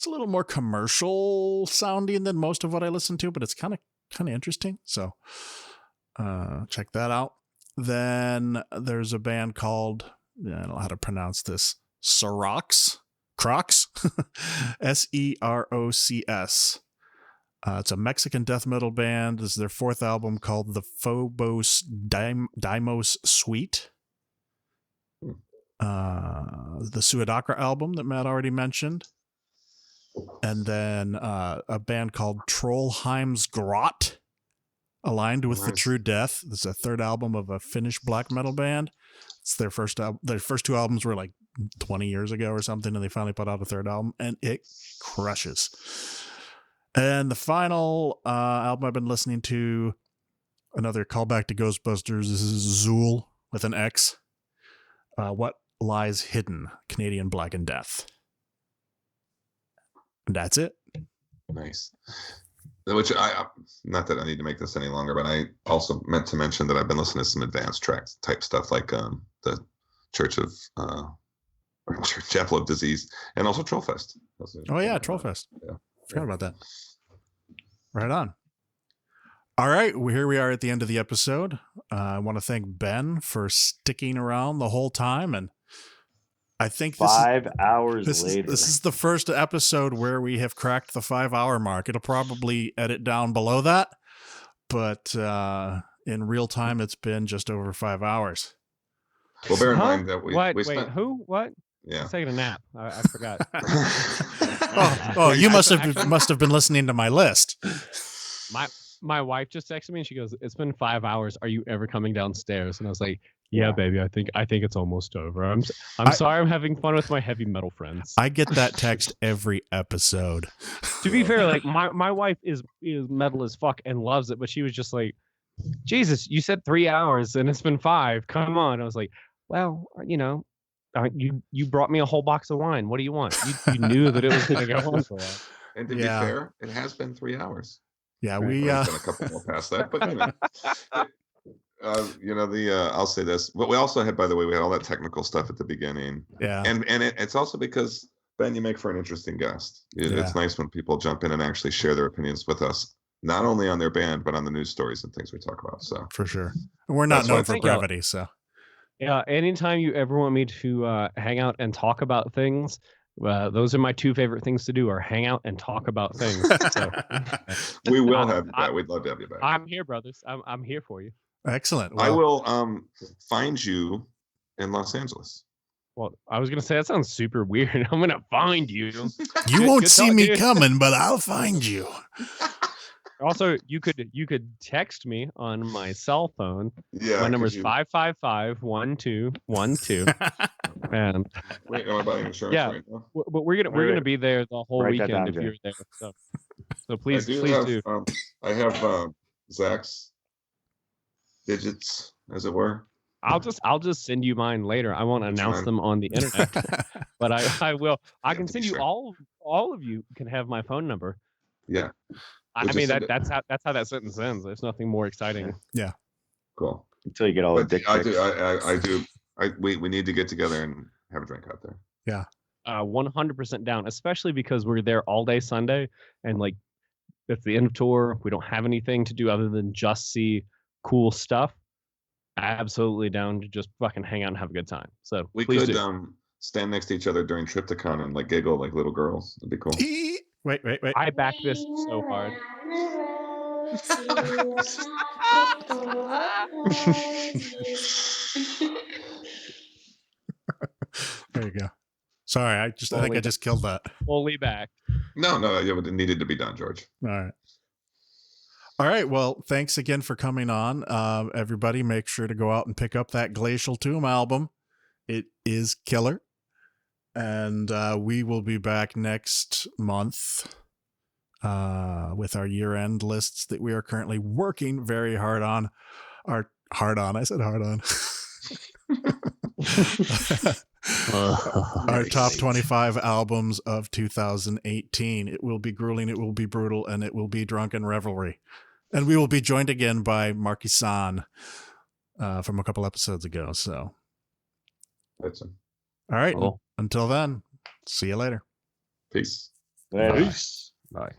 more commercial sounding than most of what I listen to, but it's kind of interesting. So check that out. Then there's a band called, I don't know how to pronounce this, Crocs. Serocs. It's a Mexican death metal band. This is their fourth album called The Phobos Deimos Suite. The Suadakra album that Matt already mentioned. And then a band called Trollheim's Grot, aligned with The True Death. This is a third album of a Finnish black metal band. It's their first album. Their first two albums were like 20 years ago or something, and they finally put out a third album, and it crushes. And the final album I've been listening to, another callback to Ghostbusters, this is Zool with an X. What Lies Hidden, Canadian Black and Death. And that's it. Nice. Which not that I need to make this any longer, but I also meant to mention that I've been listening to some advanced track type stuff like the Chapel of Disease and also Trollfest. Oh yeah, Trollfest. Yeah. Forgot about that. Right on. All right, here we are at the end of the episode. I want to thank Ben for sticking around the whole time, and I think 5 hours later. This is the first episode where we have cracked the 5-hour mark. It'll probably edit down below that, but in real time, it's been just over 5 hours. Well, bear in mind that we spent... Who? What? Yeah. He's taking a nap. I forgot. You must have been listening to my list. My wife just texted me and she goes, "It's been 5 hours. Are you ever coming downstairs?" And I was like, "Yeah, baby. I think it's almost over. I'm sorry. I'm having fun with my heavy metal friends." I get that text every episode. To be fair, like my wife is metal as fuck and loves it, but she was just like, "Jesus, you said 3 hours and it's been 5. Come on." I was like, "Well, you brought me a whole box of wine. What do you want? You knew that it was going to go on for a while." And to be fair, it has been 3 hours. Yeah, we've been a couple more past that, but I'll say this. But we also had, by the way, we had all that technical stuff at the beginning. Yeah, and it's also because Ben, you make for an interesting guest. It's nice when people jump in and actually share their opinions with us, not only on their band but on the news stories and things we talk about. So for sure, we're not known for brevity. So yeah, anytime you ever want me to hang out and talk about things. Those are my two favorite things to do: are hang out and talk about things. So, we will have you back. We'd love to have you back. I'm here, brothers. I'm here for you. Excellent. Well, I will find you in Los Angeles. Well, I was gonna say that sounds super weird. I'm gonna find you. You won't see me coming, but I'll find you. Also, you could text me on my cell phone. Yeah, my number is 555-1212. And Wait, am I buying insurance yeah, right now? but we're gonna be there the whole Write that weekend down, if you're Jay. there. So please do. I have Zach's digits, as it were. I'll just send you mine later. I won't announce them on the internet, but I will. I can send you all of you can have my phone number. Yeah. I mean that's how that sentence ends. There's nothing more exciting. Yeah. Cool. Until you get all the dick pics. I do. We need to get together and have a drink out there. Yeah. 100% down, especially because we're there all day Sunday, and like it's the end of tour. We don't have anything to do other than just see cool stuff. Absolutely down to just fucking hang out and have a good time. So we please could do. Stand next to each other during Triptychon and like giggle like little girls. That'd be cool. Wait. I back this so hard. There you go. Sorry, I think I just killed that. Fully back. No, it needed to be done, George. All right. Well, thanks again for coming on. Everybody, make sure to go out and pick up that Glacial Tomb album. It is killer. And we will be back next month with our year-end lists that we are currently working very hard on. I said hard on. Our top 25 albums of 2018. It will be grueling, it will be brutal, and it will be drunken revelry. And we will be joined again by Marky-san from a couple episodes ago. So, all right. Cool. Until then, see you later. Peace. Peace. Bye.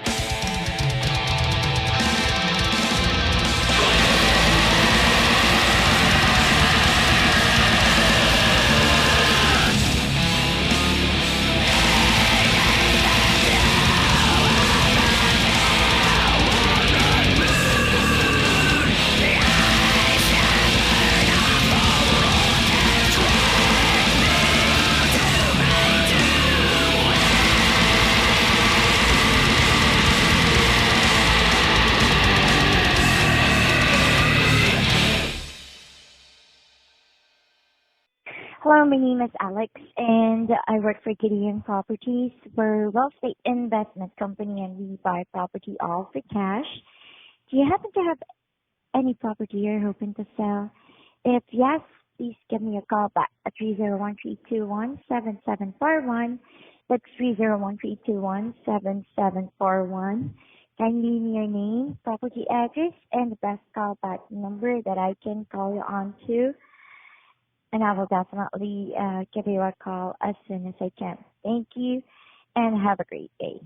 Hello, my name is Alex, and I work for Gideon Properties. We're a real estate investment company, and we buy property all for cash. Do you happen to have any property you're hoping to sell? If yes, please give me a call back at 301-321-7741. That's 301-321-7741. Kindly leave me your name, property address, and the best callback number that I can call you on to. And I will definitely give you a call as soon as I can. Thank you, and have a great day.